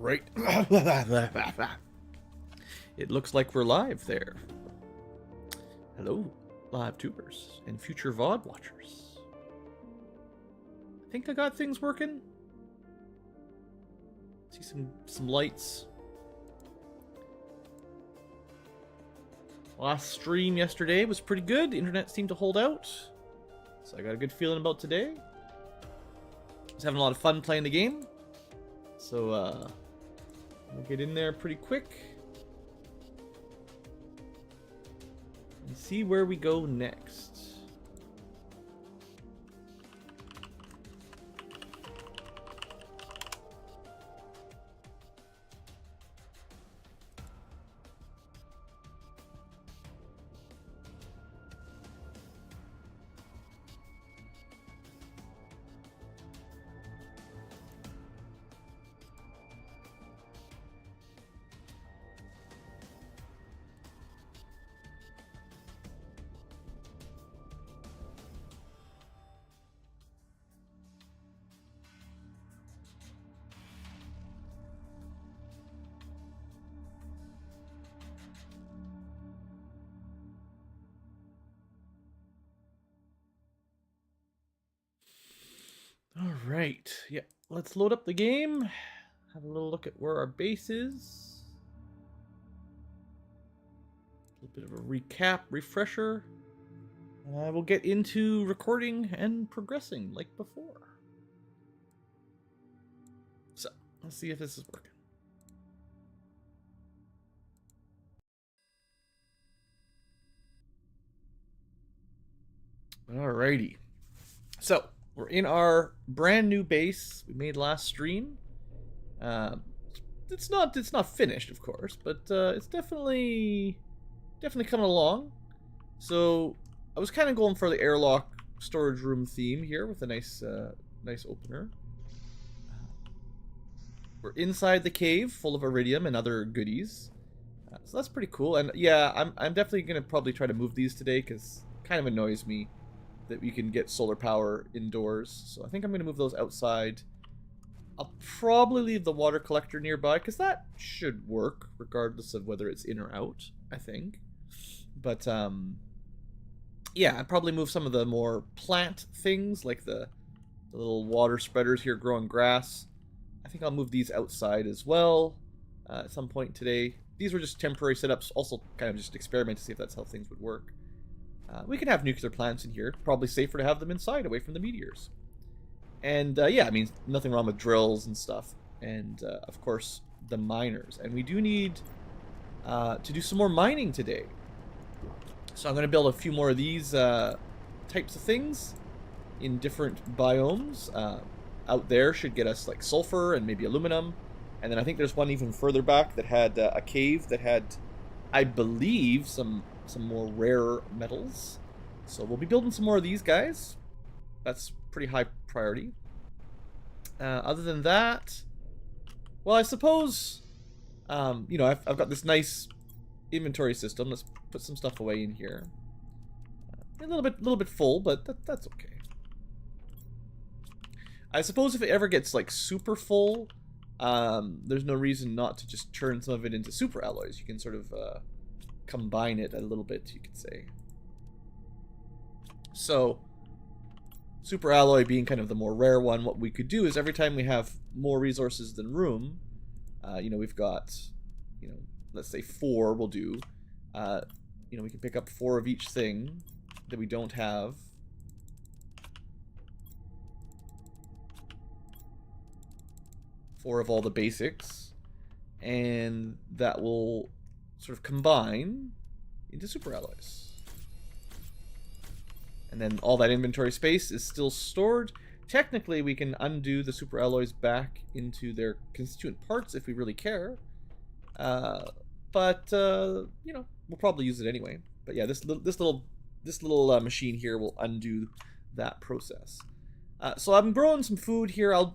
right. It looks like we're live there. Hello, live tubers and future VOD watchers. I think I got things working. See some lights. Last stream yesterday was pretty good. The internet seemed to hold out. So I got a good feeling about today. I was having a lot of fun playing the game. So we'll get in there pretty quick. And see where we go next. Alright, yeah, let's load up the game. Have a little look at where our base is. A bit of a recap, refresher. And we'll get into recording and progressing like before. So, let's see if this is working. Alrighty. So, we're in our brand new base we made last stream. It's not finished, of course, but it's definitely coming along. So I was kind of going for the airlock storage room theme here with a nice opener. We're inside the cave, full of iridium and other goodies. So that's pretty cool. And yeah, I'm definitely gonna probably try to move these today because it kind of annoys me that we can get solar power indoors. So I think I'm going to move those outside. I'll probably leave the water collector nearby, because that should work, regardless of whether it's in or out, I think. But, yeah, I'd probably move some of the more plant things, like the little water spreaders here growing grass. I think I'll move these outside as well at some point today. These were just temporary setups, also kind of just experiment to see if that's how things would work. We can have nuclear plants in here. Probably safer to have them inside, away from the meteors. And, yeah, I mean, nothing wrong with drills and stuff. And, of course, the miners. And we do need to do some more mining today. So I'm going to build a few more of these types of things in different biomes. Out there should get us, like, sulfur and maybe aluminum. And then I think there's one even further back that had a cave that had, I believe, some more rare metals. So we'll be building some more of these guys. That's pretty high priority. Other than that, well, I suppose, you know, I've got this nice inventory system. Let's put some stuff away in here. A little bit full, but that's okay. I suppose if it ever gets like super full, there's no reason not to just turn some of it into super alloys. You can sort of combine it a little bit, you could say. So, super alloy being kind of the more rare one, what we could do is every time we have more resources than room, you know, we've got, you know, let's say 4 we'll do, you know, we can pick up 4 of each thing that we don't have. 4 of all the basics, and that will sort of combine into super alloys. And then all that inventory space is still stored. Technically, we can undo the super alloys back into their constituent parts if we really care. But you know, we'll probably use it anyway. But yeah, this little machine here will undo that process. So I'm growing some food here. I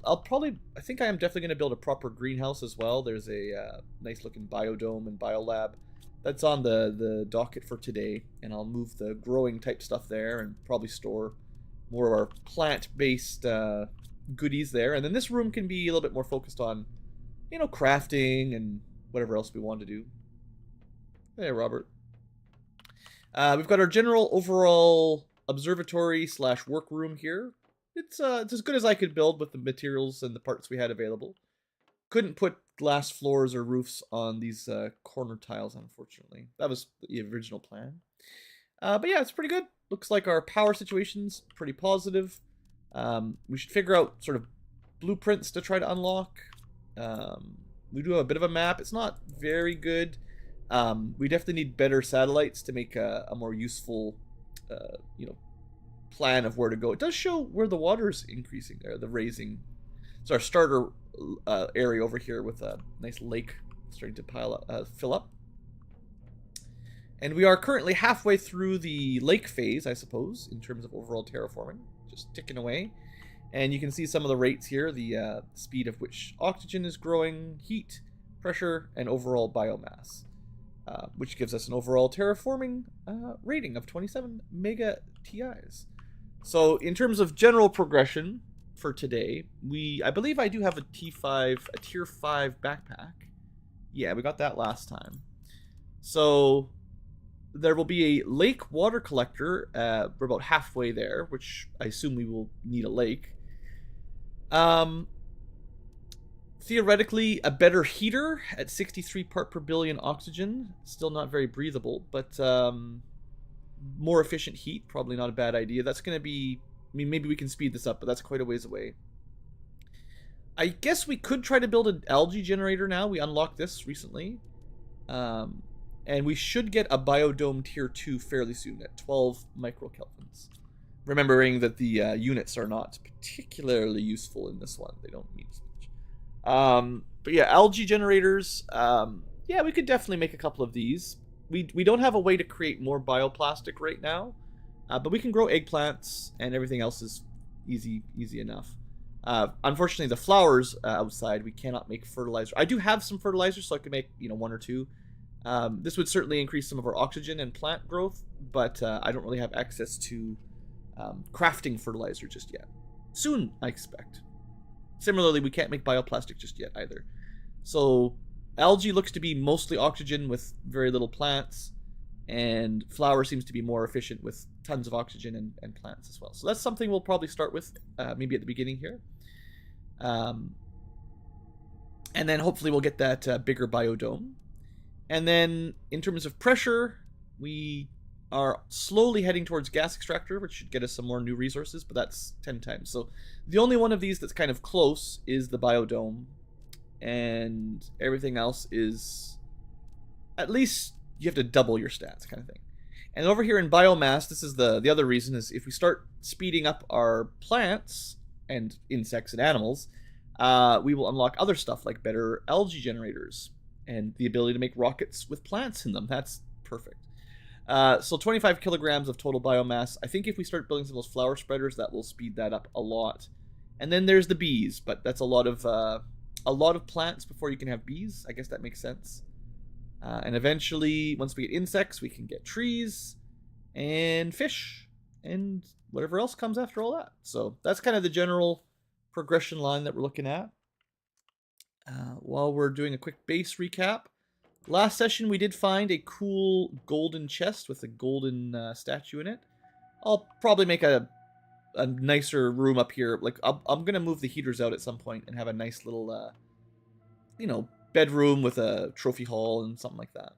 think I am definitely going to build a proper greenhouse as well. There's a nice looking biodome and biolab that's on the docket for today, and I'll move the growing type stuff there and probably store more of our plant-based goodies there. And then this room can be a little bit more focused on you know, crafting and whatever else we want to do. Hey, Robert. We've got our general overall observatory slash workroom here. It's as good as I could build with the materials and the parts we had available. Couldn't put glass floors or roofs on these corner tiles, unfortunately. That was the original plan. But yeah, it's pretty good. Looks like our power situation's pretty positive. We should figure out sort of blueprints to try to unlock. We do have a bit of a map. It's not very good. We definitely need better satellites to make a more useful, you know, plan of where to go. It does show where the water is increasing there, the raising. It's our starter area over here with a nice lake starting to fill up. And we are currently halfway through the lake phase, I suppose, in terms of overall terraforming. Just ticking away. And you can see some of the rates here, the speed of which oxygen is growing, heat, pressure, and overall biomass. Which gives us an overall terraforming rating of 27 mega TIs. So in terms of general progression for today, I believe I do have a tier 5 backpack. Yeah, we got that last time. So there will be a lake water collector. We're about halfway there, which I assume we will need a lake. Theoretically, a better heater at 63 part per billion oxygen. Still not very breathable, but more efficient heat, probably not a bad idea. That's going to be... I mean, maybe we can speed this up, but that's quite a ways away. I guess we could try to build an algae generator now. We unlocked this recently. And we should get a biodome tier 2 fairly soon at 12 microkelvins. Remembering that the units are not particularly useful in this one. They don't mean as much. But yeah, algae generators. Yeah, we could definitely make a couple of these. We don't have a way to create more bioplastic right now. But we can grow eggplants, and everything else is easy enough. Unfortunately, the flowers outside, we cannot make fertilizer. I do have some fertilizer, so I could make, you know, 1 or 2. This would certainly increase some of our oxygen and plant growth, but I don't really have access to crafting fertilizer just yet. Soon, I expect. Similarly, we can't make bioplastic just yet either. So algae looks to be mostly oxygen with very little plants, and flower seems to be more efficient with tons of oxygen and plants as well. So that's something we'll probably start with maybe at the beginning here. And then hopefully we'll get that bigger biodome. And then in terms of pressure, we are slowly heading towards gas extractor, which should get us some more new resources, but that's 10 times. So the only one of these that's kind of close is the biodome, and everything else is at least you have to double your stats kind of thing. And over here in biomass, this is the other reason, is if we start speeding up our plants and insects and animals, we will unlock other stuff like better algae generators and the ability to make rockets with plants in them. That's perfect. So 25 kilograms of total biomass. I think if we start building some of those flower spreaders, that will speed that up a lot. And then there's the bees, but that's a lot of plants before you can have bees. I guess that makes sense. And eventually, once we get insects, we can get trees and fish and whatever else comes after all that. So that's kind of the general progression line that we're looking at. While we're doing a quick base recap, last session we did find a cool golden chest with a golden statue in it. I'll probably make a nicer room up here. Like I'm gonna move the heaters out at some point and have a nice little, you know, bedroom with a trophy hall and something like that.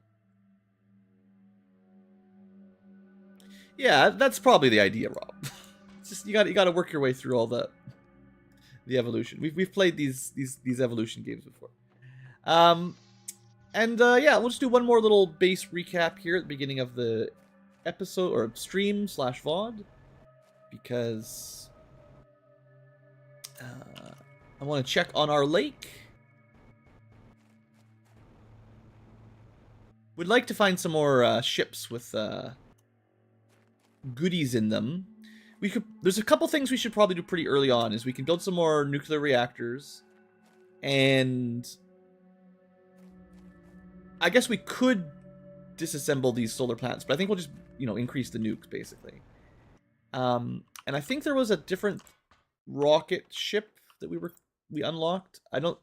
Yeah, that's probably the idea, Rob. It's just you got to work your way through all the evolution. We've played these evolution games before. Yeah, we'll just do one more little base recap here at the beginning of the episode or stream / VOD, because I want to check on our lake. We'd like to find some more ships with goodies in them. There's a couple things we should probably do pretty early on. Is we can build some more nuclear reactors, and I guess we could disassemble these solar plants, but I think we'll just, you know, increase the nukes basically. And I think there was a different rocket ship that we unlocked. I don't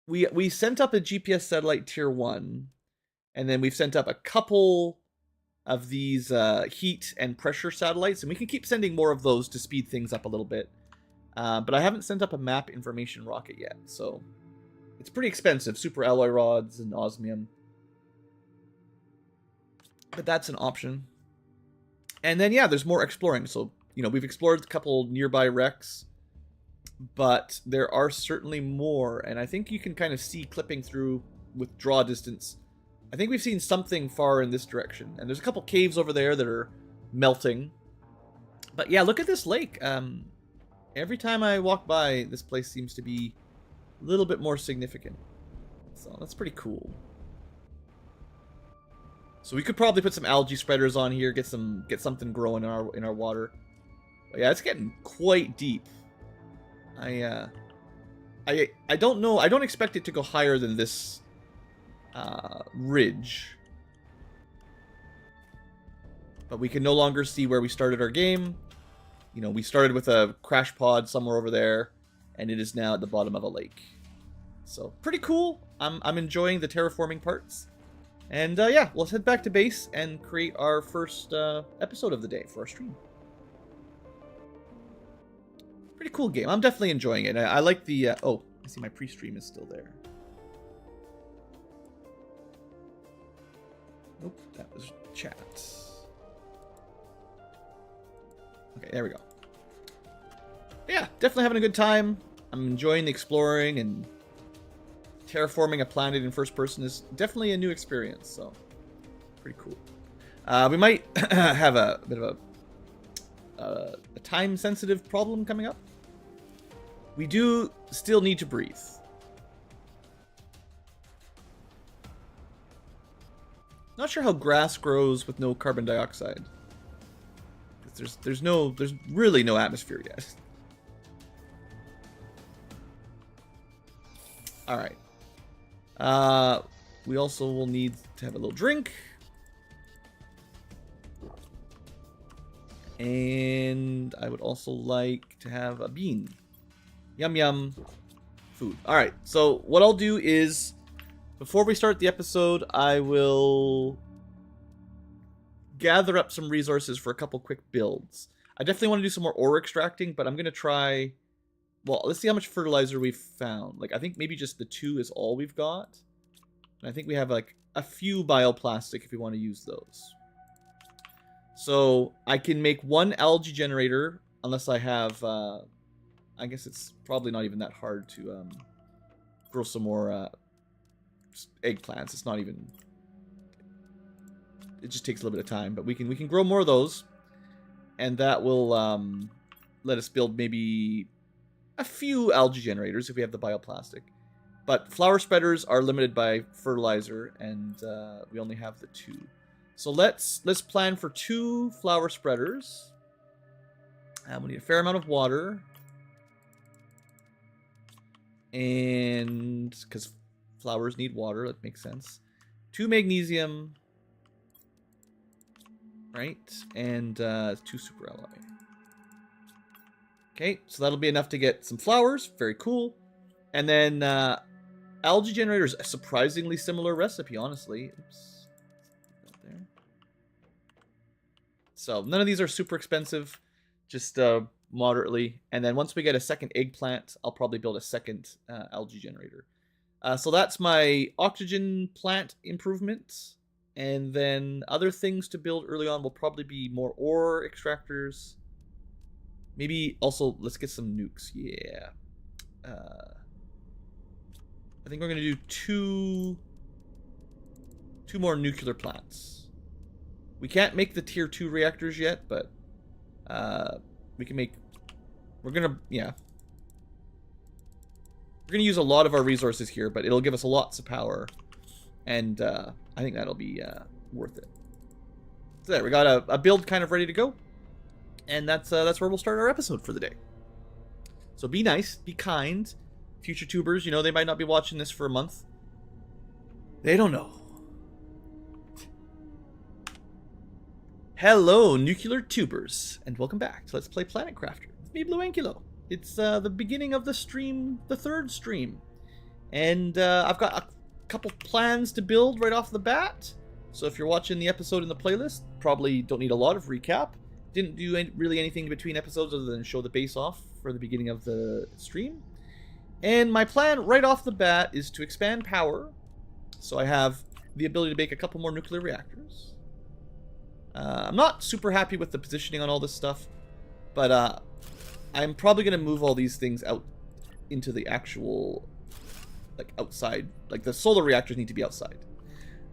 we sent up a GPS satellite tier 1, and then we've sent up a couple of these heat and pressure satellites, and we can keep sending more of those to speed things up a little bit. But I haven't sent up a map information rocket yet, so it's pretty expensive. Super alloy rods and osmium. But that's an option. And then, yeah, there's more exploring. So, you know, we've explored a couple nearby wrecks, but there are certainly more. And I think you can kind of see clipping through with draw distance. I think we've seen something far in this direction. And there's a couple caves over there that are melting. But yeah, look at this lake. Every time I walk by, this place seems to be a little bit more significant. So that's pretty cool. So we could probably put some algae spreaders on here, get something growing in our water. But yeah, it's getting quite deep. I don't know. I don't expect it to go higher than this ridge. But we can no longer see where we started our game. You know, we started with a crash pod somewhere over there, and it is now at the bottom of a lake. So pretty cool. I'm enjoying the terraforming parts. And yeah, let's head back to base and create our first episode of the day for our stream. Pretty cool game. I'm definitely enjoying it. I like the... oh, I see my pre-stream is still there. Nope, that was chat. Okay, there we go. Yeah, definitely having a good time. I'm enjoying the exploring, and terraforming a planet in first person is definitely a new experience, so pretty cool. We might have a bit of a time-sensitive problem coming up. We do still need to breathe. Not sure how grass grows with no carbon dioxide. There's really no atmosphere yet. All right. We also will need to have a little drink. And I would also like to have a bean. Yum yum. Food. All right. So what I'll do is, before we start the episode, I will gather up some resources for a couple quick builds. I definitely want to do some more ore extracting, but I'm going to try... Well, let's see how much fertilizer we've found. Like, I think maybe just the 2 is all we've got. And I think we have, like, a few bioplastic if we want to use those. So, I can make 1 algae generator, unless I have... I guess it's probably not even that hard to grow some more eggplants. It's not even... It just takes a little bit of time, but we can grow more of those. And that will let us build maybe a few algae generators if we have the bioplastic. But flower spreaders are limited by fertilizer, and we only have the 2. So let's plan for 2 flower spreaders. And we need a fair amount of water. And because flowers need water, that makes sense. 2 magnesium. Right? And 2 super alloy. Okay, so that'll be enough to get some flowers. Very cool. And then algae generator is a surprisingly similar recipe, honestly. Oops. There. So none of these are super expensive, just moderately. And then once we get a second eggplant, I'll probably build a second algae generator. So that's my oxygen plant improvement. And then other things to build early on will probably be more ore extractors. Maybe also, let's get some nukes. Yeah. I think we're going to do two more nuclear plants. We can't make the tier 2 reactors yet, but we can make... We're going to... Yeah. We're going to use a lot of our resources here, but it'll give us lots of power. And I think that'll be worth it. So there, we got a build kind of ready to go. And that's where we'll start our episode for the day. So be nice, be kind. Future tubers, you know, they might not be watching this for a month. They don't know. Hello, nuclear tubers, and welcome back to Let's Play Planet Crafter with me, Blue Ankylo. It's the beginning of the stream, the 3rd stream. And I've got a couple plans to build right off the bat. So if you're watching the episode in the playlist, probably don't need a lot of recap. Didn't do really anything between episodes other than show the base off for the beginning of the stream. And my plan right off the bat is to expand power. So I have the ability to make a couple more nuclear reactors. I'm not super happy with the positioning on all this stuff, but I'm probably going to move all these things out into the actual, like, outside. Like, the solar reactors need to be outside.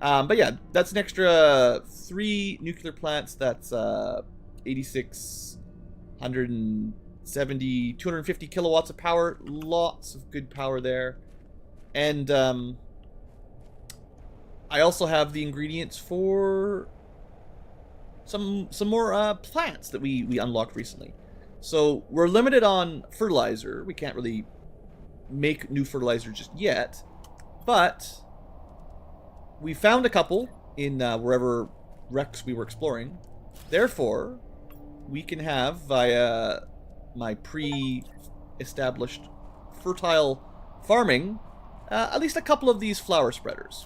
But yeah, that's an extra 3 nuclear plants. That's 86, 170, 250 kilowatts of power. Lots of good power there. And I also have the ingredients for some more plants that we unlocked recently. So we're limited on fertilizer. We can't really make new fertilizer just yet, but we found a couple in wherever wrecks we were exploring. Therefore, we can have, via my pre-established fertile farming, at least a couple of these flower spreaders.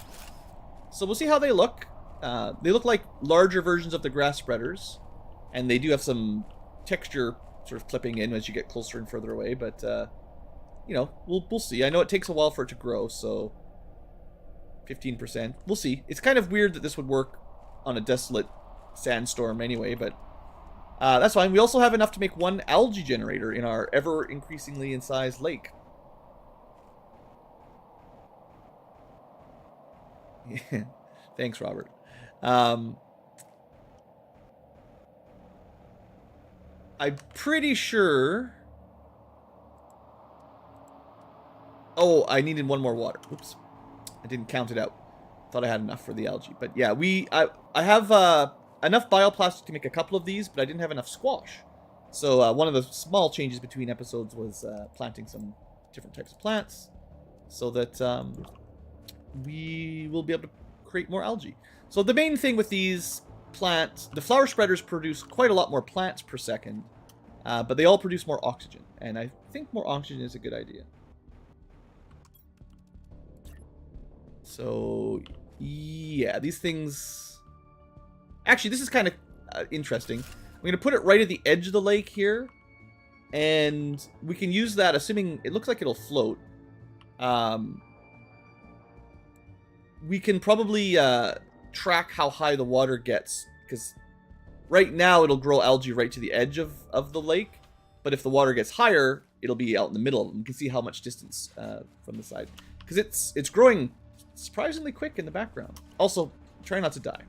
So we'll see how they look. They look like larger versions of the grass spreaders, and they do have some texture sort of clipping in as you get closer and further away, but you know, we'll see. I know it takes a while for it to grow, so 15%. We'll see. It's kind of weird that this would work on a desolate sandstorm anyway, but that's fine. We also have enough to make 1 algae generator in our ever-increasingly in size lake. Thanks, Robert. I'm pretty sure... Oh, I needed 1 more water. Oops. I didn't count it out. Thought I had enough for the algae. But yeah, I have enough bioplastic to make a couple of these, but I didn't have enough squash. So one of the small changes between episodes was planting some different types of plants so that we will be able to create more algae. So the main thing with these plants, the flower spreaders produce quite a lot more plants per second, but they all produce more oxygen, and I think more oxygen is a good idea. So yeah, these things... Actually, this is kind of interesting. I'm going to put it right at the edge of the lake here, and we can use that, assuming it looks like it'll float. We can probably track how high the water gets, because right now it'll grow algae right to the edge of the lake, but if the water gets higher, it'll be out in the middle of them. You can see how much distance from the side, because it's growing surprisingly quick in the background. Also, try not to die.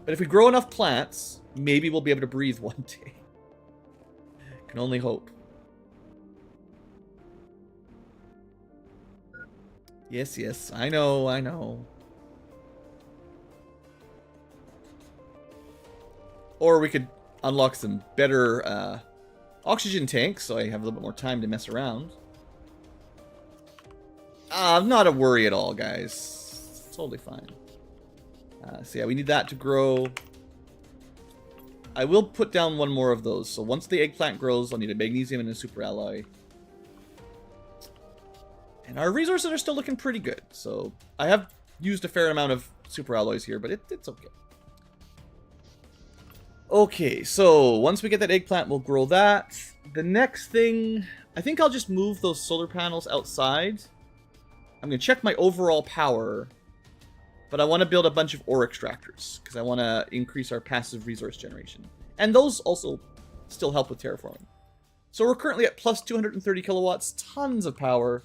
But if we grow enough plants, maybe we'll be able to breathe one day. Can only hope. Yes, yes, I know, I know. Or we could unlock some better oxygen tanks, so I have a little bit more time to mess around. Not a worry at all, guys. It's totally fine. So yeah, we need that to grow. I will put down 1 more of those. So once the eggplant grows, I'll need a magnesium and a super alloy. And our resources are still looking pretty good. So I have used a fair amount of super alloys here, but it's okay. Okay, so once we get that eggplant, we'll grow that. The next thing, I think I'll just move those solar panels outside. I'm going to check my overall power, but I want to build a bunch of ore extractors because I want to increase our passive resource generation. And those also still help with terraforming. So we're currently at plus 230 kilowatts, tons of power.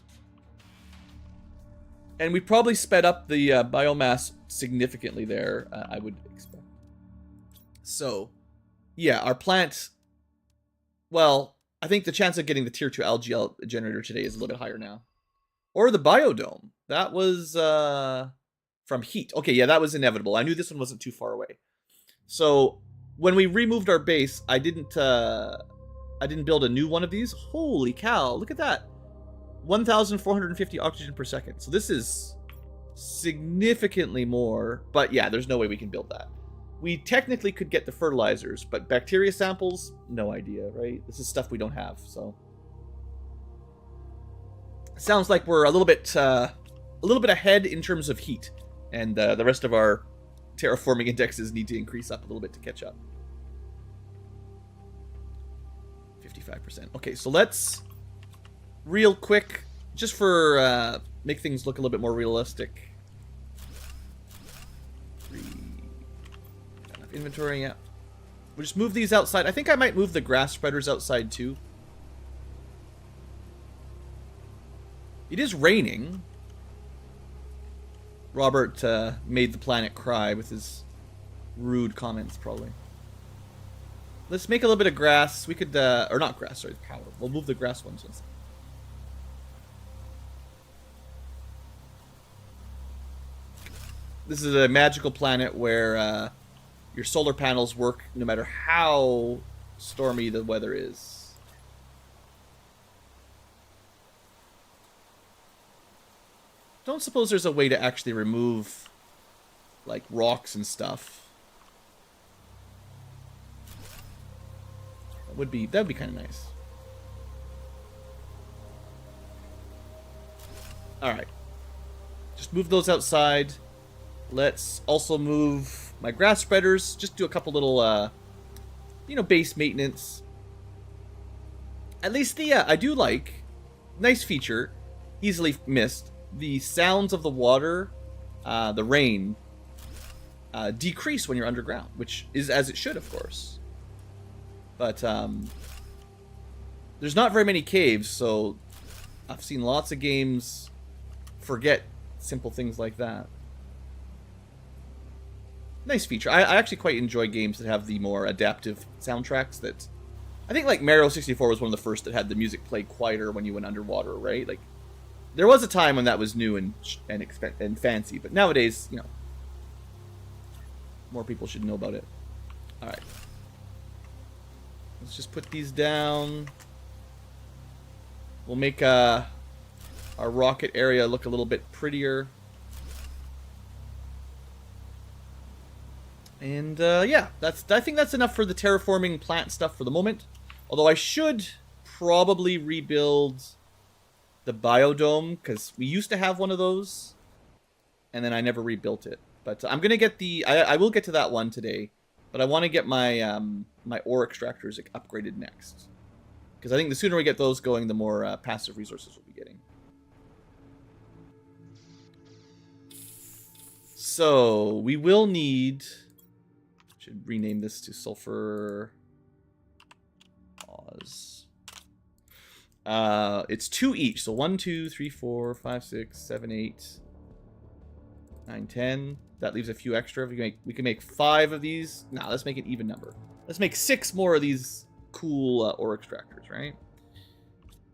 And we probably sped up the biomass significantly there, I would expect. So, yeah, our plant... Well, I think the chance of getting the tier 2 algae generator today is a little bit higher now. Or the biodome. That was from heat. Okay, yeah, that was inevitable. I knew this one wasn't too far away. So when we removed our base, I didn't build a new one of these. Holy cow, look at that. 1,450 oxygen per second. So this is significantly more. But yeah, there's no way we can build that. We technically could get the fertilizers, but bacteria samples, no idea, right? This is stuff we don't have, so... sounds like we're a little bit ahead in terms of heat, and the rest of our terraforming indexes need to increase up a little bit to catch up. 55%. Okay, so let's real quick, just for make things look a little bit more realistic. Enough inventory, yeah. We'll just move these outside. I think I might move the grass spreaders outside too. It is raining. Robert made the planet cry with his rude comments, probably. Let's make a little bit of grass. We could, or not grass, sorry, power. We'll move the grass ones instead. This is a magical planet where your solar panels work no matter how stormy the weather is. Don't suppose there's a way to actually remove, like, rocks and stuff. That'd be kind of nice. Alright. Just move those outside. Let's also move my grass spreaders. Just do a couple little, base maintenance. At least I do like, nice feature, easily missed, the sounds of the water, the rain, decrease when you're underground, which is as it should, of course. But there's not very many caves, so I've seen lots of games forget simple things like that. Nice feature. I actually quite enjoy games that have the more adaptive soundtracks. That I think, like, Mario 64 was one of the first that had the music play quieter when you went underwater, right? Like, there was a time when that was new and fancy, but nowadays, more people should know about it. All right. Let's just put these down. We'll make our rocket area look a little bit prettier. And yeah, I think that's enough for the terraforming plant stuff for the moment. Although I should probably rebuild the biodome, because we used to have one of those, and then I never rebuilt it. But I'm gonna get I will get to that one today, but I want to get my my ore extractors upgraded next, because I think the sooner we get those going, the more passive resources we'll be getting. So we will need. Should rename this to sulfur. Pause. It's 2 each, so 1, 2, 3, 4, 5, 6, 7, 8, 9, 10. That leaves a few extra. We can make 5 of these. Nah, let's make an even number. Let's make 6 more of these cool ore extractors, right?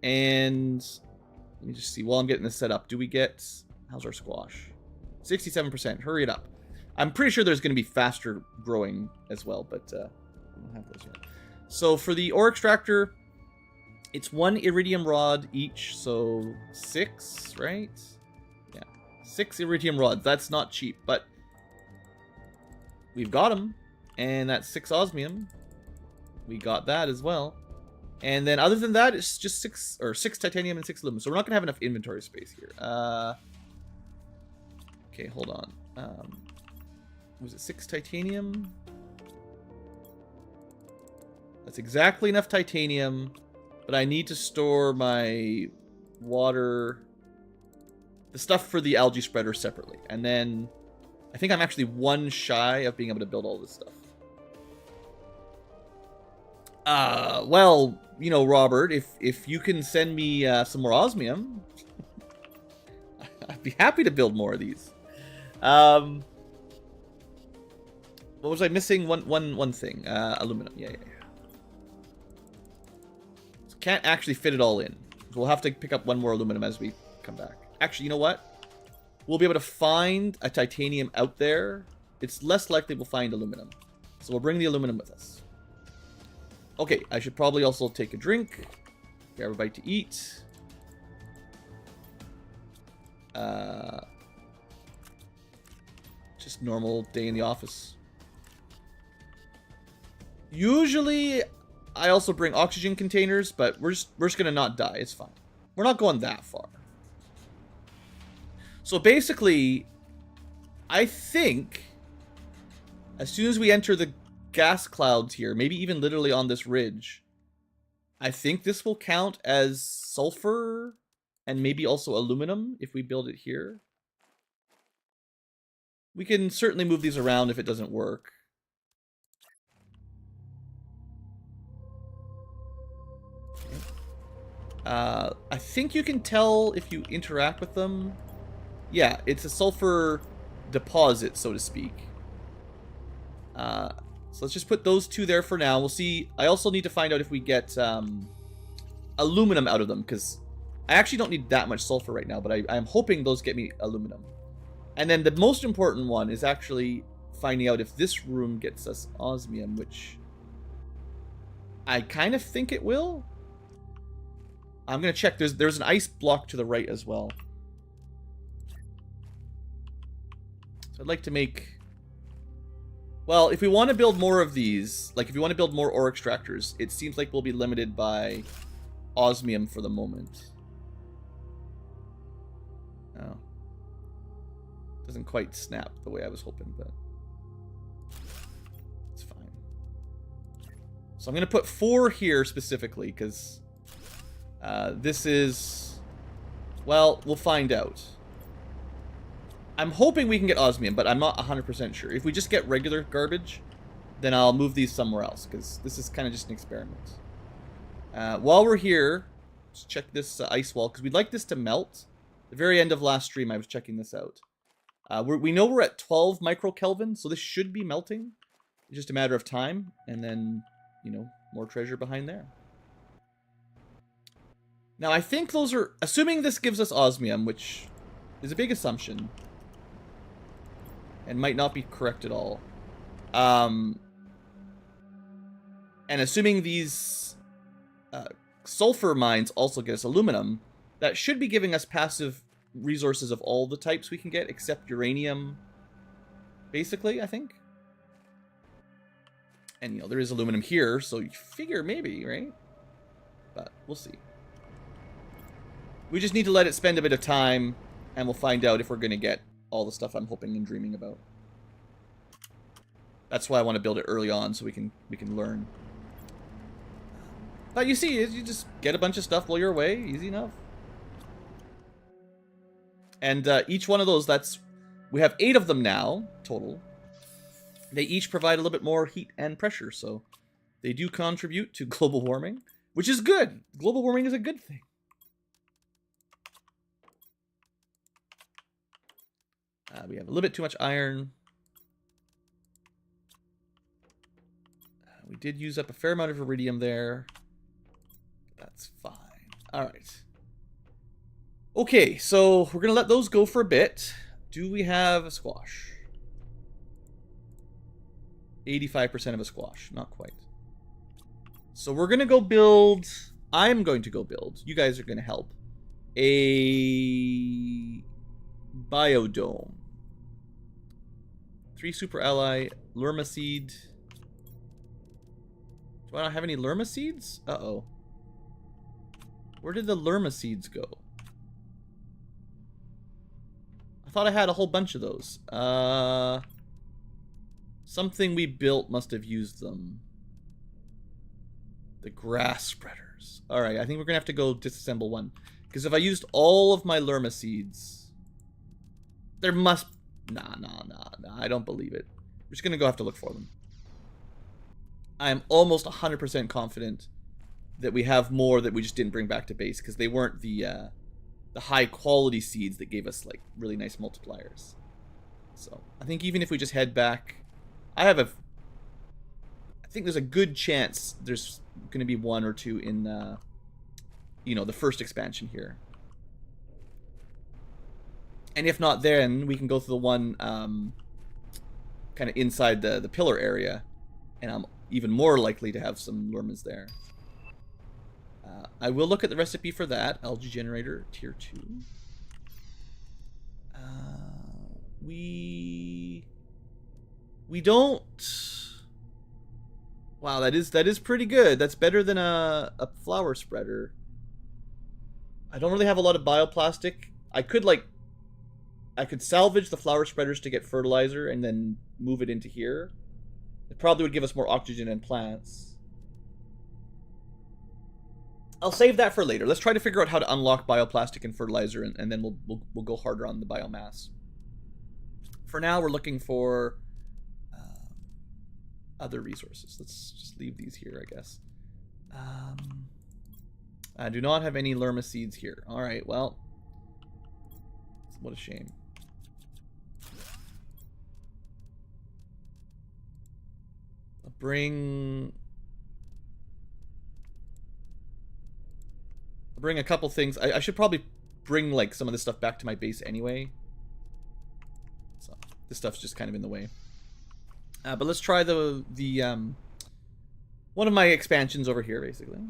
And let me just see. While I'm getting this set up, do we get? How's our squash? 67%. Hurry it up. I'm pretty sure there's going to be faster growing as well, but we don't have those yet. So for the ore extractor, it's 1 iridium rod each, so 6, right? Yeah, 6 iridium rods. That's not cheap, but we've got them, and that's 6 osmium. We got that as well, and then other than that, it's just 6 titanium and 6 aluminum. So we're not going to have enough inventory space here. Okay, hold on. Was it 6 titanium? That's exactly enough titanium, but I need to store my water, the stuff for the algae spreader separately. And then I think I'm actually 1 shy of being able to build all this stuff. Well, Robert, if you can send me some more osmium, I'd be happy to build more of these. What was I missing? One thing. Aluminum. Yeah. So can't actually fit it all in. So we'll have to pick up 1 more aluminum as we come back. Actually, you know what? We'll be able to find a titanium out there. It's less likely we'll find aluminum. So we'll bring the aluminum with us. Okay, I should probably also take a drink. Grab a bite to eat. Just normal day in the office. Usually, I also bring oxygen containers, but we're just gonna not die. It's fine. We're not going that far. So basically, I think as soon as we enter the gas clouds here, maybe even literally on this ridge, I think this will count as sulfur and maybe also aluminum if we build it here. We can certainly move these around if it doesn't work. I think you can tell if you interact with them. Yeah, it's a sulfur deposit, so to speak. So let's just put those two there for now. We'll see. I also need to find out if we get aluminum out of them, because I actually don't need that much sulfur right now, but I'm hoping those get me aluminum. And then the most important one is actually finding out if this room gets us osmium, which I kind of think it will. I'm going to check. There's an ice block to the right as well. So I'd like to make... Well, if we want to build more of these, like if you want to build more ore extractors, it seems like we'll be limited by osmium for the moment. Oh. Doesn't quite snap the way I was hoping, but it's fine. So I'm going to put 4 here specifically, because this is... Well, we'll find out. I'm hoping we can get osmium, but I'm not 100% sure. If we just get regular garbage, then I'll move these somewhere else, because this is kind of just an experiment. While we're here, let's check this ice wall, because we'd like this to melt. The very end of last stream, I was checking this out. We know we're at 12 microkelvin, so this should be melting. It's just a matter of time, and then, you know, more treasure behind there. Now, I think those are... Assuming this gives us osmium, which is a big assumption, and might not be correct at all. And assuming these sulfur mines also get us aluminum, that should be giving us passive resources of all the types we can get, except uranium, basically, I think. And, you know, there is aluminum here, so you figure maybe, right? But we'll see. We just need to let it spend a bit of time, and we'll find out if we're going to get all the stuff I'm hoping and dreaming about. That's why I want to build it early on, so we can learn. But you see, you just get a bunch of stuff while you're away, easy enough. And each one of those, we have 8 of them now, total. They each provide a little bit more heat and pressure, so they do contribute to global warming, which is good. Global warming is a good thing. We have a little bit too much iron. We did use up a fair amount of iridium there. That's fine. All right. Okay, so we're going to let those go for a bit. Do we have a squash? 85% of a squash. Not quite. So we're going to go build... I'm going to go build. You guys are going to help. A biodome. 3 super ally. Lerma seed. Do I not have any Lerma seeds? Uh-oh. Where did the Lerma seeds go? I thought I had a whole bunch of those. Something we built must have used them. The grass spreaders. Alright, I think we're going to have to go disassemble one. Because if I used all of my Lerma seeds... There must... Nah, I don't believe it. We're just going to go have to look for them. I am almost 100% confident that we have more that we just didn't bring back to base, because they weren't the high quality seeds that gave us like really nice multipliers. So I think even if we just head back, I think there's a good chance there's going to be 1 or 2 in you know, the first expansion here. And if not, then we can go through the one kind of inside the pillar area, and I'm even more likely to have some Lermas there. I will look at the recipe for that. Algae generator, tier 2. We don't... Wow, that is pretty good. That's better than a flower spreader. I don't really have a lot of bioplastic. I could, like, I could salvage the flower spreaders to get fertilizer and then move it into here. It probably would give us more oxygen and plants. I'll save that for later. Let's try to figure out how to unlock bioplastic and fertilizer, and then we'll go harder on the biomass. For now, we're looking for other resources. Let's just leave these here, I guess. I do not have any lerma seeds here. All right, well, what a shame. I'll bring a couple things. I should probably bring like some of this stuff back to my base anyway. So this stuff's just kind of in the way. But let's try the one of my expansions over here, basically.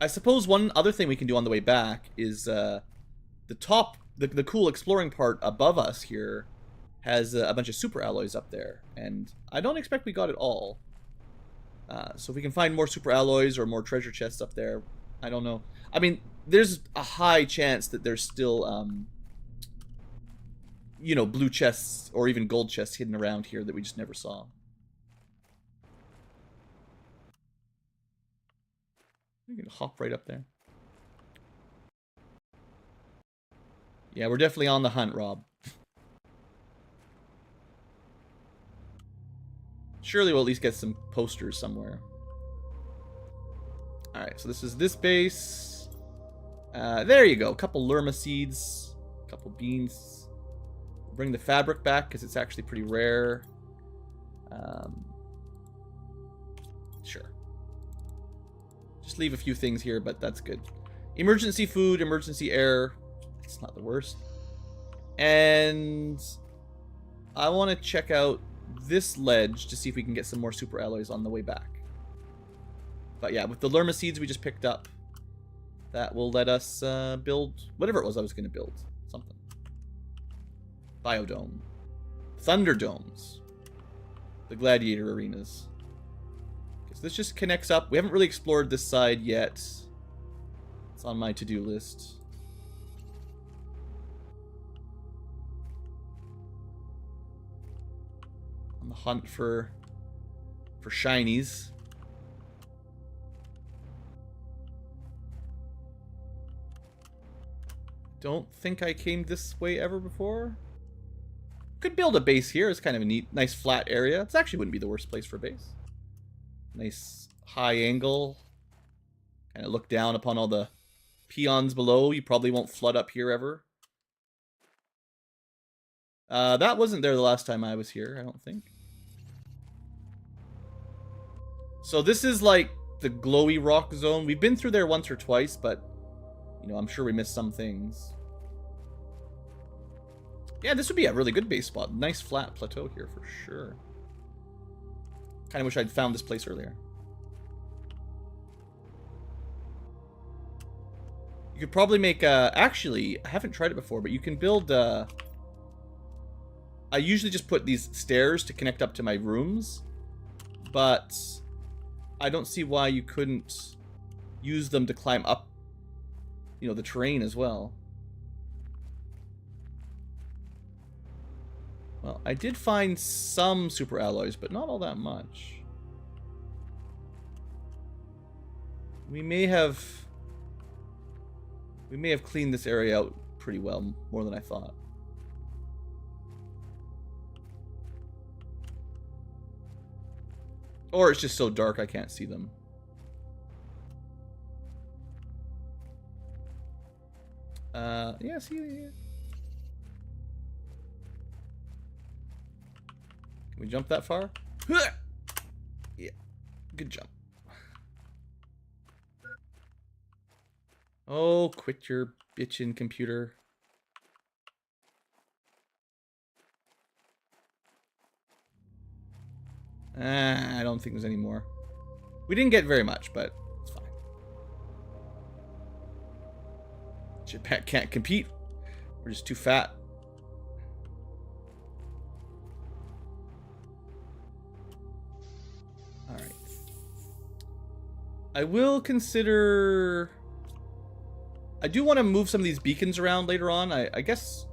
I suppose one other thing we can do on the way back is the cool exploring part above us here has a bunch of super alloys up there, and I don't expect we got it all. So if we can find more super alloys or more treasure chests up there, I don't know. I mean, there's a high chance that there's still, you know, blue chests or even gold chests hidden around here that we just never saw. You can hop right up there. Yeah, we're definitely on the hunt, Rob. Surely we'll at least get some posters somewhere. Alright, so this is this base. There you go. A couple lerma seeds. A couple beans. Bring the fabric back because it's actually pretty rare. Sure. Just leave a few things here, but that's good. Emergency food, emergency air. It's not the worst. And I want to check out this ledge to see if we can get some more super alloys on the way back. But yeah, with the lerma seeds we just picked up, that will let us build whatever it was I was going to build. Something. Biodome. Thunderdomes. The gladiator arenas. Okay, so this just connects up. We haven't really explored this side yet. It's on my to-do list. On the hunt for shinies. Don't think I came this way ever before. Could build a base here. It's kind of a neat, nice flat area. It actually wouldn't be the worst place for a base. Nice high angle. Kind of look down upon all the peons below. You probably won't flood up here ever. That wasn't there the last time I was here, I don't think. So this is like the glowy rock zone. We've been through there once or twice, but you know, I'm sure we missed some things. Yeah, this would be a really good base spot. Nice flat plateau here for sure. Kind of wish I'd found this place earlier. You could probably make actually, I haven't tried it before, but you can build I usually just put these stairs to connect up to my rooms, but I don't see why you couldn't use them to climb up, you know, the terrain as well. Well, I did find some super alloys, but not all that much. We may have cleaned this area out pretty well, more than I thought. Or it's just so dark I can't see them. Yeah, see, yeah. Can we jump that far? Yeah, good jump. Oh, quit your bitchin' computer. I don't think there's any more. We didn't get very much, but it's fine. Jetpack can't compete. We're just too fat. Alright. I will consider I do want to move some of these beacons around later on. I guess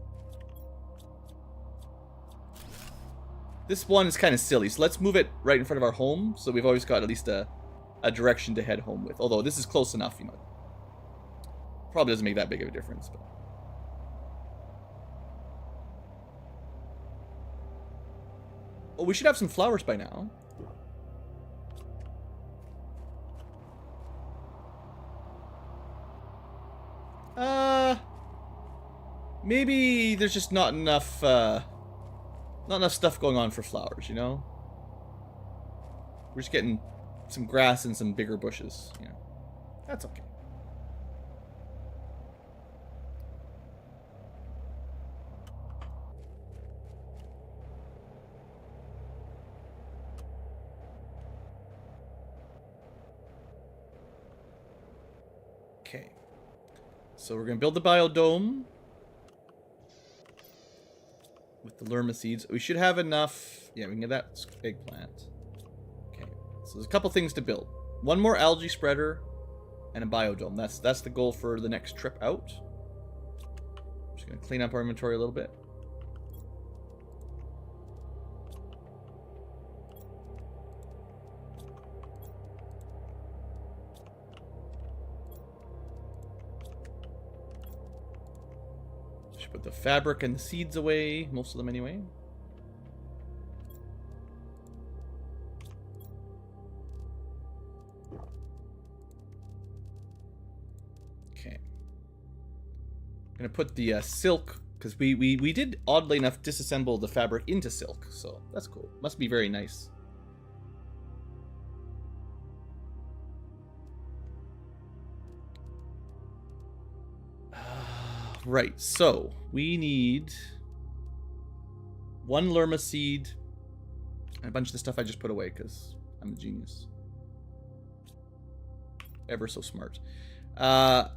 this one is kind of silly, so let's move it right in front of our home, so we've always got at least a direction to head home with. Although this is close enough, you know. Probably doesn't make that big of a difference, but... Oh, we should have some flowers by now. Maybe there's just not enough stuff going on for flowers, you know? We're just getting some grass and some bigger bushes, you know. That's okay. Okay. So we're going to build the biodome with the lerma seeds. We should have enough. Yeah, we can get that eggplant. Okay. So there's a couple things to build. One more algae spreader and a biodome. That's the goal for the next trip out. I'm just going to clean up our inventory a little bit. Put the fabric and the seeds away, most of them anyway. Okay. I'm gonna put the silk, because we did oddly enough disassemble the fabric into silk, so that's cool. Must be very nice. Right, so we need one lerma seed and a bunch of the stuff I just put away because I'm a genius. Ever so smart. Yeah,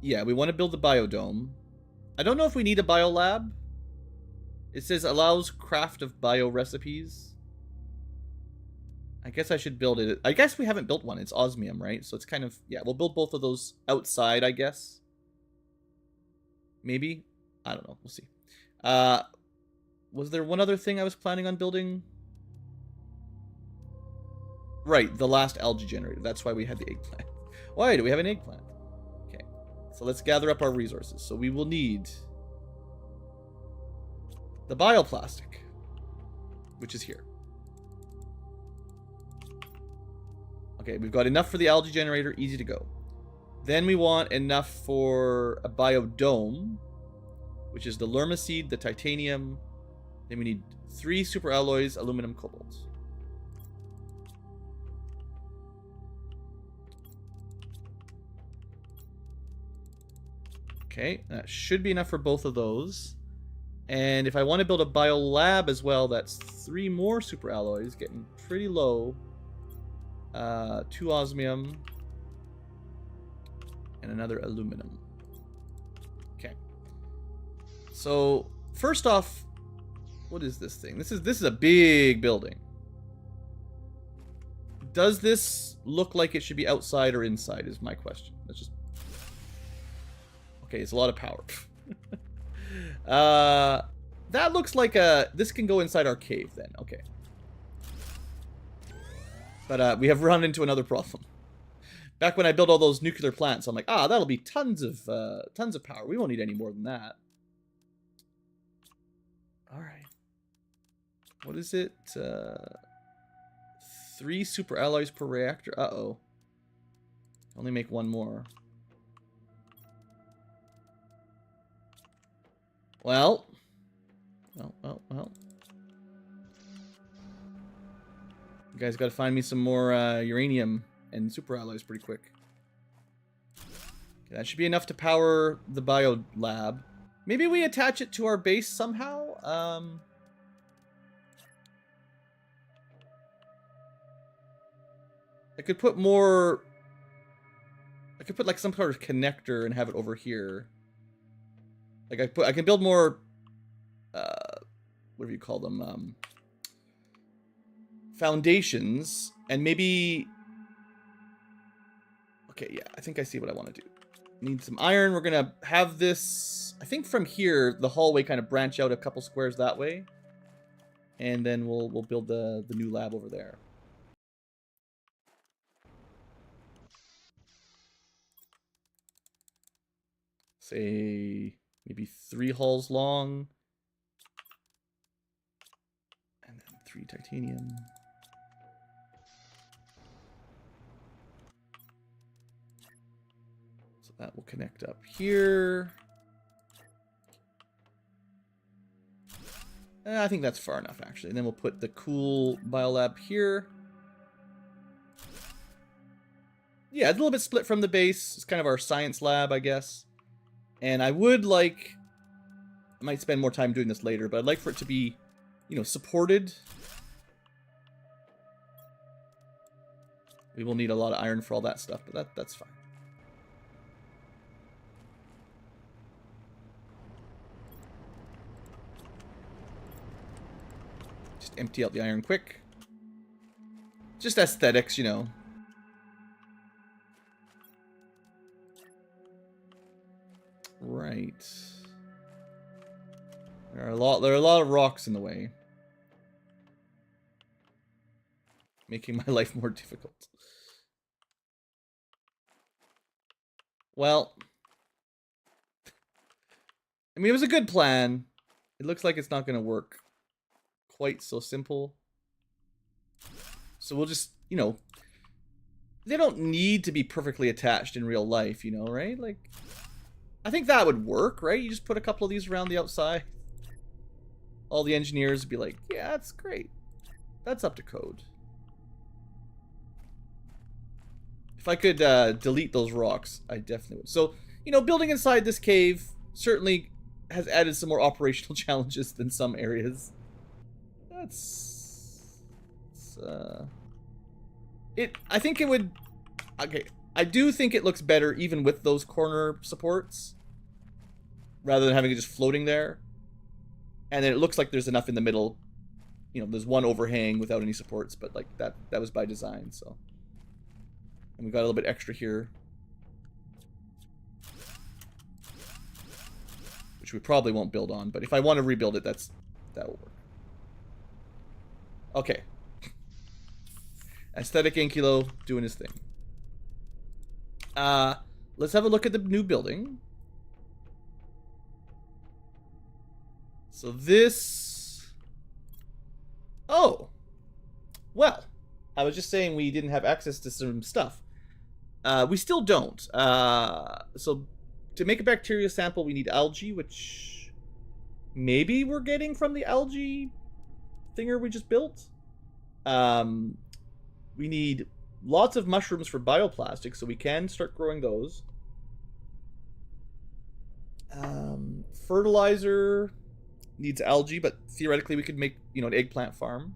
we want to build the biodome. I don't know if we need a biolab. It says allows craft of bio recipes. I guess I should build it. I guess we haven't built one. It's osmium, right? So it's kind of... Yeah, we'll build both of those outside, I guess. Maybe? I don't know. We'll see. Was there one other thing I was planning on building? Right, the last algae generator. That's why we had the eggplant. Why do we have an eggplant? Okay, so let's gather up our resources. So we will need the bioplastic, which is here. Okay, we've got enough for the algae generator. Easy to go. Then we want enough for a biodome, which is the lerma seed, the titanium. Then we need 3 super alloys, aluminum, cobalt. Okay, that should be enough for both of those. And if I want to build a biolab as well, that's 3 more super alloys, getting pretty low. 2 osmium. And another aluminum. Okay. So, first off, what is this thing? This is a big building. Does this look like it should be outside or inside is my question. Let's just... Okay, it's a lot of power. That looks like a... This can go inside our cave then. Okay. But we have run into another problem. Back when I built all those nuclear plants, I'm like, that'll be tons of power. We won't need any more than that. All right. What is it? 3 super alloys per reactor. Uh-oh. Only make 1 more. Well. You guys got to find me some more uranium and super alloys pretty quick. Okay, that should be enough to power the bio lab. Maybe we attach it to our base somehow. I could put more... I could put like some sort of connector and have it over here. Like I can build more... what do you call them? Foundations. And maybe... Okay, yeah, I think I see what I want to do. Need some iron. We're gonna have this, I think from here, the hallway kind of branch out a couple squares that way. And then we'll build the new lab over there. Say maybe 3 halls long. And then 3 titanium. So that will connect up here. I think that's far enough, actually. And then we'll put the cool biolab here. Yeah, a little bit split from the base. It's kind of our science lab, I guess. And I would like... I might spend more time doing this later, but I'd like for it to be, you know, supported. We will need a lot of iron for all that stuff, but that's fine. Just empty out the iron quick. Just aesthetics, you know. Right. There are a lot of rocks in the way, making my life more difficult. Well, I mean, it was a good plan. It looks like it's not going to work quite so simple. So we'll just, you know, they don't need to be perfectly attached in real life, you know, right? Like, I think that would work, right? You just put a couple of these around the outside. All the engineers would be like, yeah, that's great. That's up to code. If I could delete those rocks, I definitely would. So, you know, building inside this cave certainly has added some more operational challenges than some areas. I think it would... Okay, I do think it looks better even with those corner supports, rather than having it just floating there. And then it looks like there's enough in the middle. You know, there's one overhang without any supports, but like that was by design, so. And we got a little bit extra here, which we probably won't build on, but if I want to rebuild it, that will work. Okay. Aesthetic Ankilo doing his thing. Let's have a look at the new building. So this... Oh! Well, I was just saying we didn't have access to some stuff. We still don't. So to make a bacteria sample, we need algae, which maybe we're getting from the algae thinger we just built. We need lots of mushrooms for bioplastics, so we can start growing those. Fertilizer needs algae, but theoretically we could make, you know, an eggplant farm.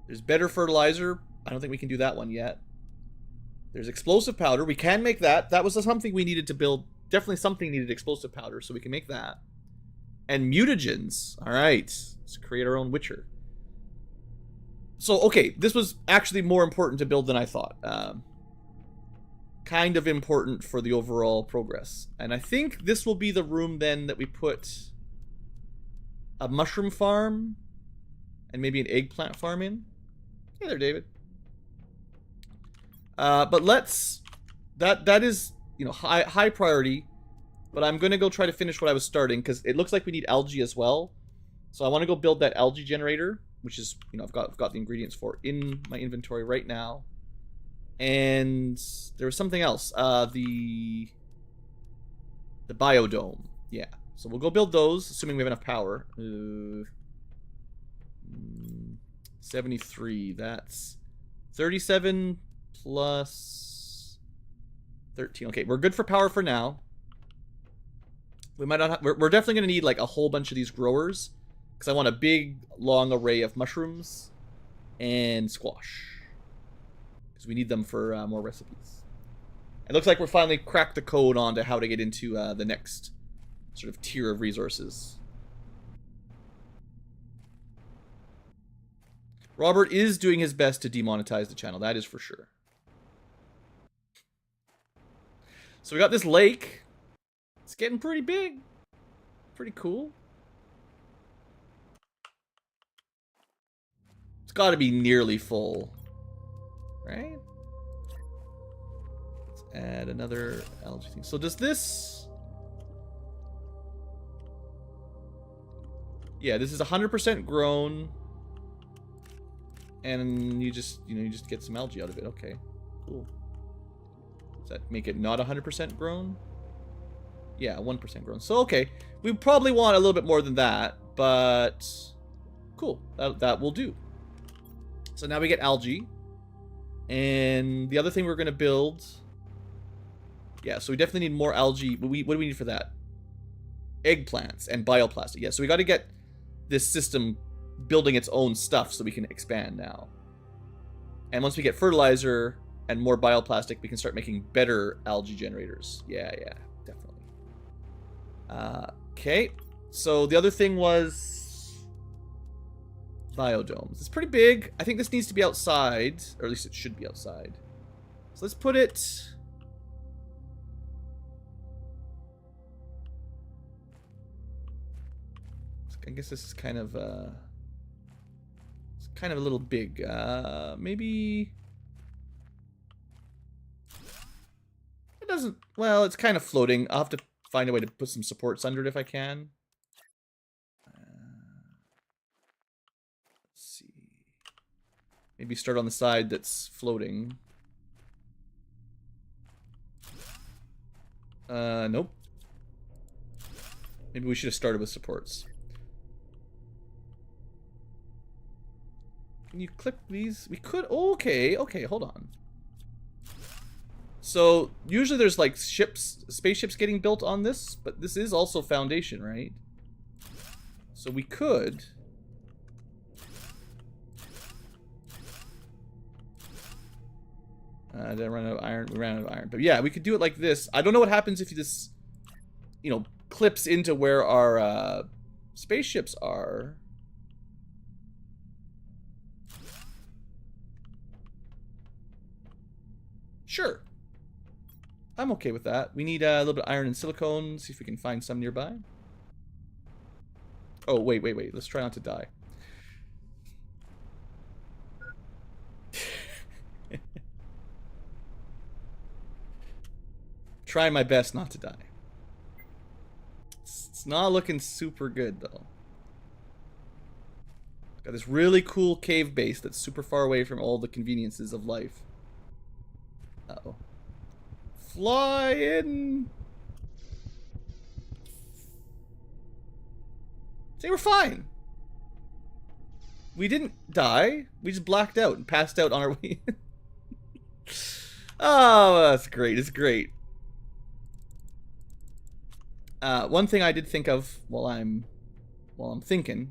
There's better fertilizer. I don't think we can do that one yet. There's explosive powder. We can make that. That was something we needed to build. Definitely something needed explosive powder, so we can make that. And mutagens. All right. Let's create our own Witcher. So, okay, this was actually more important to build than I thought. Kind of important for the overall progress. And I think this will be the room then that we put a mushroom farm and maybe an eggplant farm in. Hey there, David. But let's... That is, you know, high priority. But I'm going to go try to finish what I was starting, because it looks like we need algae as well. So I want to go build that algae generator, which is, you know, I've got the ingredients for in my inventory right now. And there was something else. The biodome. Yeah. So we'll go build those, assuming we have enough power. 73. That's 37 plus 13. Okay, we're good for power for now. We might not. We're definitely going to need like a whole bunch of these growers, because I want a big, long array of mushrooms and squash, because we need them for more recipes. It looks like we're finally cracked the code on to how to get into the next sort of tier of resources. Robert is doing his best to demonetize the channel, that is for sure. So we got this lake. It's getting pretty big. Pretty cool. It's got to be nearly full. Right? Let's add another algae thing. So does this... Yeah, this is 100% grown. And you just, you just get some algae out of it. Okay, cool. Does that make it not 100% grown? Yeah, 1% grown. So, okay. We probably want a little bit more than that, but cool. That will do. So now we get algae. And the other thing we're going to build... Yeah, so we definitely need more algae. What do we need for that? Eggplants and bioplastic. Yeah, so we got to get this system building its own stuff so we can expand now. And once we get fertilizer and more bioplastic, we can start making better algae generators. Yeah, definitely. Okay, so the other thing was biodomes. It's pretty big. I think this needs to be outside, or at least it should be outside. So let's put it... I guess this is kind of it's kind of a little big. Maybe it doesn't. Well, it's kind of floating. I'll have to find a way to put some supports under it if I can. Let's see. Maybe start on the side that's floating. Nope. Maybe we should have started with supports. Can you click these? We could... Okay, hold on. So, usually there's like spaceships getting built on this, but this is also foundation, right? So we could... did I run out of iron? We ran out of iron. But yeah, we could do it like this. I don't know what happens if this, clips into where our spaceships are. Sure. I'm okay with that. We need a little bit of iron and silicone. See if we can find some nearby. Oh, wait. Let's try not to die. Try my best not to die. It's not looking super good, though. Got this really cool cave base that's super far away from all the conveniences of life. Uh-oh. Fly in! See, we're fine. We didn't die. We just blacked out and passed out on our way. Oh, that's great. It's great. One thing I did think of while I'm thinking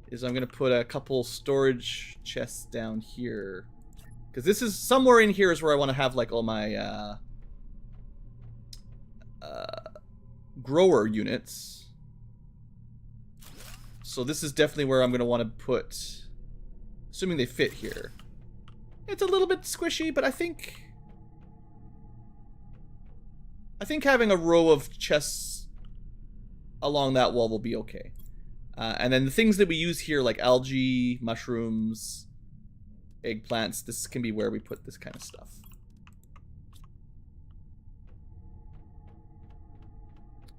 is I'm gonna put a couple storage chests down here. Because this is somewhere in here is where I want to have like all my grower units. So this is definitely where I'm going to want to put, assuming they fit here. It's a little bit squishy, but I think having a row of chests along that wall will be okay. And then the things that we use here, like algae, mushrooms, eggplants, this can be where we put this kind of stuff.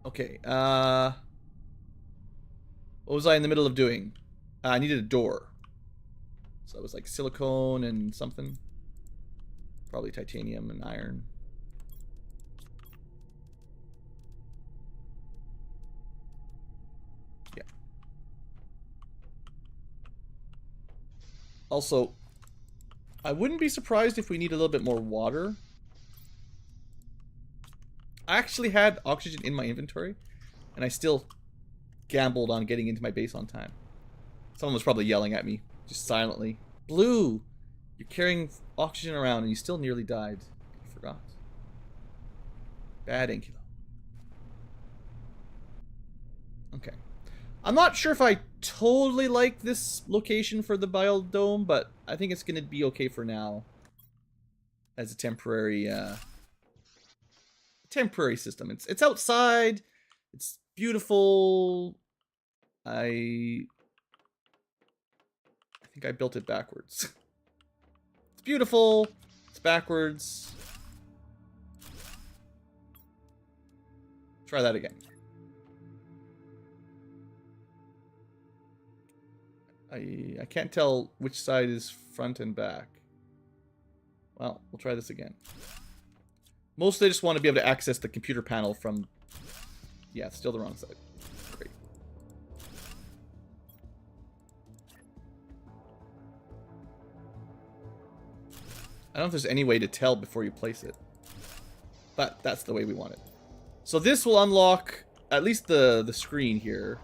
Okay, what was I in the middle of doing? I needed a door. So it was like silicone and something. Probably titanium and iron. Yeah. Also, I wouldn't be surprised if we need a little bit more water. I actually had oxygen in my inventory, and I still gambled on getting into my base on time. Someone was probably yelling at me, just silently. Blue, you're carrying oxygen around and you still nearly died. I forgot. Bad Ankylo. Okay. I'm not sure if I totally like this location for the biodome, but I think it's going to be okay for now. As a temporary temporary system. It's outside. It's beautiful. I think I built it backwards. It's beautiful. It's backwards. Try that again. I can't tell which side is front and back. Well, we'll try this again. Mostly I just want to be able to access the computer panel from... Yeah, it's still the wrong side. Great. I don't know if there's any way to tell before you place it. But that's the way we want it. So this will unlock at least the screen here.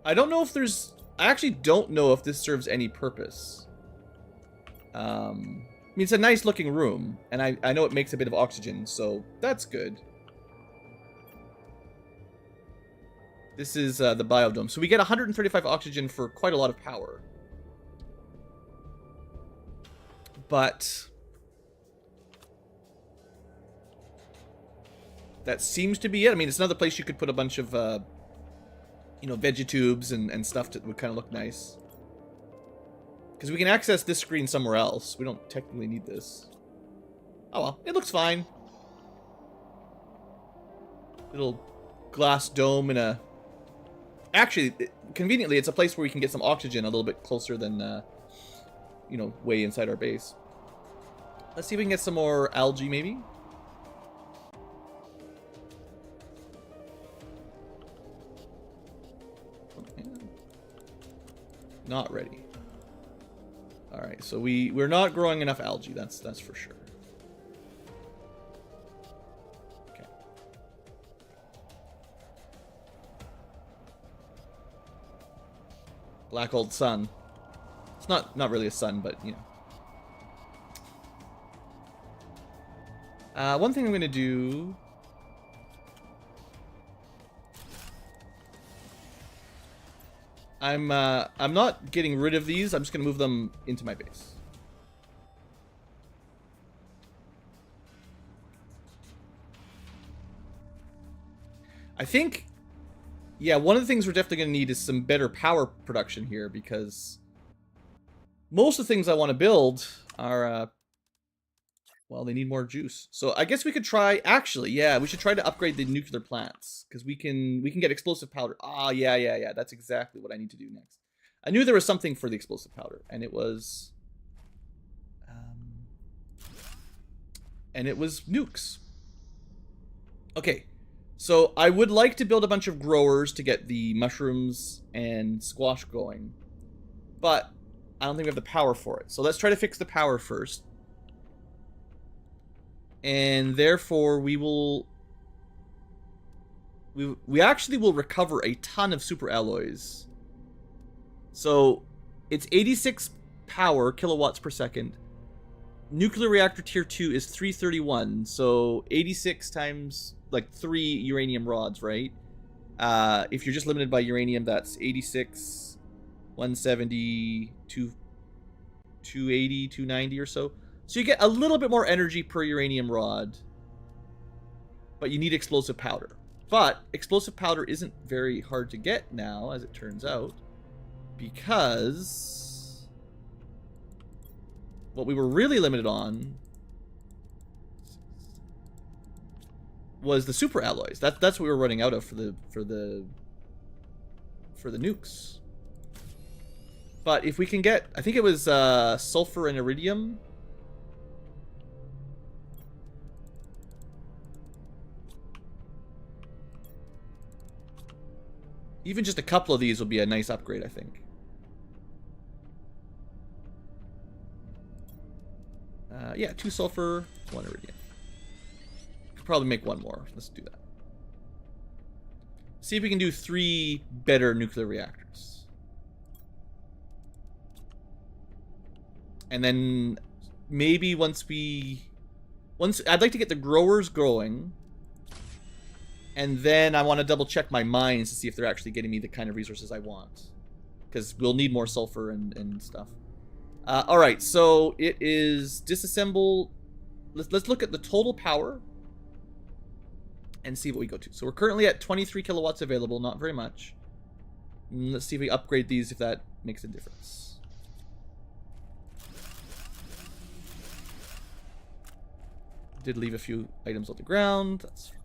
I don't know if there's... I actually don't know if this serves any purpose. I mean, it's a nice looking room, and I know it makes a bit of oxygen, so that's good. This is the biodome. So we get 135 oxygen for quite a lot of power. But... that seems to be it. I mean, it's another place you could put a bunch of... you know, vegetubes and stuff that would kind of look nice. Because we can access this screen somewhere else. We don't technically need this. Oh well, it looks fine. Little glass dome in a... Actually, conveniently, it's a place where we can get some oxygen a little bit closer than, you know, way inside our base. Let's see if we can get some more algae, maybe. Not ready. Alright, so we're not growing enough algae, that's for sure. Okay. Black old sun. It's not really a sun, but you know. One thing I'm gonna do... I'm not getting rid of these. I'm just gonna move them into my base. I think, yeah, one of the things we're definitely gonna need is some better power production here, because most of the things I want to build are, well, they need more juice. So I guess we could try, actually, yeah, we should try to upgrade the nuclear plants, because we can get explosive powder. Ah, yeah, that's exactly what I need to do next. I knew there was something for the explosive powder, and it was... nukes. Okay, so I would like to build a bunch of growers to get the mushrooms and squash going, but I don't think we have the power for it. So let's try to fix the power first. And therefore, we actually will recover a ton of super alloys. So it's 86 power kilowatts per second. Nuclear reactor tier 2 is 331. So 86 times like 3 uranium rods, right? If you're just limited by uranium, that's 86, 170, 280, 290 or so. So you get a little bit more energy per uranium rod, but you need explosive powder. But explosive powder isn't very hard to get now, as it turns out, because what we were really limited on was the super alloys. That's what we were running out of for the nukes. But if we can get, I think it was sulfur and iridium. Even just a couple of these will be a nice upgrade, I think. Yeah, 2 sulfur, 1 iridium. Could probably make 1 more. Let's do that. See if we can do 3 better nuclear reactors. And then maybe once I'd like to get the growers going. And then I want to double check my mines to see if they're actually getting me the kind of resources I want. Because we'll need more sulfur and stuff. Alright, so it is disassemble let's look at the total power and see what we go to. So we're currently at 23 kilowatts available, not very much. Let's see if we upgrade these, if that makes a difference. Did leave a few items on the ground. That's fine.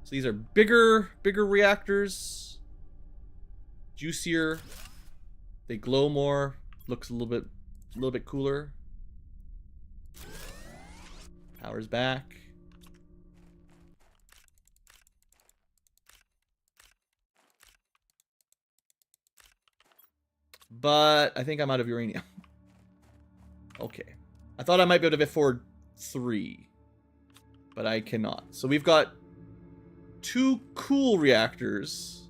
So these are bigger reactors. Juicier. They glow more. Looks a little bit cooler. Power's back. But I think I'm out of uranium. Okay. I thought I might be able to afford 3. But I cannot. So we've got 2 cool reactors.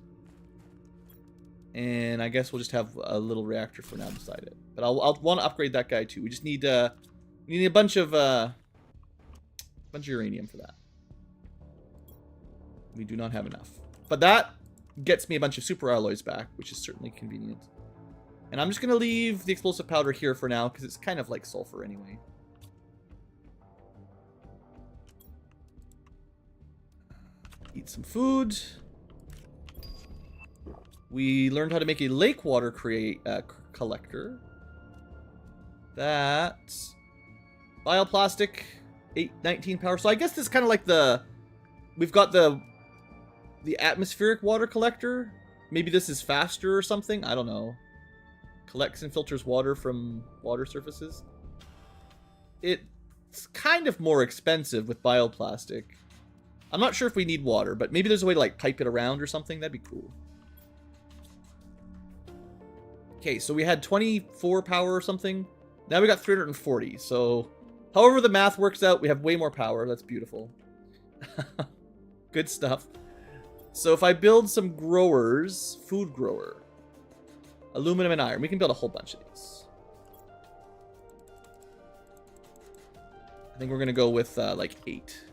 And I guess we'll just have a little reactor for now beside it. But I'll want to upgrade that guy too. We just need a bunch of uranium for that. We do not have enough. But that gets me a bunch of super alloys back, which is certainly convenient. And I'm just going to leave the explosive powder here for now, because it's kind of like sulfur anyway. Eat some food. We learned how to make a lake water collector. That's bioplastic, 19 power. So I guess this is kind of like we've got the atmospheric water collector. Maybe this is faster or something. I don't know. Collects and filters water from water surfaces. It's kind of more expensive with bioplastic. I'm not sure if we need water, but maybe there's a way to like pipe it around or something. That'd be cool. Okay, so we had 24 power or something. Now we got 340. So however the math works out, we have way more power. That's beautiful. Good stuff. So if I build some growers, food grower, aluminum and iron, we can build a whole bunch of these. I think we're going to go with like 8.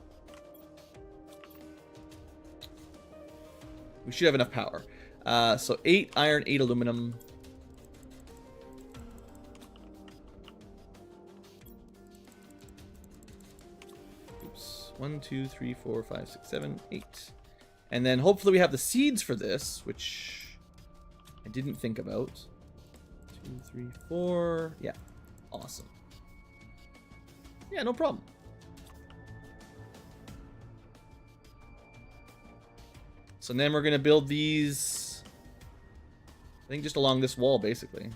We should have enough power. So 8 iron, 8 aluminum. Oops. 1, 2, 3, 4, 5, 6, 7, 8. And then hopefully we have the seeds for this, which I didn't think about. 2, 3, 4. Yeah. Awesome. Yeah, no problem. So then we're going to build these, I think just along this wall, basically.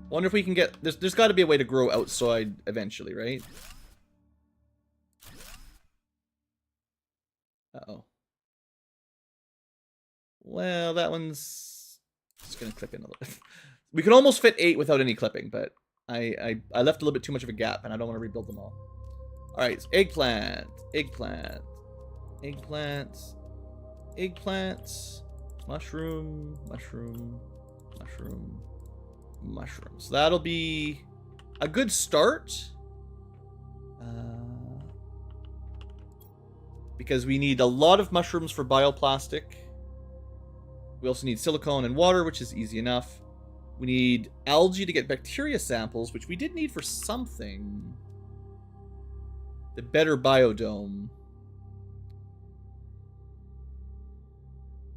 Wonder if we can get, there's got to be a way to grow outside eventually, right? Uh-oh. Well, that one's just going to clip in a little bit. We can almost fit 8 without any clipping, but I left a little bit too much of a gap, and I don't want to rebuild them all. Alright, so eggplant, eggplant, eggplant, eggplant, mushroom, mushroom, mushroom, mushroom. So that'll be a good start. Because we need a lot of mushrooms for bioplastic. We also need silicone and water, which is easy enough. We need algae to get bacteria samples, which we did need for something. The better biodome.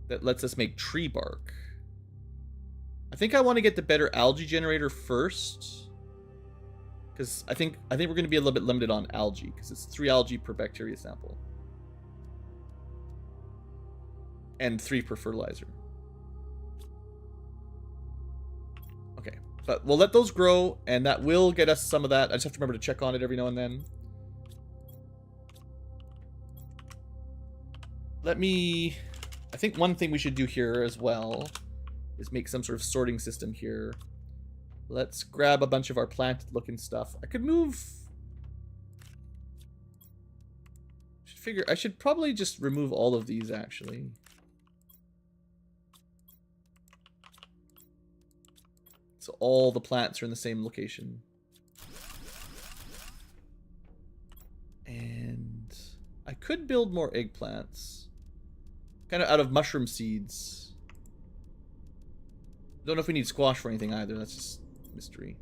That lets us make tree bark. I think I want to get the better algae generator first. Because I think we're going to be a little bit limited on algae. Because it's 3 algae per bacteria sample. And 3 per fertilizer. Okay, but we'll let those grow, and that will get us some of that. I just have to remember to check on it every now and then. I think one thing we should do here as well is make some sort of sorting system here. Let's grab a bunch of our planted-looking stuff. I could move... I should probably just remove all of these, actually. So all the plants are in the same location. And I could build more eggplants. Kind of out of mushroom seeds. Don't know if we need squash for anything either. That's just mystery.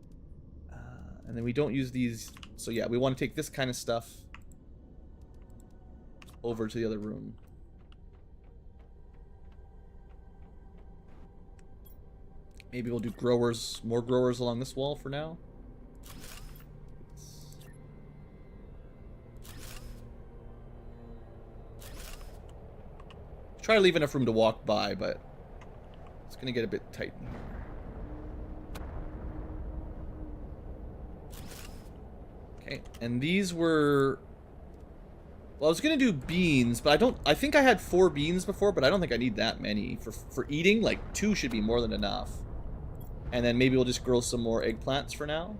And then we don't use these. So yeah, we want to take this kind of stuff over to the other room. Maybe we'll do growers, more growers along this wall for now. Try to leave enough room to walk by, but it's going to get a bit tight in here. Okay, and these were... Well, I was going to do beans, but I think I had 4 beans before, but I don't think I need that many. For eating, like 2 should be more than enough. And then maybe we'll just grow some more eggplants for now.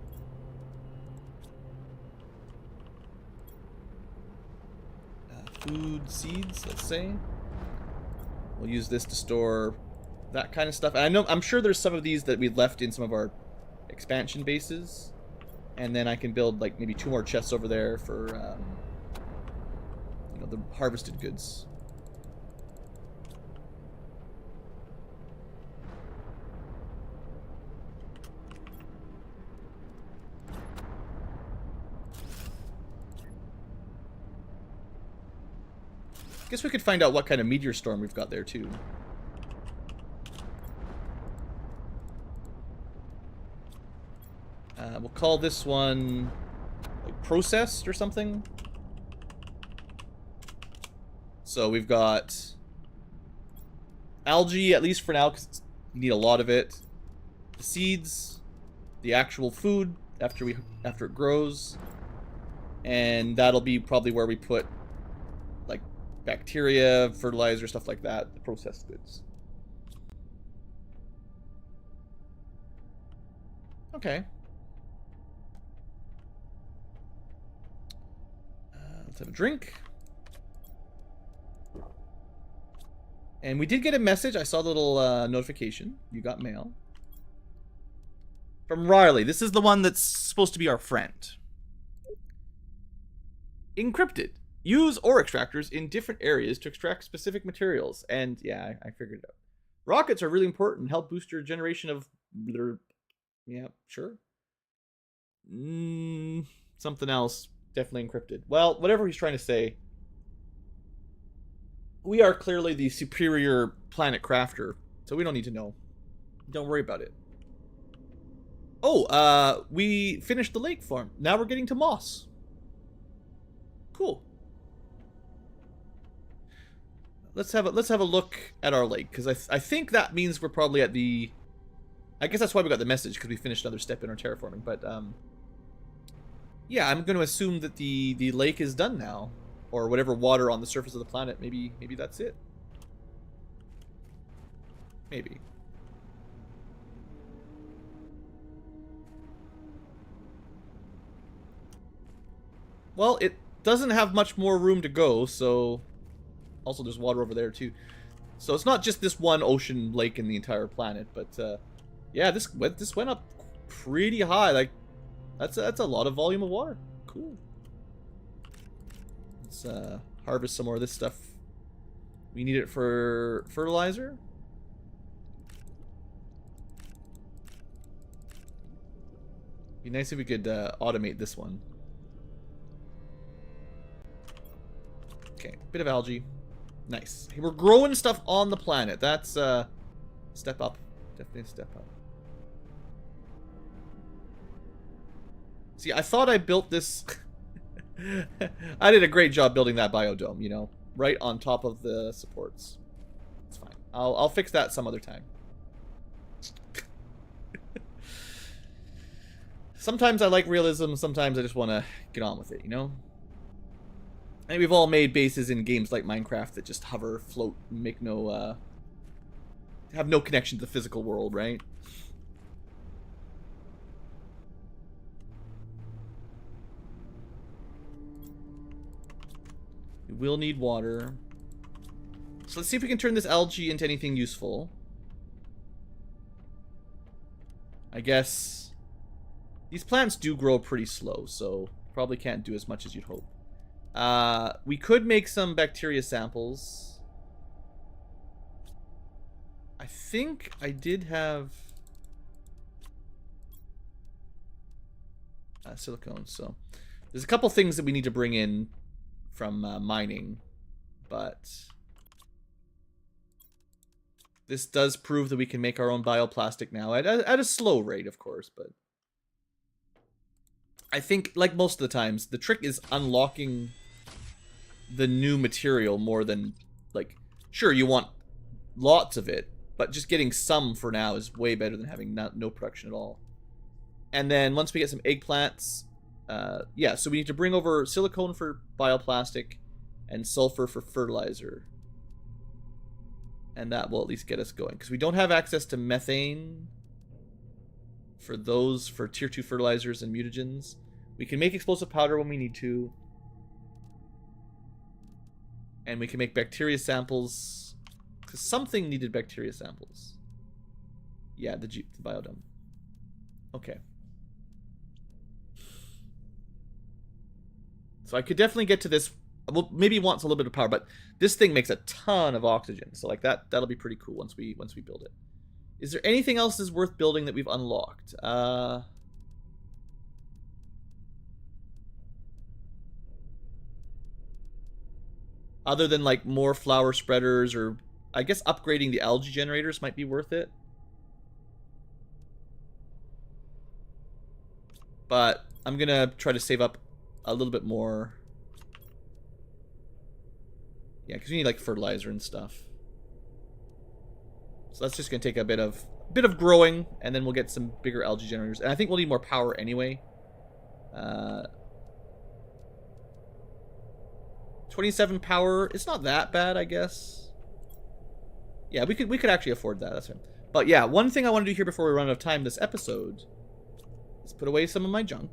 Food seeds, let's say. We'll use this to store that kind of stuff. And I'm sure there's some of these that we left in some of our expansion bases. And then I can build like maybe 2 more chests over there for you know, the harvested goods. Guess we could find out what kind of meteor storm we've got there too. We'll call this one like processed or something. So we've got algae, at least for now, because you need a lot of it. The seeds, the actual food after it grows, and that'll be probably where we put like bacteria, fertilizer, stuff like that, the processed goods. Okay. Let's have a drink. And we did get a message. I saw the little notification. You got mail. From Riley. This is the one that's supposed to be our friend. Encrypted. Use ore extractors in different areas to extract specific materials. And yeah, I figured it out. Rockets are really important. Help boost your generation of... Yeah, sure. Something else. Definitely encrypted. Well, whatever he's trying to say. We are clearly the superior planet crafter, so we don't need to know. Don't worry about it. Oh, we finished the lake farm. Now we're getting to moss. Cool. Let's have a look at our lake, because I think that means we're probably at the... I guess that's why we got the message, because we finished another step in our terraforming, but yeah, I'm going to assume that the lake is done now. Or whatever water on the surface of the planet. Maybe that's it. Maybe. Well, it doesn't have much more room to go, so... Also, there's water over there, too. So it's not just this one ocean lake in the entire planet, but, yeah, this went up pretty high. Like, that's a lot of volume of water. Cool. Let's harvest some more of this stuff. We need it for fertilizer. Be nice if we could automate this one. Okay, bit of algae. Nice. Hey, we're growing stuff on the planet. That's step up. Definitely a step up. See, I thought I built this... I did a great job building that biodome, you know, right on top of the supports. It's fine. I'll fix that some other time. Sometimes I like realism, sometimes I just want to get on with it, you know? I think we've all made bases in games like Minecraft that just hover, float, make no, have no connection to the physical world, right? We will need water. So let's see if we can turn this algae into anything useful. I guess these plants do grow pretty slow, so probably can't do as much as you'd hope. We could make some bacteria samples. I think I did have silicone, so there's a couple things that we need to bring in from mining, but this does prove that we can make our own bioplastic now at a slow rate, of course, but I think, like most of the times, the trick is unlocking the new material more than, like, sure, you want lots of it, but just getting some for now is way better than having no production at all. And then once we get some eggplants, yeah, so we need to bring over silicone for bioplastic and sulfur for fertilizer. And that will at least get us going, because we don't have access to methane for those, for tier 2 fertilizers and mutagens. We can make explosive powder when we need to. And we can make bacteria samples, because something needed bacteria samples. Yeah, the biodome. Okay. So I could definitely get to this. Well, maybe it wants a little bit of power, but this thing makes a ton of oxygen. So like that'll be pretty cool once we build it. Is there anything else that's worth building that we've unlocked? Other than like more flower spreaders, or I guess upgrading the algae generators might be worth it. But I'm gonna try to save up a little bit more. Yeah, because we need like fertilizer and stuff. So that's just gonna take a bit of growing, and then we'll get some bigger algae generators. And I think we'll need more power anyway. 27 power. It's not that bad, I guess. Yeah, we could actually afford that. That's fine. But yeah, one thing I want to do here before we run out of time this episode is put away some of my junk.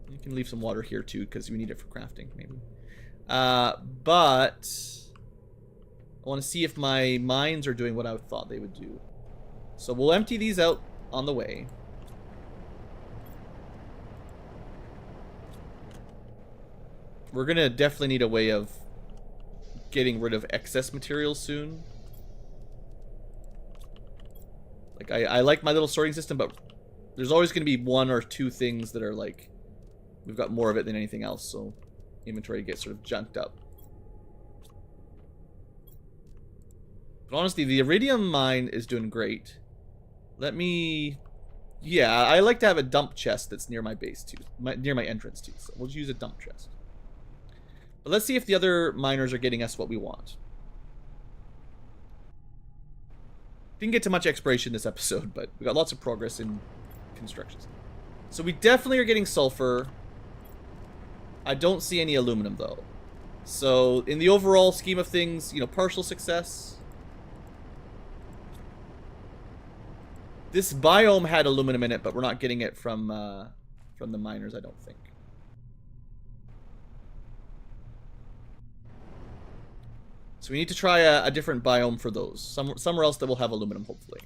You can leave some water here too, because we need it for crafting, maybe. But I want to see if my mines are doing what I thought they would do. So we'll empty these out on the way. We're gonna definitely need a way of getting rid of excess materials soon. Like, I like my little sorting system, but there's always gonna be one or two things that are like, we've got more of it than anything else, so inventory gets sort of junked up. But honestly, the iridium mine is doing great. Let me... Yeah, I like to have a dump chest that's near my base too. Near my entrance too, so we'll use a dump chest. But let's see if the other miners are getting us what we want. Didn't get to much exploration this episode, but we got lots of progress in constructions. So we definitely are getting sulfur. I don't see any aluminum, though. So in the overall scheme of things, you know, partial success. This biome had aluminum in it, but we're not getting it from the miners, I don't think. So we need to try a different biome for those. Somewhere else that will have aluminum, hopefully.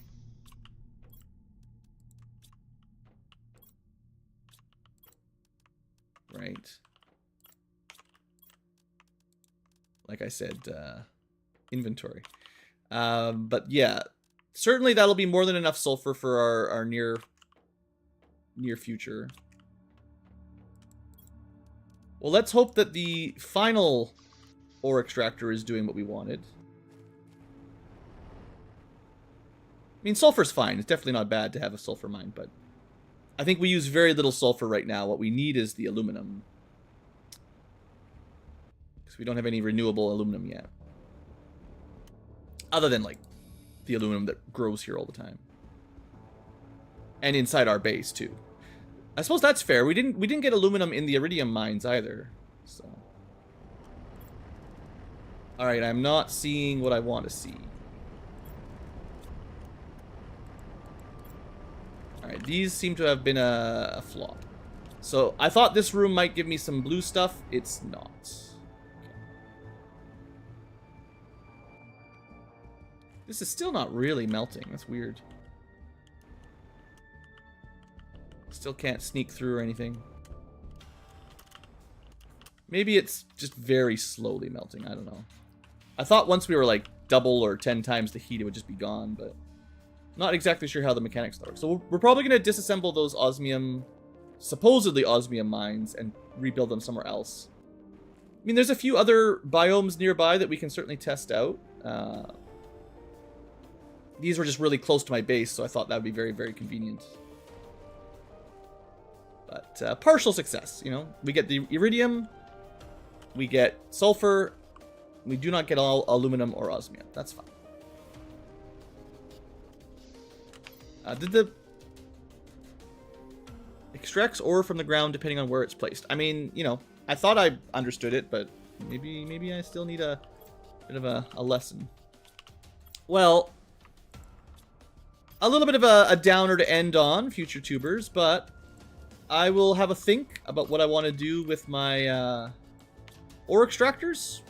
Right. Like I said, inventory. But yeah, certainly that'll be more than enough sulfur for our near future. Well, let's hope that the final ore extractor is doing what we wanted. I mean, sulfur's fine. It's definitely not bad to have a sulfur mine, but I think we use very little sulfur right now. What we need is the aluminum, because we don't have any renewable aluminum yet. Other than, like, the aluminum that grows here all the time. And inside our base, too. I suppose that's fair. We didn't get aluminum in the iridium mines either, so... Alright, I'm not seeing what I want to see. Alright, these seem to have been a flop. So, I thought this room might give me some blue stuff. It's not. Okay. This is still not really melting. That's weird. Still can't sneak through or anything. Maybe it's just very slowly melting. I don't know. I thought once we were like double or 10 times the heat, it would just be gone, but not exactly sure how the mechanics work. So we're probably going to disassemble those osmium, supposedly osmium mines, and rebuild them somewhere else. I mean, there's a few other biomes nearby that we can certainly test out. These were just really close to my base, so I thought that would be very, very convenient. But partial success, you know. We get the iridium, we get sulfur, we do not get all aluminum or osmium. That's fine. Did the... Extracts ore from the ground depending on where it's placed. I mean, you know, I thought I understood it, but maybe I still need a bit of a lesson. Well, a little bit of a downer to end on, future tubers, but I will have a think about what I want to do with my ore extractors.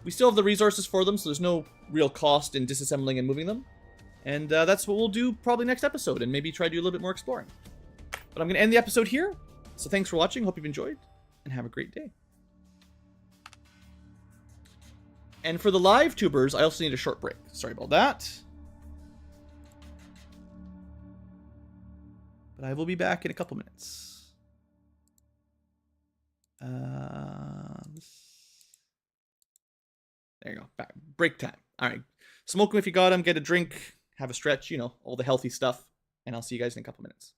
We still have the resources for them, so there's no real cost in disassembling and moving them. And that's what we'll do probably next episode, and maybe try to do a little bit more exploring. But I'm going to end the episode here. So thanks for watching. Hope you've enjoyed, and have a great day. And for the live tubers, I also need a short break. Sorry about that. But I will be back in a couple minutes. There you go. Back. Break time. All right. Smoke them if you got them. Get a drink. Have a stretch. You know, all the healthy stuff. And I'll see you guys in a couple minutes.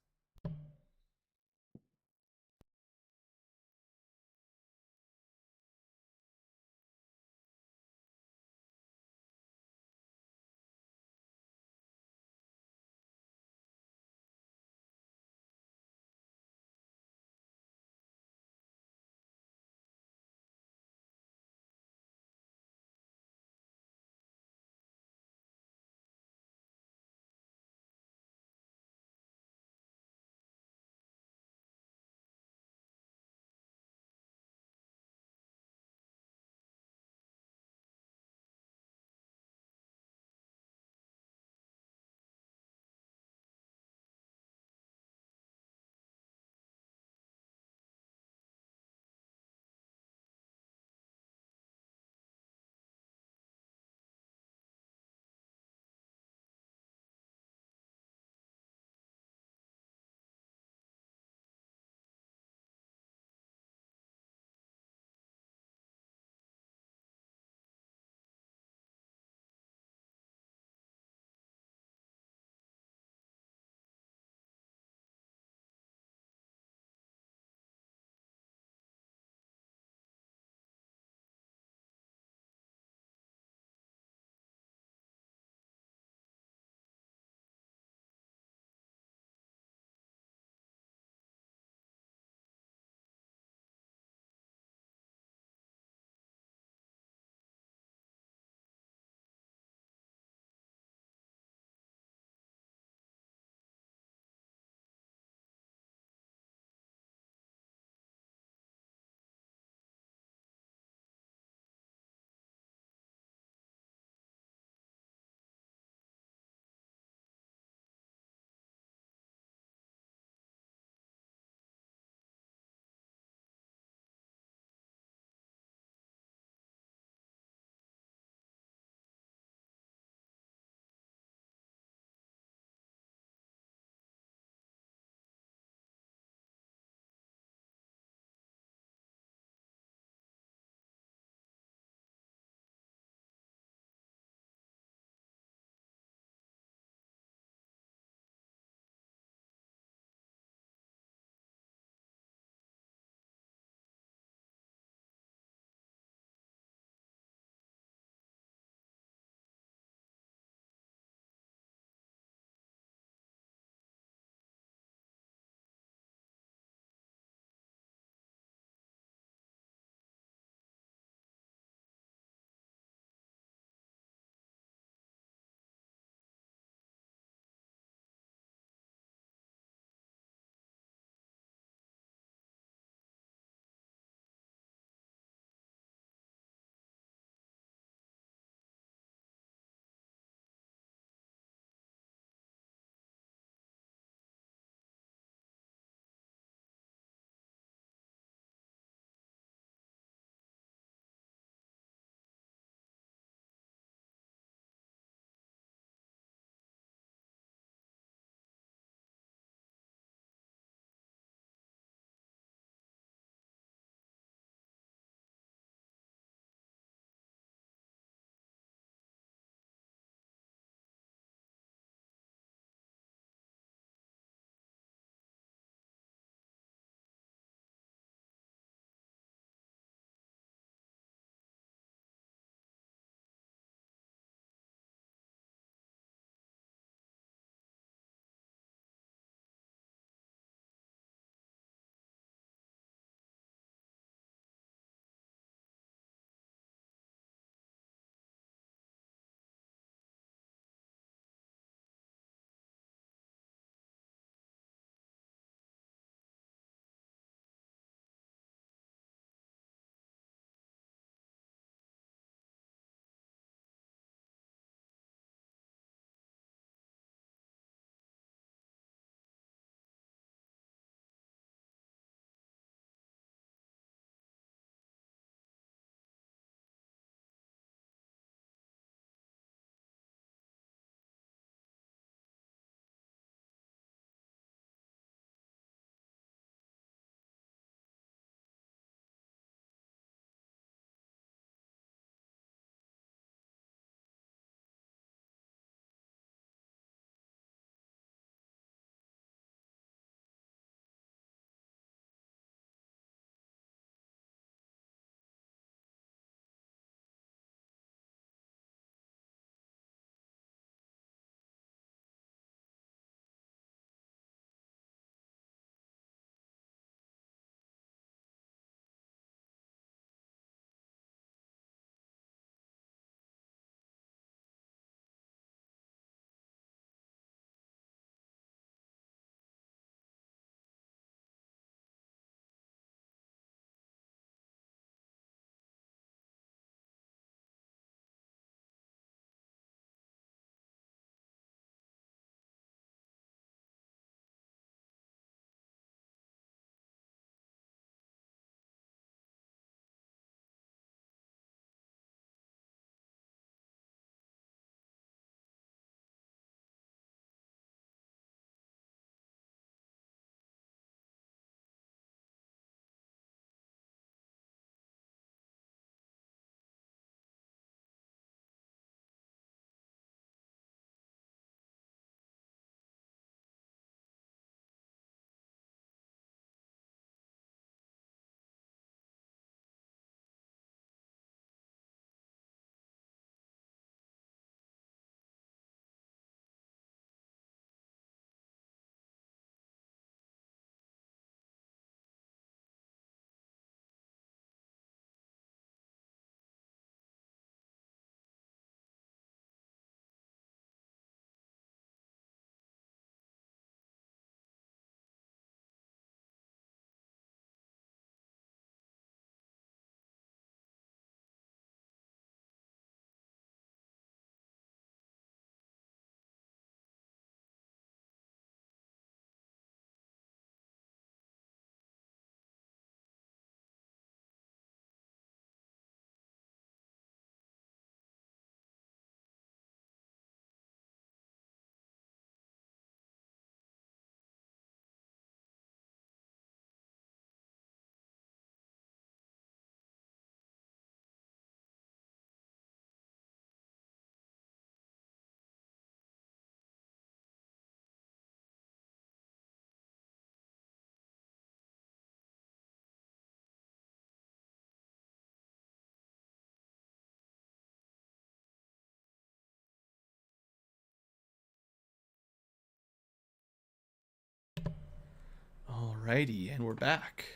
Alrighty, and we're back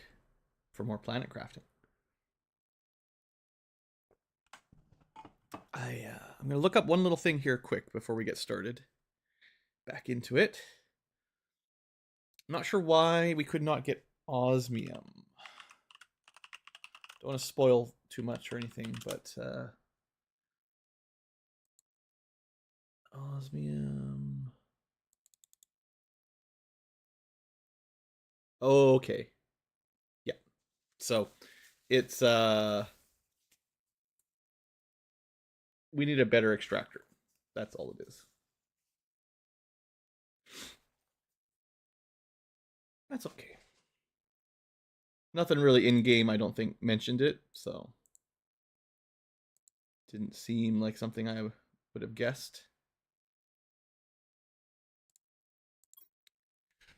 for more planet crafting. I'm going to look up one little thing here quick before we get started. Back into it. I'm not sure why we could not get osmium. Don't want to spoil too much or anything, but osmium. Oh, okay. Yeah. So it's we need a better extractor. That's all it is. That's okay. Nothing really in-game, I don't think, mentioned it, so didn't seem like something I would have guessed.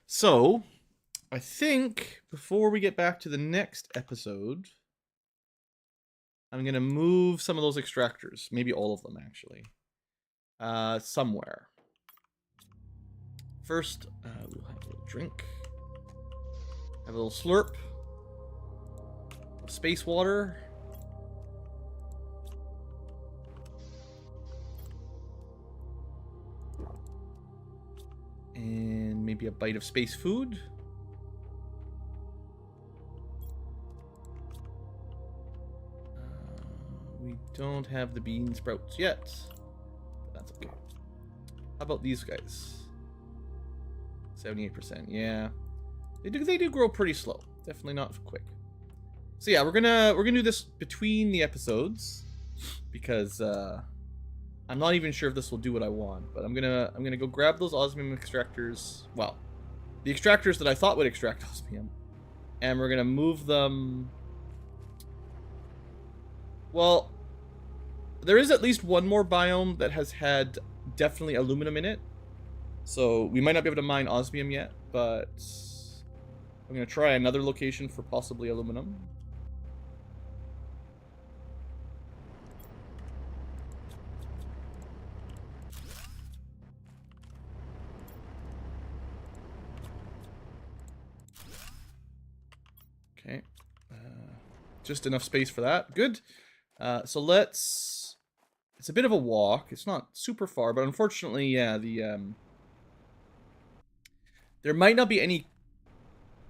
So, I think before we get back to the next episode, I'm going to move some of those extractors, maybe all of them actually, somewhere. First, we'll have a little drink, have a little slurp, space water, and maybe a bite of space food. We don't have the bean sprouts yet, but that's okay. How about these guys? 78%. Yeah, they do grow pretty slow. Definitely not quick. So yeah, we're gonna do this between the episodes because I'm not even sure if this will do what I want. But I'm gonna go grab those osmium extractors. Well, the extractors that I thought would extract osmium, and we're gonna move them. Well, there is at least one more biome that has had definitely aluminum in it. So we might not be able to mine osmium yet, but I'm going to try another location for possibly aluminum. Okay. Just enough space for that. Good. So let's... It's a bit of a walk. It's not super far, but unfortunately, yeah, there might not be any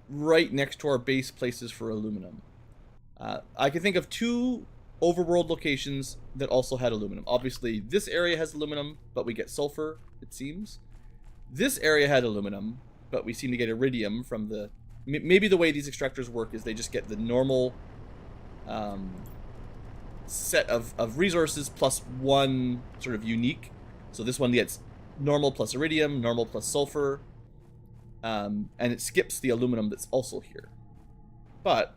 right next to our base places for aluminum. I can think of two overworld locations that also had aluminum. Obviously, this area has aluminum, but we get sulfur, it seems. This area had aluminum, but we seem to get iridium from the... Maybe the way these extractors work is they just get the normal set of resources plus one sort of unique. So this one gets normal plus iridium, normal plus sulfur, and it skips the aluminum that's also here. But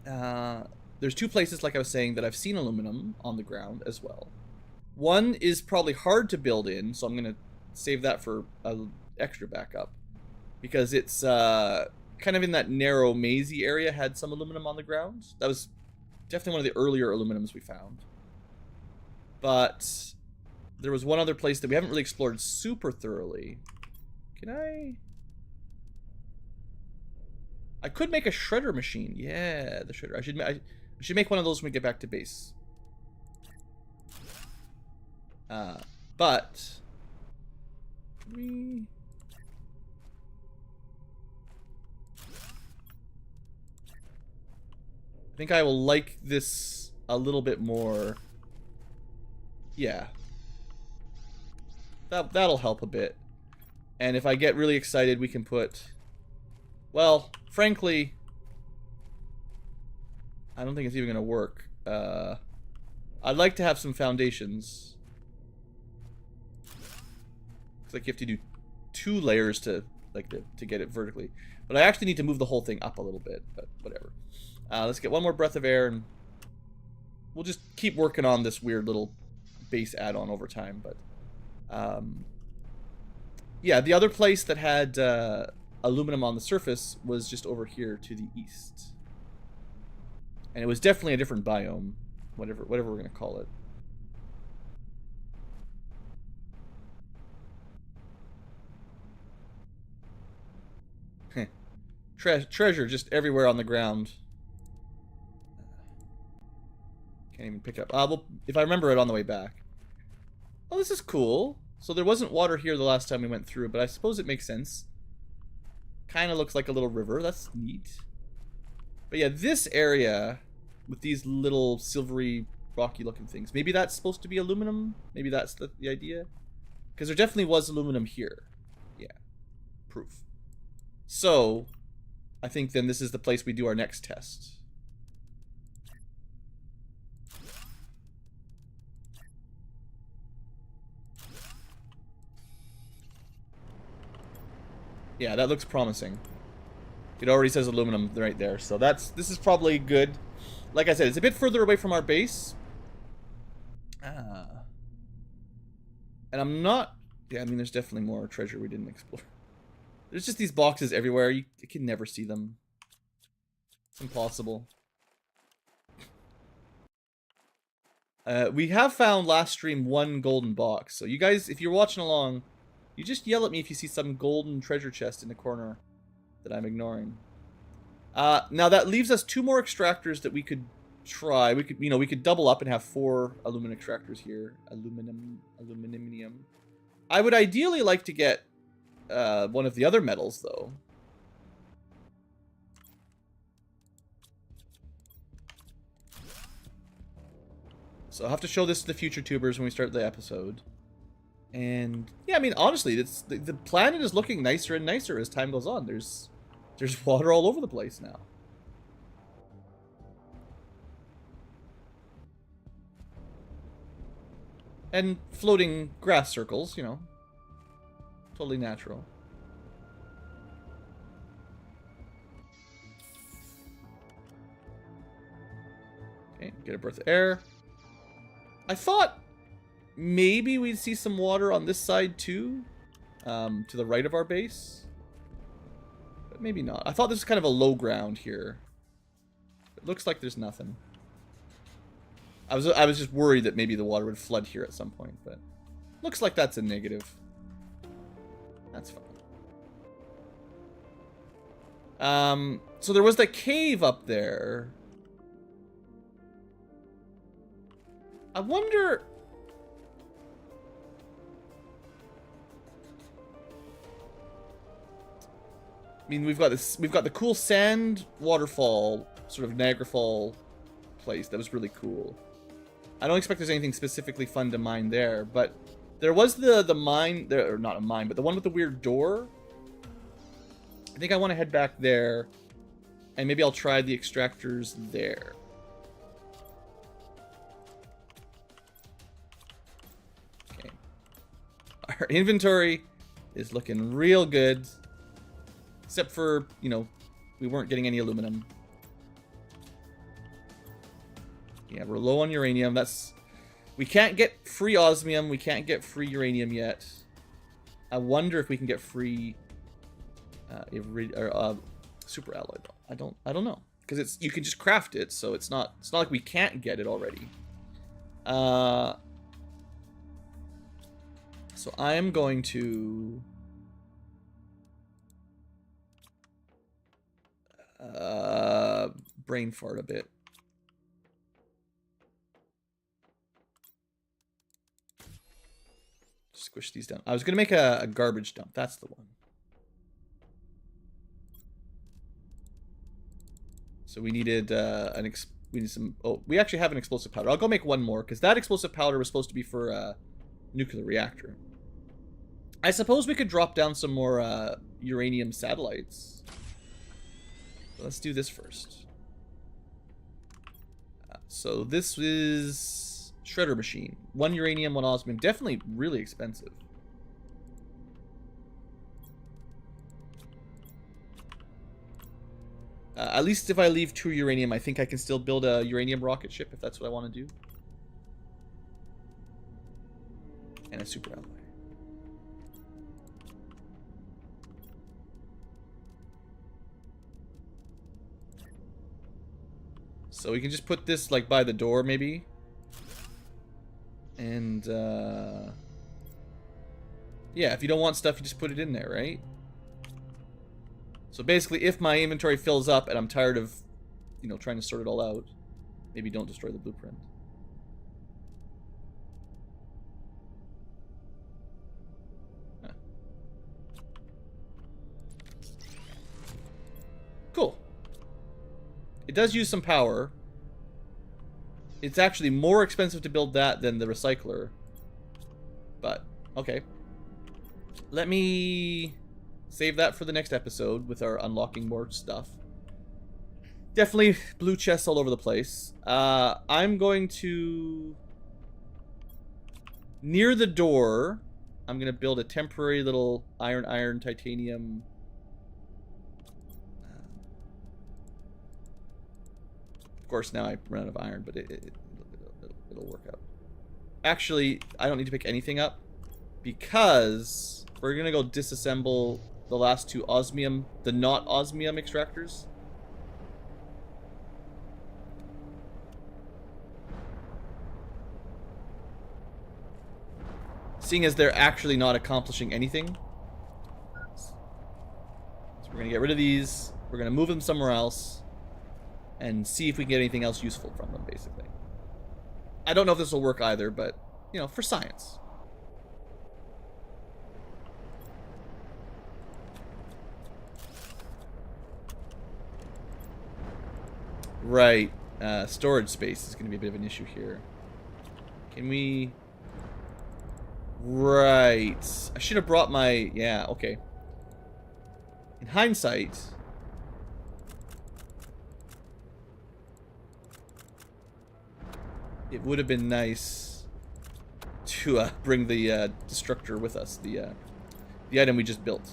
there's two places, like I was saying, that I've seen aluminum on the ground as well. One is probably hard to build in, so I'm going to save that for an extra backup. Because it's kind of in that narrow, mazy area, had some aluminum on the ground. That was definitely one of the earlier aluminums we found. But there was one other place that we haven't really explored super thoroughly. Can I could make a shredder machine. Yeah, the shredder. I should make one of those when we get back to base. But I think I will like this a little bit more. Yeah. That'll help a bit. And if I get really excited, we can put... Well, frankly, I don't think it's even going to work. I'd like to have some foundations. It's like you have to do 2 layers to get it vertically. But I actually need to move the whole thing up a little bit, but whatever. Let's get one more breath of air, and we'll just keep working on this weird little base add-on over time. But yeah, the other place that had aluminum on the surface was just over here to the east. And it was definitely a different biome, whatever we're going to call it. treasure just everywhere on the ground. Can't even pick up. Well, if I remember it on the way back. Oh, this is cool. So there wasn't water here the last time we went through, but I suppose it makes sense. Kind of looks like a little river. That's neat. But yeah, this area with these little silvery, rocky-looking things. Maybe that's supposed to be aluminum? Maybe that's the idea? Because there definitely was aluminum here. Yeah. Proof. So, I think then this is the place we do our next test. Yeah, that looks promising. It already says aluminum right there, so this is probably good. Like I said, it's a bit further away from our base. And I'm not... Yeah, I mean, there's definitely more treasure we didn't explore. There's just these boxes everywhere. You can never see them. It's impossible. We have found last stream 1 golden box. So you guys, if you're watching along, you just yell at me if you see some golden treasure chest in the corner that I'm ignoring. Now that leaves us 2 more extractors that we could try. We could double up and have 4 aluminum extractors here. Aluminum. I would ideally like to get one of the other metals though. So I'll have to show this to the future tubers when we start the episode. And yeah, I mean, honestly, the planet is looking nicer and nicer as time goes on. There's water all over the place now. And floating grass circles, you know. Totally natural. Okay, get a breath of air. I thought maybe we'd see some water on this side too, to the right of our base. But maybe not. I thought this was kind of a low ground here. It looks like there's nothing. I was just worried that maybe the water would flood here at some point, but looks like that's a negative. That's fine. So there was that cave up there. I wonder... I mean, we've got the cool sand waterfall, sort of Niagara Fall place. That was really cool. I don't expect there's anything specifically fun to mine there, but there was the mine there, or not a mine, but the one with the weird door. I think I want to head back there, and maybe I'll try the extractors there. Okay. Our inventory is looking real good. Except for, you know, we weren't getting any aluminum. Yeah, we're low on uranium. We can't get free osmium. We can't get free uranium yet. I wonder if we can get free super alloy. I don't know, because you can just craft it, so it's not like we can't get it already. So I am going to brain fart a bit. Squish these down. I was gonna make a garbage dump. That's the one. So we needed we need some. Oh, we actually have an explosive powder. I'll go make one more because that explosive powder was supposed to be for a nuclear reactor. I suppose we could drop down some more uranium satellites. Let's do this first. So this is shredder machine. 1 uranium, 1 osmium. Definitely really expensive. At least if I leave 2 uranium, I think I can still build a uranium rocket ship if that's what I want to do. And a super alloy. So we can just put this like by the door maybe. And yeah, if you don't want stuff, you just put it in there, right? So basically, if my inventory fills up and I'm tired of, you know, trying to sort it all out, maybe don't destroy the blueprint. Huh. Cool. It does use some power. It's actually more expensive to build that than the recycler. But, okay. Let me save that for the next episode with our unlocking more stuff. Definitely blue chests all over the place. I'm going to... Near the door, I'm going to build a temporary little iron, titanium... Of course, now I run out of iron, but it'll work out. Actually, I don't need to pick anything up because we're going to go disassemble the last two osmium, the not osmium extractors. Seeing as they're actually not accomplishing anything. So we're going to get rid of these. We're going to move them somewhere else. And see if we can get anything else useful from them, basically. I don't know if this will work either, but, you know, for science. Right. Storage space is going to be a bit of an issue here. Can we... Right. I should have brought my... Yeah, okay. In hindsight... It would have been nice to bring the destructor with us, the item we just built.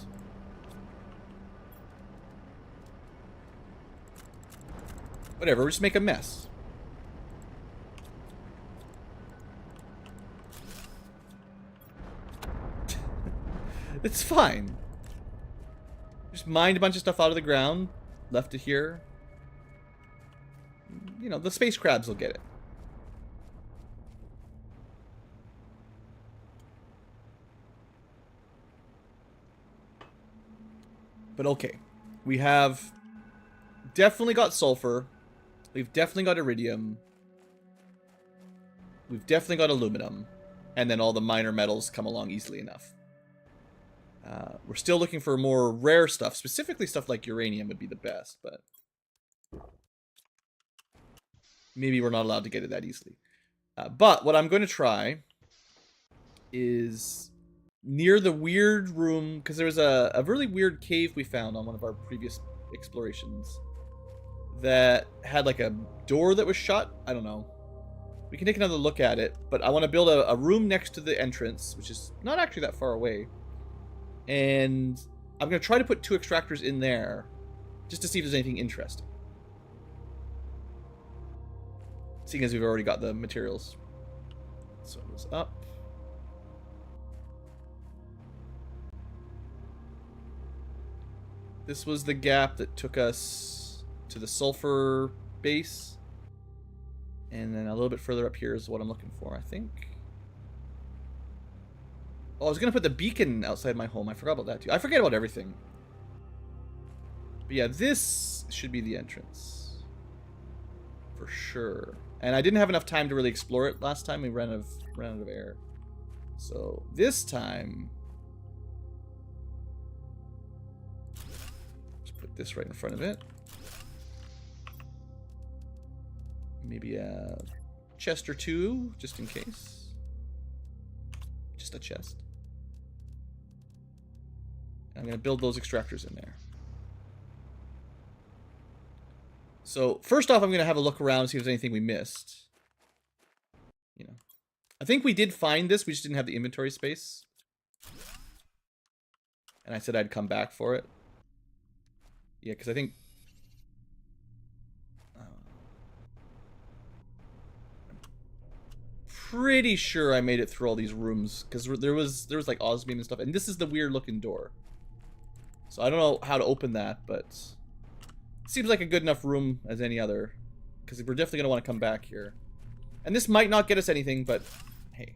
Whatever, we'll just make a mess. It's fine. Just mined a bunch of stuff out of the ground, left it here. You know, the space crabs will get it. But okay, we have definitely got sulfur. We've definitely got iridium. We've definitely got aluminum. And then all the minor metals come along easily enough. We're still looking for more rare stuff. Specifically stuff like uranium would be the best, but... maybe we're not allowed to get it that easily. But what I'm going to try is... near the weird room, because there was a really weird cave we found on one of our previous explorations that had like a door that was shut. I don't know. We can take another look at it, but I want to build a room next to the entrance, which is not actually that far away. And I'm going to try to put 2 extractors in there just to see if there's anything interesting. Seeing as we've already got the materials. So it goes up. This was the gap that took us to the sulfur base. And then a little bit further up here is what I'm looking for, I think. Oh, I was going to put the beacon outside my home. I forgot about that too. I forget about everything. But yeah, this should be the entrance. For sure. And I didn't have enough time to really explore it last time. We ran out of air. So this time... this right in front of it. Maybe a chest or 2, just in case. Just a chest. I'm going to build those extractors in there. So, first off, I'm going to have a look around and see if there's anything we missed. You know. I think we did find this, we just didn't have the inventory space. And I said I'd come back for it. Yeah, because I think... pretty sure I made it through all these rooms, because there was like osmium and stuff, and this is the weird looking door. So I don't know how to open that, but it seems like a good enough room as any other, because we're definitely going to want to come back here. And this might not get us anything, but hey.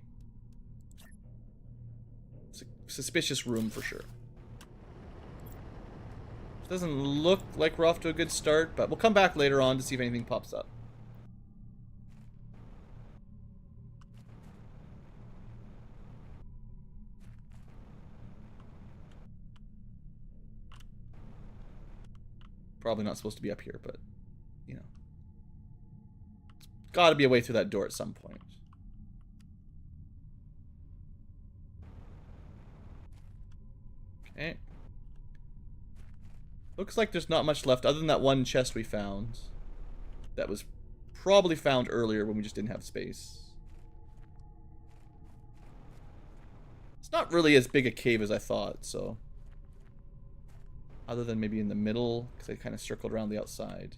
It's a suspicious room for sure. Doesn't look like we're off to a good start, but we'll come back later on to see if anything pops up. Probably not supposed to be up here, but, you know. Gotta be a way through that door at some point. Okay. Looks like there's not much left other than that one chest we found. That was probably found earlier when we just didn't have space. It's not really as big a cave as I thought, so... Other than maybe in the middle, because I kind of circled around the outside.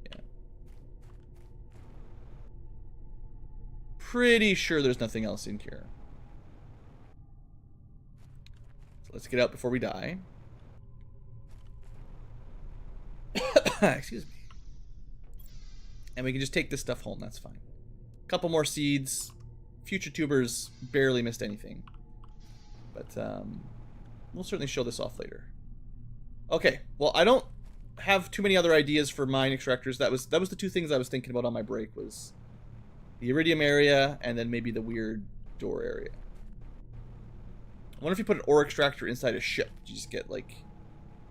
Yeah. Pretty sure there's nothing else in here. So let's get out before we die. Excuse me. And we can just take this stuff home, that's fine. Couple more seeds. Future tubers barely missed anything. But we'll certainly show this off later. Okay, well, I don't have too many other ideas for mine extractors. That was the two things I was thinking about on my break, was the iridium area and then maybe the weird door area. I wonder if you put an ore extractor inside a ship, do you just get like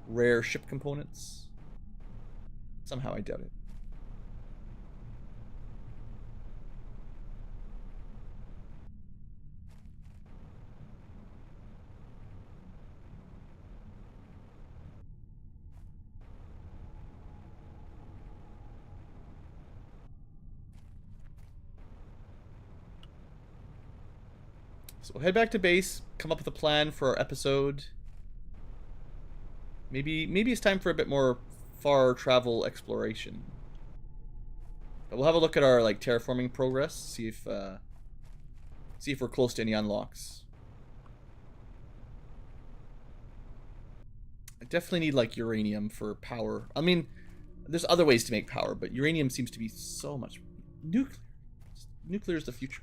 rare ship components? Somehow I doubt it. So we'll head back to base, come up with a plan for our episode. Maybe it's time for a bit more far travel exploration. But we'll have a look at our like terraforming progress, see if we're close to any unlocks. I definitely need like uranium for power. I mean, there's other ways to make power, but uranium seems to be so much nuclear. Nuclear is the future.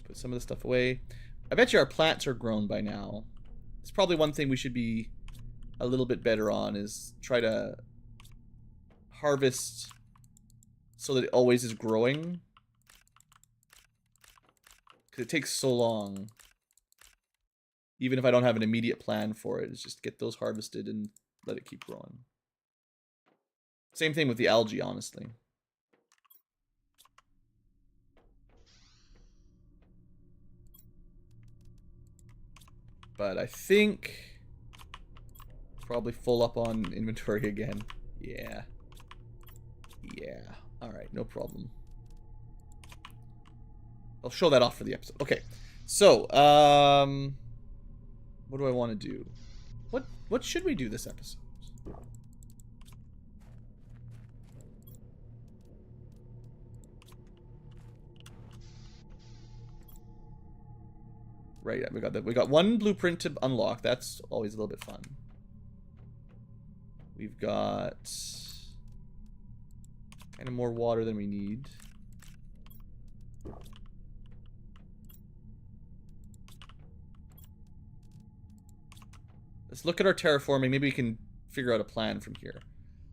Put some of this stuff away. I bet you our plants are grown by now. It's probably one thing we should be a little bit better on, is try to harvest so that it always is growing. Because it takes so long. Even if I don't have an immediate plan for it, it's just get those harvested and let it keep growing. Same thing with the algae, honestly. But I think probably full up on inventory again. Yeah. Yeah. Alright, no problem. I'll show that off for the episode. Okay. So, what do I want to do? What should we do this episode? Right, we got that. We got one blueprint to unlock. That's always a little bit fun. We've got kind of more water than we need. Let's look at our terraforming. Maybe we can figure out a plan from here.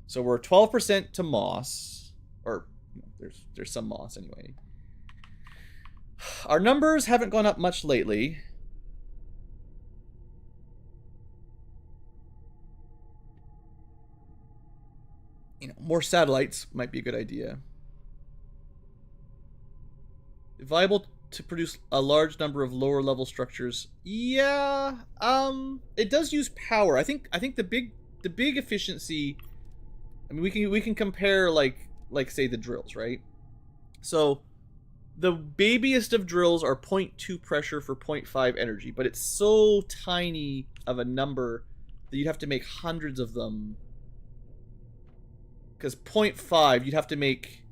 So we're 12% to moss, or there's some moss anyway. Our numbers haven't gone up much lately. You know, more satellites might be a good idea. Viable to produce a large number of lower level structures. Yeah, it does use power. I think the big efficiency. I mean, we can compare like say the drills, right? So the babiest of drills are 0.2 pressure for 0.5 energy, but it's so tiny of a number that you'd have to make hundreds of them. Because 0.5, you'd have to make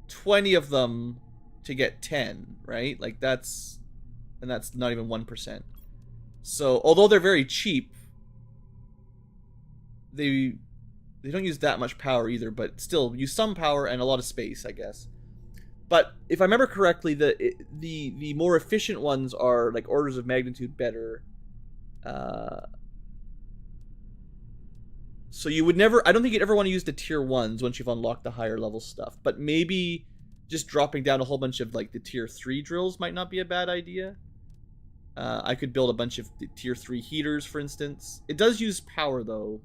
20 of them to get 10, right? Like that's not even 1%. So although they're very cheap, they They don't use that much power either, but still use some power and a lot of space, I guess. But if I remember correctly, the more efficient ones are like orders of magnitude better. So you would never, I don't think you'd ever want to use the tier 1s once you've unlocked the higher level stuff. But maybe just dropping down a whole bunch of like the tier 3 drills might not be a bad idea. I could build a bunch of tier 3 heaters, for instance. It does use power, though.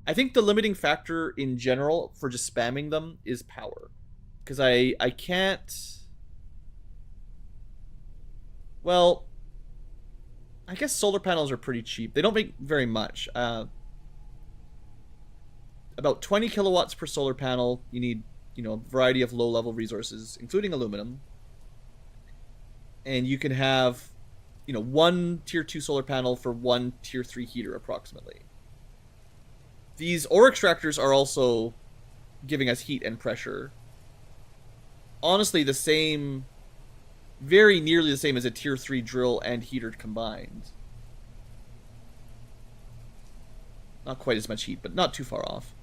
I think the limiting factor in general for just spamming them is power. Because I can't... Well, I guess solar panels are pretty cheap. They don't make very much. About 20 kilowatts per solar panel. You need, you know, a variety of low-level resources, including aluminum. And you can have, you know, one tier 2 solar panel for one tier 3 heater, approximately. These ore extractors are also giving us heat and pressure. Honestly, the same, very nearly the same as a tier 3 drill and heater combined. Not quite as much heat, but not too far off.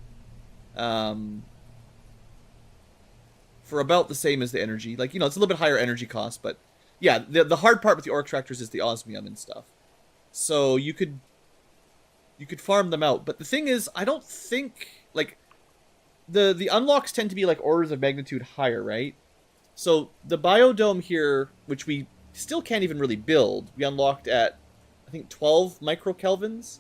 For about the same as the energy. Like, you know, it's a little bit higher energy cost, but yeah, the hard part with the ore extractors is the osmium and stuff. So you could farm them out. But the thing is, I don't think, like, the unlocks tend to be like orders of magnitude higher, right? So the biodome here, which we still can't even really build, we unlocked at, I think, 12 microkelvins.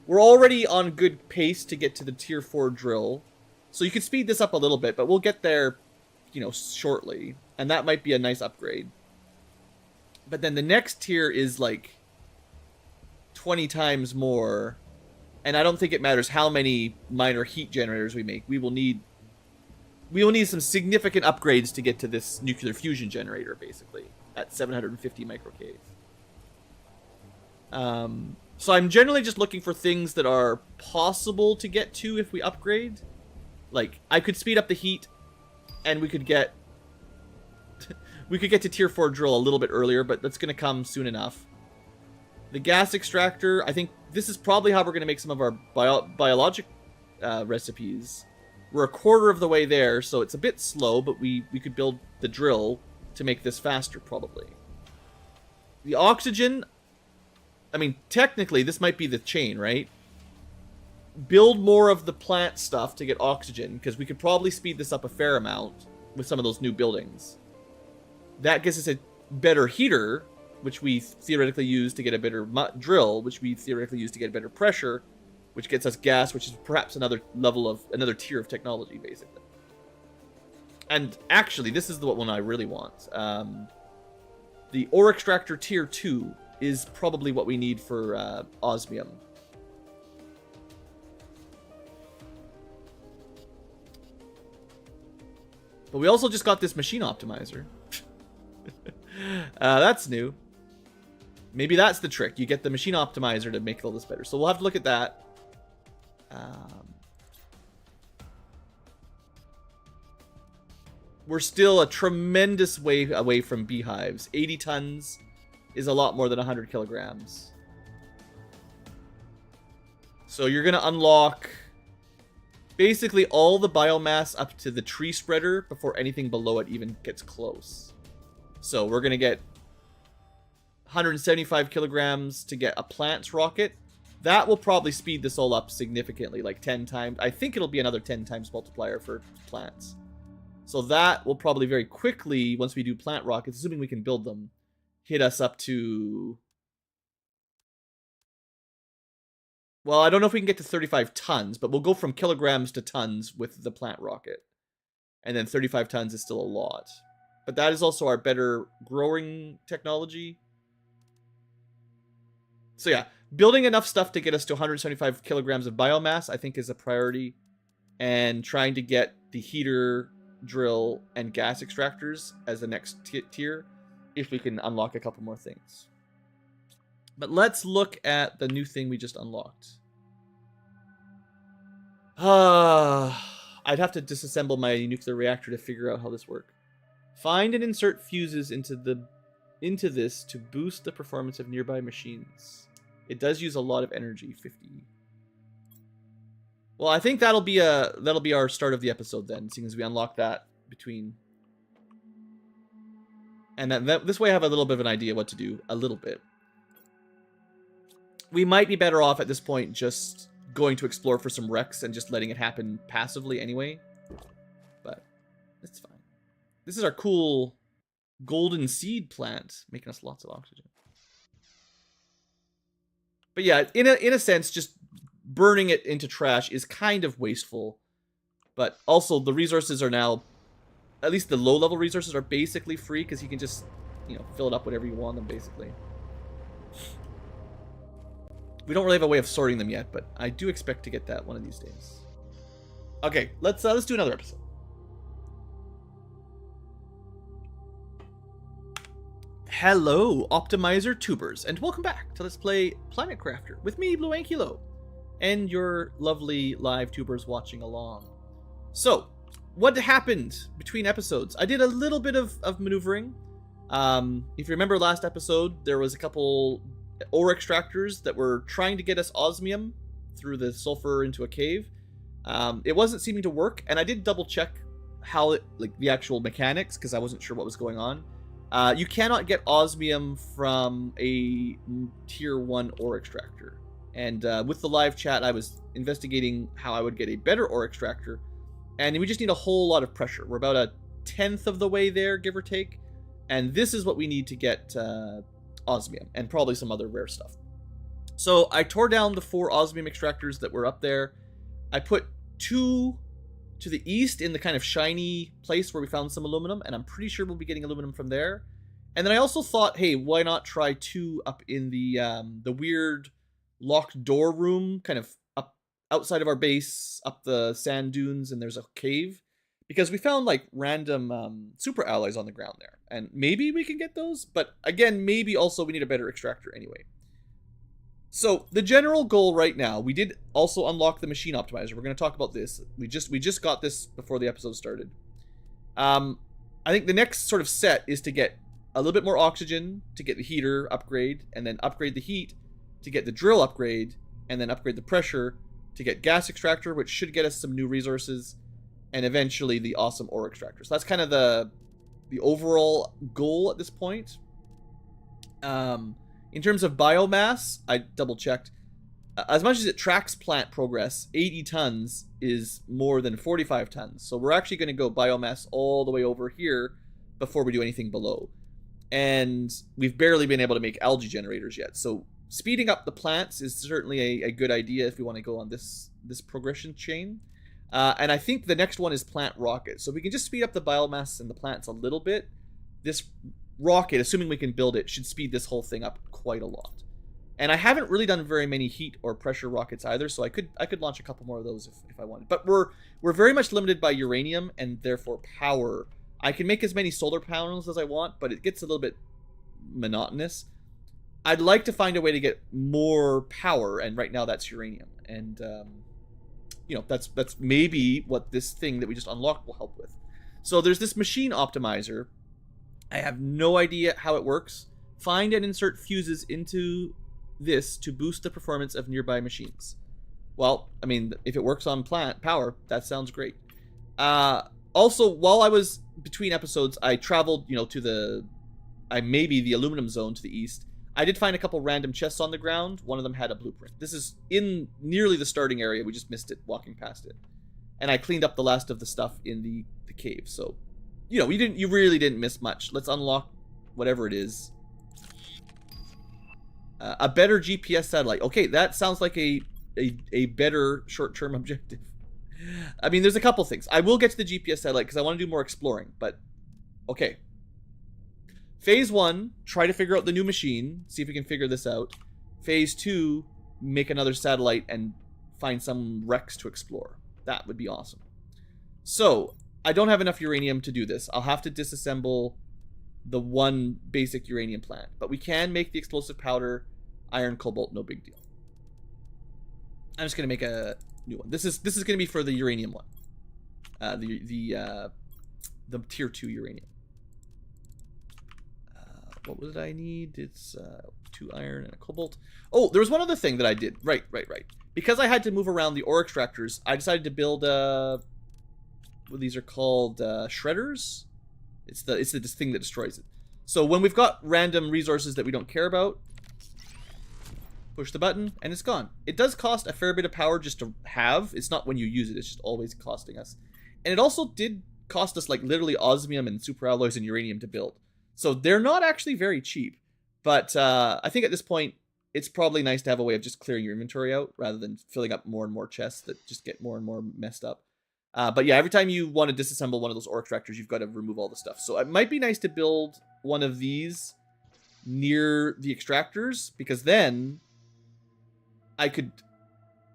We're already on good pace to get to the tier 4 drill. So you could speed this up a little bit, but we'll get there, you know, shortly. And that might be a nice upgrade. But then the next tier is like 20 times more. And I don't think it matters how many minor heat generators we make. We will need some significant upgrades to get to this nuclear fusion generator, basically, at 750 microcave. So I'm generally just looking for things that are possible to get to if we upgrade. Like, I could speed up the heat, and we could get to tier 4 drill a little bit earlier, but that's going to come soon enough. The gas extractor, I think this is probably how we're going to make some of our biologic recipes. We're a quarter of the way there, so it's a bit slow, but we could build the drill to make this faster, probably. The oxygen, I mean, technically, this might be the chain, right? Build more of the plant stuff to get oxygen, because we could probably speed this up a fair amount with some of those new buildings. That gives us a better heater, which we theoretically use to get a better drill, which we theoretically use to get better pressure, which gets us gas, which is perhaps another tier of technology, basically. And actually, this is the one I really want. The ore extractor tier 2 is probably what we need for osmium. But we also just got this machine optimizer. That's new. Maybe that's the trick. You get the machine optimizer to make all this better. So we'll have to look at that. We're still a tremendous way away from beehives. 80 tons is a lot more than 100 kilograms. So you're going to unlock basically all the biomass up to the tree spreader before anything below it even gets close. So we're going to get 175 kilograms to get a plant's rocket. That will probably speed this all up significantly, like 10 times. I think it'll be another 10 times multiplier for plants. So that will probably very quickly, once we do plant rockets, assuming we can build them, hit us up to... Well, I don't know if we can get to 35 tons, but we'll go from kilograms to tons with the plant rocket. And then 35 tons is still a lot. But that is also our better growing technology. So yeah, building enough stuff to get us to 175 kilograms of biomass, I think, is a priority. And trying to get the heater, drill, and gas extractors as the next tier, if we can unlock a couple more things. But let's look at the new thing we just unlocked. I'd have to disassemble my nuclear reactor to figure out how this works. Find and insert fuses into this to boost the performance of nearby machines. It does use a lot of energy, 50. Well, I think that'll be our start of the episode then, seeing as we unlock that between. And this way I have a little bit of an idea what to do, a little bit. We might be better off at this point just going to explore for some wrecks and just letting it happen passively anyway. But it's fine. This is our cool golden seed plant, making us lots of oxygen. But yeah, in a sense, just burning it into trash is kind of wasteful. But also, the resources are now, at least the low-level resources are basically free, because you can just, fill it up whatever you want them, basically. We don't really have a way of sorting them yet, but I do expect to get that one of these days. Okay, let's do another episode. Hello, Optimizer Tubers, and welcome back to Let's Play Planet Crafter with me, Blue Ankylo, and your lovely live tubers watching along. So, what happened between episodes? I did a little bit of maneuvering. If you remember last episode, there was a couple ore extractors that were trying to get us osmium through the sulfur into a cave. It wasn't seeming to work, and I did double check how the actual mechanics, because I wasn't sure what was going on. You cannot get osmium from a tier 1 ore extractor. And with the live chat, I was investigating how I would get a better ore extractor, and we just need a whole lot of pressure. We're about a 1/10 of the way there, give or take, and this is what we need to get osmium, and probably some other rare stuff. So I tore down the 4 osmium extractors that were up there. I put 2 to the east in the kind of shiny place where we found some aluminum, and I'm pretty sure we'll be getting aluminum from there. And then I also thought, hey, why not try 2 up in the weird locked door room, kind of up outside of our base, up the sand dunes, and there's a cave. Because we found, random super alloys on the ground there. And maybe we can get those, but again, maybe also we need a better extractor anyway. So, the general goal right now, we did also unlock the machine optimizer. We're going to talk about this. We just got this before the episode started. I think the next sort of set is to get a little bit more oxygen to get the heater upgrade, and then upgrade the heat to get the drill upgrade, and then upgrade the pressure to get gas extractor, which should get us some new resources, and eventually the awesome ore extractor. So that's kind of the overall goal at this point. In terms of biomass, I double-checked. As much as it tracks plant progress, 80 tons is more than 45 tons. So we're actually going to go biomass all the way over here before we do anything below. And we've barely been able to make algae generators yet. So speeding up the plants is certainly a good idea if we want to go on this progression chain. And I think the next one is plant rocket. So if we can just speed up the biomass and the plants a little bit, this rocket, assuming we can build it, should speed this whole thing up quite a lot. And I haven't really done very many heat or pressure rockets either, so I could launch a couple more of those if I wanted. But we're very much limited by uranium and therefore power. I can make as many solar panels as I want, but it gets a little bit monotonous. I'd like to find a way to get more power, and right now that's uranium. And that's maybe what this thing that we just unlocked will help with. So there's this machine optimizer. I have no idea how it works. Find and insert fuses into this to boost the performance of nearby machines. Well, I mean, if it works on plant power, that sounds great. Also, while I was between episodes, I traveled, to the aluminum zone to the east. I did find a couple random chests on the ground. One of them had a blueprint. This is in nearly the starting area. We just missed it walking past it. And I cleaned up the last of the stuff in the cave. So, you really didn't miss much. Let's unlock whatever it is. A better GPS satellite. Okay, that sounds like a better short-term objective. I mean, there's a couple things. I will get to the GPS satellite because I want to do more exploring, but okay. Phase 1, try to figure out the new machine, see if we can figure this out. Phase 2, make another satellite and find some wrecks to explore. That would be awesome. So, I don't have enough uranium to do this. I'll have to disassemble the one basic uranium plant. But we can make the explosive powder, iron, cobalt, no big deal. I'm just going to make a new one. This is going to be for the uranium one. The tier 2 uranium. What would I need? It's 2 iron and a cobalt. Oh, there was one other thing that I did. Right. because I had to move around the ore extractors, I decided to build what these are called, shredders. It's this thing that destroys it. So when we've got random resources that we don't care about, push the button and it's gone. It does cost a fair bit of power just to have. It's not when you use it, it's just always costing us. And it also did cost us like literally osmium and superalloys and uranium to build. So they're not actually very cheap. But I think at this point, it's probably nice to have a way of just clearing your inventory out rather than filling up more and more chests that just get more and more messed up. But yeah, every time you want to disassemble one of those ore extractors, you've got to remove all the stuff. So it might be nice to build one of these near the extractors, because then I could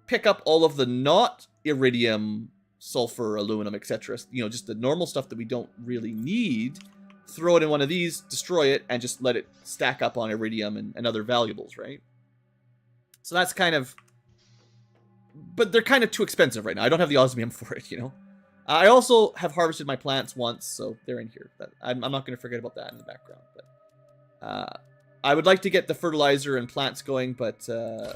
pick up all of the not iridium, sulfur, aluminum, etc. You know, just the normal stuff that we don't really need. Throw it in one of these, destroy it, and just let it stack up on iridium and other valuables, right? So that's kind of... But they're kind of too expensive right now. I don't have the osmium for it, you know? I also have harvested my plants once, so they're in here. I'm not going to forget about that in the background. But I would like to get the fertilizer and plants going, but we're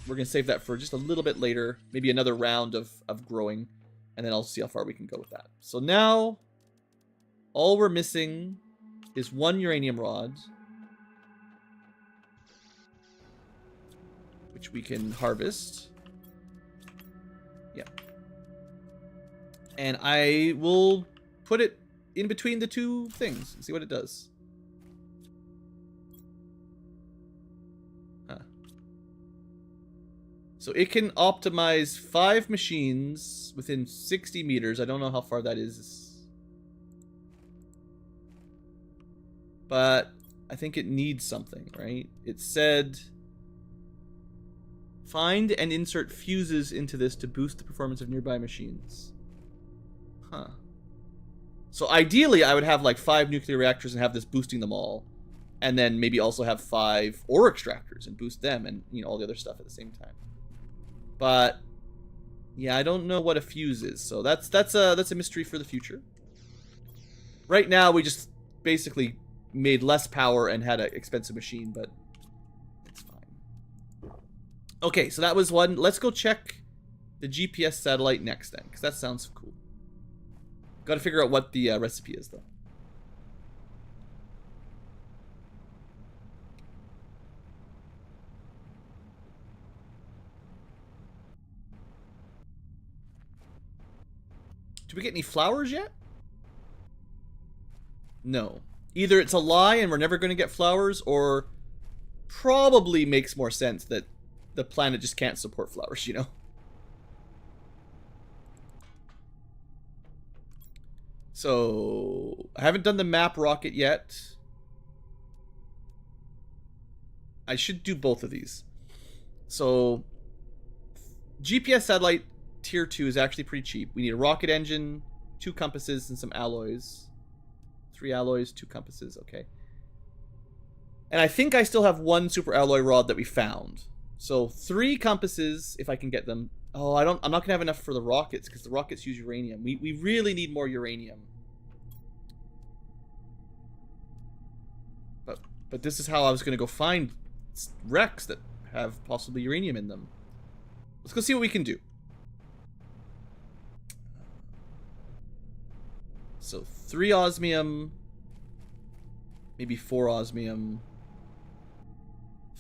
going to save that for just a little bit later. Maybe another round of growing, and then I'll see how far we can go with that. So now, all we're missing is one uranium rod, which we can harvest. Yeah. And I will put it in between the two things and see what it does. Huh. So it can optimize 5 machines within 60 meters. I don't know how far that is. But I think it needs something, right? It said... Find and insert fuses into this to boost the performance of nearby machines. Huh. So ideally, I would have like 5 nuclear reactors and have this boosting them all. And then maybe also have 5 ore extractors and boost them and, you know, all the other stuff at the same time. But, yeah, I don't know what a fuse is. So that's a mystery for the future. Right now, we just basically made less power and had an expensive machine, but... Okay, so that was one. Let's go check the GPS satellite next then, because that sounds cool. Got to figure out what the recipe is, though. Do we get any flowers yet? No. Either it's a lie and we're never going to get flowers, or probably makes more sense that the planet just can't support flowers, you know? So, I haven't done the map rocket yet. I should do both of these. So, GPS satellite tier 2 is actually pretty cheap. We need a rocket engine, 2 compasses, and some alloys. 3 alloys, 2 compasses, okay. And I think I still have 1 super alloy rod that we found. So 3 compasses, if I can get them. Oh, I'm not gonna have enough for the rockets because the rockets use uranium. We really need more uranium. But this is how I was gonna go find wrecks that have possibly uranium in them. Let's go see what we can do. So 3 osmium, maybe 4 osmium.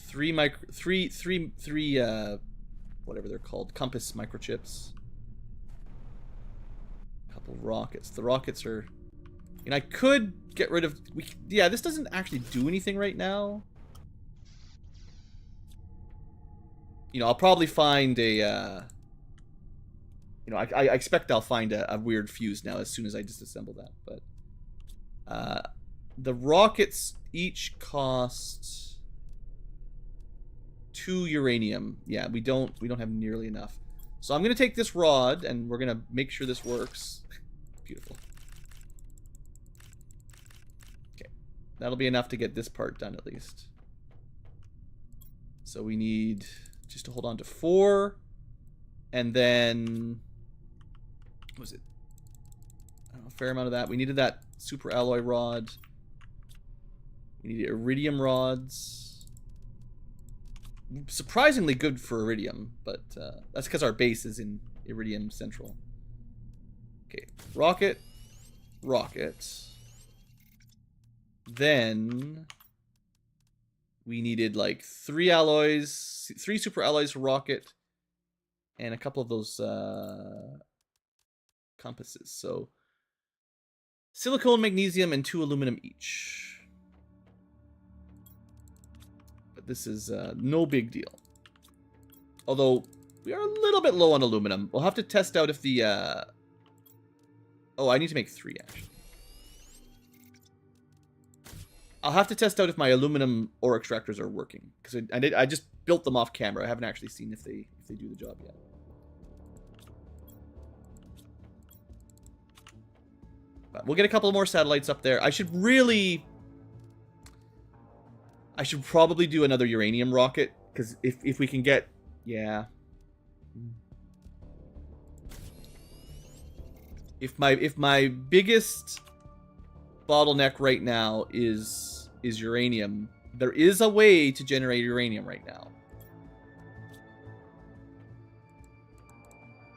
3 whatever they're called, compass microchips. A couple rockets. The rockets are, and I could get rid of. Yeah, this doesn't actually do anything right now. You know, I'll probably find a. You know, I expect I'll find a weird fuse now as soon as I disassemble that. But the rockets each cost 2 uranium. Yeah, we don't have nearly enough. So I'm gonna take this rod and we're gonna make sure this works. Beautiful. Okay, that'll be enough to get this part done at least. So we need just to hold on to 4, and then what was it? I don't know, a fair amount of that. We needed that super alloy rod. We needed iridium rods. surprisingly good for Iridium, but that's because our base is in Iridium Central. Okay, rocket, rocket. Then we needed like 3 alloys, 3 super alloys for rocket, and a couple of those compasses. So silicone, magnesium, and 2 aluminum each. But this is no big deal. Although we are a little bit low on aluminum. We'll have to test out if the... Oh, I need to make 3 actually. I'll have to test out if my aluminum ore extractors are working, because I just built them off camera. I haven't actually seen if they do the job yet. But we'll get a couple more satellites up there. I should probably do another uranium rocket, because if we can get, yeah. If my biggest bottleneck right now is uranium, there is a way to generate uranium right now.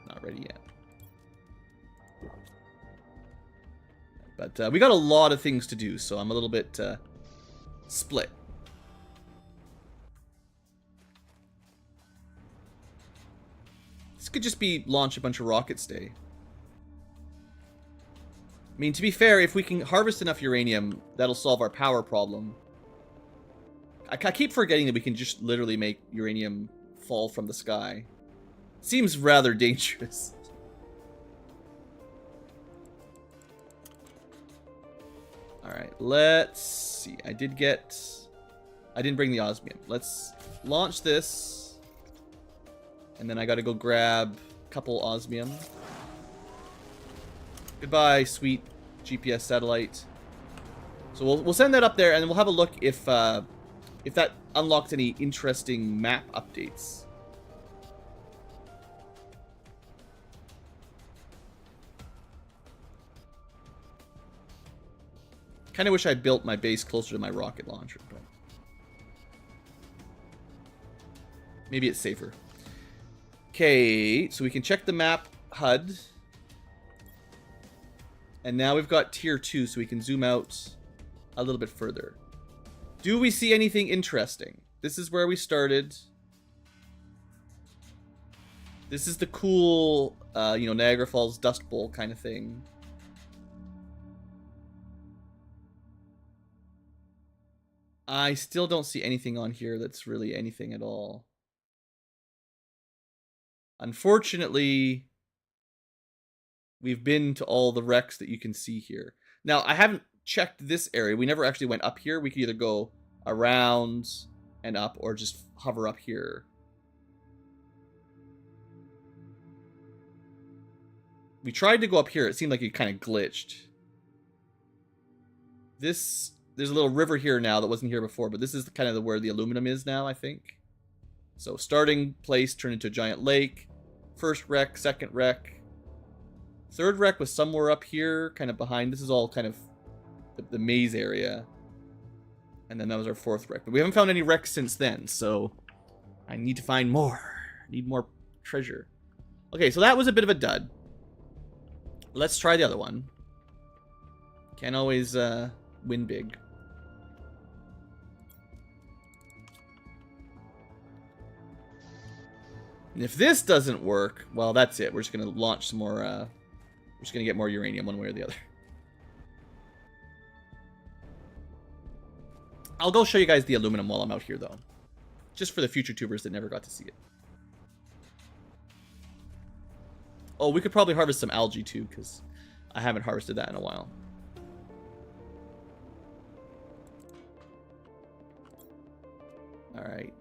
Not ready yet. But we got a lot of things to do, so I'm a little bit split. This could just be launch a bunch of rockets day. I mean, to be fair, if we can harvest enough uranium, that'll solve our power problem. I keep forgetting that we can just literally make uranium fall from the sky. Seems rather dangerous. Alright, let's see. I didn't bring the osmium. Let's launch this. And then I gotta go grab a couple osmium. Goodbye, sweet GPS satellite. So we'll send that up there, and then we'll have a look if that unlocked any interesting map updates. Kind of wish I built my base closer to my rocket launcher, but maybe it's safer. Okay, so we can check the map HUD. And now we've got tier 2, so we can zoom out a little bit further. Do we see anything interesting? This is where we started. This is the cool, Niagara Falls Dust Bowl kind of thing. I still don't see anything on here that's really anything at all. Unfortunately, we've been to all the wrecks that you can see here. Now, I haven't checked this area. We never actually went up here. We could either go around and up or just hover up here. We tried to go up here. It seemed like it kind of glitched. There's a little river here now that wasn't here before, but this is kind of where the aluminum is now, I think. So starting place turned into a giant lake. First wreck, second wreck. Third wreck was somewhere up here, kind of behind. This is all kind of the maze area. And then that was our fourth wreck. But we haven't found any wrecks since then, so I need to find more. I need more treasure. Okay, so that was a bit of a dud. Let's try the other one. Can't always win big. And if this doesn't work, well, that's it. We're just going to launch some more... we're just going to get more uranium one way or the other. I'll go show you guys the aluminum while I'm out here, though. Just for the future tubers that never got to see it. Oh, we could probably harvest some algae, too, because I haven't harvested that in a while. Alright.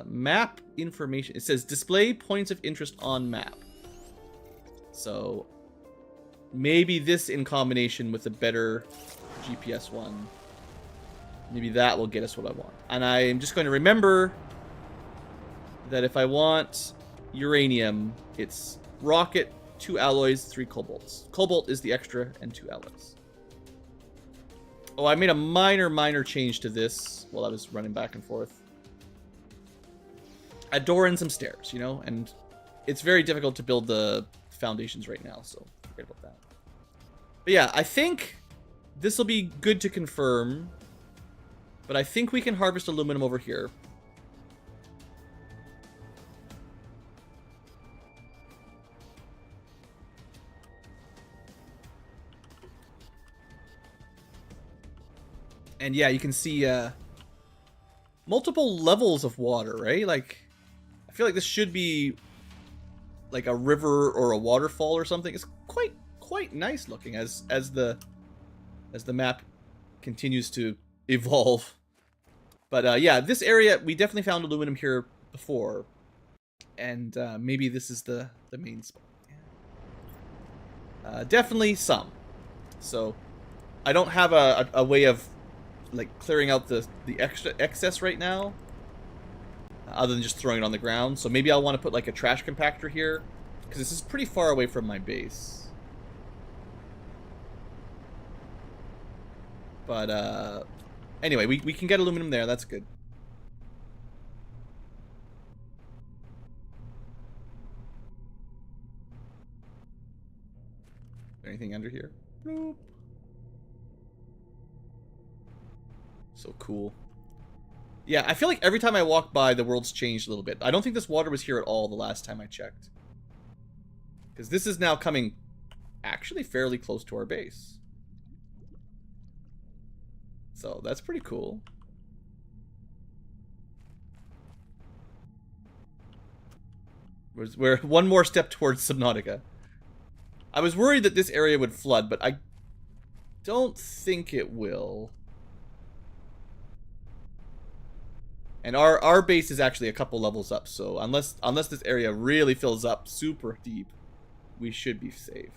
Map information. It says display points of interest on map. So maybe this in combination with a better GPS one. Maybe that will get us what I want. And I'm just going to remember that if I want uranium, it's rocket, 2 alloys, 3 cobalts. Cobalt is the extra, and 2 alloys. Oh, I made a minor change to this while I was running back and forth. a door and some stairs, you know? And it's very difficult to build the foundations right now, so forget about that. But yeah, I think this will be good to confirm. But I think we can harvest aluminum over here. And yeah, you can see multiple levels of water, right? Like, I feel like this should be like a river or a waterfall or something. It's quite nice looking as the map continues to evolve. But yeah, this area, we definitely found aluminum here before. And maybe this is the main spot. Definitely some. So I don't have a way of like clearing out the extra excess right now, other than just throwing it on the ground. So maybe I'll want to put like a trash compactor here, because this is pretty far away from my base. But anyway, we can get aluminum there. That's good. Anything under here? Nope. So cool. Yeah, I feel like every time I walk by, the world's changed a little bit. I don't think this water was here at all the last time I checked. Because this is now coming actually fairly close to our base. So that's pretty cool. We're one more step towards Subnautica. I was worried that this area would flood, but I don't think it will. And our base is actually a couple levels up, so unless this area really fills up super deep, we should be safe.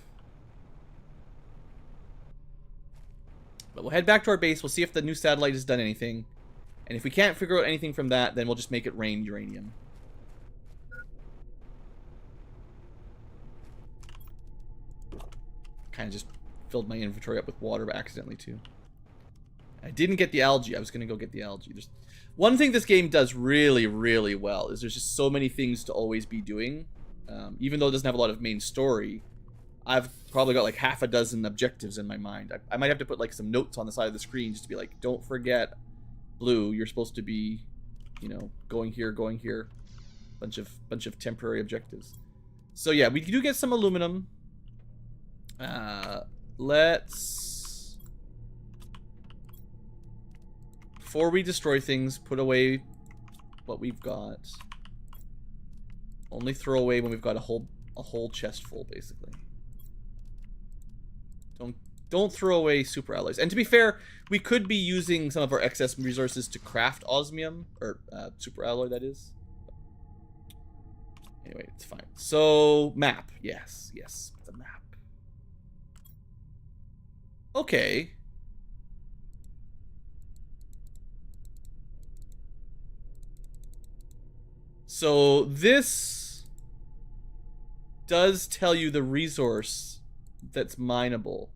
But we'll head back to our base, we'll see if the new satellite has done anything. And if we can't figure out anything from that, then we'll just make it rain uranium. Kind of just filled my inventory up with water accidentally too. I didn't get the algae. I was going to go get the algae. There's one thing this game does really, really well is there's just so many things to always be doing. Even though it doesn't have a lot of main story, I've probably got like half a dozen objectives in my mind. I might have to put like some notes on the side of the screen just to be like, don't forget, Blue, you're supposed to be, you know, going here, going here. Bunch of temporary objectives. So yeah, we do get some aluminum. Let's, before we destroy things, put away what we've got. Only throw away when we've got a whole chest full, basically. Don't throw away super alloys. And to be fair, we could be using some of our excess resources to craft osmium, or super alloy, that is. Anyway, it's fine. So, map. Yes, the map. Okay. So, this does tell you the resource that's mineable.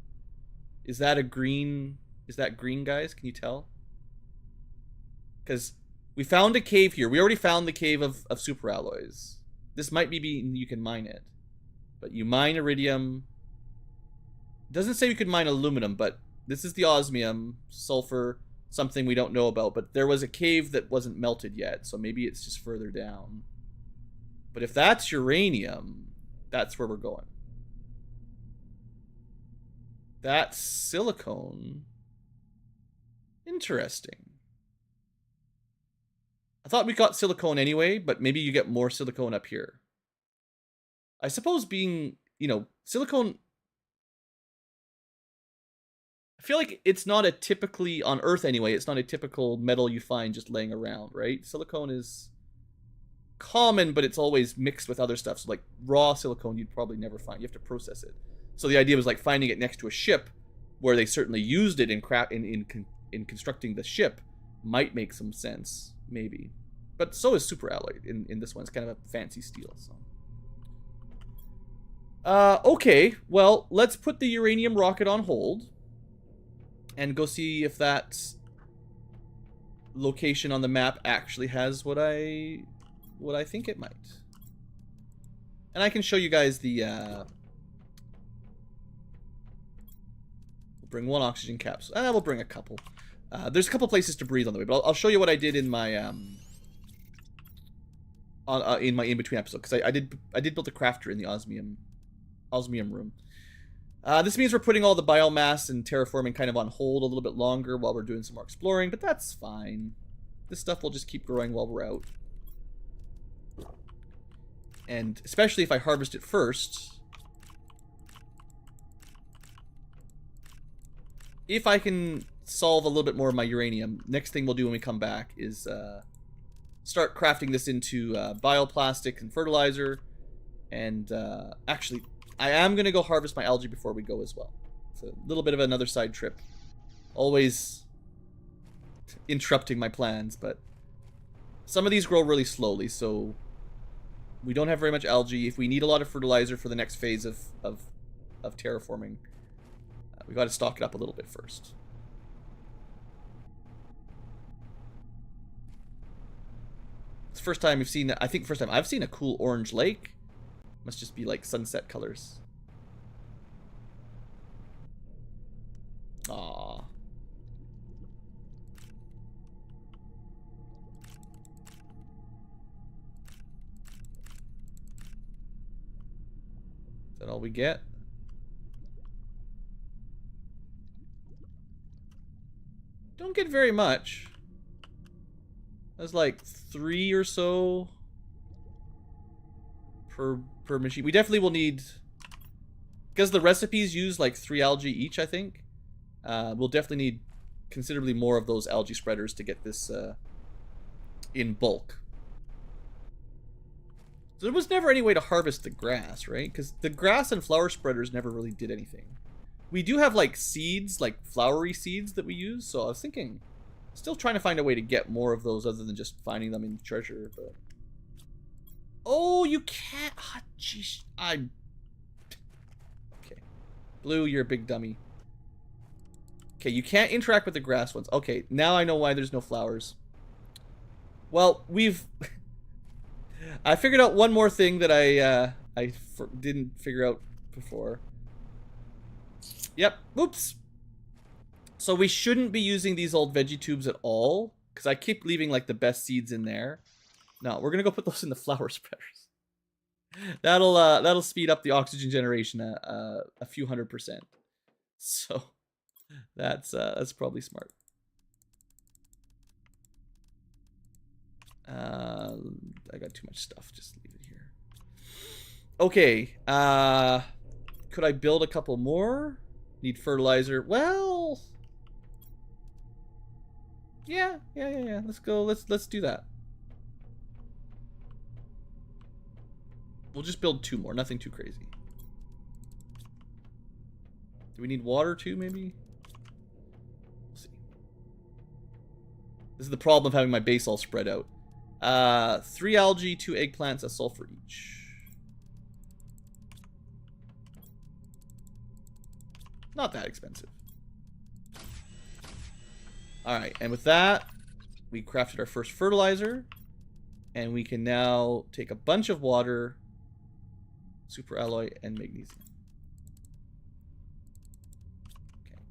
Is that a green? Is that green, guys? Can you tell? Because we found a cave here. We already found the cave of super alloys. This might be you can mine it. But you mine iridium. It doesn't say we could mine aluminum, but this is the osmium, sulfur, something we don't know about. But there was a cave that wasn't melted yet, so maybe it's just further down. But if that's uranium, that's where we're going. That's silicone. Interesting. I thought we got silicone anyway, but maybe you get more silicone up here. I suppose being, you know, silicone... I feel like it's not a typically, on Earth anyway, it's not a typical metal you find just laying around, right? Silicone is common, but it's always mixed with other stuff. So like raw silicone you'd probably never find. You have to process it. So the idea was like finding it next to a ship, where they certainly used it in constructing the ship, might make some sense, maybe. But so is super alloy in this one. It's kind of a fancy steel. So. Okay, well, let's put the uranium rocket on hold and go see if that location on the map actually has what I what I think it might. And I can show you guys the... we'll bring 1 oxygen capsule. We'll bring a couple. There's a couple places to breathe on the way, but I'll show you what I did in my in-between episode, because I did build a crafter in the osmium room. This means we're putting all the biomass and terraforming kind of on hold a little bit longer while we're doing some more exploring, but that's fine. This stuff will just keep growing while we're out. And especially if I harvest it first. If I can solve a little bit more of my uranium, next thing we'll do when we come back is start crafting this into bioplastic and fertilizer. And actually, I am going to go harvest my algae before we go as well. It's a little bit of another side trip. Always interrupting my plans, but some of these grow really slowly, so we don't have very much algae. If we need a lot of fertilizer for the next phase of terraforming, we got to stock it up a little bit first. It's the first time we've seen, I think first time I've seen a cool orange lake. Must just be like sunset colors. Aww. Is that all we get? Don't get very much. There's like 3 or so per machine. We definitely will need, because the recipes use like 3 algae each, I think. We'll definitely need considerably more of those algae spreaders to get this in bulk. So there was never any way to harvest the grass, right? Because the grass and flower spreaders never really did anything. We do have like seeds, like flowery seeds that we use, so I was thinking, still trying to find a way to get more of those other than just finding them in treasure, but... Oh, you can't... Ah, jeez. I'm... Okay. Blue, you're a big dummy. Okay, you can't interact with the grass ones. Okay, now I know why there's no flowers. Well, we've... I figured out one more thing that I didn't figure out before. Yep, oops. So we shouldn't be using these old veggie tubes at all, because I keep leaving like the best seeds in there. No, we're gonna go put those in the flower spreaders. That'll speed up the oxygen generation a few 100%. So that's probably smart. I got too much stuff. Just leave it here. Okay. Could I build a couple more? Need fertilizer. Well, yeah. Let's go. Let's do that. We'll just build 2 more. Nothing too crazy. Do we need water too, maybe? We'll see. This is the problem of having my base all spread out. 3 algae, 2 eggplants, a sulfur each. Not that expensive. Alright, and with that, we crafted our first fertilizer. And we can now take a bunch of water, super alloy, and magnesium. Okay.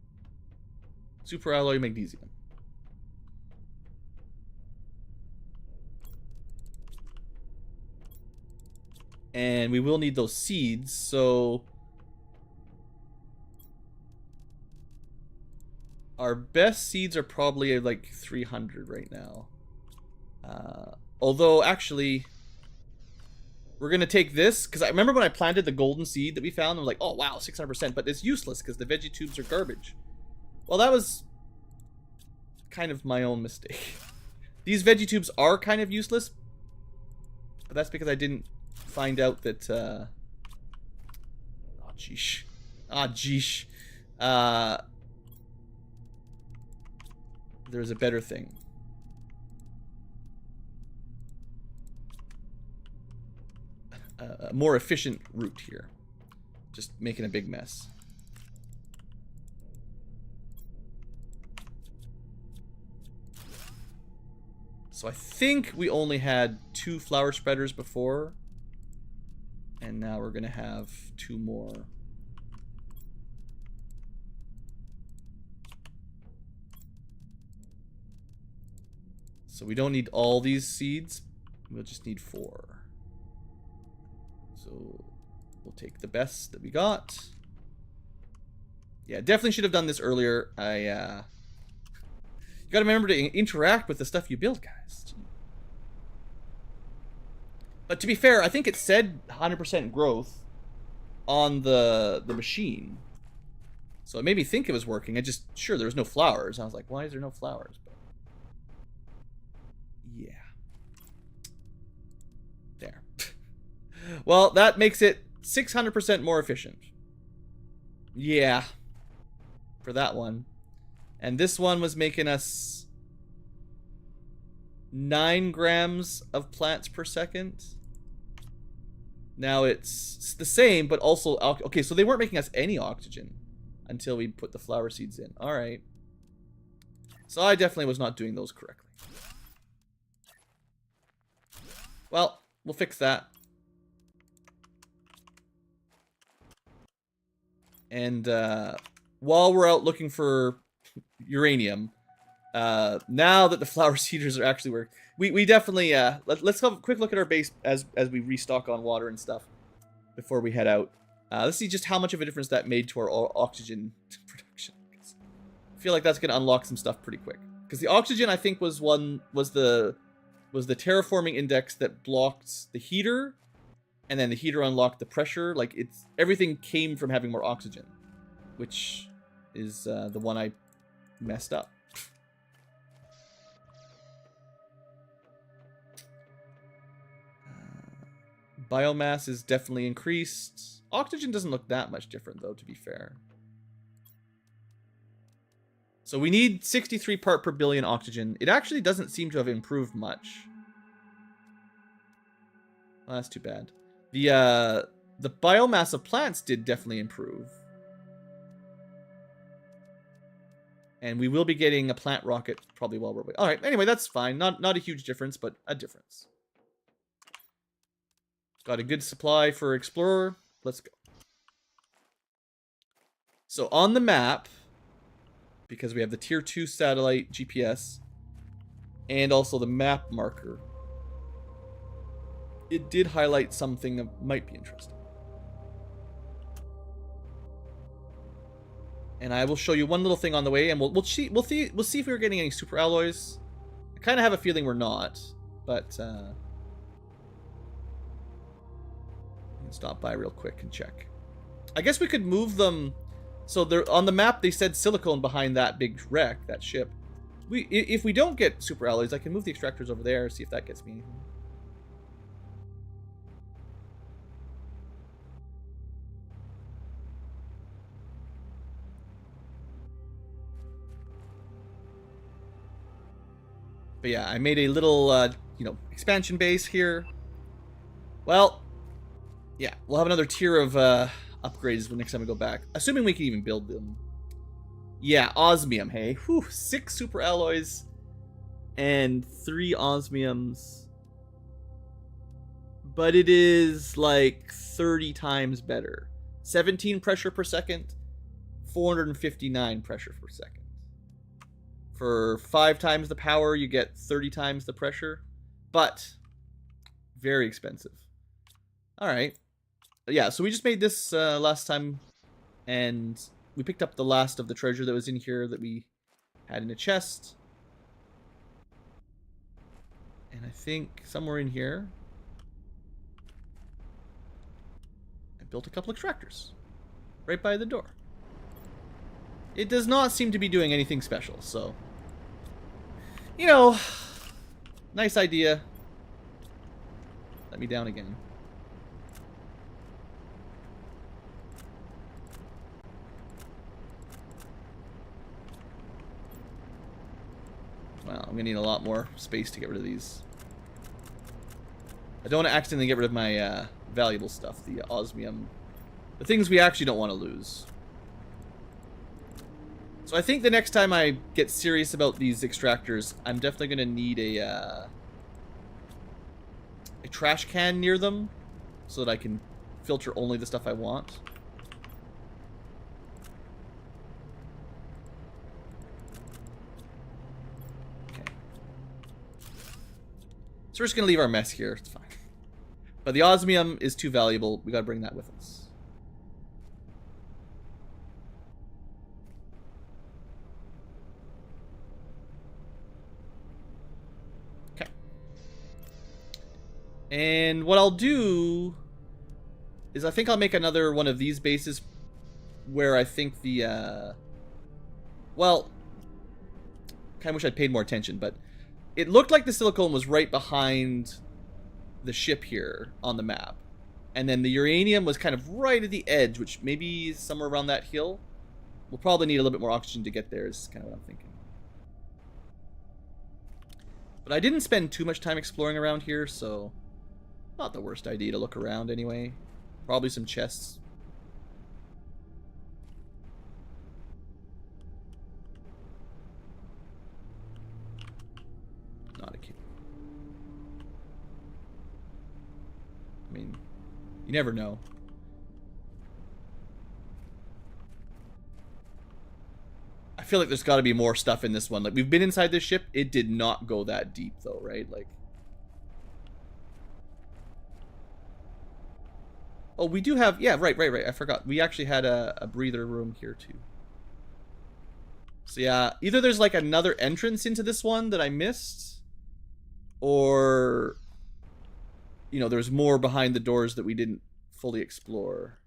Super alloy, magnesium. And we will need those seeds, so... Our best seeds are probably like 300 right now. Although, actually, we're going to take this, because I remember when I planted the golden seed that we found, I was like, oh wow, 600%, but it's useless because the veggie tubes are garbage. Well, that was kind of my own mistake. These veggie tubes are kind of useless, but that's because I didn't find out that, oh jeesh. Ah, jeesh. There's a better thing. A more efficient route here. Just making a big mess. So I think we only had 2 flower spreaders before. And now we're going to have 2 more. So we don't need all these seeds. We'll just need 4. So we'll take the best that we got. Yeah, definitely should have done this earlier. You gotta remember to interact with the stuff you build, guys. But to be fair, I think it said 100% growth on the machine. So it made me think it was working. Sure, there was no flowers. I was like, why is there no flowers? But yeah. There. Well, that makes it 600% more efficient. Yeah. For that one. And this one was making us 9 grams of plants per second. Now it's the same, but also... Okay, so they weren't making us any oxygen until we put the flower seeds in. Alright. So I definitely was not doing those correctly. Well, we'll fix that. And while we're out looking for uranium, now that the flower seeders are actually working, we definitely let's have a quick look at our base as we restock on water and stuff before we head out. Let's see just how much of a difference that made to our oxygen production. I feel like that's gonna unlock some stuff pretty quick, because the oxygen, I think, was the terraforming index that blocked the heater, and then the heater unlocked the pressure. Like, everything came from having more oxygen, which is the one I messed up. Biomass is definitely increased. Oxygen doesn't look that much different, though, to be fair. So we need 63 part per billion oxygen. It actually doesn't seem to have improved much. Well, that's too bad. The biomass of plants did definitely improve. And we will be getting a plant rocket probably while we're waiting. Alright, anyway, that's fine. Not a huge difference, but a difference. Got a good supply for Explorer. Let's go. So on the map, because we have the tier 2 satellite GPS and also the map marker, it did highlight something that might be interesting. And I will show you one little thing on the way, and we'll see if we're getting any super alloys. I kind of have a feeling we're not, but stop by real quick and check. I guess we could move them. So they're on the map. They said silicone behind that big wreck, that ship. If we don't get super alloys, I can move the extractors over there, see if that gets me anything. But yeah, I made a little, expansion base here. Well, yeah, we'll have another tier of upgrades the next time we go back. Assuming we can even build them. Yeah, osmium, hey. Whew, 6 super alloys and 3 osmiums. But it is like 30 times better. 17 pressure per second, 459 pressure per second. For 5 times the power, you get 30 times the pressure. But very expensive. Alright. Yeah, so we just made this last time, and we picked up the last of the treasure that was in here that we had in a chest. And I think somewhere in here, I built a couple extractors right by the door. It does not seem to be doing anything special, so, nice idea. Let me down again. Well, I'm gonna need a lot more space to get rid of these. I don't want to accidentally get rid of my valuable stuff, the osmium. The things we actually don't want to lose. So I think the next time I get serious about these extractors, I'm definitely going to need a trash can near them so that I can filter only the stuff I want. Okay. So we're just going to leave our mess here. It's fine. But the osmium is too valuable. We got to bring that with us. And what I'll do is I think I'll make another one of these bases where I think the, well, kind of wish I'd paid more attention, but it looked like the silicone was right behind the ship here on the map. And then the uranium was kind of right at the edge, which maybe is somewhere around that hill. We'll probably need a little bit more oxygen to get there is kind of what I'm thinking. But I didn't spend too much time exploring around here, so not the worst idea to look around anyway. Probably some chests. Not a cave. I mean, you never know. I feel like there's got to be more stuff in this one. Like, we've been inside this ship. It did not go that deep, though, right? Like, oh, we do have... Yeah, right. I forgot. We actually had a breather room here, too. So, yeah. Either there's, like, another entrance into this one that I missed. Or, you know, there's more behind the doors that we didn't fully explore.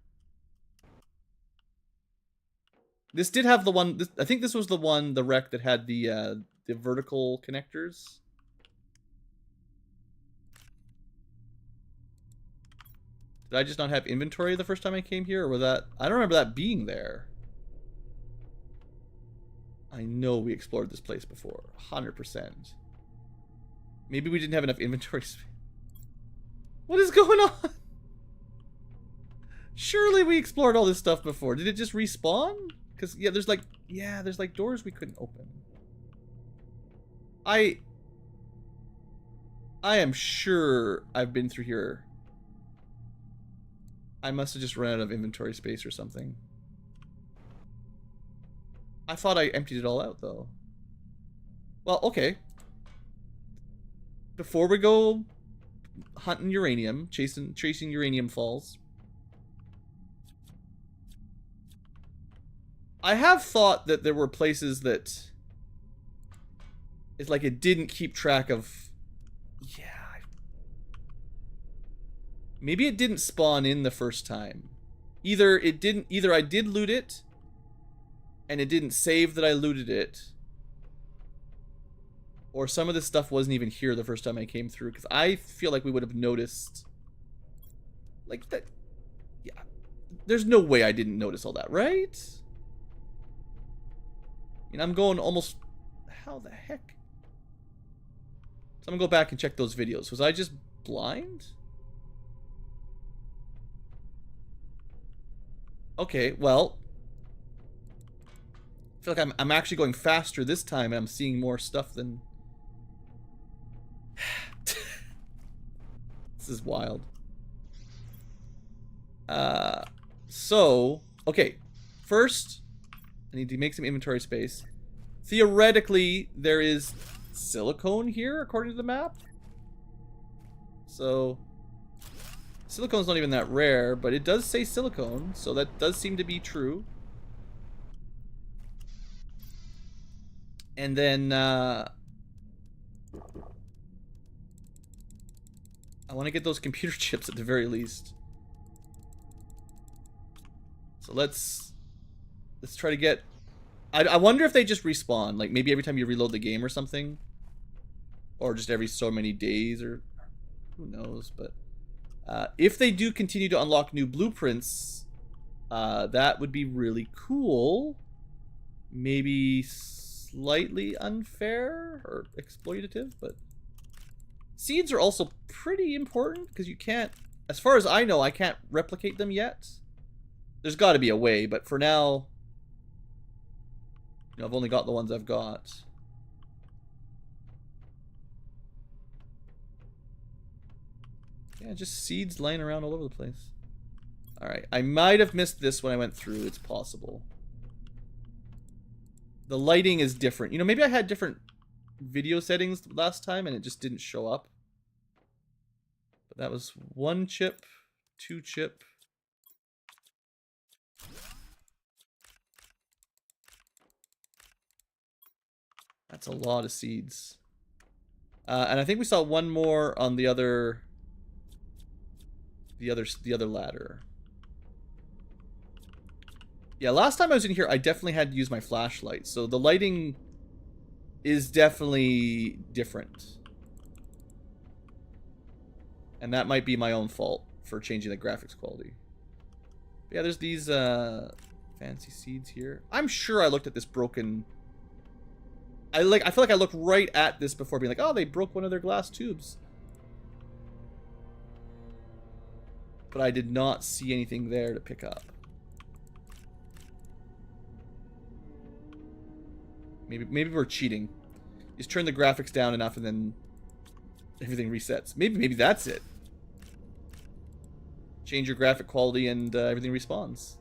This did have the one... I think this was the one, the wreck that had the vertical connectors. Did I just not have inventory the first time I came here? Or was that... I don't remember that being there. I know we explored this place before. 100%. Maybe we didn't have enough inventory space. What is going on? Surely we explored all this stuff before. Did it just respawn? Because, yeah, there's like... Yeah, there's like doors we couldn't open. I am sure I've been through here. I must have just run out of inventory space or something. I thought I emptied it all out, though. Well, okay. Before we go hunting uranium, chasing uranium falls, I have thought that there were places that it's like it didn't keep track of... Yeah. Maybe it didn't spawn in the first time. Either I did loot it and it didn't save that I looted it, or some of this stuff wasn't even here the first time I came through, because I feel like we would have noticed like that. Yeah, there's no way I didn't notice all that, right? I mean, I'm going almost... How the heck? So I'm gonna go back and check those videos. Was I just blind? Okay, well, I feel like I'm actually going faster this time, and I'm seeing more stuff than... This is wild. So, okay. First, I need to make some inventory space. Theoretically, there is silicone here, according to the map. So... Silicone's not even that rare, but it does say silicone, so that does seem to be true. And then, I want to get those computer chips at the very least. So let's try to get... I wonder if they just respawn, like maybe every time you reload the game or something. Or just every so many days, or who knows, but... if they do continue to unlock new blueprints, that would be really cool. Maybe slightly unfair or exploitative, but seeds are also pretty important because you can't, as far as I know, I can't replicate them yet. There's got to be a way, but for now, You know, I've only got the ones I've got. Yeah, just seeds laying around all over the place. Alright, I might have missed this when I went through. It's possible. The lighting is different. You know, maybe I had different video settings last time and it just didn't show up. But that was 1 chip, 2 chip. That's a lot of seeds. And I think we saw one more on the other ladder. Yeah, last time I was in here, I definitely had to use my flashlight. So the lighting is definitely different. And that might be my own fault for changing the graphics quality. But yeah, there's these fancy seeds here. I'm sure I looked at this broken... I feel like I looked right at this before being like, oh, they broke one of their glass tubes. But I did not see anything there to pick up. Maybe we're cheating. Just turn the graphics down enough and then everything resets. Maybe that's it. Change your graphic quality and everything respawns.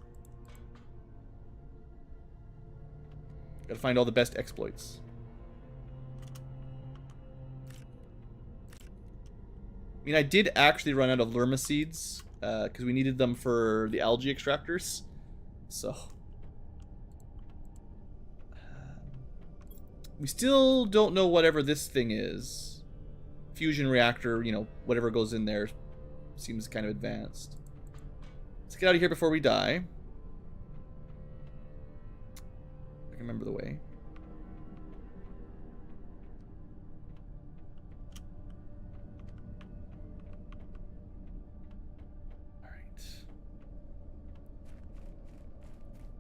Gotta find all the best exploits. I mean, I did actually run out of Lerma seeds because we needed them for the algae extractors. So we still don't know whatever this thing is. Fusion reactor, you know, whatever goes in there seems kind of advanced. Let's get out of here before we die. I can remember the way.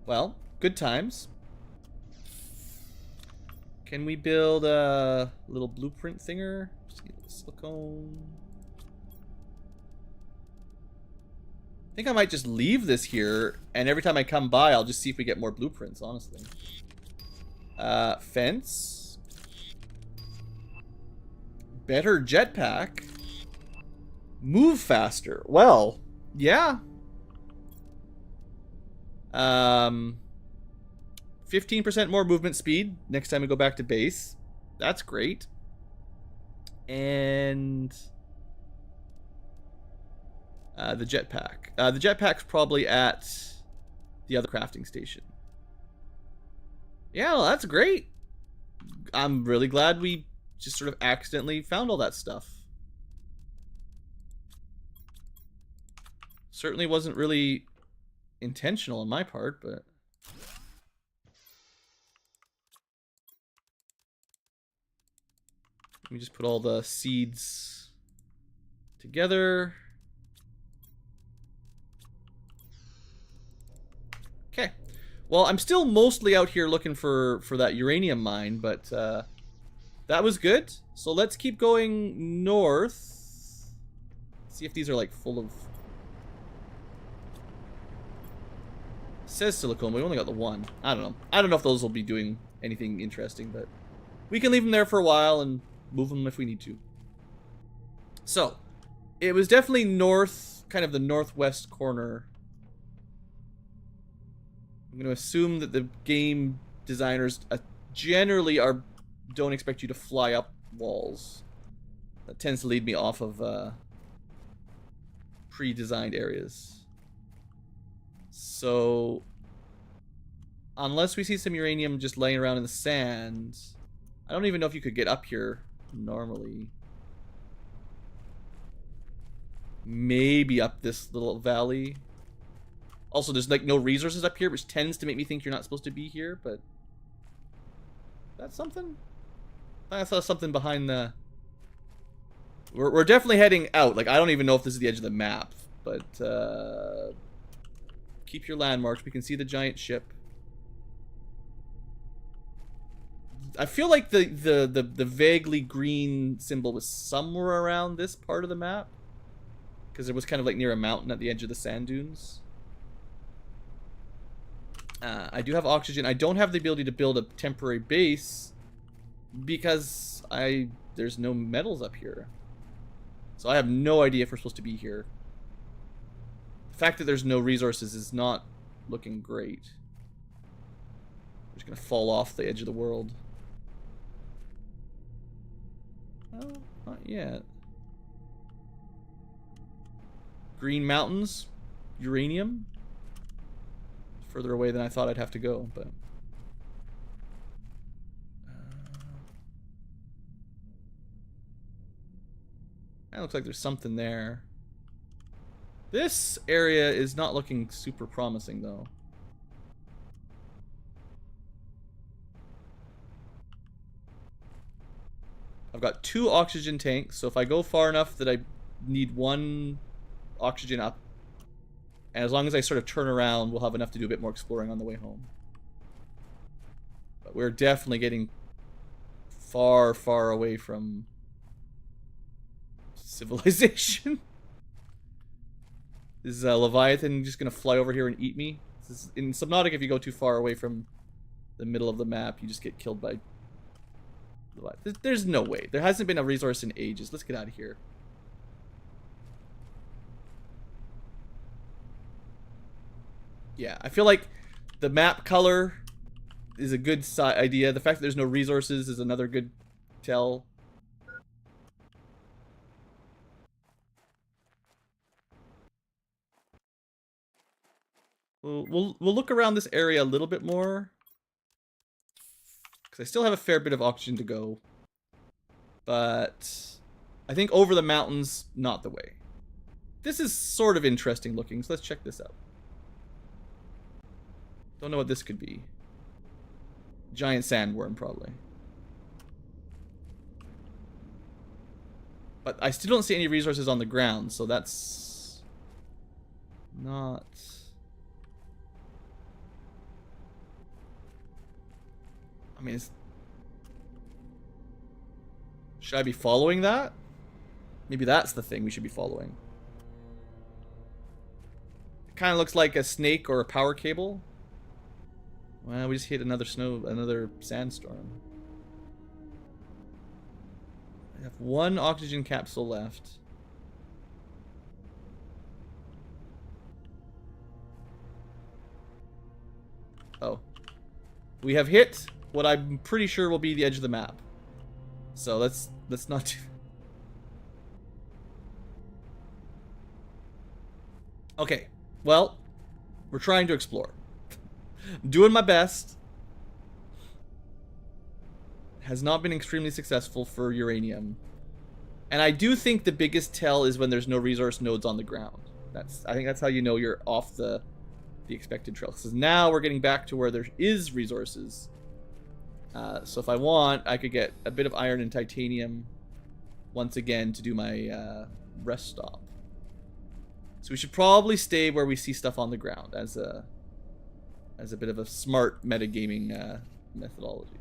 Well, good times. Can we build a little blueprint thinger? Just need a little silicone. I think I might just leave this here, and every time I come by, I'll just see if we get more blueprints, honestly. Fence. Better jetpack. Move faster. Well, yeah. 15% more movement speed next time we go back to base. That's great. And the jetpack. The jetpack's probably at the other crafting station. Yeah, well, that's great. I'm really glad we just sort of accidentally found all that stuff. Certainly wasn't really intentional on my part, but let me just put all the seeds together. Okay. Well, I'm still mostly out here looking for that uranium mine, but that was good. So let's keep going north. See if these are like full of... Says silicone, but we only got the one. I don't know. I don't know if those will be doing anything interesting, but we can leave them there for a while and move them if we need to. So, it was definitely north, kind of the northwest corner. I'm going to assume that the game designers generally don't expect you to fly up walls. That tends to lead me off of pre-designed areas. So, unless we see some uranium just laying around in the sand, I don't even know if you could get up here normally. Maybe up this little valley. Also, there's like no resources up here, which tends to make me think you're not supposed to be here, but... That's something? I saw something behind the... We're definitely heading out. Like, I don't even know if this is the edge of the map, but... Keep your landmarks. We can see the giant ship. I feel like the vaguely green symbol was somewhere around this part of the map. Because it was kind of like near a mountain at the edge of the sand dunes. I do have oxygen. I don't have the ability to build a temporary base because there's no metals up here. So I have no idea if we're supposed to be here. The fact that there's no resources is not looking great. We're just gonna fall off the edge of the world. Oh, not yet. Green mountains, uranium. Further away than I thought I'd have to go, but that looks like there's something there. This area is not looking super promising, though. I've got 2 oxygen tanks, so if I go far enough that I need 1 oxygen up, and as long as I sort of turn around, we'll have enough to do a bit more exploring on the way home. But we're definitely getting far, far away from civilization. Is Leviathan just gonna fly over here and eat me? In Subnautica, if you go too far away from the middle of the map, you just get killed by Leviathan. There's no way. There hasn't been a resource in ages. Let's get out of here. Yeah, I feel like the map color is a good idea. The fact that there's no resources is another good tell. We'll look around this area a little bit more, because I still have a fair bit of oxygen to go. But I think over the mountains, not the way. This is sort of interesting looking, so let's check this out. Don't know what this could be. Giant sandworm, probably. But I still don't see any resources on the ground, so that's not... I mean, should I be following that? Maybe that's the thing we should be following. It kind of looks like a snake or a power cable. Well, we just hit another sandstorm. I have 1 oxygen capsule left. Oh. We have hit what I'm pretty sure will be the edge of the map. So let's not do... Okay. Well, we're trying to explore. Doing my best. Has not been extremely successful for uranium. And I do think the biggest tell is when there's no resource nodes on the ground. I think that's how you know you're off the expected trail. Because now we're getting back to where there is resources. So if I want, I could get a bit of iron and titanium once again to do my rest stop. So we should probably stay where we see stuff on the ground as a bit of a smart metagaming methodology.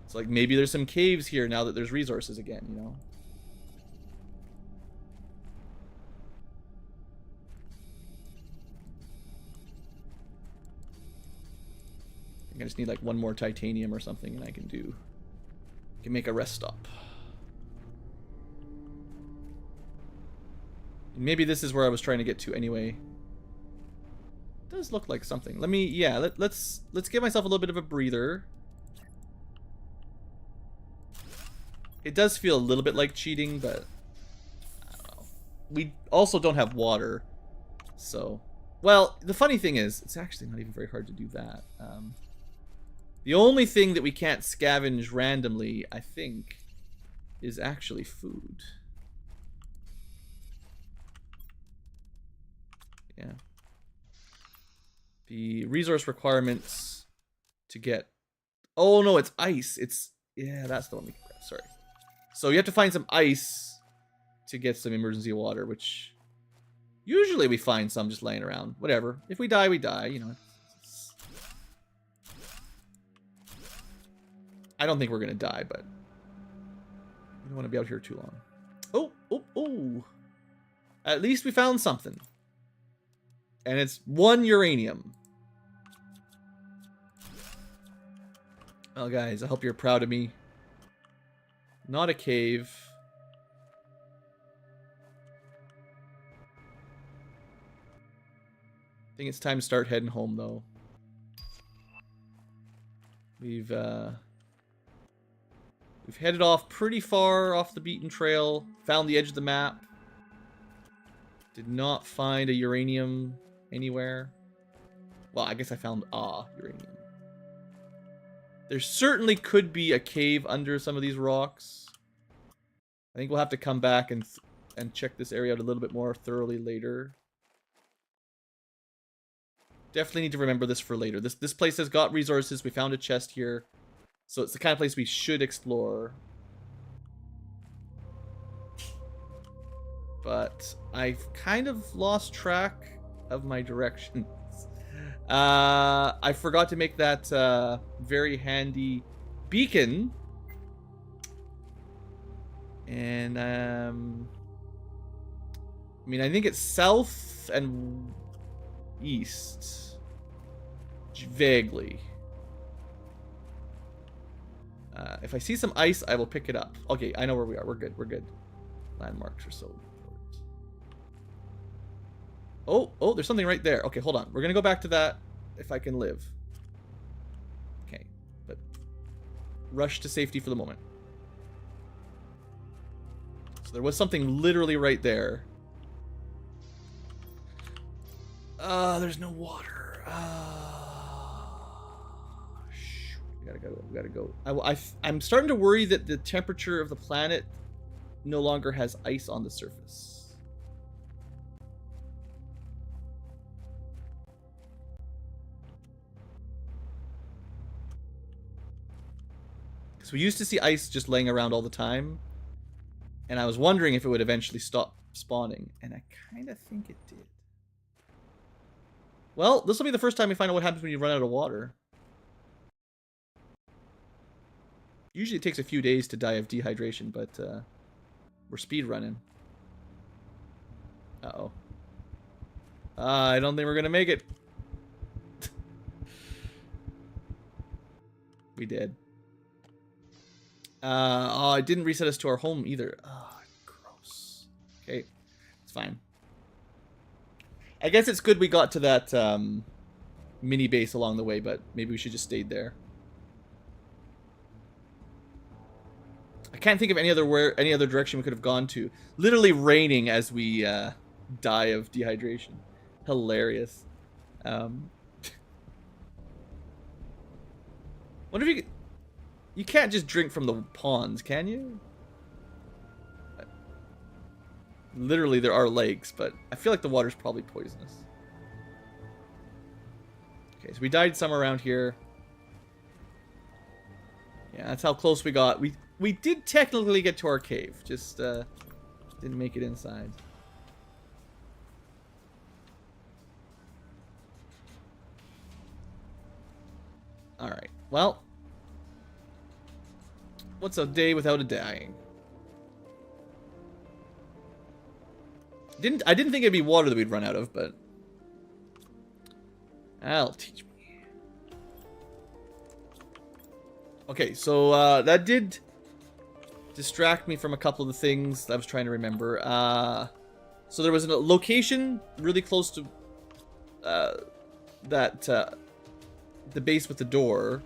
It's like maybe there's some caves here now that there's resources again, you know? I think I just need like 1 more titanium or something and I can make a rest stop. And maybe this is where I was trying to get to anyway. It does look like something. Let's give myself a little bit of a breather. It does feel a little bit like cheating, but I don't know. We also don't have water, so... Well, the funny thing is, it's actually not even very hard to do that. The only thing that we can't scavenge randomly, I think, is actually food. Yeah. The resource requirements to get... Oh, no, it's ice. Yeah, that's the one we can grab. Sorry. So you have to find some ice to get some emergency water, which usually we find some just laying around. Whatever. If we die, we die, you know. I don't think we're going to die, but we don't want to be out here too long. Oh. At least we found something. And it's 1 uranium. Well, guys, I hope you're proud of me. Not a cave. I think it's time to start heading home, though. We've headed off pretty far off the beaten trail. Found the edge of the map. Did not find a uranium anywhere. Well, I guess I found uranium. There certainly could be a cave under some of these rocks. I think we'll have to come back and check this area out a little bit more thoroughly later. Definitely need to remember this for later. This place has got resources. We found a chest here. So it's the kind of place we should explore. But I've kind of lost track of my directions. I forgot to make that very handy beacon. And I mean, I think it's south and east. Vaguely. If I see some ice, I will pick it up. Okay, I know where we are. We're good. We're good. Landmarks are so important. Oh, there's something right there. Okay, hold on. We're going to go back to that if I can live. Okay, but rush to safety for the moment. So there was something literally right there. There's no water. We gotta go. We gotta go. I'm starting to worry that the temperature of the planet no longer has ice on the surface. Because we used to see ice just laying around all the time. And I was wondering if it would eventually stop spawning. And I kind of think it did. Well, this will be the first time we find out what happens when you run out of water. Usually it takes a few days to die of dehydration, but we're speed running. Uh-oh. I don't think we're going to make it. We did. Oh, it didn't reset us to our home either. Oh, gross. Okay, it's fine. I guess it's good we got to that mini base along the way, but maybe we should just stayed there. I can't think of any other direction we could have gone to. Literally raining as we die of dehydration. Hilarious. Wonder if you could... You can't just drink from the ponds, can you? Literally, there are lakes, but I feel like the water's probably poisonous. Okay, so we died somewhere around here. Yeah, that's how close we got. We did technically get to our cave, just didn't make it inside. All right. Well, what's a day without a dying? I didn't think it'd be water that we'd run out of, but that'll teach me. Okay, so that did distract me from a couple of the things I was trying to remember. So there was a location really close to the base with the door.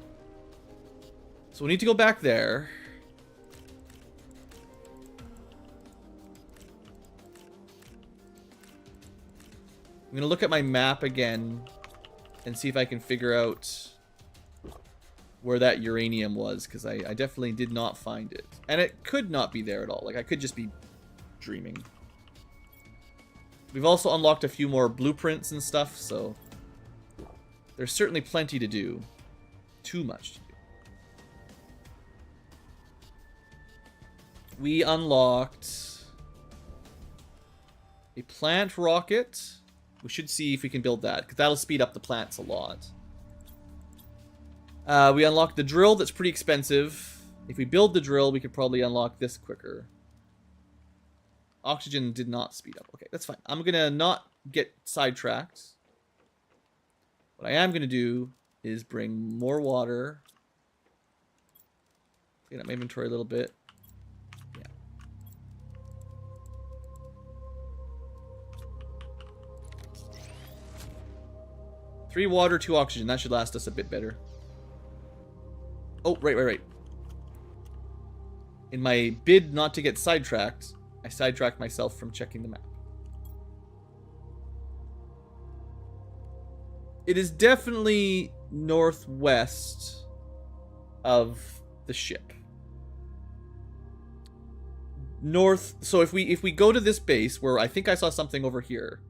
So we need to go back there. I'm going to look at my map again and see if I can figure out where that uranium was, because I definitely did not find it. And it could not be there at all. Like, I could just be dreaming. We've also unlocked a few more blueprints and stuff, so there's certainly plenty to do. Too much to do. We unlocked a plant rocket. We should see if we can build that, because that'll speed up the plants a lot. We unlocked the drill. That's pretty expensive. If we build the drill, we could probably unlock this quicker. Oxygen did not speed up. Okay, that's fine. I'm going to not get sidetracked. What I am going to do is bring more water Clean up my inventory a little bit. Yeah. Three water, 2 oxygen. That should last us a bit better. Oh, right. In my bid not to get sidetracked, I sidetracked myself from checking the map. It is definitely northwest of the ship. North. So if we go to this base where I think I saw something over here.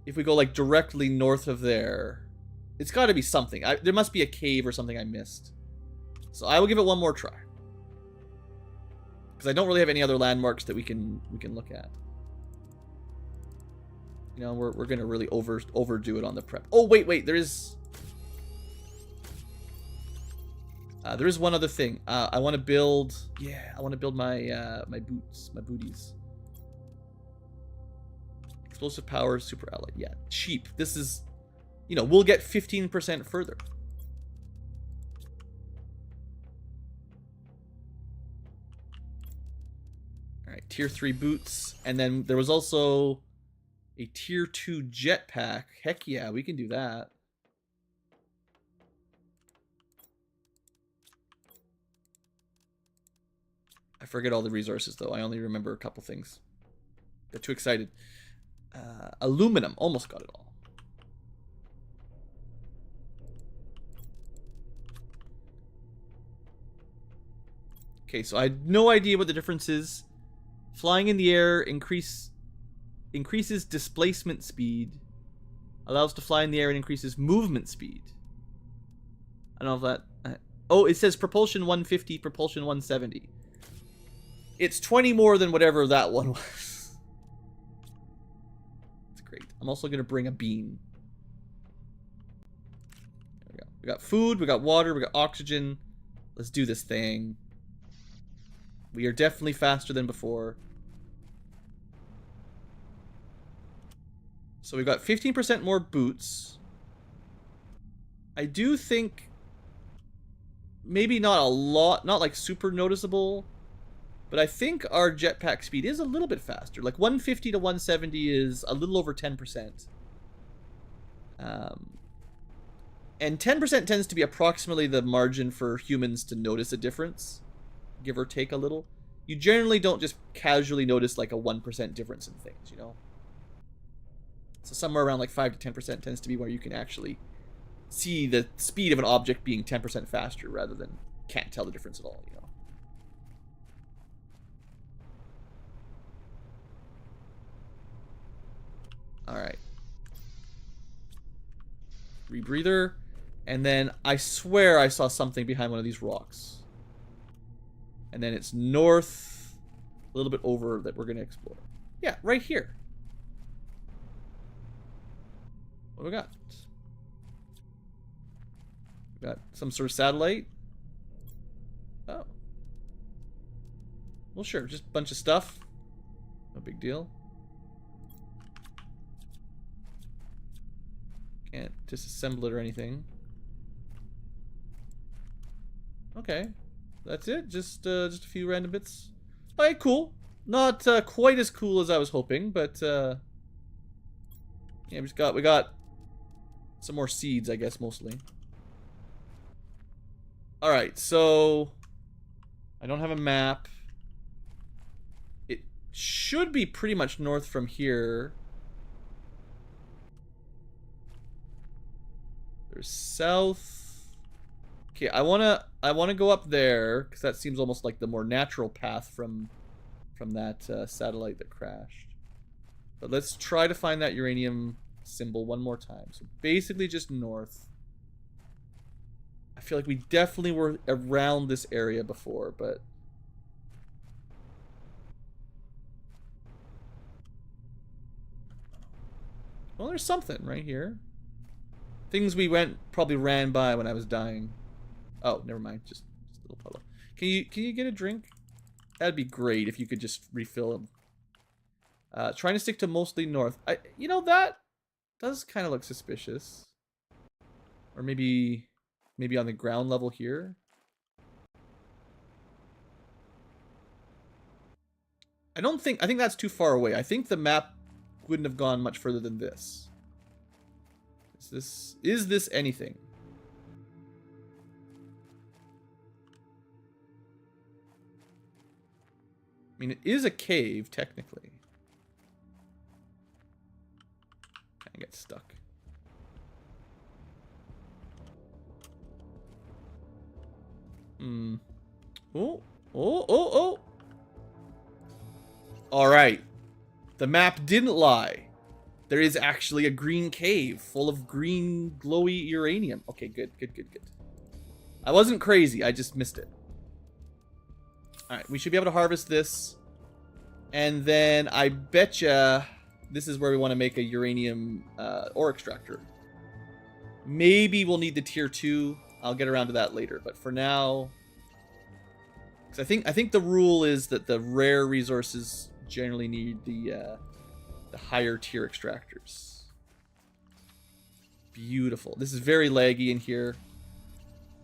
If we go like directly north of there, it's got to be something. There must be a cave or something I missed. So I will give it one more try. Because I don't really have any other landmarks that we can look at. You know, we're gonna really overdo it on the prep. Oh wait, there is one other thing. I want to build. Yeah, I want to build my my booties. Explosive power, super alloy. Yeah, cheap. This is, you know, we'll get 15% further. All right, tier 3 boots, and then there was also a tier 2 jetpack. Heck yeah, we can do that. I forget all the resources though. I only remember a couple things. Got too excited. Aluminum, almost got it all. Okay, so I had no idea what the difference is. Flying in the air increases displacement speed. Allows to fly in the air and increases movement speed. I don't know if that... oh, it says propulsion 150, propulsion 170. It's 20 more than whatever that one was. That's great. I'm also going to bring a bean. There we go. We got food, we got water, we got oxygen. Let's do this thing. We are definitely faster than before. So we've got 15% more boots. I do think maybe not a lot, not like super noticeable, but I think our jetpack speed is a little bit faster. Like 150 to 170 is a little over 10%. And 10% tends to be approximately the margin for humans to notice a difference, give or take a little. You generally don't just casually notice like a 1% difference in things, you know? So somewhere around like 5 to 10% tends to be where you can actually see the speed of an object being 10% faster rather than can't tell the difference at all, you know? Alright. Rebreather. And then I swear I saw something behind one of these rocks. And then it's north, a little bit over that we're going to explore. Yeah, right here. What do we got? We got some sort of satellite. Oh. Well, sure, just a bunch of stuff. No big deal. Can't disassemble it or anything. Okay. That's it? Just a few random bits. Alright, cool. Not quite as cool as I was hoping, but yeah, we got some more seeds, I guess, mostly. Alright, so I don't have a map. It should be pretty much north from here. There's south. Okay, I wanna go up there because that seems almost like the more natural path from that satellite that crashed. But let's try to find that uranium symbol one more time. So basically just north. I feel like we definitely were around this area before, but well, there's something right here. Things we probably ran by when I was dying. Oh, never mind. Just a little puddle. Can you get a drink? That'd be great if you could just refill them. Trying to stick to mostly north. You know, that does kind of look suspicious. Or maybe on the ground level here. I think that's too far away. I think the map wouldn't have gone much further than this. Is this anything? I mean, it is a cave, technically. I get stuck. Hmm. Oh, oh, oh, oh. All right. The map didn't lie. There is actually a green cave full of green glowy uranium. Okay, good, good, good, good. I wasn't crazy. I just missed it. All right, we should be able to harvest this. And then I betcha this is where we want to make a uranium ore extractor. Maybe we'll need the tier 2. I'll get around to that later. But for now, because I think the rule is that the rare resources generally need the higher tier extractors. Beautiful. This is very laggy in here.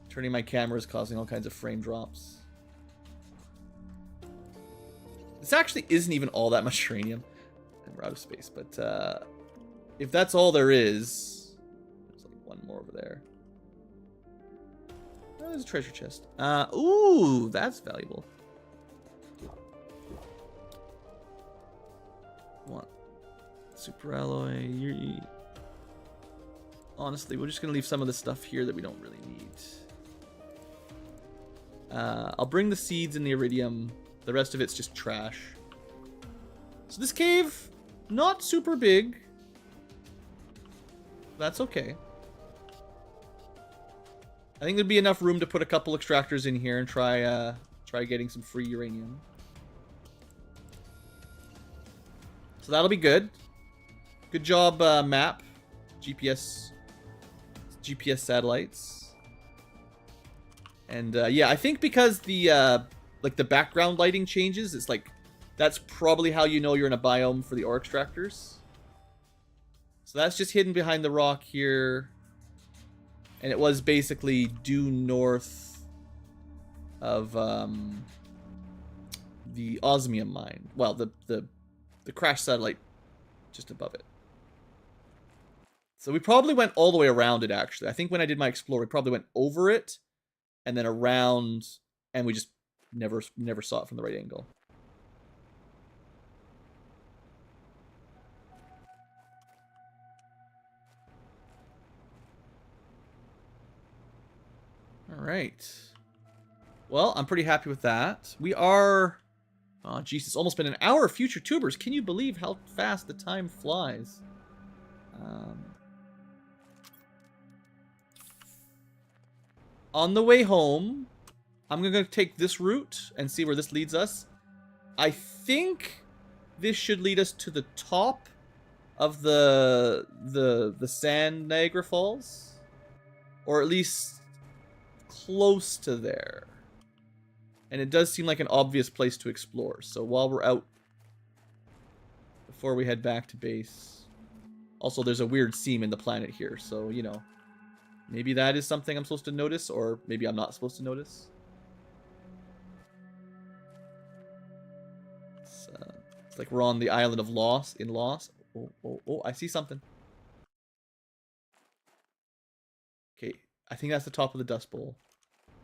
Turning my camera is causing all kinds of frame drops. This actually isn't even all that much uranium. And we're out of space, but if that's all there is, there's like one more over there. Oh, there's a treasure chest. Ooh, that's valuable. What? Super alloy. Honestly, we're just gonna leave some of the stuff here that we don't really need. I'll bring the seeds and the iridium. The rest of it's just trash. So this cave, not super big. That's okay. I think there'd be enough room to put a couple extractors in here and try getting some free uranium. So that'll be good. Good job, map. GPS satellites. And yeah, I think because the like the background lighting changes, it's like that's probably how you know you're in a biome for the ore extractors. So that's just hidden behind the rock here. And it was basically due north of the osmium mine. Well, the crash satellite just above it. So we probably went all the way around it, actually. I think when I did my explore, we probably went over it and then around, and we just never saw it from the right angle. All right. Well, I'm pretty happy with that. We are... Oh, jeez, it's almost been an hour, future tubers. Can you believe how fast the time flies? On the way home, I'm going to take this route and see where this leads us. I think this should lead us to the top of the sand Niagara Falls. Or at least close to there. And it does seem like an obvious place to explore. So while we're out, before we head back to base. Also, there's a weird seam in the planet here. So, you know, maybe that is something I'm supposed to notice, or maybe I'm not supposed to notice. It's like we're on the island of Lost, in Lost. Oh, I see something. Okay, I think that's the top of the Dust Bowl.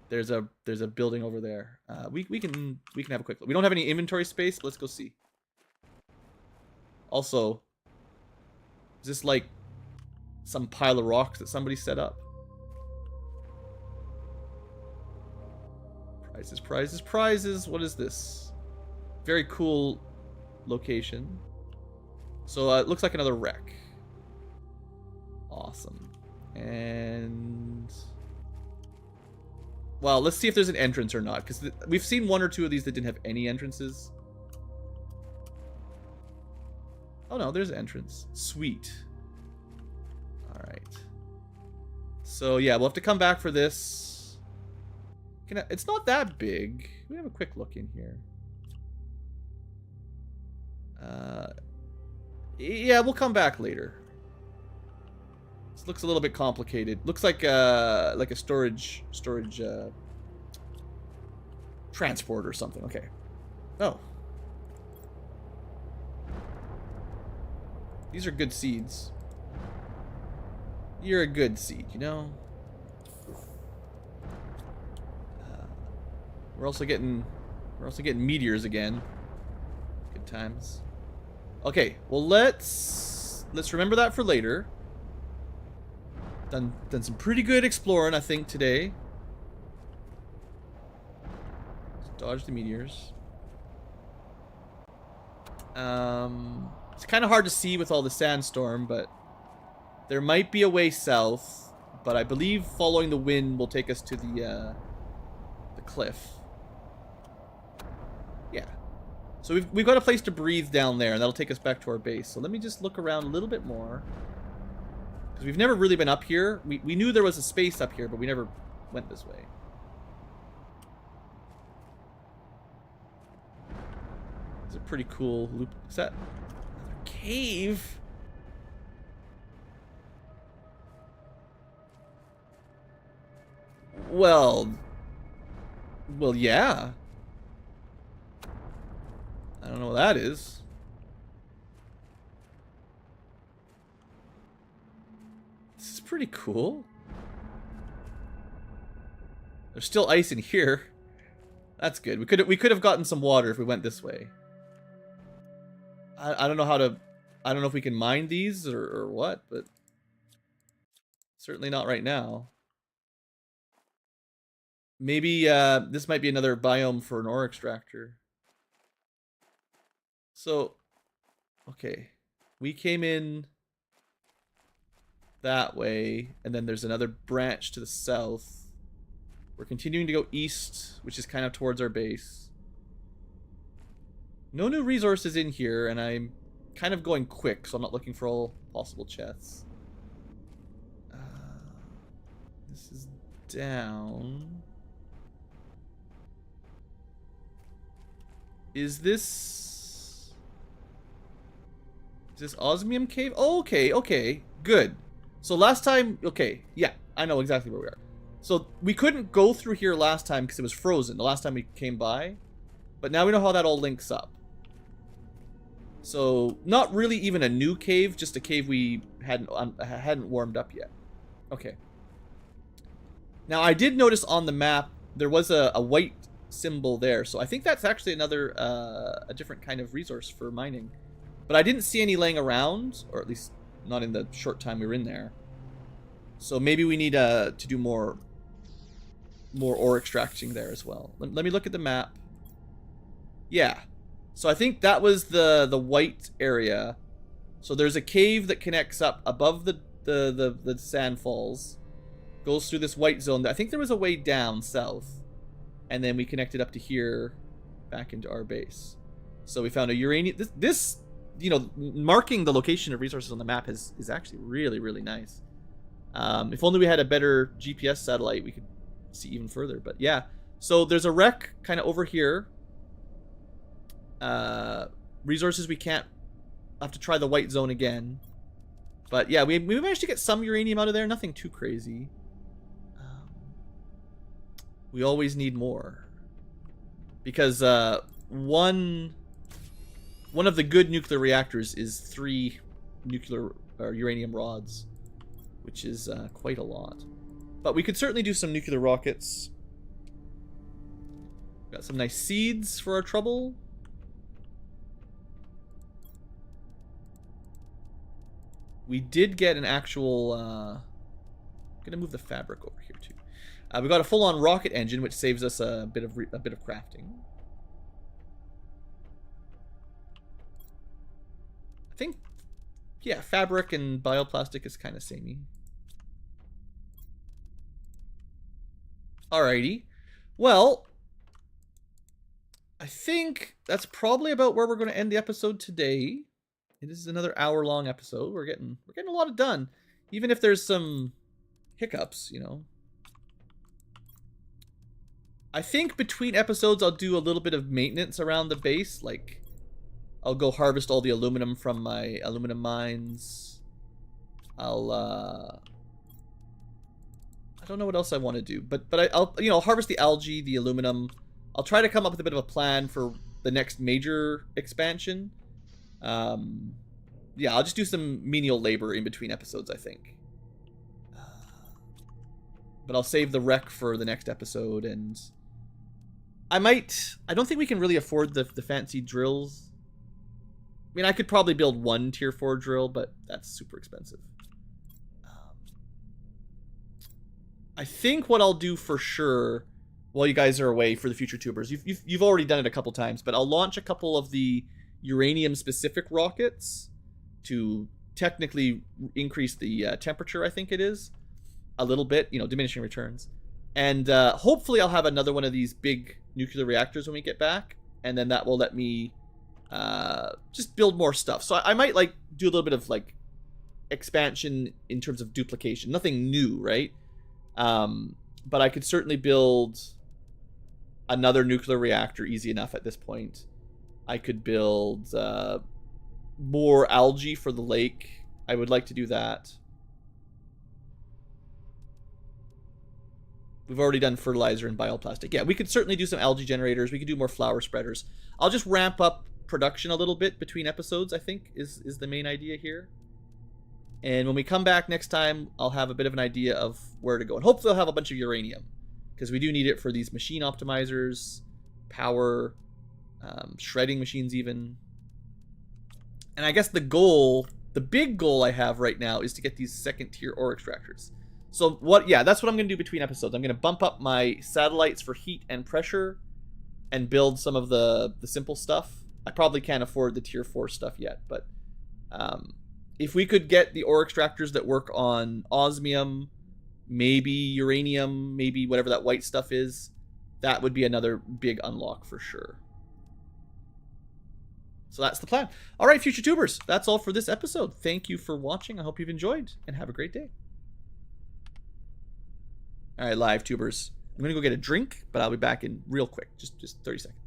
There's a building over there. We can have a quick look. We don't have any inventory space, but let's go see. Also, is this like some pile of rocks that somebody set up? Prizes, prizes, prizes. What is this? Very cool location. So it looks like another wreck. Awesome. And... well, let's see if there's an entrance or not, because we've seen one or two of these that didn't have any entrances. Oh no, there's an entrance. Sweet. Alright. So yeah, we'll have to come back for this. It's not that big. We have a quick look in here. Yeah, we'll come back later. This looks a little bit complicated. Looks like a storage transport or something. Okay. Oh. These are good seeds. You're a good seed, you know? We're also getting meteors again. Good times. Okay, well let's remember that for later. Done some pretty good exploring, I think, today. Let's dodge the meteors. It's kind of hard to see with all the sandstorm, but there might be a way south. But I believe following the wind will take us to the cliff. Yeah. So we've got a place to breathe down there, and that'll take us back to our base. So let me just look around a little bit more. Because we've never really been up here. We knew there was a space up here, but we never went this way. It's a pretty cool loop. Is that another cave? Well, yeah. I don't know what that is. This is pretty cool. There's still ice in here. That's good. We could have gotten some water if we went this way. I don't know how to... I don't know if we can mine these or what, but... certainly not right now. Maybe this might be another biome for an ore extractor. So, okay. We came in that way, and then there's another branch to the south. We're continuing to go east, which is kind of towards our base. No new resources in here, and I'm kind of going quick, so I'm not looking for all possible chests. This is down. Is this osmium cave? Oh, okay, good. So last time, okay, yeah, I know exactly where we are. So we couldn't go through here last time because it was frozen the last time we came by. But now we know how that all links up. So not really even a new cave, just a cave we hadn't warmed up yet. Okay. Now I did notice on the map there was a white symbol there, so I think that's actually another a different kind of resource for mining. But I didn't see any laying around, or at least not in the short time we were in there. So maybe we need to do more ore extracting there as well. Let me look at the map. Yeah. So I think that was the white area. So there's a cave that connects up above the sand falls. Goes through this white zone. I think there was a way down south. And then we connected up to here, back into our base. So we found a uranium... This you know, marking the location of resources on the map is actually really, really nice. If only we had a better GPS satellite, we could see even further. But yeah, so there's a wreck kind of over here. Resources we can't... have to try the white zone again. But yeah, we managed to get some uranium out of there. Nothing too crazy. We always need more. Because one of the good nuclear reactors is 3 nuclear or uranium rods, which is quite a lot. But we could certainly do some nuclear rockets. Got some nice seeds for our trouble. We did get an actual... I'm gonna move the fabric over here too. We got a full-on rocket engine, which saves us a bit of crafting. I think, yeah, fabric and bioplastic is kind of samey. Alrighty. Well, I think that's probably about where we're going to end the episode today. It is another hour-long episode. We're getting a lot done, even if there's some hiccups, you know. I think between episodes I'll do a little bit of maintenance around the base, like I'll go harvest all the aluminum from my aluminum mines. I don't know what else I want to do, but I'll harvest the algae, the aluminum. I'll try to come up with a bit of a plan for the next major expansion. yeah, I'll just do some menial labor in between episodes, I think. But I'll save the wreck for the next episode, and I don't think we can really afford the fancy drills. I mean, I could probably build one tier 4 drill, but that's super expensive. I think what I'll do for sure, while you guys are away for the future tubers, you've already done it a couple times, but I'll launch a couple of the uranium-specific rockets to technically increase the temperature, I think it is, a little bit, diminishing returns. And hopefully I'll have another one of these big nuclear reactors when we get back, and then that will let me just build more stuff. So I might do a little bit of expansion in terms of duplication. Nothing new, right? But I could certainly build another nuclear reactor easy enough at this point. I could build more algae for the lake. I would like to do that. We've already done fertilizer and bioplastic. Yeah, we could certainly do some algae generators. We could do more flower spreaders. I'll just ramp up production a little bit between episodes, I think, is the main idea here. And when we come back next time, I'll have a bit of an idea of where to go. And hopefully I'll have a bunch of uranium, because we do need it for these machine optimizers, power, shredding machines even. And I guess the big goal I have right now is to get these second tier ore extractors. So that's what I'm going to do between episodes. I'm going to bump up my satellites for heat and pressure and build some of the simple stuff. I probably can't afford the tier 4 stuff yet, but if we could get the ore extractors that work on osmium, maybe uranium, maybe whatever that white stuff is, that would be another big unlock for sure. So that's the plan. All right, future tubers, that's all for this episode. Thank you for watching. I hope you've enjoyed, and have a great day. All right, live tubers. I'm going to go get a drink, but I'll be back in real quick. Just 30 seconds.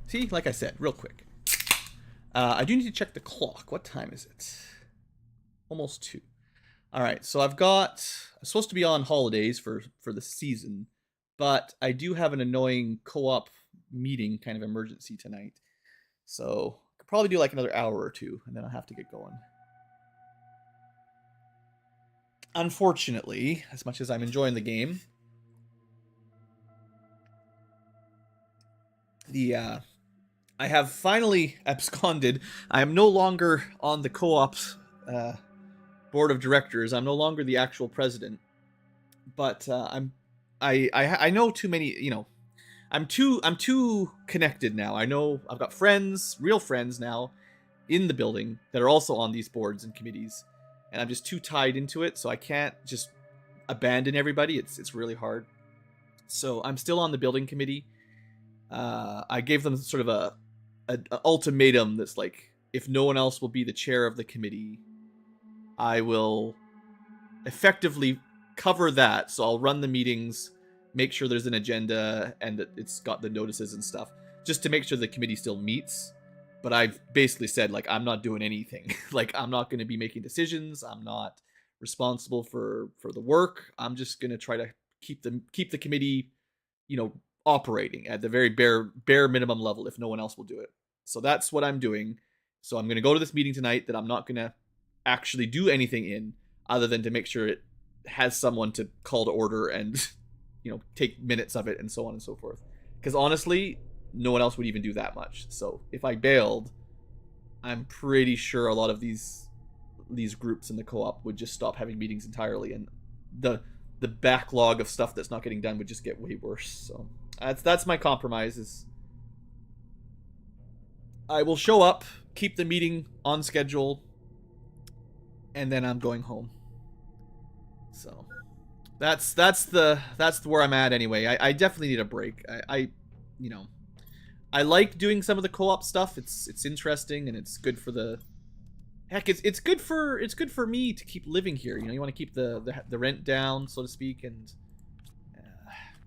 See, like I said, real quick. I do need to check the clock. What time is it? Almost 2. All right, so I'm supposed to be on holidays for the season, but I do have an annoying co-op meeting kind of emergency tonight. So I could probably do like another hour or 2, and then I'll have to get going. Unfortunately, as much as I'm enjoying the game, I have finally absconded. I am no longer on the co-op's board of directors. I'm no longer the actual president. But I know too many. I'm too connected now. I know I've got friends, real friends now, in the building that are also on these boards and committees, and I'm just too tied into it. So I can't just abandon everybody. It's really hard. So I'm still on the building committee. I gave them sort of an ultimatum that's like, if no one else will be the chair of the committee, I will effectively cover that. So I'll run the meetings, make sure there's an agenda, and that it's got the notices and stuff, just to make sure the committee still meets. But I've basically said, I'm not doing anything. I'm not going to be making decisions. I'm not responsible for the work. I'm just going to try to keep the committee, operating at the very bare minimum level if no one else will do it. So that's what I'm doing. So I'm going to go to this meeting tonight that I'm not going to actually do anything in, other than to make sure it has someone to call to order and take minutes of it and so on and so forth. Because honestly, no one else would even do that much. So if I bailed, I'm pretty sure a lot of these groups in the co-op would just stop having meetings entirely, and the backlog of stuff that's not getting done would just get way worse. So that's my compromise. Is I will show up, keep the meeting on schedule, and then I'm going home. So that's where I'm at anyway. I definitely need a break. I like doing some of the co-op stuff. It's interesting and it's good for the heck. It's good for me to keep living here. You know, you want to keep the rent down, so to speak, and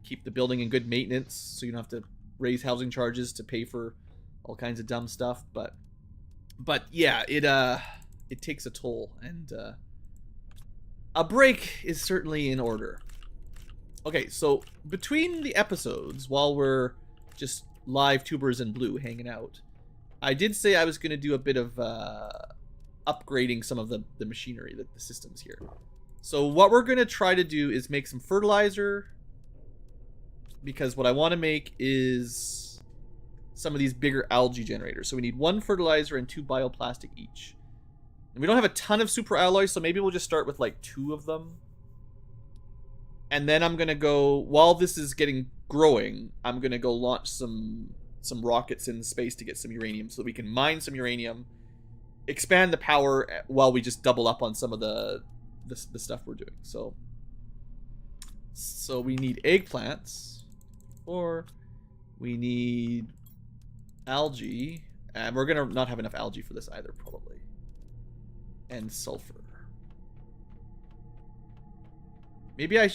keep the building in good maintenance, so you don't have to raise housing charges to pay for all kinds of dumb stuff. But yeah, it takes a toll, and a break is certainly in order. Okay, so between the episodes, while we're just live tubers in blue hanging out, I did say I was going to do a bit of upgrading some of the machinery, the systems here. So what we're going to try to do is make some fertilizer, because what I want to make is some of these bigger algae generators. So we need 1 fertilizer and 2 bioplastic each. And we don't have a ton of super alloys, so maybe we'll just start with like 2 of them. And then I'm going to go, while this is growing, I'm going to go launch some rockets in space to get some uranium, so that we can mine some uranium, expand the power while we just double up on some of the stuff we're doing. So we need eggplants, or we need algae, and we're going to not have enough algae for this either, probably. And sulfur. Maybe I...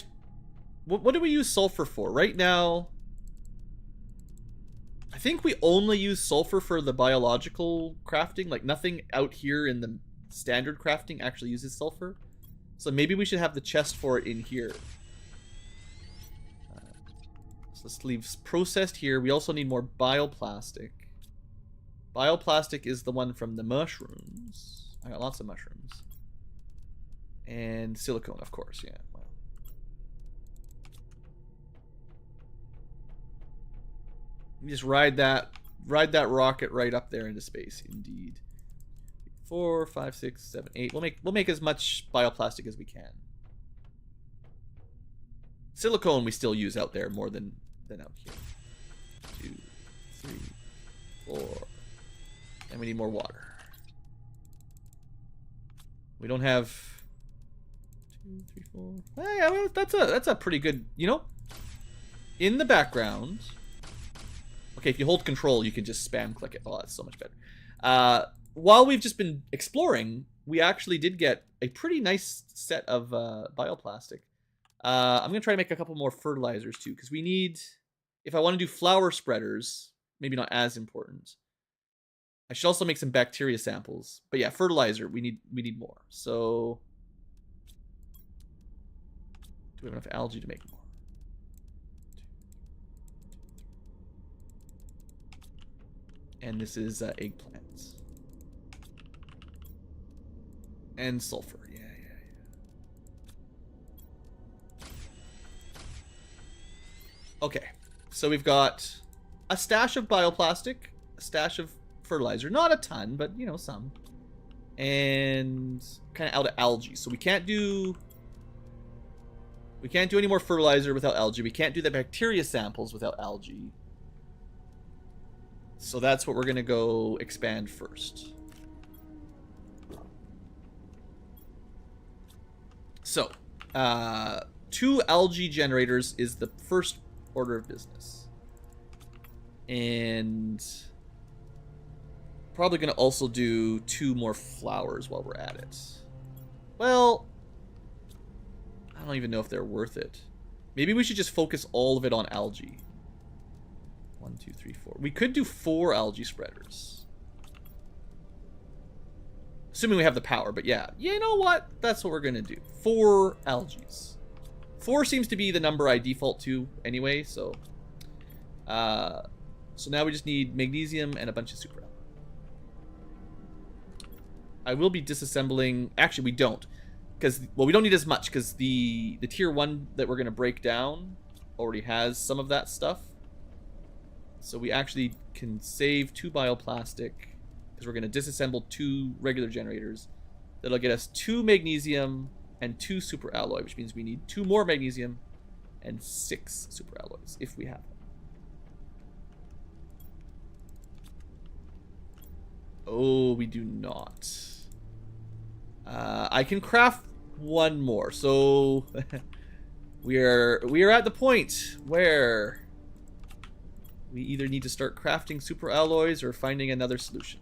What do we use sulfur for? Right now, I think we only use sulfur for the biological crafting. Like, nothing out here in the standard crafting actually uses sulfur. So maybe we should have the chest for it in here. So let's leave processed here. We also need more bioplastic. Bioplastic is the one from the mushrooms. I got lots of mushrooms. And silicone, of course, yeah. Wow. You just ride that rocket right up there into space, indeed. 4, 5, 6, 7, 8. We'll make as much bioplastic as we can. Silicone we still use out there more than out here. 2, 3, 4. And we need more water. We don't have 2, 3, 4. Yeah, well, that's a pretty good, you know. In the background. Okay, if you hold control, you can just spam click it. Oh, that's so much better. While we've just been exploring, we actually did get a pretty nice set of bioplastic. I'm going to try to make a couple more fertilizers too, because we need, if I want to do flower spreaders, maybe not as important. I should also make some bacteria samples. But yeah, fertilizer, we need more. So, do we have enough algae to make more? And this is eggplants. And sulfur. Yeah. Okay. So we've got a stash of bioplastic, a stash of fertilizer. Not a ton, but, you know, some. And kind of out of algae. So we can't do any more fertilizer without algae. We can't do the bacteria samples without algae. So that's what we're going to go expand first. So, 2 algae generators is the first order of business. And probably going to also do 2 more flowers while we're at it. Well, I don't even know if they're worth it. Maybe we should just focus all of it on algae. 1, 2, 3, 4. We could do 4 algae spreaders. Assuming we have the power, but yeah. You know what? That's what we're going to do. 4 algaes. 4 seems to be the number I default to anyway, so... so now we just need magnesium and a bunch of super alloy. I will be disassembling... Actually, we don't. Because, well, we don't need as much, because the tier 1 that we're going to break down already has some of that stuff. So we actually can save 2 bioplastic, because we're going to disassemble 2 regular generators. That'll get us 2 magnesium and 2 super alloy, which means we need 2 more magnesium and 6 super alloys, if we have them. Oh, we do not. I can craft 1 more, so we are at the point where We either need to start crafting super alloys or finding another solution.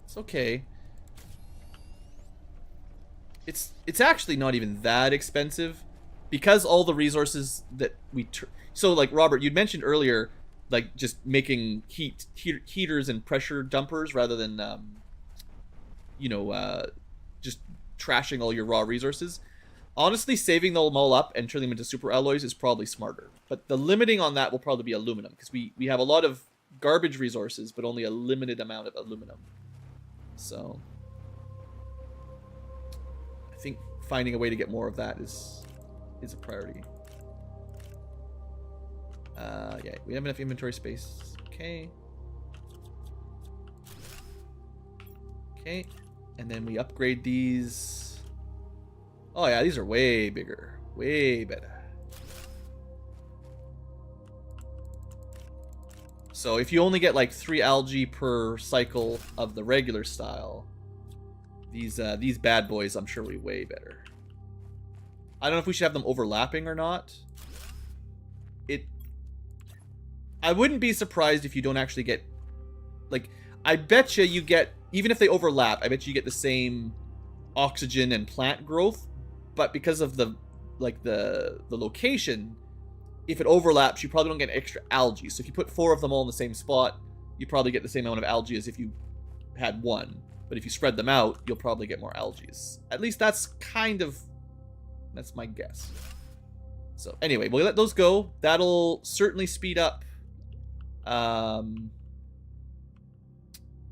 It's okay. It's actually not even that expensive because all the resources that we so like Robert, you'd mentioned earlier, like just making heaters and pressure dumpers rather than you know, just trashing all your raw resources. Honestly, saving them all up and turning them into super alloys is probably smarter. But the limiting on that will probably be aluminum because we have a lot of garbage resources, but only a limited amount of aluminum. So I think finding a way to get more of that is a priority. Yeah, we have enough inventory space. Okay. Okay. And then we upgrade these. Oh yeah, these are way bigger. Way better. So if you only get like 3 algae per cycle of the regular style, these bad boys I'm sure will be way better. I don't know if we should have them overlapping or not. I wouldn't be surprised if you don't actually get, like, I bet you get, even if they overlap, I bet you get the same oxygen and plant growth, but because of the, like, the location, if it overlaps, you probably don't get extra algae. So if you put 4 of them all in the same spot, you probably get the same amount of algae as if you had 1. But if you spread them out, you'll probably get more algae. At least that's my guess. So anyway, we'll let those go. That'll certainly speed up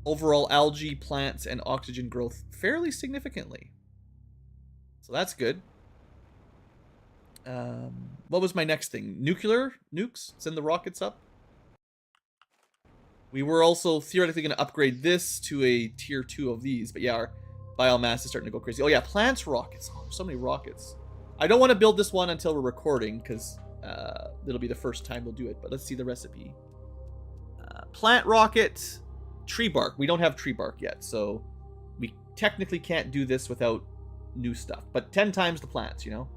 overall algae, plants, and oxygen growth fairly significantly. So that's good. What was my next thing? Nuclear? Nukes? Send the rockets up? We were also theoretically going to upgrade this to a tier 2 of these. But yeah, our biomass is starting to go crazy. Oh yeah, plants, rockets. Oh, there's so many rockets. I don't want to build this one until we're recording, because it'll be the first time we'll do it. But let's see the recipe. Plant rocket, tree bark. We don't have tree bark yet, so we technically can't do this without new stuff. But 10 times the plants, you know?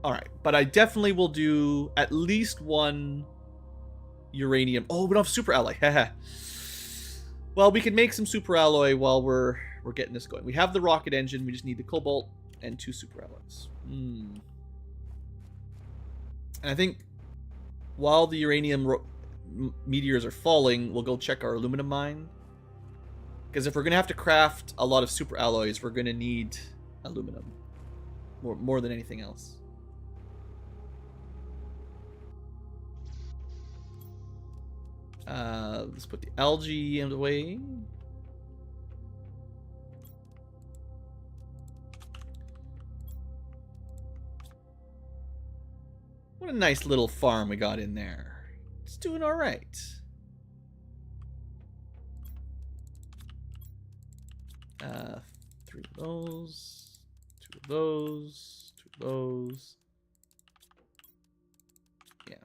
Alright, but I definitely will do at least 1 uranium. Oh, we don't have super alloy. Well, we can make some super alloy while we're getting this going. We have the rocket engine. We just need the cobalt and 2 super alloys. And I think while the uranium meteors are falling, we'll go check our aluminum mine. Because if we're going to have to craft a lot of super alloys, we're going to need aluminum. More than anything else. Let's put the algae in the way. What a nice little farm we got in there. It's doing all right. Three of those, 2 of those, 2 of those. Yeah.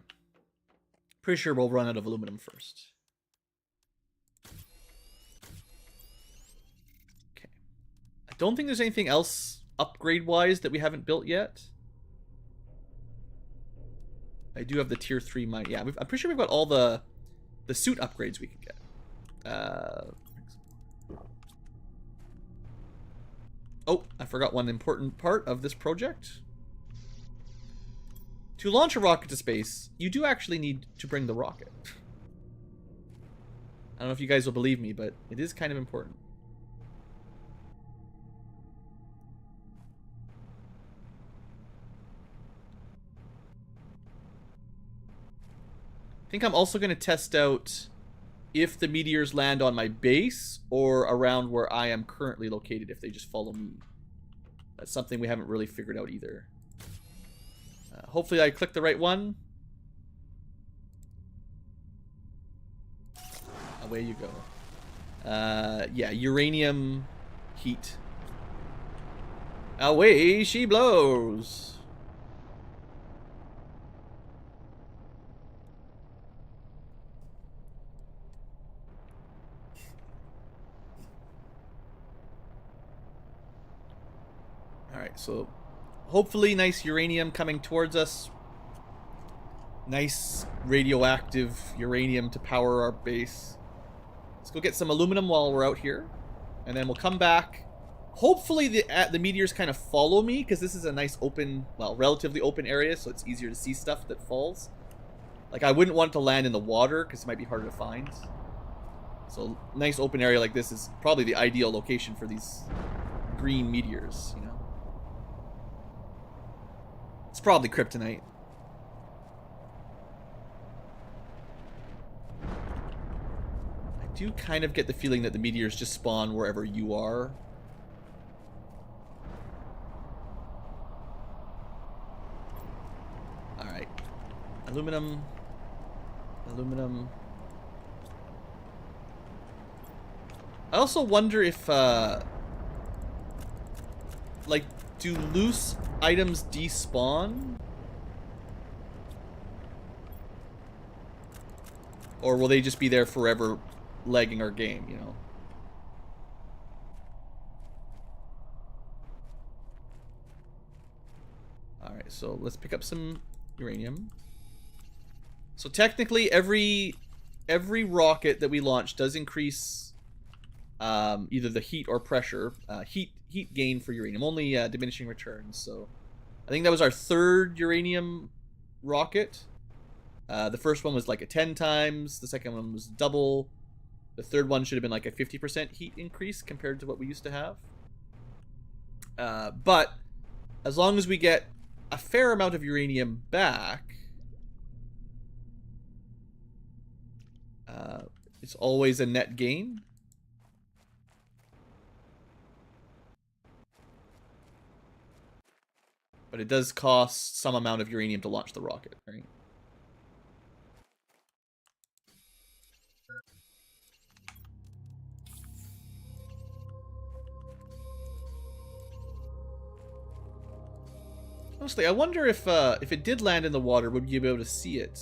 Pretty sure we'll run out of aluminum first. Okay. I don't think there's anything else upgrade-wise that we haven't built yet. I do have the tier 3 mine. Yeah, I'm pretty sure we've got all the suit upgrades we can get. Oh, I forgot one important part of this project. To launch a rocket to space, you do actually need to bring the rocket. I don't know if you guys will believe me, but it is kind of important. I think I'm also going to test out if the meteors land on my base or around where I am currently located, if they just follow me. That's something we haven't really figured out either. Hopefully I clicked the right one. Away you go. Yeah, uranium heat. Away she blows. Alright, so hopefully nice uranium coming towards us. Nice radioactive uranium to power our base. Let's go get some aluminum while we're out here. And then we'll come back. Hopefully the meteors kind of follow me, because this is a nice open, well, relatively open area, so it's easier to see stuff that falls. Like, I wouldn't want to land in the water, because it might be harder to find. So, nice open area like this is probably the ideal location for these green meteors, you know? It's probably kryptonite. I do kind of get the feeling that the meteors just spawn wherever you are. Alright. Aluminum. Aluminum. I also wonder if, like, do loose items despawn? Or will they just be there forever lagging our game, you know? Alright, so let's pick up some uranium. So technically, every rocket that we launch does increase either the heat or pressure. Heat gain for uranium, only diminishing returns. So I think that was our third uranium rocket. The first one was like a 10 times. The second one was double. The third one should have been like a 50% heat increase compared to what we used to have. But as long as we get a fair amount of uranium back, it's always a net gain. But it does cost some amount of uranium to launch the rocket, right? Honestly, I wonder if it did land in the water, would you be able to see it?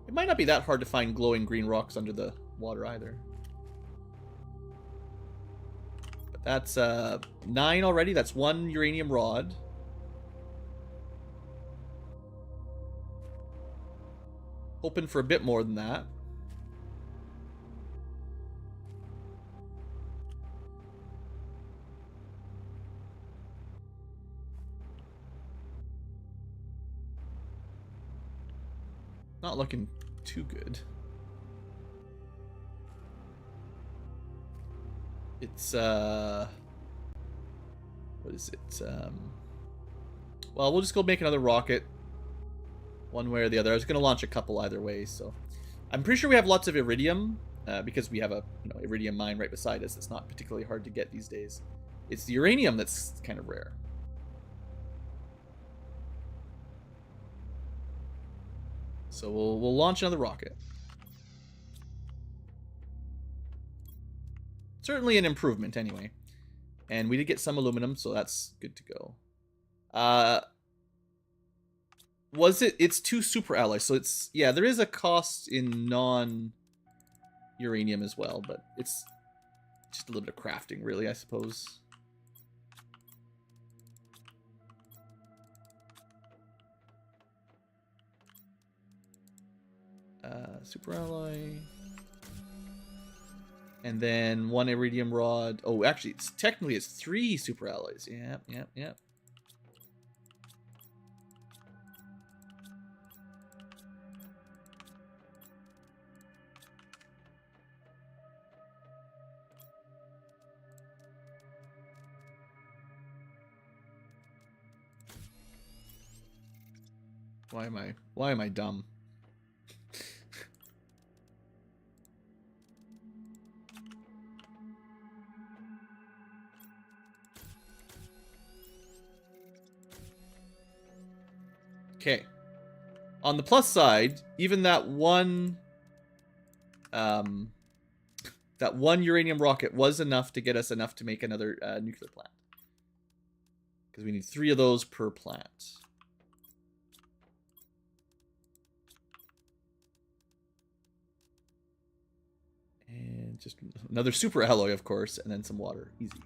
It might not be that hard to find glowing green rocks under the water either. But that's 9 already. That's 1 uranium rod. Hoping for a bit more than that. Not looking too good. It's what is it? Well, we'll just go make another rocket. One way or the other. I was gonna launch a couple either way, so I'm pretty sure we have lots of iridium, because we have a iridium mine right beside us. It's not particularly hard to get these days. It's the uranium that's kind of rare. So we'll launch another rocket. Certainly an improvement, anyway. And we did get some aluminum, so that's good to go. It's 2 super alloys, so it's, yeah, there is a cost in non-uranium as well, but it's just a little bit of crafting, really, I suppose. Super alloy. And then 1 iridium rod. Oh, actually, technically it's 3 super alloys. Yep. Why am I dumb? Okay. On the plus side, even that one uranium rocket was enough to get us enough to make another nuclear plant. Because we need 3 of those per plant. And just another super alloy, of course, and then some water. Easy.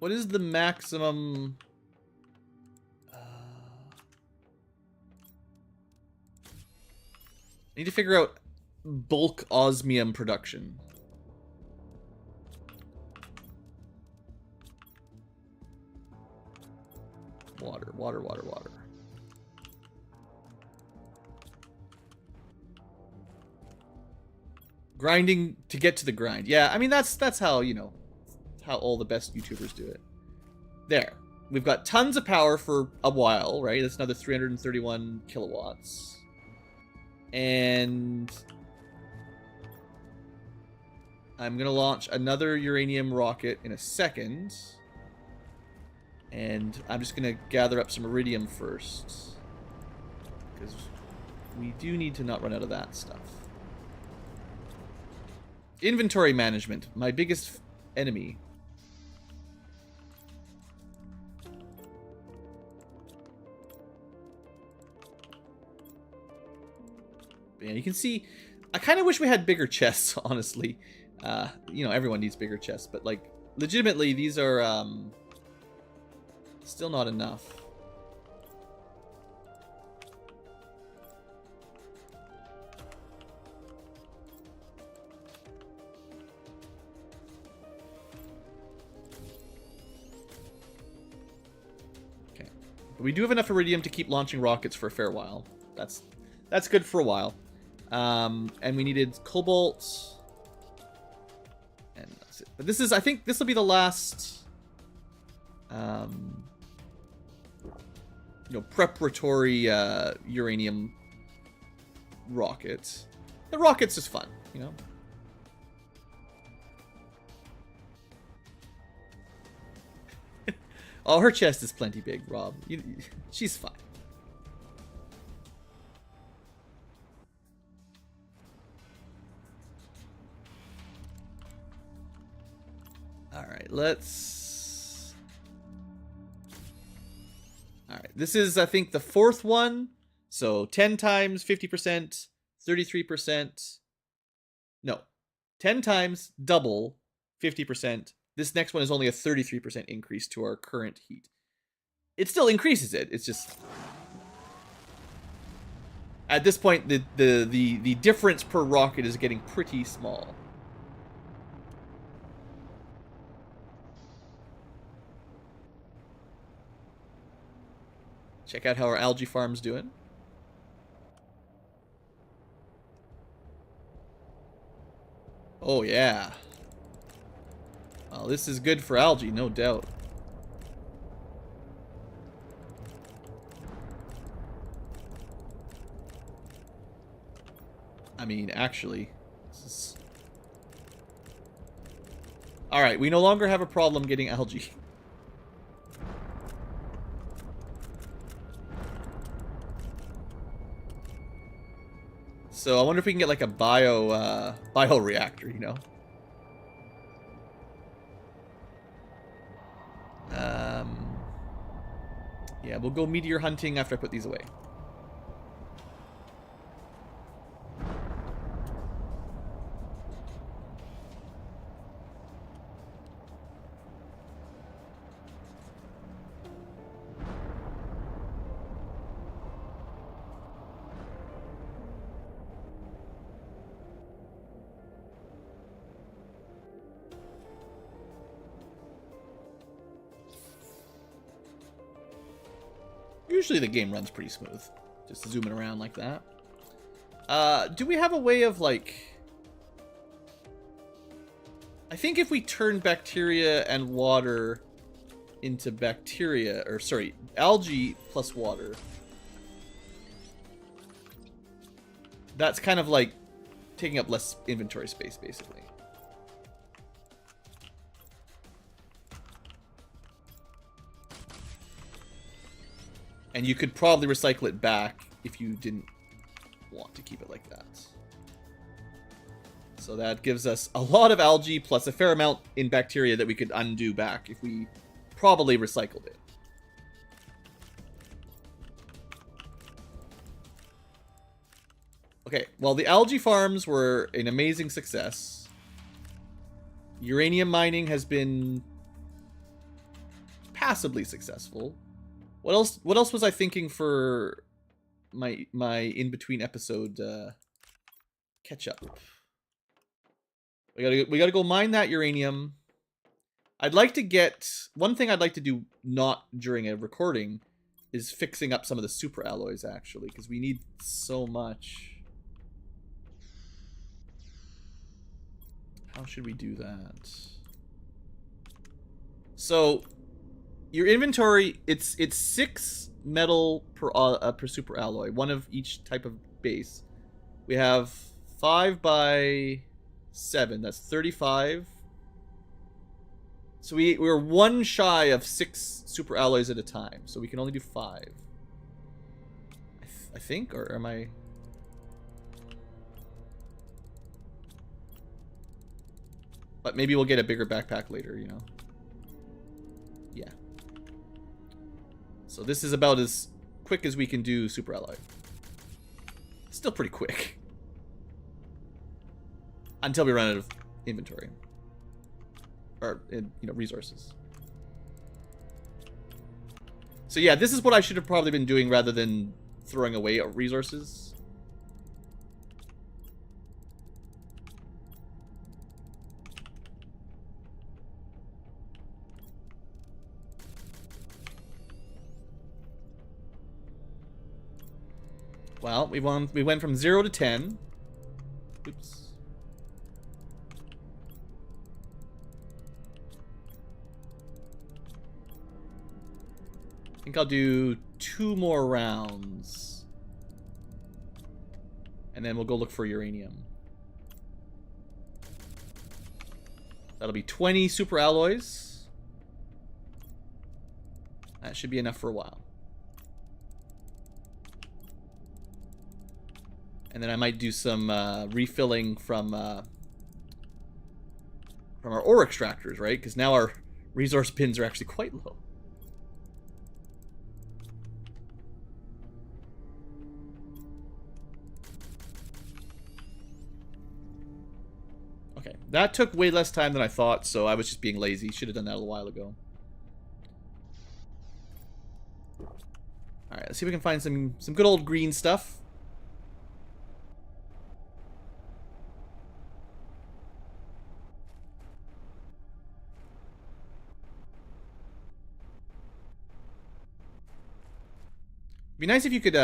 What is the maximum... I need to figure out bulk osmium production. Water, water, water, water. Grinding to get to the grind. Yeah, I mean, that's how, you know, how all the best YouTubers do it. There. We've got tons of power for a while, right? That's another 331 kilowatts. And I'm going to launch another uranium rocket in a second. And I'm just going to gather up some iridium first. Because we do need to not run out of that stuff. Inventory management, my biggest enemy. Yeah, you can see, I kind of wish we had bigger chests, honestly. You know, everyone needs bigger chests, but like, legitimately, these are still not enough. Okay, but we do have enough iridium to keep launching rockets for a fair while. That's good for a while. And we needed cobalt. And that's it. But this is, I think this will be the last, you know, preparatory uranium rocket. The rocket's just fun, you know? Oh, her chest is plenty big, Rob. She's fine. Alright, let's... Alright, this is, I think, the fourth one. So, 10 times, 50%, 33%. No. 10 times, double, 50%. This next one is only a 33% increase to our current heat. It still increases it. It's just... At this point, the difference per rocket is getting pretty small. Check out how our algae farm's doing. Oh, yeah. Well, this is good for algae, no doubt. I mean, actually, this is... Alright, we no longer have a problem getting algae. So I wonder if we can get like a bioreactor, you know? Yeah, we'll go meteor hunting after I put these away. Usually the game runs pretty smooth. Just zooming around like that. Do we have a way of, like... I think if we turn bacteria and water into bacteria... Or, sorry, algae plus water... That's kind of like taking up less inventory space, basically. And you could probably recycle it back if you didn't want to keep it like that. So that gives us a lot of algae plus a fair amount in bacteria that we could undo back if we probably recycled it. Okay, well, the algae farms were an amazing success. Uranium mining has been passably successful. What else? What else was I thinking for my in between episode catch up? We gotta go mine that uranium. I'd like to get one thing I'd like to do not during a recording is fixing up some of the super alloys actually, because we need so much. How should we do that? So your inventory, it's 6 metal per super alloy, one of each type of base. We have 5 by 7. That's 35. So we're 1 shy of 6 super alloys at a time. So we can only do 5. I think, or am I? But maybe we'll get a bigger backpack later, you know. Yeah. So this is about as quick as we can do super alloy. Still pretty quick. Until we run out of inventory. Or, you know, resources. So yeah, this is what I should have probably been doing rather than throwing away resources. Well, we went from 0 to 10. Oops. I think I'll do 2 more rounds. And then we'll go look for uranium. That'll be 20 super alloys. That should be enough for a while. And then I might do some refilling from our ore extractors, right? Because now our resource bins are actually quite low. Okay, that took way less time than I thought, so I was just being lazy. Should have done that a while ago. Alright, let's see if we can find some good old green stuff. Be nice if you could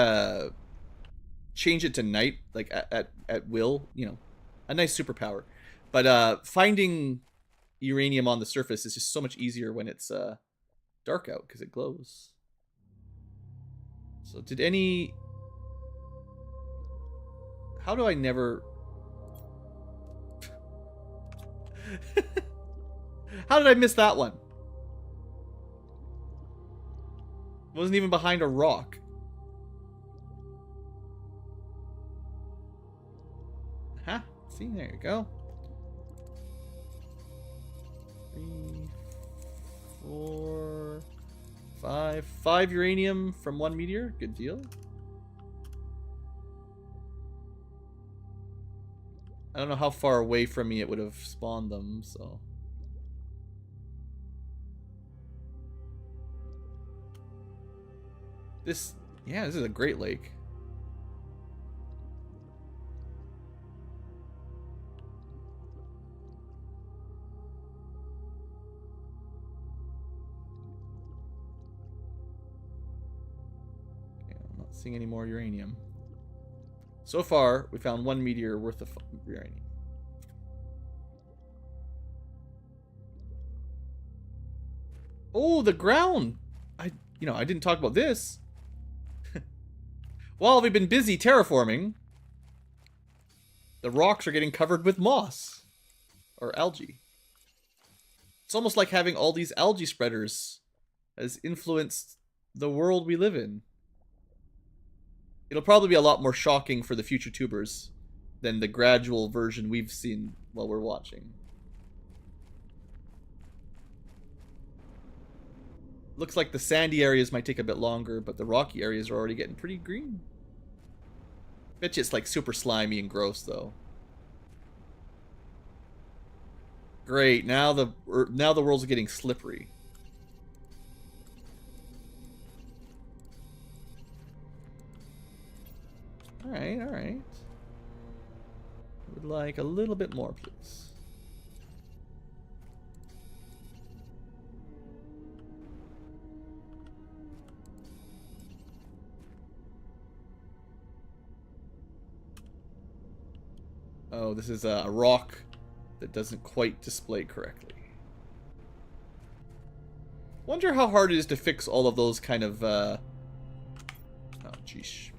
change it to night, like at will, you know, a nice superpower. But finding uranium on the surface is just so much easier when it's dark out because it glows. So did any? How do I never? How did I miss that one? Wasn't even behind a rock. Huh? See, there you go. 3, 4, 5. 5 uranium from 1 meteor. Good deal. I don't know how far away from me it would have spawned them, so. This is a great lake. Seeing any more uranium. So far, we found 1 meteor worth of uranium. Oh, the ground! I didn't talk about this. While we've been busy terraforming, the rocks are getting covered with moss. Or algae. It's almost like having all these algae spreaders has influenced the world we live in. It'll probably be a lot more shocking for the future tubers than the gradual version we've seen while we're watching. Looks like the sandy areas might take a bit longer, but the rocky areas are already getting pretty green. Bet you it's like super slimy and gross though. Great, now the world's getting slippery. Alright, alright. Would like a little bit more, please. Oh, this is a rock that doesn't quite display correctly. Wonder how hard it is to fix all of those kind of, oh, jeez.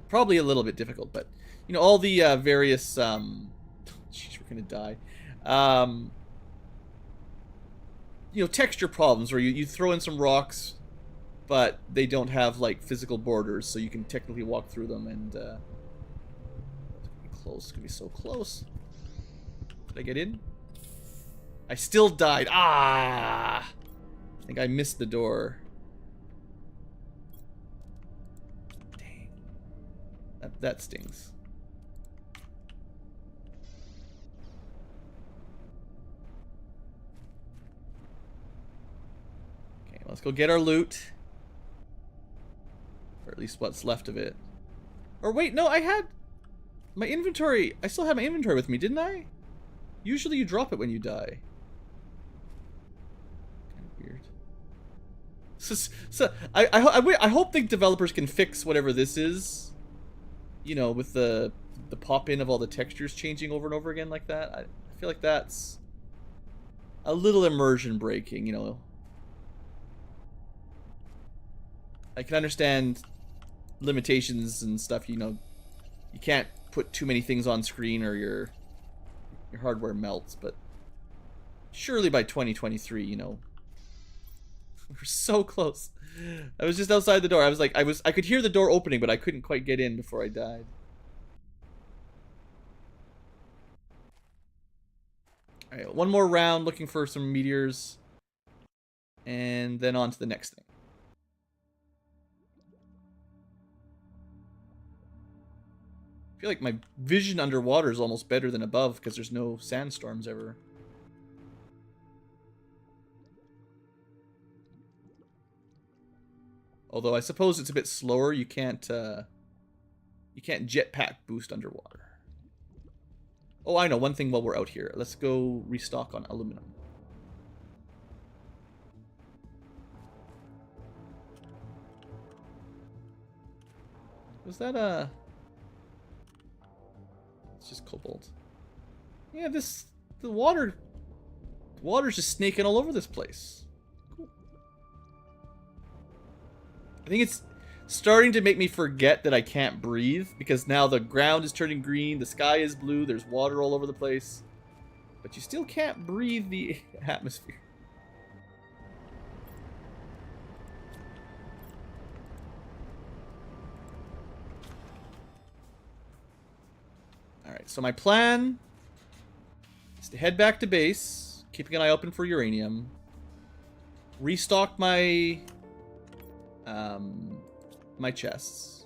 Probably a little bit difficult, but, you know, all the, various, jeez, we're gonna die. You know, texture problems where you throw in some rocks, but they don't have, like, physical borders, so you can technically walk through them, and, close. It's gonna be so close. Did I get in? I still died. Ah! I think I missed the door. Dang. That stings. Okay, let's go get our loot. Or at least what's left of it. Or wait, no, I had my inventory. I still have my inventory with me, didn't I? Usually you drop it when you die. Kind of weird. So I hope the developers can fix whatever this is. You know, with the pop-in of all the textures changing over and over again like that. I feel like that's a little immersion breaking, you know. I can understand limitations and stuff, you know. You can't put too many things on screen or your hardware melts, but surely by 2023, you know. We're so close. I was just outside the door. I was like, I could hear the door opening, but I couldn't quite get in before I died. Alright, one more round looking for some meteors. And then on to the next thing. I feel like my vision underwater is almost better than above because there's no sandstorms ever. Although I suppose it's a bit slower. You can't jetpack boost underwater. Oh, I know one thing while we're out here. Let's go restock on aluminum. Was that a... It's just cobalt. Yeah, the water's just snaking all over this place. Cool. I think it's starting to make me forget that I can't breathe, because now the ground is turning green, the sky is blue, there's water all over the place. But you still can't breathe the atmosphere. Alright, so my plan is to head back to base, keeping an eye open for uranium. Restock my my chests.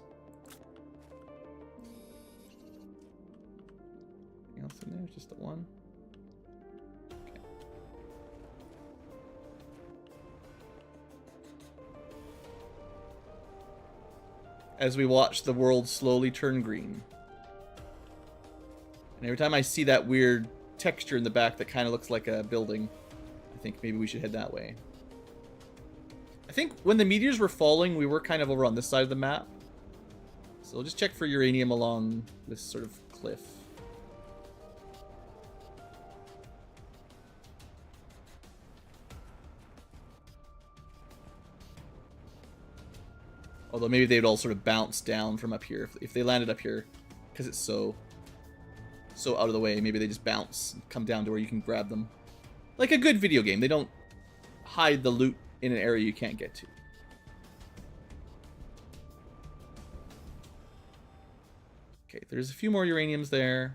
Anything else in there? Just the one? Okay. As we watch the world slowly turn green. And every time I see that weird texture in the back that kind of looks like a building, I think maybe we should head that way. I think when the meteors were falling, we were kind of over on this side of the map. So we'll just check for uranium along this sort of cliff. Although maybe they'd all sort of bounce down from up here. If they landed up here, because it's so out of the way, maybe they just bounce and come down to where you can grab them. Like a good video game. They don't hide the loot in an area you can't get to. Okay, there's a few more uraniums there.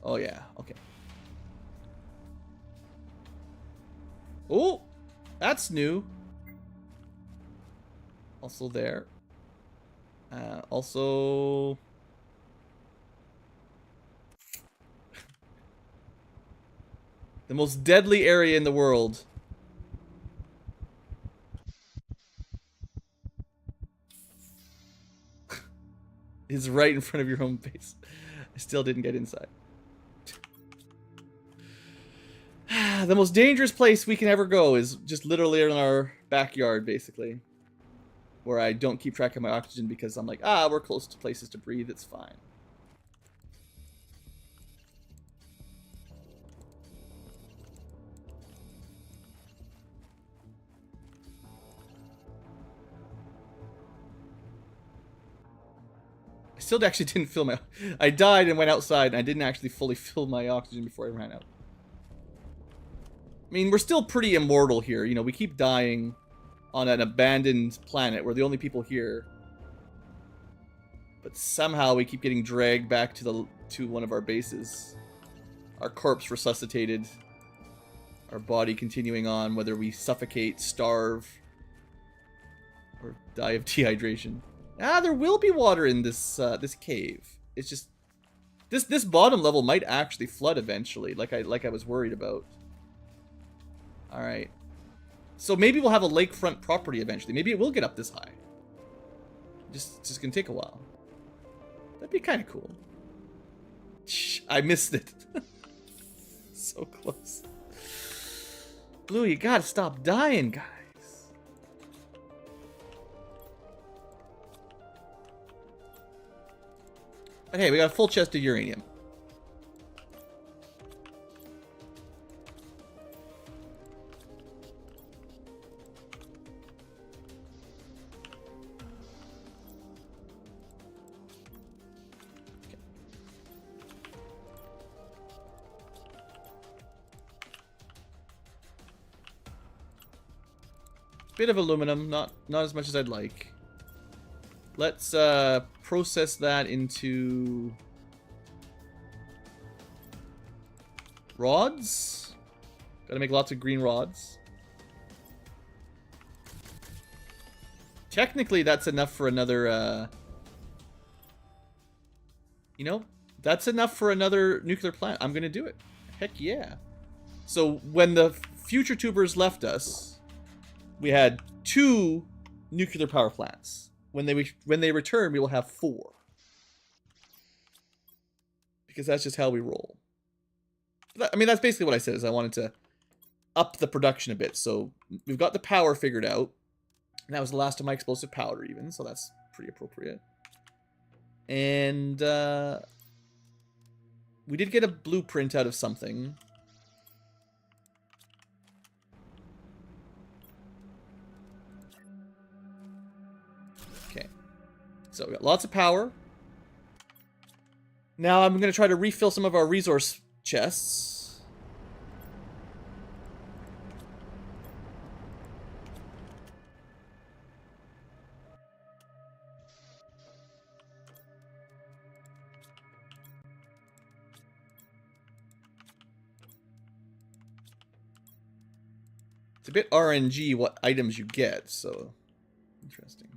Oh yeah, okay. Oh, that's new. Also there. Also... the most deadly area in the world. is right in front of your home base. I still didn't get inside. The most dangerous place we can ever go is just literally in our backyard, basically. Where I don't keep track of my oxygen because I'm like, we're close to places to breathe, it's fine. I still actually didn't fill my... I died and went outside and I didn't actually fully fill my oxygen before I ran out. I mean, we're still pretty immortal here. You know, we keep dying on an abandoned planet. We're the only people here. But somehow we keep getting dragged back to one of our bases. Our corpse resuscitated. Our body continuing on, whether we suffocate, starve, or die of dehydration. There will be water in this this cave. It's just this bottom level might actually flood eventually, like I was worried about. All right, so maybe we'll have a lakefront property eventually. Maybe it will get up this high. Just gonna take a while. That'd be kind of cool. Shh, I missed it. So close. Blue, you gotta stop dying, guys. But hey, we got a full chest of uranium. Bit of aluminum, not as much as I'd like. Let's process that into rods. Gotta make lots of green rods. Technically, that's enough for another. You know, that's enough for another nuclear plant. I'm gonna do it. Heck yeah! So when the future tubers left us, we had 2 nuclear power plants. When they return, we will have 4. Because that's just how we roll. I mean, that's basically what I said, is I wanted to up the production a bit. So we've got the power figured out. And that was the last of my explosive powder even, so that's pretty appropriate. And we did get a blueprint out of something. So we got lots of power. Now I'm going to try to refill some of our resource chests. It's a bit RNG what items you get, so interesting.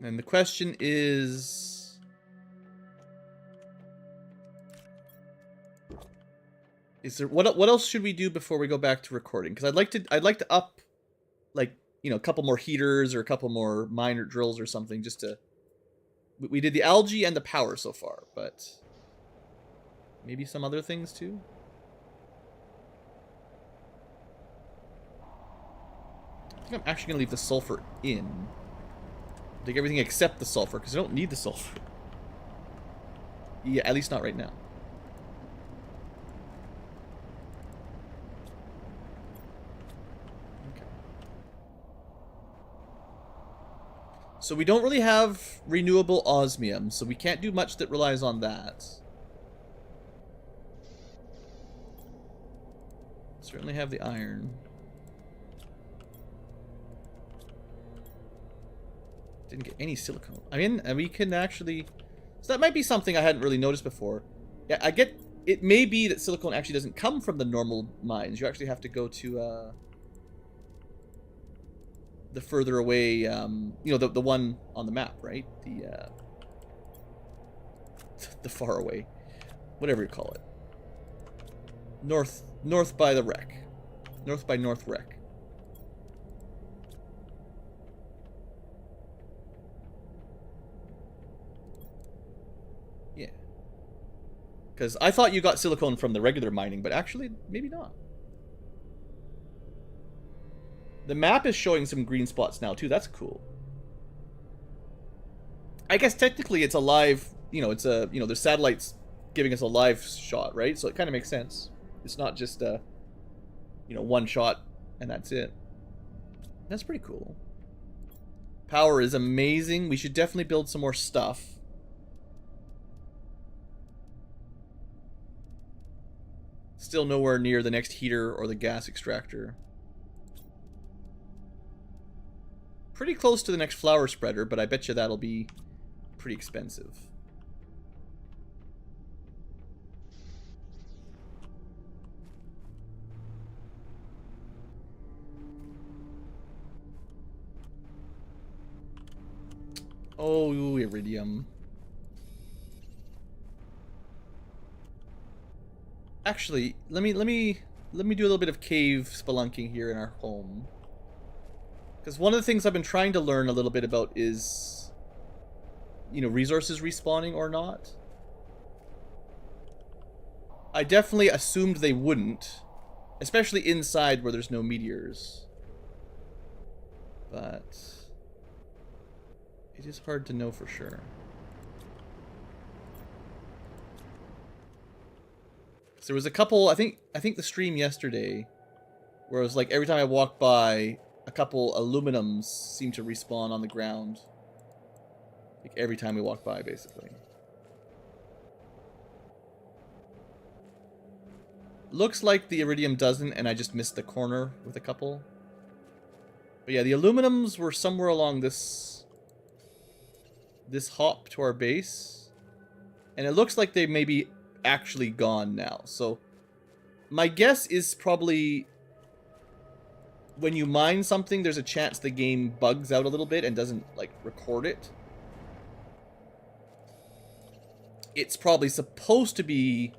And the question is there what else should we do before we go back to recording? Because I'd like to up, like, you know, a couple more heaters or a couple more miner drills or something, just to. We did the algae and the power so far, but maybe some other things too. I think I'm actually gonna leave the sulfur in. Take everything except the sulfur, because I don't need the sulfur. Yeah, at least not right now. Okay. So we don't really have renewable osmium, so we can't do much that relies on that. Certainly have the iron. Didn't get any silicone. I mean, and we can actually... So that might be something I hadn't really noticed before. Yeah, I get... It may be that silicone actually doesn't come from the normal mines. You actually have to go to, the further away, you know, the one on the map, right? The far away. Whatever you call it. North by the wreck. North by North wreck. Because I thought you got silicone from the regular mining, but actually, maybe not. The map is showing some green spots now, too. That's cool. I guess technically it's a live, it's a, there's satellites giving us a live shot, right? So it kind of makes sense. It's not just a, one shot and that's it. That's pretty cool. Power is amazing. We should definitely build some more stuff. Still nowhere near the next heater or the gas extractor. Pretty close to the next flower spreader, but I bet you that'll be pretty expensive. Oh, iridium. Actually, let me do a little bit of cave spelunking here in our home. Because one of the things I've been trying to learn a little bit about is, resources respawning or not. I definitely assumed they wouldn't, especially inside where there's no meteors. But it is hard to know for sure. So there was a couple, I think the stream yesterday, where it was like every time I walked by, a couple aluminums seemed to respawn on the ground. Like every time we walked by, basically. Looks like the iridium doesn't, and I just missed the corner with a couple. But yeah, the aluminums were somewhere along this hop to our base. And it looks like they may be actually gone now. So my guess is probably when you mine something, there's a chance the game bugs out a little bit and doesn't, like, record it. It's probably supposed to be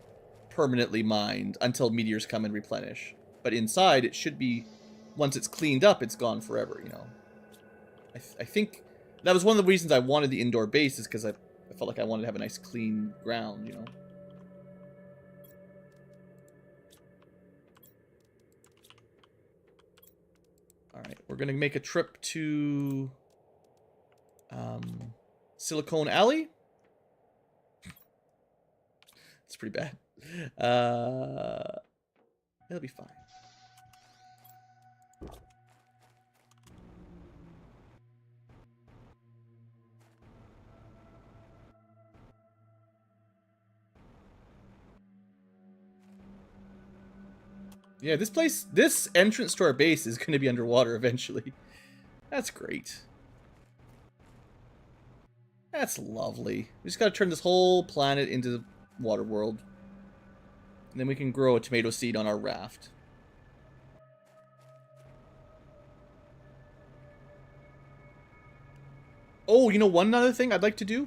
permanently mined until meteors come and replenish. But inside, it should be, once it's cleaned up, it's gone forever, I think that was one of the reasons I wanted the indoor base, is because I felt like I wanted to have a nice clean ground, Alright, we're going to make a trip to Silicon Alley. It's pretty bad. It'll be fine. Yeah, this entrance to our base is going to be underwater eventually. That's great. That's lovely. We just got to turn this whole planet into water world. And then we can grow a tomato seed on our raft. Oh, one other thing I'd like to do?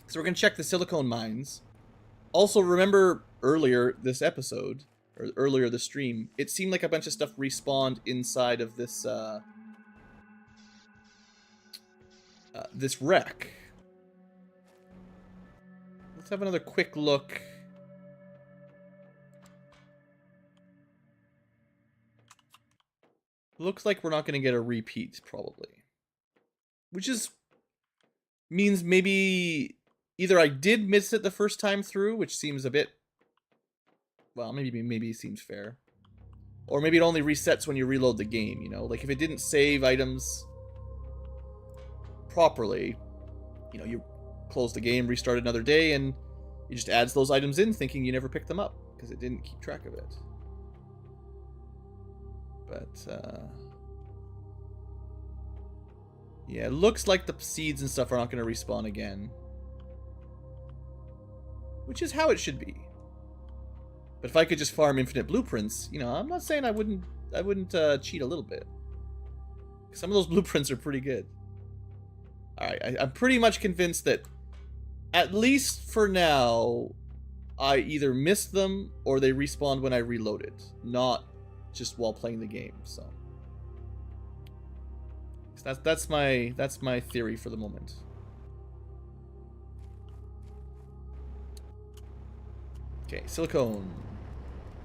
So we're going to check the silicone mines. Also, remember earlier this episode, or earlier this stream, it seemed like a bunch of stuff respawned inside of this, this wreck. Let's have another quick look. Looks like we're not going to get a repeat, probably. Which means maybe either I did miss it the first time through, which seems a bit, well, maybe it seems fair. Or maybe it only resets when you reload the game, Like, if it didn't save items properly, you close the game, restart another day, and it just adds those items in thinking you never picked them up, because it didn't keep track of it. But, yeah, it looks like the seeds and stuff are not going to respawn again. Which is how it should be. But if I could just farm infinite blueprints, I'm not saying I wouldn't cheat a little bit. Some of those blueprints are pretty good. Alright, I'm pretty much convinced that, at least for now, I either missed them or they respawned when I reloaded. Not just while playing the game, so. That's my theory for the moment. Silicone.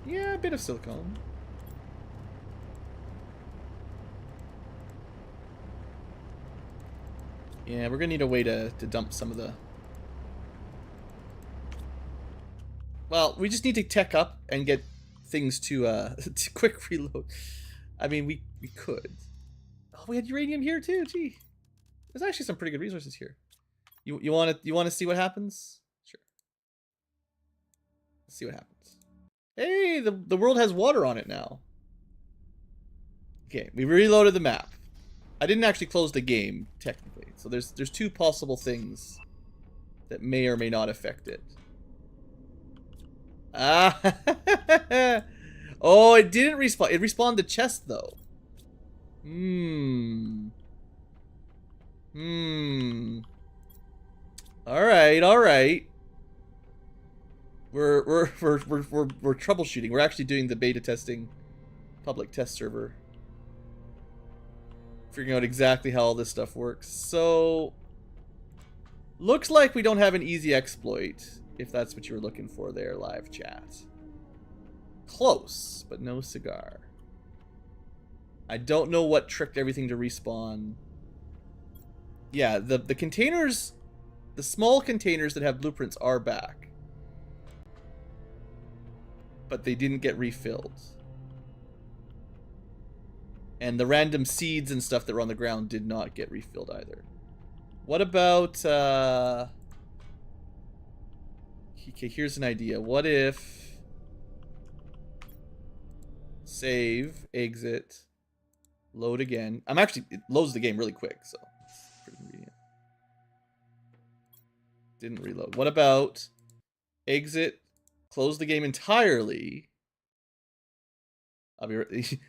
Yeah, a bit of silicone. Yeah, we're gonna need a way to dump some of the... Well, we just need to tech up and get things to, to quick reload. I mean, we could. Oh, we had uranium here too, gee. There's actually some pretty good resources here. You wanna see what happens? Sure. Let's see what happens. Hey, the world has water on it now. Okay, we reloaded the map. I didn't actually close the game, technically. So there's two possible things that may or may not affect it. Ah, oh, it didn't respawn. It respawned the chest though. All right, all right. We're troubleshooting. We're actually doing the beta testing, public test server. Figuring out exactly how all this stuff works. So, looks like we don't have an easy exploit, if that's what you were looking for there, live chat. Close, but no cigar. I don't know what tricked everything to respawn. Yeah, the containers, the small containers that have blueprints are back. But they didn't get refilled. And the random seeds and stuff that were on the ground did not get refilled either. What about, okay, here's an idea. What if... Save, exit, load again. It loads the game really quick, so it's pretty convenient. Didn't reload. What about exit, close the game entirely. I'll be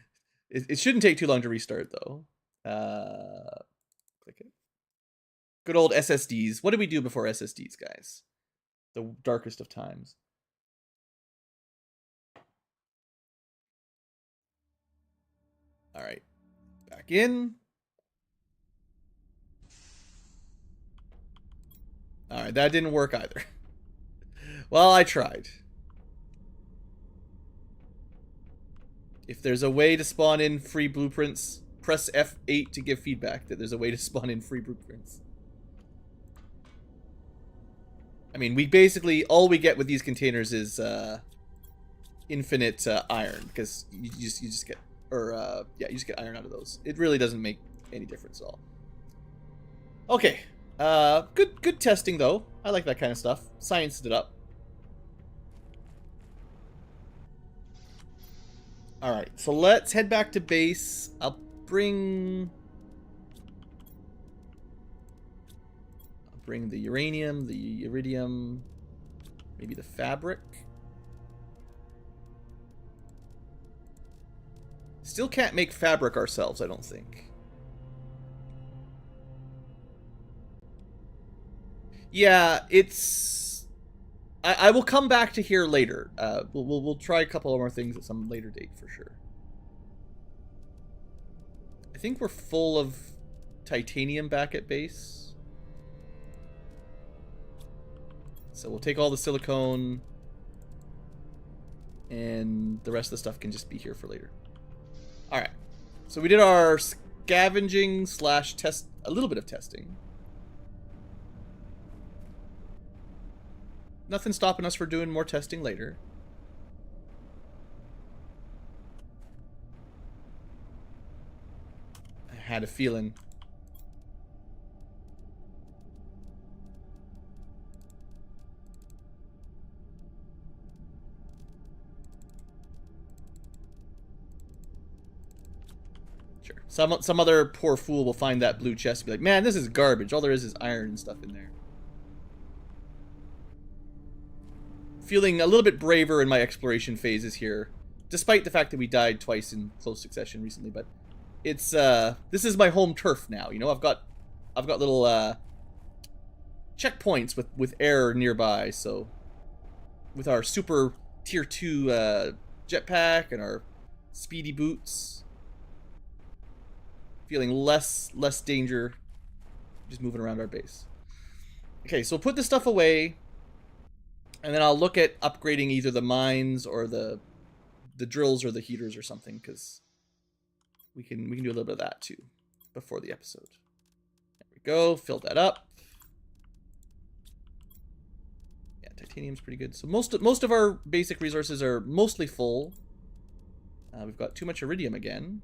it shouldn't take too long to restart though. Click it. Good old SSDs. What did we do before SSDs, guys? The darkest of times. All right, back in. All right, that didn't work either. Well, I tried. If there's a way to spawn in free blueprints, press F8 to give feedback that there's a way to spawn in free blueprints. I mean, we basically, all we get with these containers is infinite iron, because you just get, or yeah, you just get iron out of those. It really doesn't make any difference at all. Okay, good testing though. I like that kind of stuff. Scienced it up. Alright, so let's head back to base. I'll bring the uranium, the iridium, maybe the fabric. Still can't make fabric ourselves, I don't think. Yeah, it's... I will come back to here later. We'll try a couple more things at some later date for sure. I think we're full of titanium back at base. So we'll take all the silicone, and the rest of the stuff can just be here for later. Alright, so we did our scavenging slash test, a little bit of testing. Nothing stopping us for doing more testing later. I had a feeling. Sure. Some other poor fool will find that blue chest and be like, man, this is garbage. All there is iron and stuff in there. Feeling a little bit braver in my exploration phases here, despite the fact that we died twice in close succession recently. But it's this is my home turf now. You know, I've got little checkpoints with air nearby. So with our super tier 2 jetpack and our speedy boots, feeling less danger, just moving around our base. Okay, so put this stuff away. And then I'll look at upgrading either the mines or the drills or the heaters or something, because we can do a little bit of that too before the episode. There we go. Fill that up. Yeah, titanium's pretty good. So most of our basic resources are mostly full. We've got too much iridium again.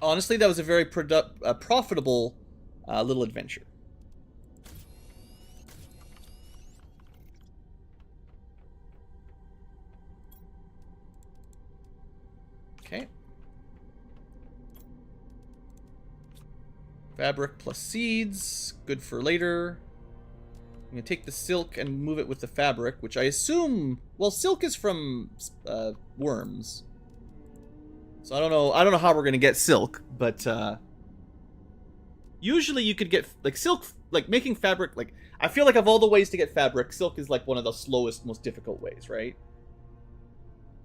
Honestly, that was a very profitable little adventure. Okay. Fabric plus seeds. Good for later. I'm going to take the silk and move it with the fabric, which I assume... Well, silk is from worms. So I don't know how we're going to get silk, but usually you could get like silk, like making fabric, like I feel like of all the ways to get fabric, silk is like one of the slowest, most difficult ways, right?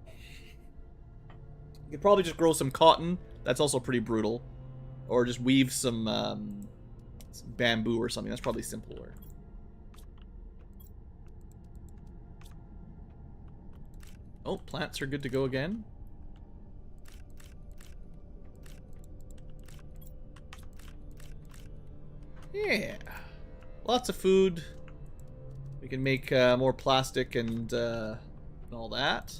You could probably just grow some cotton. That's also pretty brutal. Or just weave some bamboo or something. That's probably simpler. Oh, plants are good to go again. Yeah. Lots of food. We can make more plastic and all that.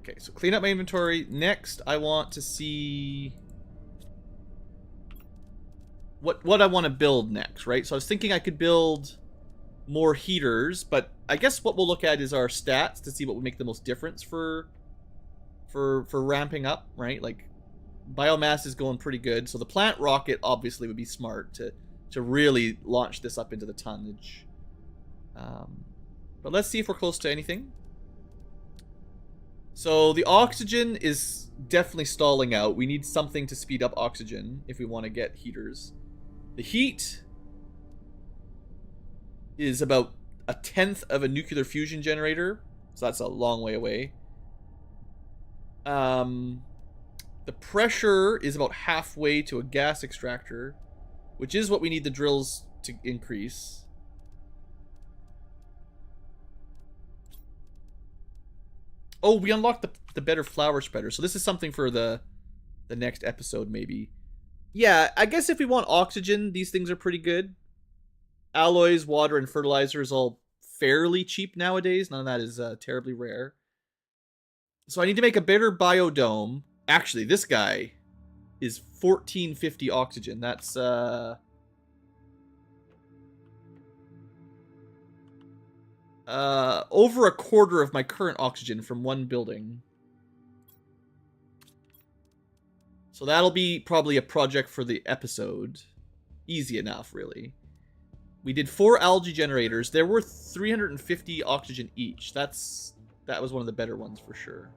Okay, so clean up my inventory. Next, I want to see what I want to build next, right? So I was thinking I could build more heaters, but I guess what we'll look at is our stats to see what would make the most difference for ramping up, right? Like biomass is going pretty good, so the plant rocket obviously would be smart to really launch this up into the tonnage. But let's see if we're close to anything. So the oxygen is definitely stalling out. We need something to speed up oxygen if we want to get heaters. The heat is about 1/10 of a nuclear fusion generator, so that's a long way away. The pressure is about halfway to a gas extractor, which is what we need the drills to increase. Oh, we unlocked the better flower spreader, so this is something for the next episode, maybe. Yeah, I guess if we want oxygen, these things are pretty good. Alloys, water, and fertilizer is all fairly cheap nowadays. None of that is terribly rare. So I need to make a better biodome. Actually, this guy is 1450 oxygen. That's over a quarter of my current oxygen from one building. So that'll be probably a project for the episode. Easy enough, really. We did 4 algae generators. They're worth 350 oxygen each. That was one of the better ones for sure.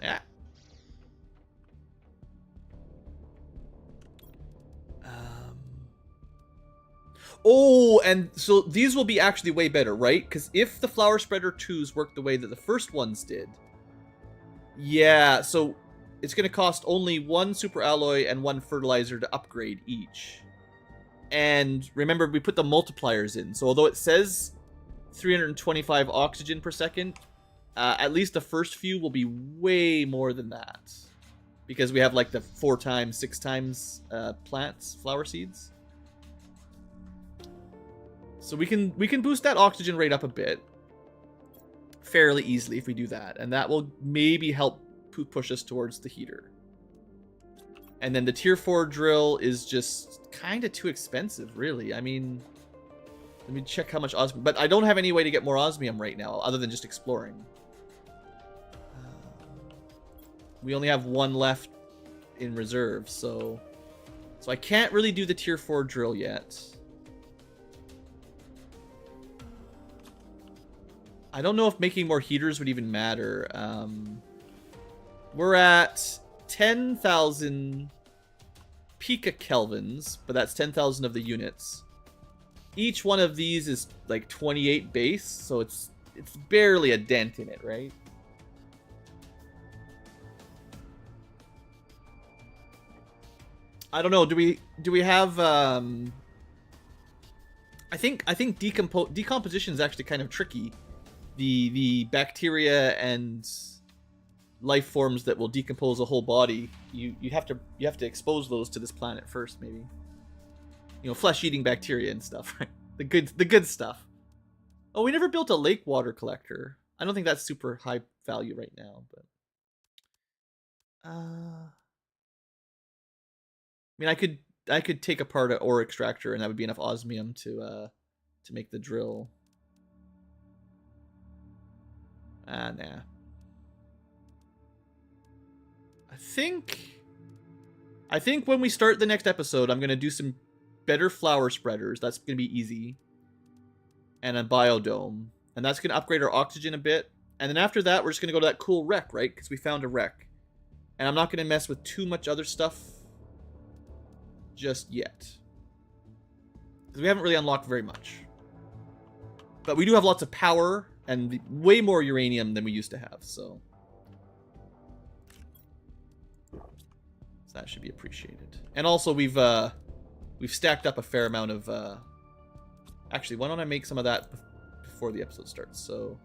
Yeah. Oh, and so these will be actually way better, right? Because if the flower spreader 2s work the way that the first ones did, yeah, so it's going to cost only 1 super alloy and 1 fertilizer to upgrade each. And remember, we put the multipliers in. So although it says 325 oxygen per second, at least the first few will be way more than that. Because we have like the 4 times, 6 times plants, flower seeds. So we can boost that oxygen rate up a bit fairly easily if we do that. And that will maybe help push us towards the heater. And then the tier 4 drill is just kind of too expensive, really. I mean, let me check how much osmium. But I don't have any way to get more osmium right now other than just exploring. We only have 1 left in reserve, so I can't really do the tier 4 drill yet. I don't know if making more heaters would even matter. We're at 10,000 picokelvins, but that's 10,000 of the units. Each one of these is like 28 base, so it's it's barely a dent in it, right? I don't know. Do we have I think decomposition is actually kind of tricky. The bacteria and life forms that will decompose a whole body, you have to expose those to this planet first, maybe. You know, flesh-eating bacteria and stuff, right? The good stuff. Oh, we never built a lake water collector. I don't think that's super high value right now, but I mean, I could take apart an ore extractor, and that would be enough osmium to make the drill. Nah. I think when we start the next episode, I'm gonna do some better flower spreaders. That's gonna be easy. And a biodome. And that's gonna upgrade our oxygen a bit. And then after that, we're just gonna go to that cool wreck, right? Because we found a wreck. And I'm not gonna mess with too much other stuff just yet. Because we haven't really unlocked very much. But we do have lots of power and way more uranium than we used to have, so that should be appreciated. And also we've stacked up a fair amount of actually, why don't I make some of that before the episode starts? So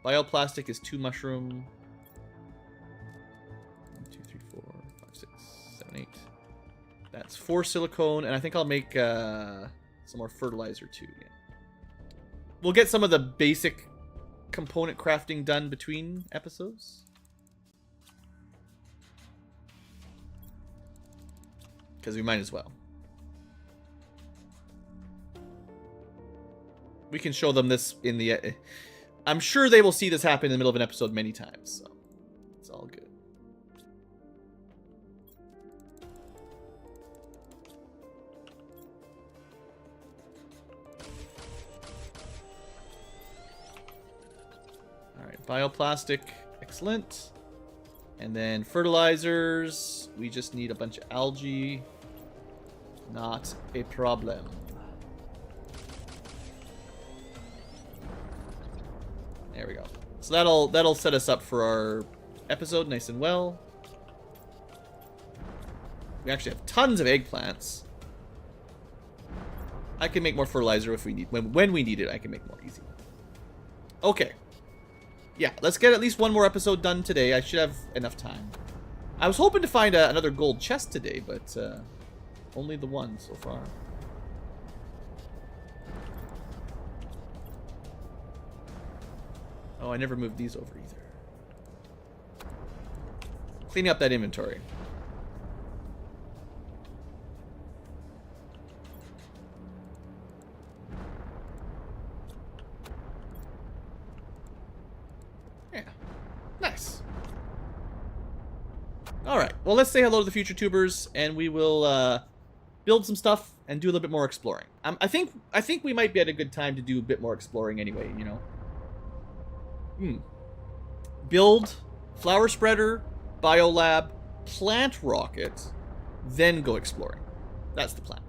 bioplastic is 2 mushroom. 1, 2, 3, 4, 5, 6, 7, 8. That's 4 silicone, and I think I'll make some more fertilizer too. Yeah. We'll get some of the basic component crafting done between episodes. Because we might as well. We can show them this in the... I'm sure they will see this happen in the middle of an episode many times, so it's all good. Alright, bioplastic, excellent. And then fertilizers, we just need a bunch of algae. Not a problem. There we go. So that'll set us up for our episode nice and well. We actually have tons of eggplants. I can make more fertilizer if we need when we need it. I can make more easy. Okay. Yeah, let's get at least one more episode done today. I should have enough time. I was hoping to find another gold chest today, but only the one so far. Oh, I never moved these over either. Cleaning up that inventory. Yeah. Nice. Alright, well, let's say hello to the future tubers, and we will build some stuff and do a little bit more exploring. I think we might be at a good time to do a bit more exploring anyway, you know. Build, flower spreader, biolab, plant rocket, then go exploring. That's the plan.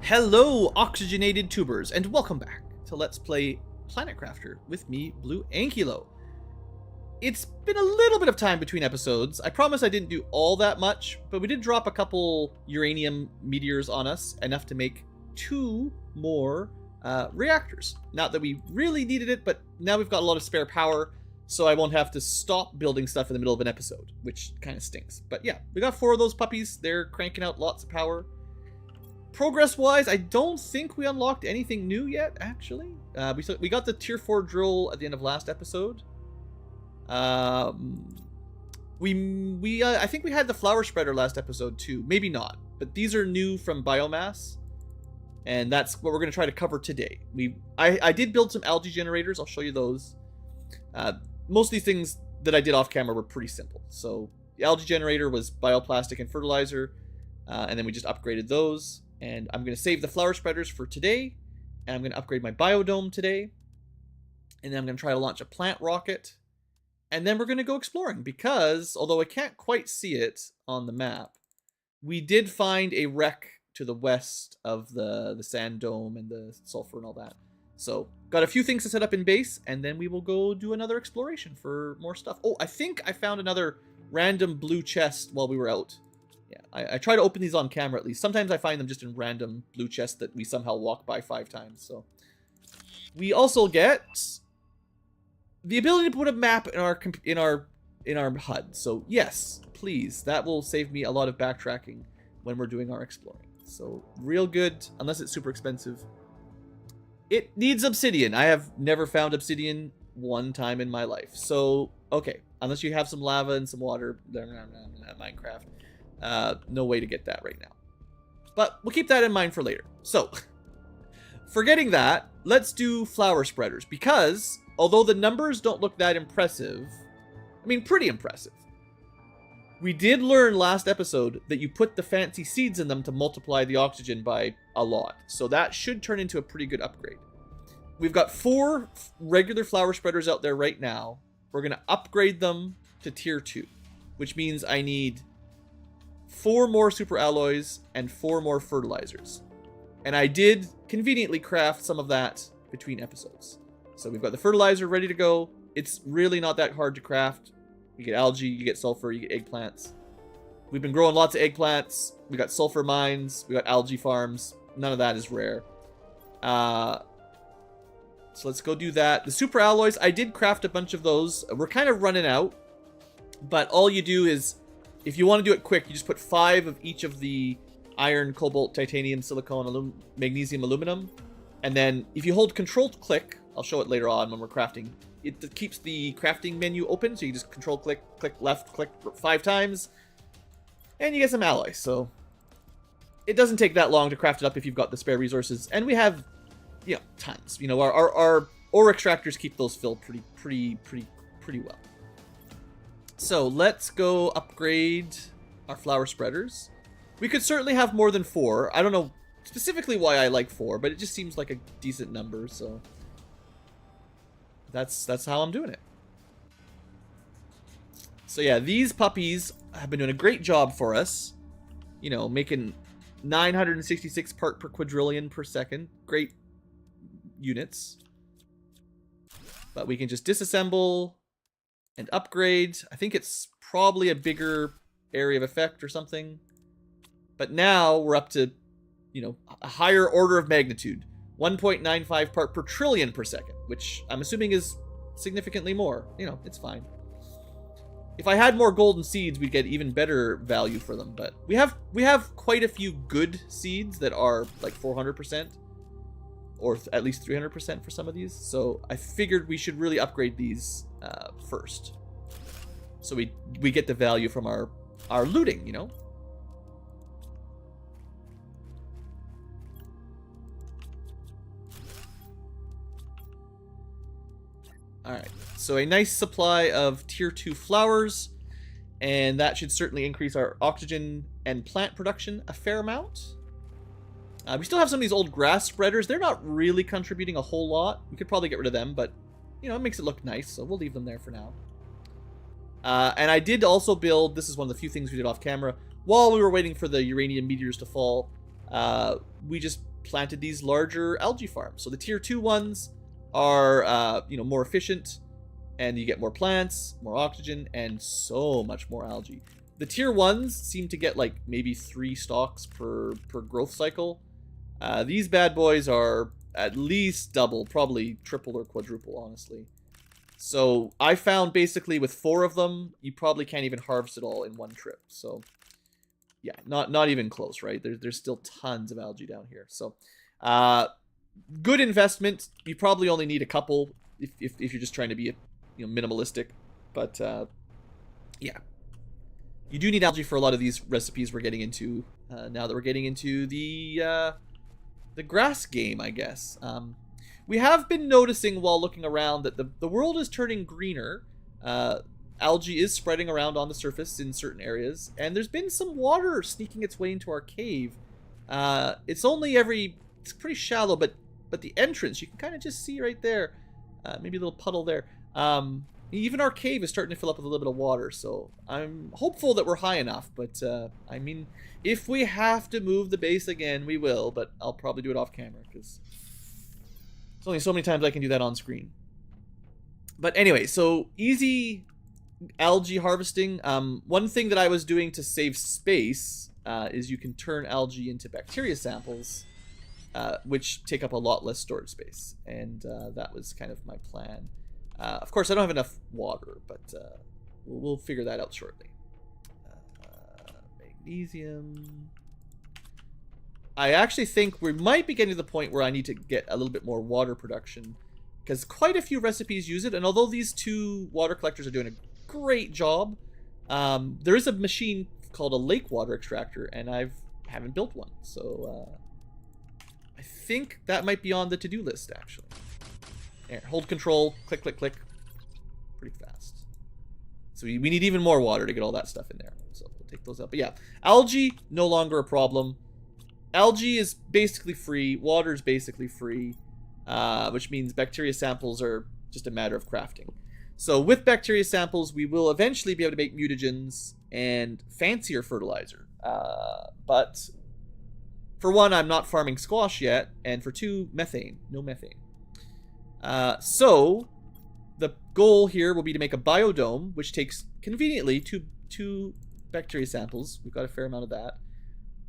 Hello, oxygenated tubers, and welcome back to Let's Play Planet Crafter with me, Blue Ankylo. It's been a little bit of time between episodes. I promise I didn't do all that much, but we did drop a couple uranium meteors on us, enough to make 2 more reactors. Not that we really needed it, but now we've got a lot of spare power, so I won't have to stop building stuff in the middle of an episode, which kind of stinks. But yeah, we got 4 of those puppies. They're cranking out lots of power. Progress-wise, I don't think we unlocked anything new yet, actually. We got the tier 4 drill at the end of last episode. I think we had the flower spreader last episode too. Maybe not, but these are new from biomass. And that's what we're going to try to cover today. I did build some algae generators. I'll show you those. Most of these things that I did off camera were pretty simple. So the algae generator was bioplastic and fertilizer. And then we just upgraded those. And I'm going to save the flower spreaders for today. And I'm going to upgrade my biodome today. And then I'm going to try to launch a plant rocket. And then we're going to go exploring. Because, although I can't quite see it on the map, we did find a wreck to the west of the sand dome and the sulfur and all that. So, got a few things to set up in base, and then we will go do another exploration for more stuff. Oh, I think I found another random blue chest while we were out. Yeah, I try to open these on camera at least. Sometimes I find them just in random blue chests that we somehow walk by 5 times. So, we also get the ability to put a map in our HUD. So yes, please, that will save me a lot of backtracking when we're doing our exploring. So real good, unless it's super expensive. It needs obsidian. I have never found obsidian one time in my life. So okay, unless you have some lava and some water, Minecraft, no way to get that right now. But we'll keep that in mind for later. So forgetting that, let's do flower spreaders, because although the numbers don't look that impressive, I mean, pretty impressive. We did learn last episode that you put the fancy seeds in them to multiply the oxygen by a lot. So that should turn into a pretty good upgrade. We've got 4 regular flower spreaders out there right now. We're going to upgrade them to tier 2, which means I need 4 more super alloys and 4 more fertilizers. And I did conveniently craft some of that between episodes. So we've got the fertilizer ready to go. It's really not that hard to craft. You get algae, you get sulfur, you get eggplants. We've been growing lots of eggplants. We got sulfur mines. We got algae farms. None of that is rare. So let's go do that. The super alloys, I did craft a bunch of those. We're kind of running out. But all you do is, if you want to do it quick, you just put 5 of each of the iron, cobalt, titanium, silicon, magnesium, aluminum. And then if you hold Control-click, I'll show it later on when we're crafting, it keeps the crafting menu open, so you just Control-click, click left, click 5 times, and you get some alloys. So it doesn't take that long to craft it up if you've got the spare resources, and we have, you know, tons. You know, our ore extractors keep those filled pretty well. So let's go upgrade our flower spreaders. We could certainly have more than 4. I don't know specifically why I like 4, but it just seems like a decent number, so that's how I'm doing it. So yeah, these puppies have been doing a great job for us. You know, making 966 part per quadrillion per second. Great units. But we can just disassemble and upgrade. I think it's probably a bigger area of effect or something. But now we're up to, you know, a higher order of magnitude. 1.95 part per trillion per second, which I'm assuming is significantly more. You know, it's fine. If I had more golden seeds, we'd get even better value for them. But we have quite a few good seeds that are like 400%, or at least 300% for some of these. So I figured we should really upgrade these first, so we get the value from our looting. You know. Alright, so a nice supply of tier 2 flowers, and that should certainly increase our oxygen and plant production a fair amount. We still have some of these old grass spreaders. They're not really contributing a whole lot. We could probably get rid of them, but, you know, it makes it look nice, so we'll leave them there for now. And I did also build, this is one of the few things we did off camera, while we were waiting for the uranium meteors to fall, we just planted these larger algae farms. So the tier 2 ones are, you know, more efficient, and you get more plants, more oxygen, and so much more algae. The tier 1s seem to get like maybe 3 stalks per growth cycle. These bad boys are at least double, probably triple or quadruple, honestly. So I found basically with 4 of them, you probably can't even harvest it all in one trip. So yeah, not even close, right? There's still tons of algae down here. So good investment. You probably only need a couple if you're just trying to be, you know, minimalistic. But yeah, you do need algae for a lot of these recipes we're getting into now that we're getting into the grass game, I guess. We have been noticing while looking around that the world is turning greener. Algae is spreading around on the surface in certain areas, and there's been some water sneaking its way into our cave. It's pretty shallow, but the entrance, you can kind of just see right there. Maybe a little puddle there. Even our cave is starting to fill up with a little bit of water, so I'm hopeful that we're high enough. But, I mean, if we have to move the base again, we will, but I'll probably do it off camera, because There's only so many times I can do that on screen. But anyway, so easy algae harvesting. One thing that I was doing to save space is you can turn algae into bacteria samples, which take up a lot less storage space. And that was kind of my plan. Of course, I don't have enough water, but we'll figure that out shortly. Magnesium. I actually think we might be getting to the point where I need to get a little bit more water production, because quite a few recipes use it, and although these two water collectors are doing a great job, there is a machine called a lake water extractor, and I haven't built one, so I think that might be on the to-do list, actually. Here, hold control, click, click, click, pretty fast. So we need even more water to get all that stuff in there, so we'll take those up. But yeah, algae, no longer a problem. Algae is basically free, water is basically free, which means bacteria samples are just a matter of crafting. So with bacteria samples, we will eventually be able to make mutagens and fancier fertilizer. But for one, I'm not farming squash yet, and for two, methane. No methane. So the goal here will be to make a biodome, which takes conveniently two bacteria samples. We've got a fair amount of that.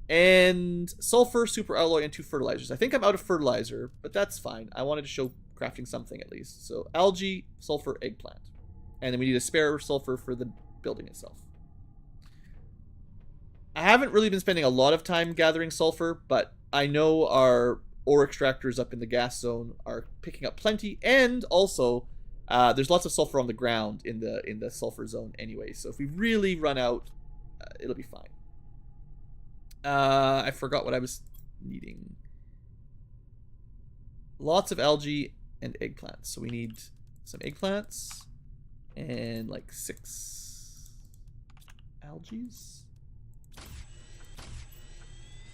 And sulfur, superalloy, and 2 fertilizers. I think I'm out of fertilizer, but that's fine. I wanted to show crafting something at least. So algae, sulfur, eggplant. And then we need a spare sulfur for the building itself. I haven't really been spending a lot of time gathering sulfur, but I know our ore extractors up in the gas zone are picking up plenty, and also there's lots of sulfur on the ground in the sulfur zone anyway. So if we really run out, it'll be fine. I forgot what I was needing. Lots of algae and eggplants. So we need some eggplants and like 6 algaes.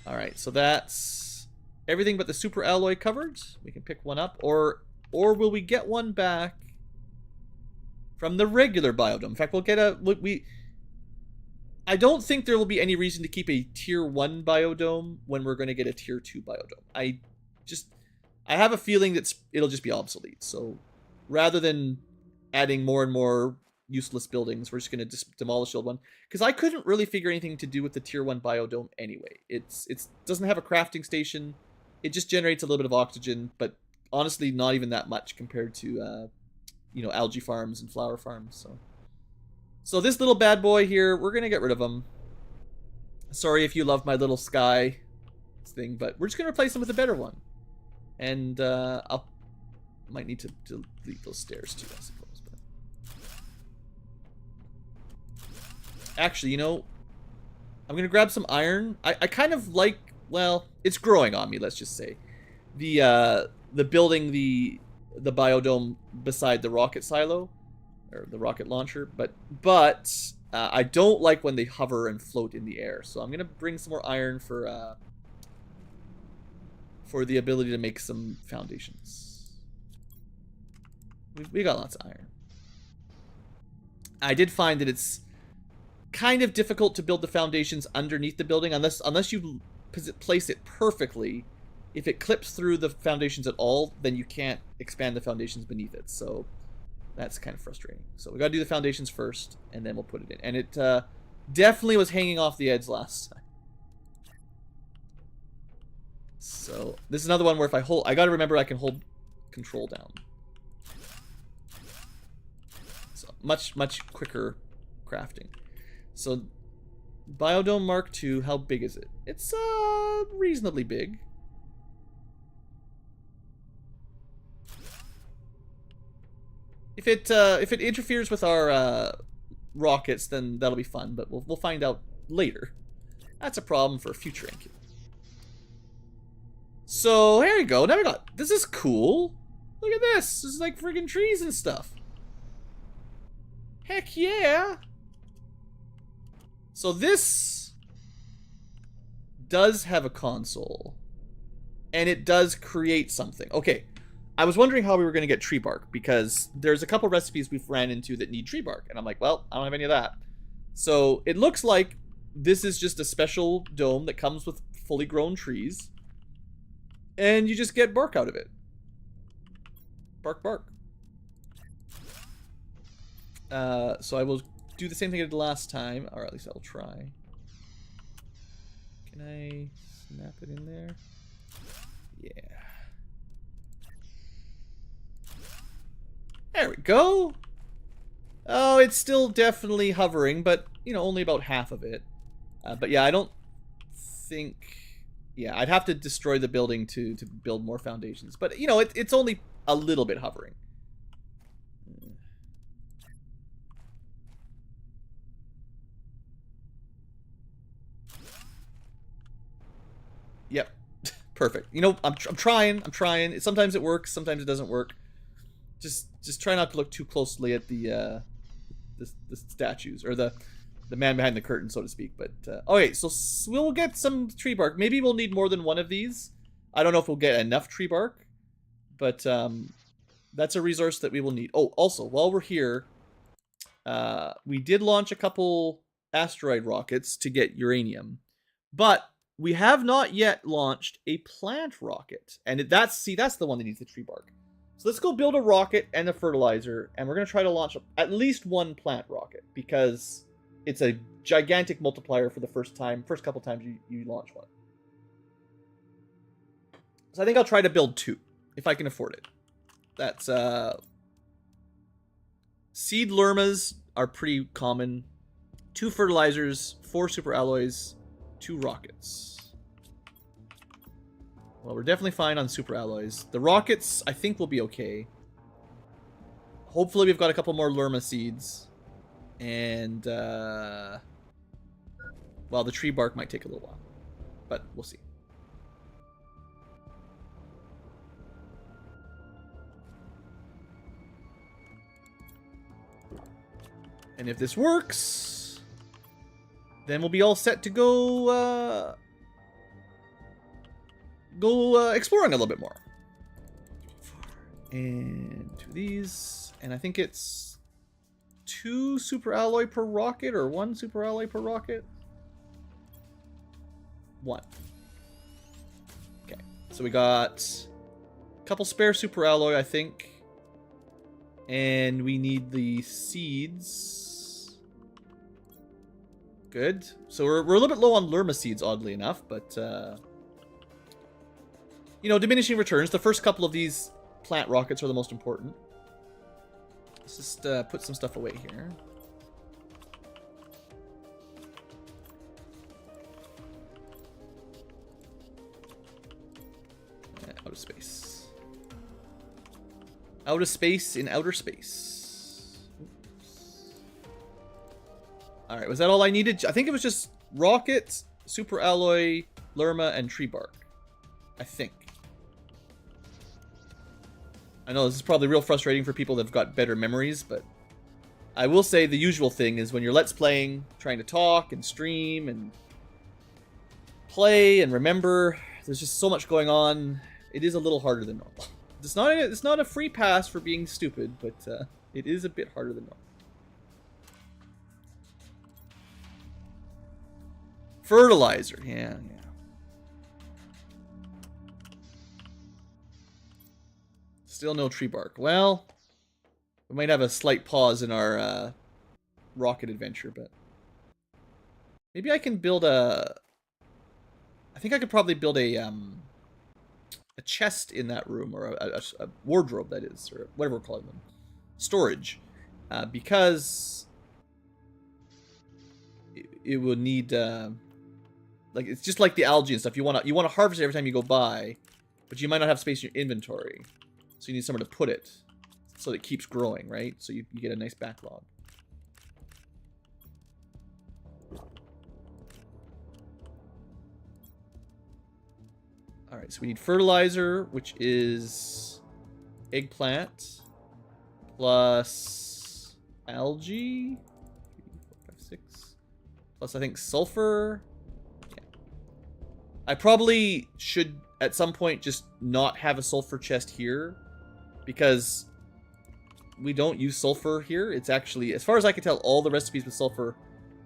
Alright, so that's everything but the super alloy covered. We can pick one up, or will we get one back from the regular biodome? In fact, we'll get I don't think there will be any reason to keep a tier 1 biodome when we're going to get a tier 2 biodome. I have a feeling that it'll just be obsolete. So rather than adding more and more useless buildings, we're just going to demolish the old one. Because I couldn't really figure anything to do with the tier 1 biodome anyway. It doesn't have a crafting station. It just generates a little bit of oxygen, but honestly not even that much compared to algae farms and flower farms. So this little bad boy here, we're going to get rid of him. Sorry if you love my little sky thing, but we're just going to replace him with a better one. And I'll might need to delete those stairs too, I suppose. But actually, I'm going to grab some iron. I kind of like, well, it's growing on me, let's just say. The building the biodome beside the rocket silo. Or the rocket launcher, but I don't like when they hover and float in the air. So I'm gonna bring some more iron for the ability to make some foundations. We got lots of iron. I did find that it's kind of difficult to build the foundations underneath the building unless you place it perfectly. If it clips through the foundations at all, then you can't expand the foundations beneath it. So that's kind of frustrating. So we got to do the foundations first, and then we'll put it in. And it definitely was hanging off the edge last time. So this is another one where if I hold, I got to remember I can hold control down. So much quicker crafting. So Biodome Mark II, how big is it? It's reasonably big. If it interferes with our rockets, then that'll be fun, but we'll find out later. That's a problem for a future incubator. So here we go. Now we got, this is cool. Look at this. This is like friggin' trees and stuff. Heck yeah. So this does have a console, and it does create something. Okay. I was wondering how we were going to get tree bark, because there's a couple recipes we've ran into that need tree bark, and I'm like, well, I don't have any of that. So it looks like this is just a special dome that comes with fully grown trees, and you just get bark out of it. Bark, bark. So I will do the same thing I did last time, or at least I will try. Can I snap it in there? Yeah. There we go. Oh, it's still definitely hovering, but, you know, only about half of it. But yeah, I don't think... Yeah, I'd have to destroy the building to build more foundations. But, you know, it's only a little bit hovering. Yep. Perfect. You know, I'm trying. Sometimes it works, sometimes it doesn't work. Just try not to look too closely at the statues, or the man behind the curtain, so to speak. But okay, so we'll get some tree bark. Maybe we'll need more than one of these. I don't know if we'll get enough tree bark, but that's a resource that we will need. Oh, also, while we're here, we did launch a couple asteroid rockets to get uranium, but we have not yet launched a plant rocket, and that's the one that needs the tree bark. So let's go build a rocket and a fertilizer, and we're going to try to launch at least one plant rocket, because it's a gigantic multiplier for the first couple times you launch one. So I think I'll try to build 2, if I can afford it. That's, seed lermas are pretty common. 2 fertilizers, 4 super alloys, 2 rockets. Well, we're definitely fine on super alloys. The rockets, I think, will be okay. Hopefully we've got a couple more lerma seeds. And, well, the tree bark might take a little while. But we'll see. And if this works, then we'll be all set to go exploring a little bit more. And 2 of these, and I think it's 2 super alloy per rocket, or 1 super alloy per rocket. 1. Okay, so we got a couple spare super alloy, I think, and we need the seeds. Good. So we're a little bit low on lerma seeds, oddly enough, but you know, diminishing returns. The first couple of these plant rockets are the most important. Let's just put some stuff away here. Out of space. Out of space in outer space. Alright, was that all I needed? I think it was just rockets, super alloy, lerma, and tree bark. I think. I know this is probably real frustrating for people that have got better memories, but I will say the usual thing is when you're Let's Playing, trying to talk and stream and play and remember, there's just so much going on. It is a little harder than normal. It's not a free pass for being stupid, but it is a bit harder than normal. Fertilizer, yeah. Still no tree bark. Well, we might have a slight pause in our rocket adventure, but maybe I can build a... I think I could probably build a chest in that room, or a wardrobe, that is, or whatever we're calling them. Storage. Because it will need... like, it's just like the algae and stuff. You want to harvest it every time you go by, but you might not have space in your inventory. So you need somewhere to put it, so it keeps growing, right? So you get a nice backlog. Alright, so we need fertilizer, which is eggplant, plus algae, 3, 4, 5, 6, plus I think sulfur. Yeah. I probably should, at some point, just not have a sulfur chest here, because we don't use sulfur here. It's actually, as far as I can tell, all the recipes with sulfur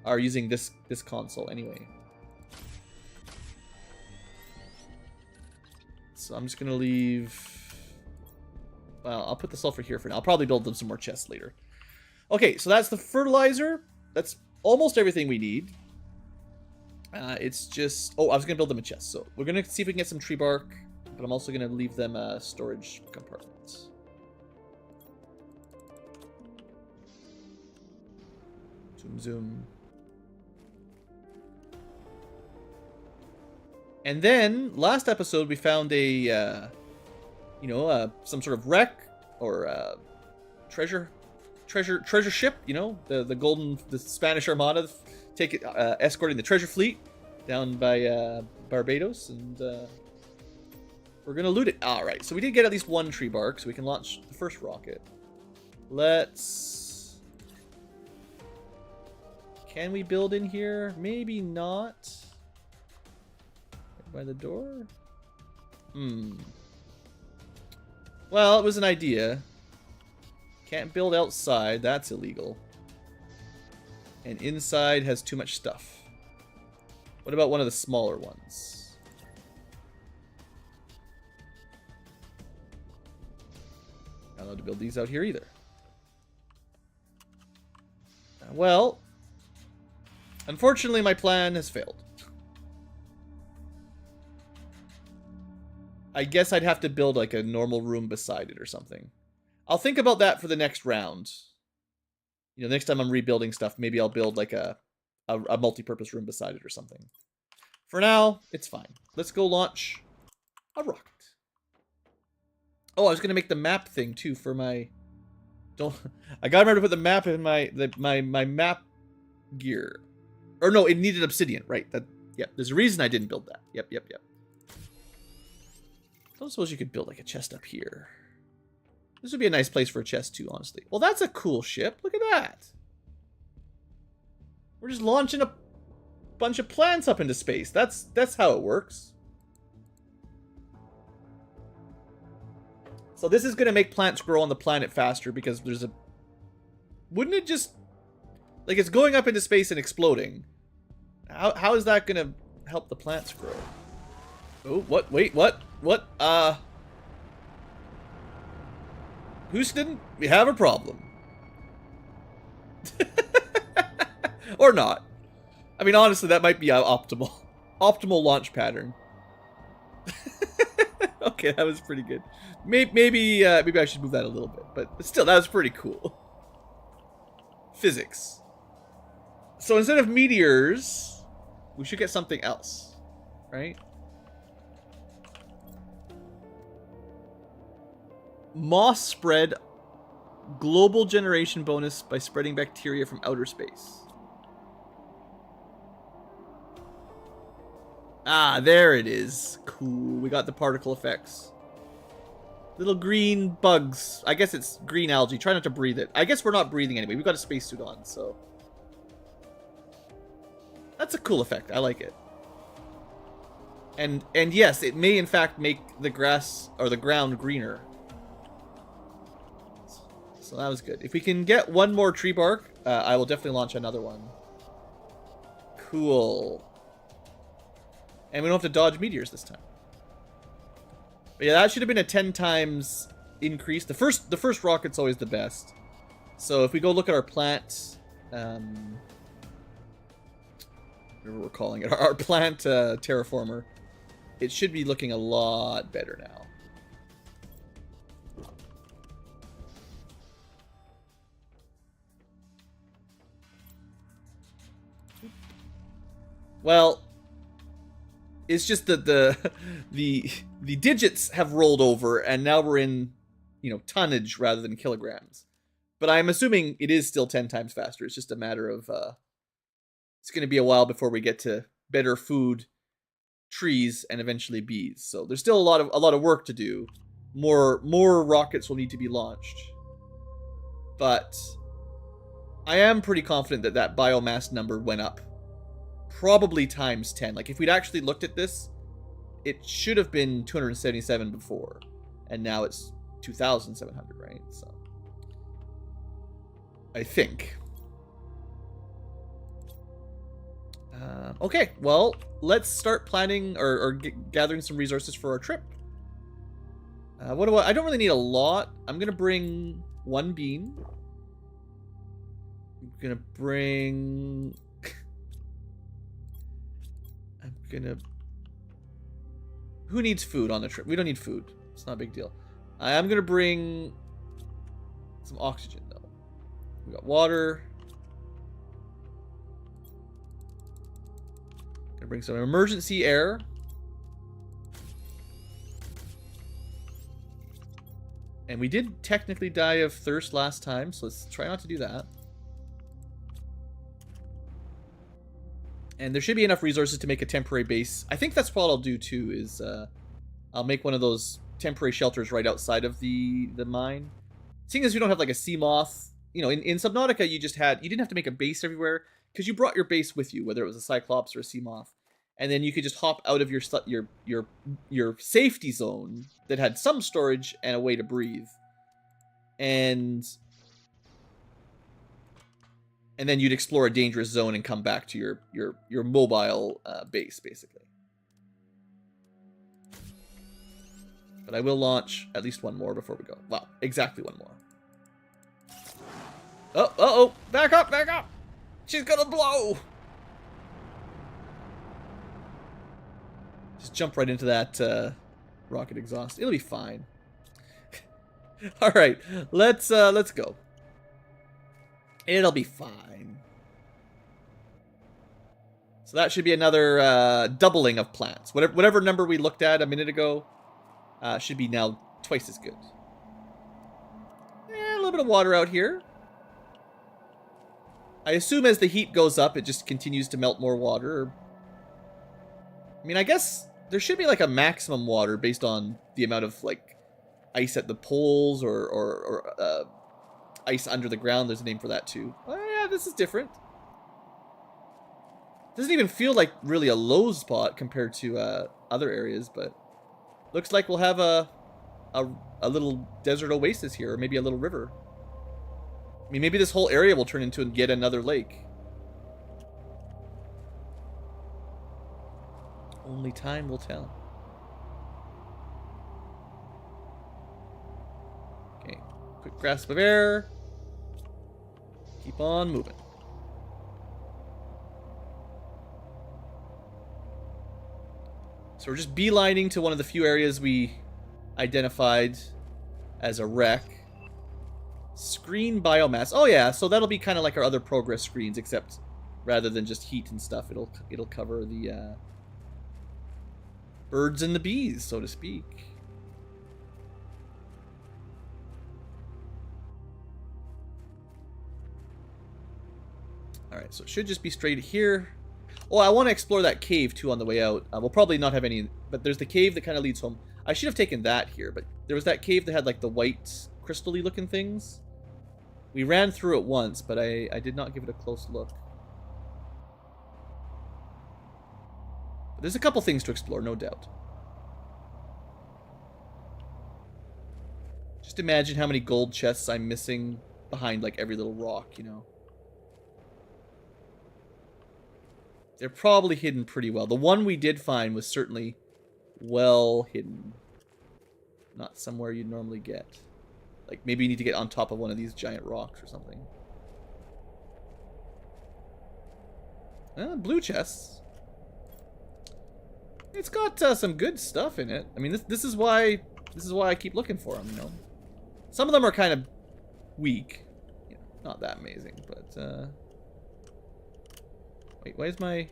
are using this console anyway. So I'm just gonna leave Well, I'll put the sulfur here for now. I'll probably build them some more chests later. Okay, so that's the fertilizer. That's almost everything we need. It's just... Oh, I was going to build them a chest. So we're going to see if we can get some tree bark. But I'm also going to leave them storage compartments. Zoom, zoom. And then, last episode, we found a... some sort of wreck or treasure ship. You know, the Spanish Armada, escorting the treasure fleet down by Barbados, and we're gonna loot it. All right, so we did get at least one tree bark, so we can launch the first rocket. Can we build in here? Maybe not. By the door. Well, it was an idea. Can't build outside. That's illegal. And inside has too much stuff. What about one of the smaller ones? Not allowed to build these out here either. Well, unfortunately, my plan has failed. I guess I'd have to build like a normal room beside it or something. I'll think about that for the next round. You know, next time I'm rebuilding stuff, maybe I'll build like a multi-purpose room beside it or something. For now, it's fine. Let's go launch a rocket. Oh, I was gonna make the map thing too for my... I gotta remember to put the map in my map gear. Or no, it needed obsidian, right? Yep, there's a reason I didn't build that. Yep. I don't suppose you could build like a chest up here. This would be a nice place for a chest too, honestly. Well, that's a cool ship. Look at that. We're just launching a bunch of plants up into space. That's how it works. So this is going to make plants grow on the planet faster because there's a... Wouldn't it just... Like, it's going up into space and exploding. How is that going to help the plants grow? Oh, what? Wait, what? What? Houston, we have a problem. Or not. I mean, honestly, that might be an optimal launch pattern. Okay, that was pretty good. Maybe I should move that a little bit, but still, that was pretty cool. Physics. So instead of meteors, we should get something else, right? Moss spread, global generation bonus by spreading bacteria from outer space. Ah, there it is. Cool. We got the particle effects. Little green bugs. I guess it's green algae. Try not to breathe it. I guess we're not breathing anyway. We've got a spacesuit on, so... That's a cool effect. I like it. And yes, it may in fact make the grass or the ground greener. So that was good. If we can get one more tree bark, I will definitely launch another one. Cool. And we don't have to dodge meteors this time. But yeah, that should have been a 10 times increase. The first rocket's always the best. So if we go look at our plant, whatever we're calling it, our plant terraformer, it should be looking a lot better now. Well, it's just that the digits have rolled over, and now we're in, tonnage rather than kilograms. But I'm assuming it is still 10 times faster. It's just a matter of it's going to be a while before we get to better food, trees, and eventually bees. So there's still a lot of work to do. More rockets will need to be launched. But I am pretty confident that biomass number went up. Probably times 10. Like, if we'd actually looked at this, it should have been 277 before. And now it's 2,700, right? So, I think. Okay, well, let's start planning or gathering some resources for our trip. What do I don't really need a lot. I'm gonna bring 1 bean. I'm gonna bring... I'm gonna... Who needs food on the trip? We don't need food. It's not a big deal. I'm gonna bring some oxygen, though. We got water. Gonna bring some emergency air. And we did technically die of thirst last time, so let's try not to do that. And there should be enough resources to make a temporary base. I think that's what I'll do too, is I'll make one of those temporary shelters right outside of the mine. Seeing as we don't have like a sea moth, you know, in Subnautica you didn't have to make a base everywhere because you brought your base with you, whether it was a cyclops or a sea moth. And then you could just hop out of your safety zone that had some storage and a way to breathe. And then you'd explore a dangerous zone and come back to your mobile base, basically. But I will launch at least 1 more before we go. Wow, exactly 1 more. Oh, uh-oh! Back up, back up! She's gonna blow! Just jump right into that rocket exhaust. It'll be fine. All right, let's go. It'll be fine. So that should be another doubling of plants. Whatever number we looked at a minute ago should be now twice as good. A little bit of water out here. I assume as the heat goes up, it just continues to melt more water. I mean, I guess there should be like a maximum water based on the amount of like ice at the poles or ice under the ground. There's a name for that too. Oh yeah, this is different. Doesn't even feel like really a low spot compared to other areas, but looks like we'll have a little desert oasis here, or maybe a little river. I mean, maybe this whole area will turn into yet another lake. Only time will tell. Okay, quick grasp of air. Keep on moving. So we're just beelining to one of the few areas we identified as a wreck. Screen biomass. Oh yeah, so that'll be kind of like our other progress screens, except rather than just heat and stuff, it'll cover the birds and the bees, so to speak. Alright, so it should just be straight here. Oh, I want to explore that cave too on the way out. We'll probably not have any, but there's the cave that kind of leads home. I should have taken that here, but there was that cave that had like the white crystal-y looking things. We ran through it once, but I did not give it a close look. But there's a couple things to explore, no doubt. Just imagine how many gold chests I'm missing behind like every little rock, you know. They're probably hidden pretty well. The one we did find was certainly well hidden. Not somewhere you'd normally get. Like, maybe you need to get on top of one of these giant rocks or something. Blue chests. It's got some good stuff in it. I mean, this is why I keep looking for them, you know. Some of them are kind of weak. You know, not that amazing, but wait, why is my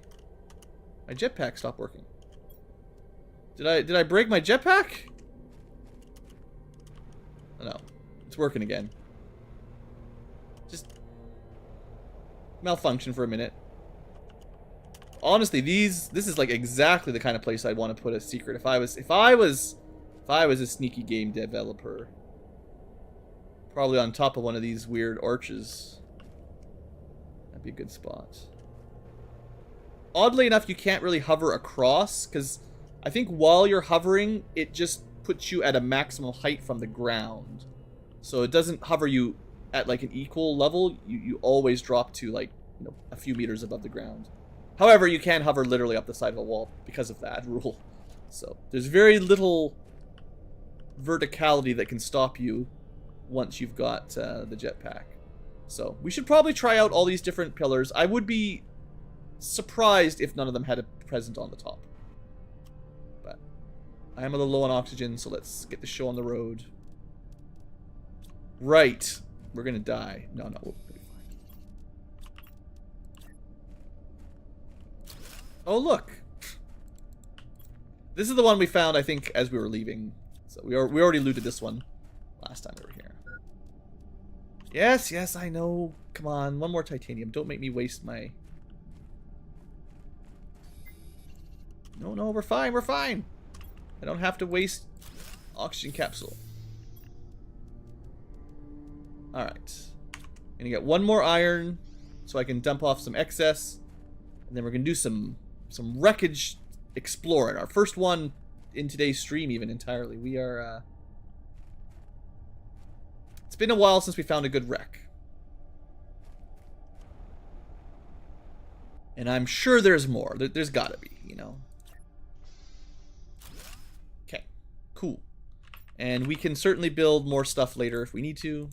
jetpack stop working? Did I break my jetpack? Oh, no. It's working again. Just malfunction for a minute. Honestly, this is like exactly the kind of place I'd want to put a secret if I was a sneaky game developer. Probably on top of one of these weird arches. That'd be a good spot. Oddly enough, you can't really hover across, because I think while you're hovering, it just puts you at a maximum height from the ground. So it doesn't hover you at like an equal level. You always drop to like, you know, a few meters above the ground. However, you can hover literally up the side of a wall because of that rule. So there's very little verticality that can stop you once you've got the jetpack. So we should probably try out all these different pillars. I would be surprised if none of them had a present on the top. But I am a little low on oxygen, so let's get the show on the road. Right. We're gonna die. No, we'll be fine. Oh, look. This is the one we found, I think, as we were leaving. So we already looted this one last time we were here. Yes, yes, I know. Come on, one more titanium. Don't make me waste my... No, we're fine, we're fine. I don't have to waste oxygen capsule. Alright. Gonna get one more iron so I can dump off some excess. And then we're gonna do some wreckage exploring. Our first one in today's stream even entirely. We are it's been a while since we found a good wreck. And I'm sure there's more. There's gotta be, you know. Okay, cool. And we can certainly build more stuff later if we need to.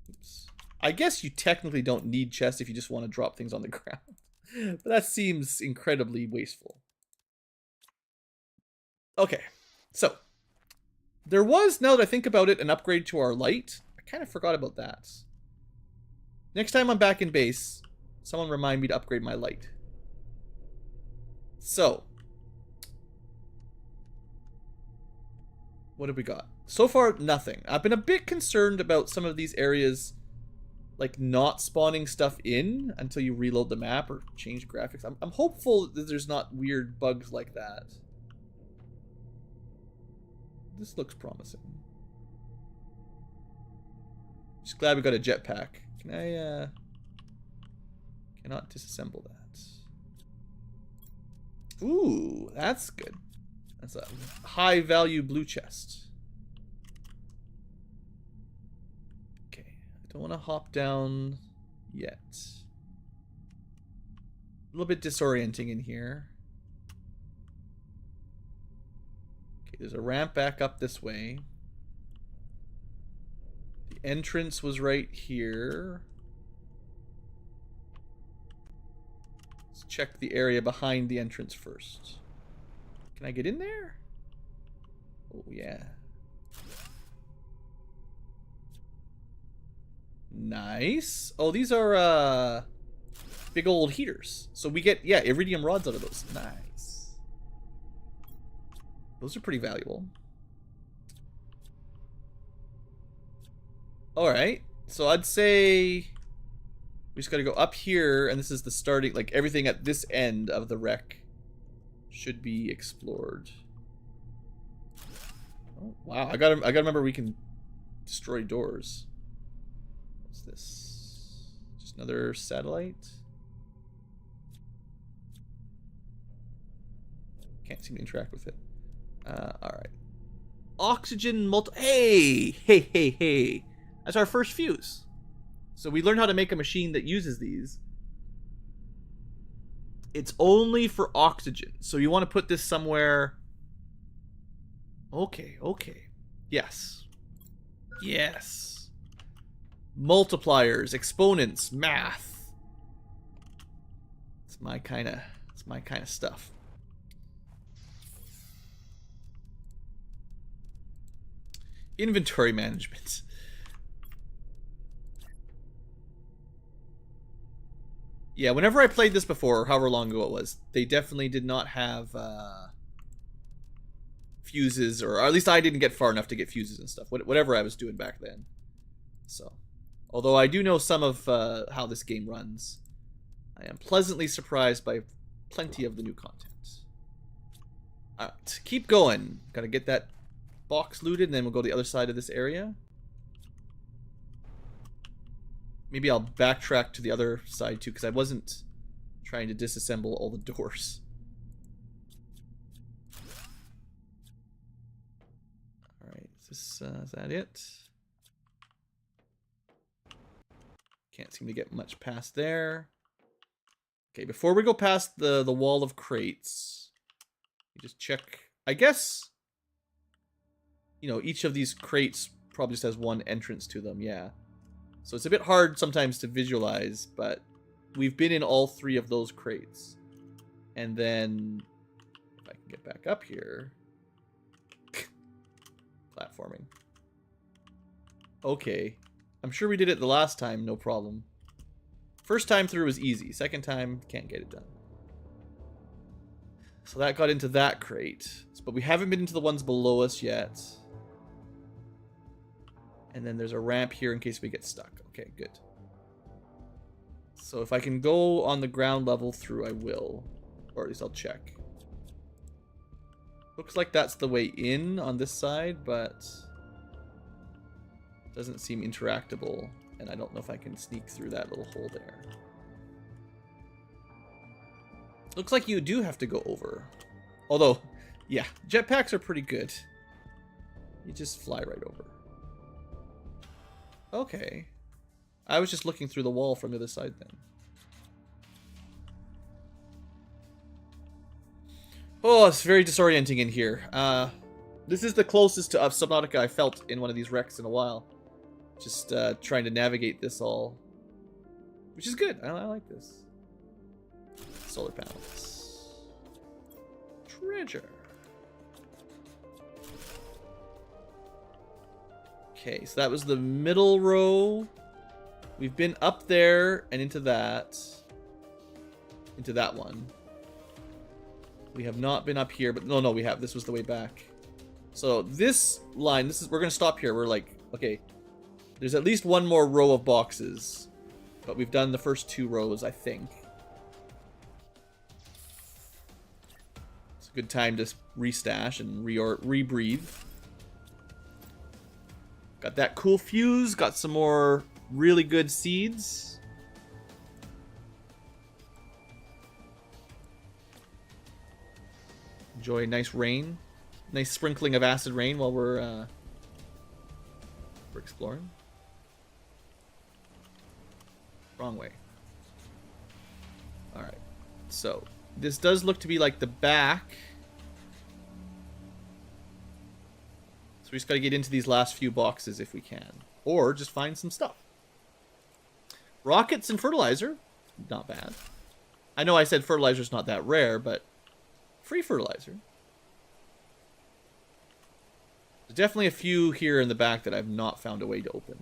Oops. I guess you technically don't need chests if you just want to drop things on the ground. But that seems incredibly wasteful. Okay, so there was, now that I think about it, an upgrade to our light. I kind of forgot about that. Next time I'm back in base, someone remind me to upgrade my light. So, what have we got? So far, nothing. I've been a bit concerned about some of these areas, like not spawning stuff in until you reload the map or change graphics. I'm hopeful that there's not weird bugs like that. This looks promising. Just glad we got a jetpack. Can I, cannot disassemble that. Ooh, that's good. That's a high value blue chest. Okay, I don't want to hop down yet. A little bit disorienting in here. Okay, there's a ramp back up this way. The entrance was right here. Let's check the area behind the entrance first. Can I get in there? Oh, yeah. Nice. Oh, these are, big old heaters. So we get, yeah, iridium rods out of those. Nice. Those are pretty valuable. Alright. So I'd say we just gotta go up here, and this is the starting, like, everything at this end of the wreck should be explored. Oh, wow. I gotta remember we can destroy doors. What's this? Just another satellite? Can't seem to interact with it. Alright. Oxygen Hey! That's our first fuse. So we learned how to make a machine that uses these. It's only for oxygen. So you want to put this somewhere. Okay. Yes. Multipliers, exponents, math. It's my kind of stuff. Inventory management. Yeah, whenever I played this before, however long ago it was, they definitely did not have fuses, or at least I didn't get far enough to get fuses and stuff, whatever I was doing back then. So, although I do know some of how this game runs, I am pleasantly surprised by plenty of the new content. Alright, keep going. Gotta get that box looted, and then we'll go to the other side of this area. Maybe I'll backtrack to the other side too, because I wasn't trying to disassemble all the doors. Alright, is that it? Can't seem to get much past there. Okay, before we go past the wall of crates, we just check. I guess you know, each of these crates probably just has one entrance to them, yeah. So it's a bit hard sometimes to visualize, but we've been in all 3 of those crates. And then, if I can get back up here, platforming. Okay, I'm sure we did it the last time, no problem. First time through was easy, second time, can't get it done. So that got into that crate, but we haven't been into the ones below us yet. And then there's a ramp here in case we get stuck. Okay, good. So if I can go on the ground level through, I will. Or at least I'll check. Looks like that's the way in on this side, but doesn't seem interactable. And I don't know if I can sneak through that little hole there. Looks like you do have to go over. Although, yeah, jetpacks are pretty good. You just fly right over. Okay. I was just looking through the wall from the other side then. Oh, it's very disorienting in here. This is the closest to Subnautica I felt in one of these wrecks in a while. Just trying to navigate this all. Which is good. I like this. Solar panels. Treasure. Okay, so that was the middle row. We've been up there and into that. Into that one. We have not been up here, but no, we have. This was the way back. So this line, we're gonna stop here. We're like, okay, there's at least one more row of boxes, but we've done the first 2 rows, I think. It's a good time to restash and rebreathe. Got that cool fuse. Got some more really good seeds. Enjoy nice rain. Nice sprinkling of acid rain while we're exploring. Wrong way. Alright. So, this does look to be like the back. So we just gotta get into these last few boxes if we can. Or just find some stuff. Rockets and fertilizer. Not bad. I know I said fertilizer's not that rare, but free fertilizer. There's definitely a few here in the back that I've not found a way to open.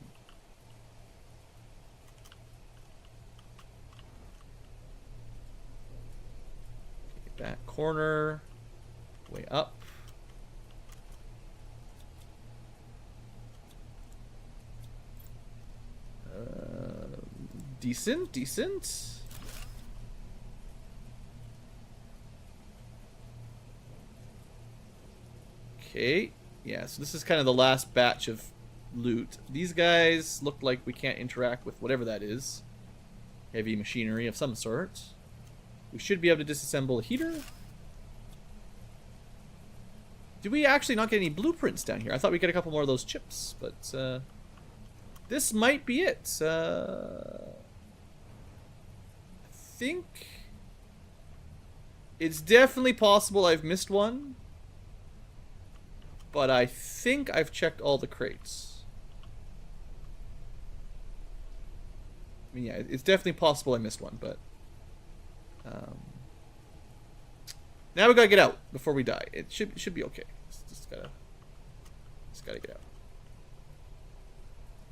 Okay, back corner. Way up. Decent. Okay. Yeah, so this is kind of the last batch of loot. These guys look like we can't interact with whatever that is. Heavy machinery of some sort. We should be able to disassemble a heater. Did we actually not get any blueprints down here? I thought we'd get a couple more of those chips, but this might be it. I think it's definitely possible I've missed one. But I think I've checked all the crates. I mean, yeah, it's definitely possible I missed one, but now we gotta get out before we die. It should be okay. Just gotta get out.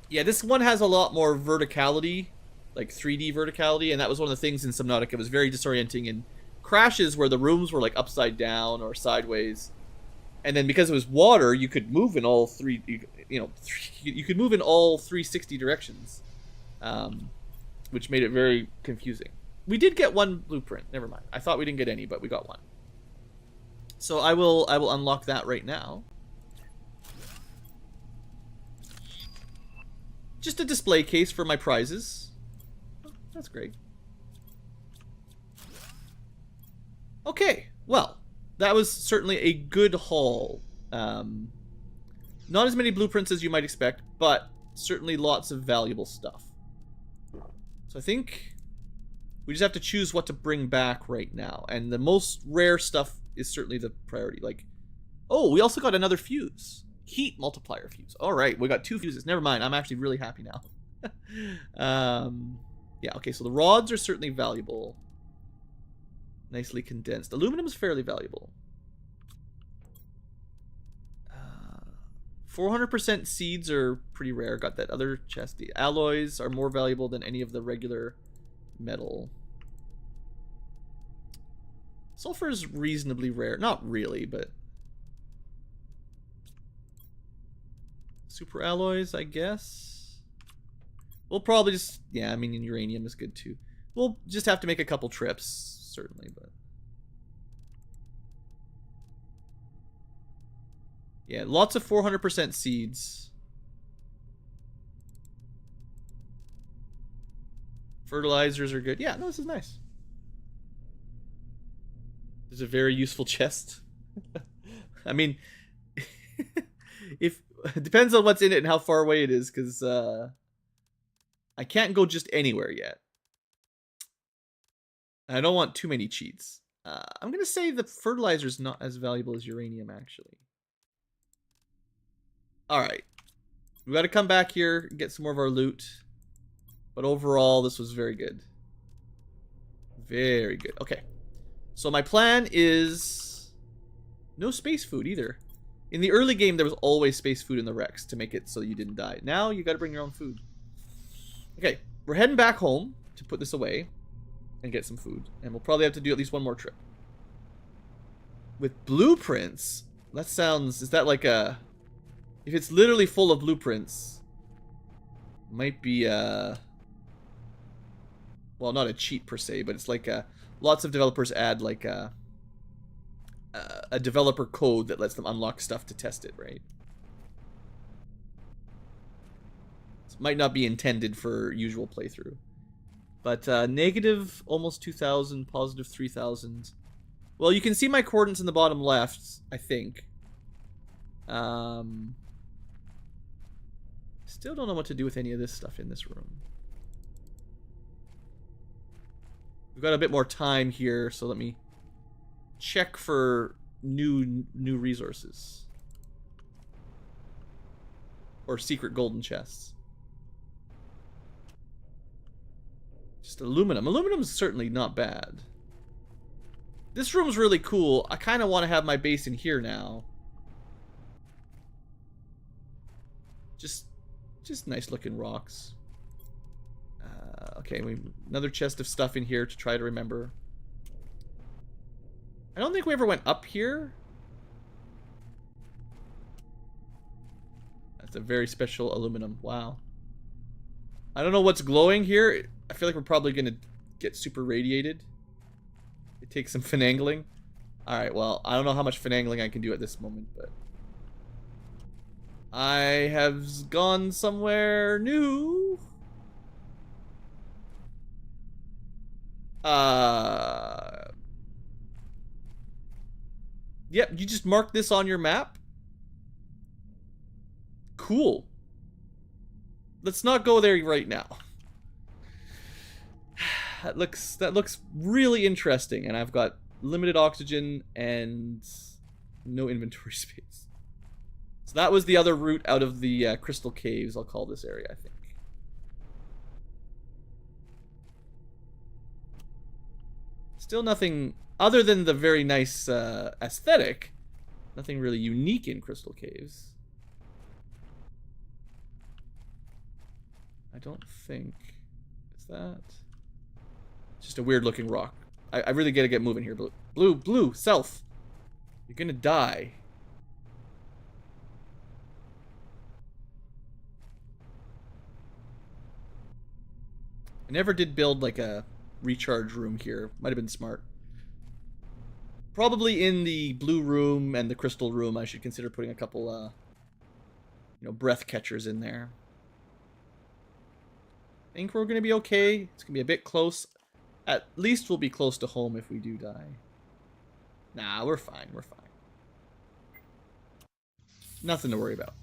Yeah, this one has a lot more verticality, like 3D verticality, and that was one of the things in Subnautica. It was very disorienting in crashes where the rooms were like upside down or sideways. And then because it was water, you could move in all you could move in all 360 directions, which made it very confusing. We did get one blueprint. Never mind. I thought we didn't get any, but we got one. So I will unlock that right now. Just a display case for my prizes. Oh, that's great. Okay, well. That was certainly a good haul. Not as many blueprints as you might expect, but certainly lots of valuable stuff. So I think we just have to choose what to bring back right now. And the most rare stuff is certainly the priority. Like, oh, we also got another fuse. Heat multiplier fuse. All right, we got 2 fuses. Never mind. I'm actually really happy now. Yeah, okay, so the rods are certainly valuable. Nicely condensed. Aluminum is fairly valuable. 400% seeds are pretty rare. Got that other chest. The alloys are more valuable than any of the regular metal. Sulfur is reasonably rare. Not really, but... super alloys, I guess. We'll probably just... yeah, I mean, uranium is good too. We'll just have to make a couple trips, certainly, but... yeah, lots of 400% seeds. Fertilizers are good. Yeah, no, this is nice. There's a very useful chest. I mean, if it depends on what's in it and how far away it is, because I can't go just anywhere yet. I don't want too many cheats. I'm gonna say the fertilizer is not as valuable as uranium, actually. All right, we got to come back here and get some more of our loot. But overall, this was very good. Very good. Okay. So my plan is no space food either. In the early game, there was always space food in the wrecks to make it so you didn't die. Now you got to bring your own food. Okay, we're heading back home to put this away and get some food. And we'll probably have to do at least one more trip. With blueprints, that sounds... is that like a... if it's literally full of blueprints, might be well, not a cheat per se, but it's like lots of developers add like a developer code that lets them unlock stuff to test it, right? It might not be intended for usual playthrough. But negative almost 2,000, positive 3,000. Well, you can see my coordinates in the bottom left, I think. Still don't know what to do with any of this stuff in this room. We've got a bit more time here, so let me check for new resources. Or secret golden chests. Just aluminum. Aluminum's certainly not bad. This room's really cool. I kind of want to have my base in here now. Just nice looking rocks. Okay, another chest of stuff in here to try to remember. I don't think we ever went up here. That's a very special aluminum. Wow. I don't know what's glowing here. I feel like we're probably going to get super radiated. It takes some finagling. Alright, well, I don't know how much finagling I can do at this moment, but... I have gone somewhere new. Yep, you just mark this on your map. Cool. Let's not go there right now. That looks really interesting, and I've got limited oxygen and no inventory space. So that was the other route out of the crystal caves, I'll call this area, I think. Still nothing other than the very nice aesthetic. Nothing really unique in crystal caves. I don't think. Is that? It's just a weird looking rock. I really gotta get moving here. Blue, self. You're gonna die. I never did build like a recharge room here. Might have been smart. Probably in the blue room and the crystal room, I should consider putting a couple, breath catchers in there. I think we're going to be okay. It's going to be a bit close. At least we'll be close to home if we do die. Nah, we're fine. We're fine. Nothing to worry about.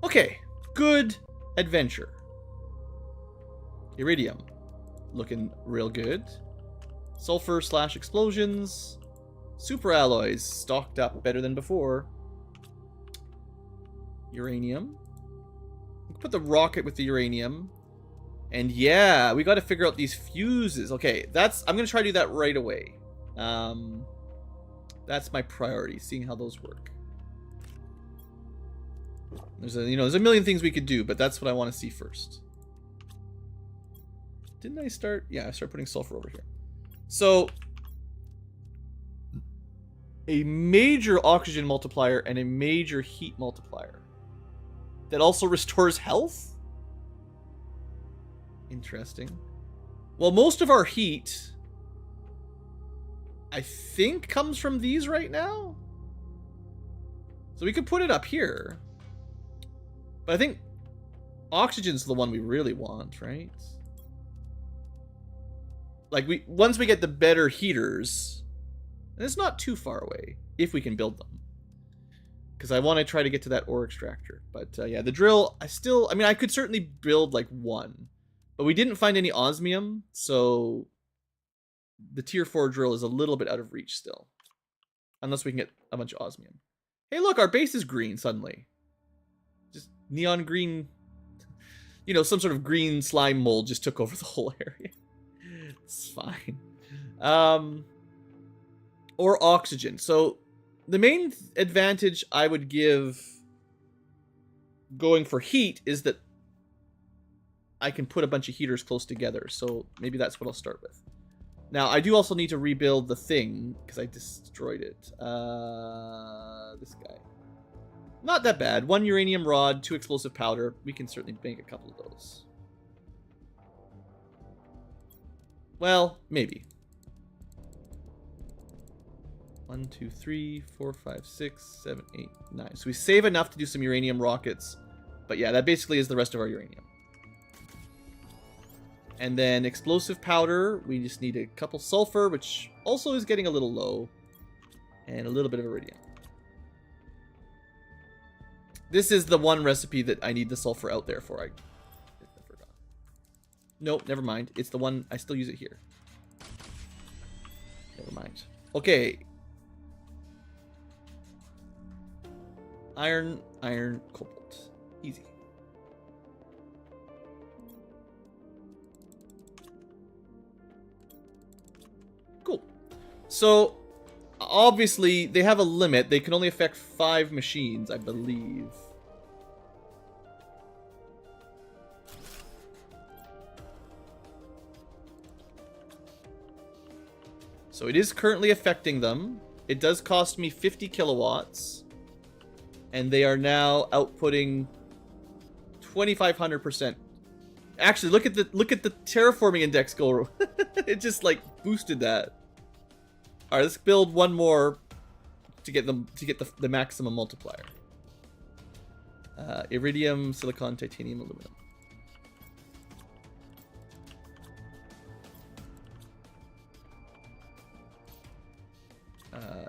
Okay. Good adventure. Iridium. Looking real good. Sulfur / explosions. Super alloys. Stocked up better than before. Uranium. We can put the rocket with the uranium. And yeah, we got to figure out these fuses. Okay, I'm going to try to do that right away. That's my priority, seeing how those work. There's a million things we could do, but that's what I want to see first. Didn't I start? Yeah, I started putting sulfur over here. So, a major oxygen multiplier and a major heat multiplier. That also restores health? Interesting. Well, most of our heat, I think, comes from these right now. So we could put it up here. But I think oxygen's the one we really want, right? Like, once we get the better heaters, and it's not too far away, if we can build them. Because I want to try to get to that ore extractor. But yeah, the drill, I could certainly build like one. But we didn't find any osmium, so the tier 4 drill is a little bit out of reach still. Unless we can get a bunch of osmium. Hey look, our base is green suddenly. Just neon green. Some sort of green slime mold just took over the whole area. It's fine. Or oxygen. So the main advantage I would give going for heat is that I can put a bunch of heaters close together. So maybe that's what I'll start with. Now, I do also need to rebuild the thing because I destroyed it. This guy. Not that bad. 1 uranium rod, 2 explosive powder. We can certainly make a couple of those. Well, maybe. 1, 2, 3, 4, 5, 6, 7, 8, 9. So we save enough to do some uranium rockets. But yeah, that basically is the rest of our uranium. And then explosive powder. We just need a couple sulfur, which also is getting a little low. And a little bit of iridium. This is the one recipe that I need the sulfur out there for. I forgot. Nope, never mind. It's the one. I still use it here. Never mind. Okay. Iron, cobalt. Easy. Cool. So, obviously, they have a limit. They can only affect 5 machines, I believe. So it is currently affecting them. It does cost me 50 kilowatts. And they are now outputting 2,500%. Actually, look at the terraforming index go. It just like boosted that. All right, let's build one more to get the maximum multiplier. Iridium, silicon, titanium, aluminum.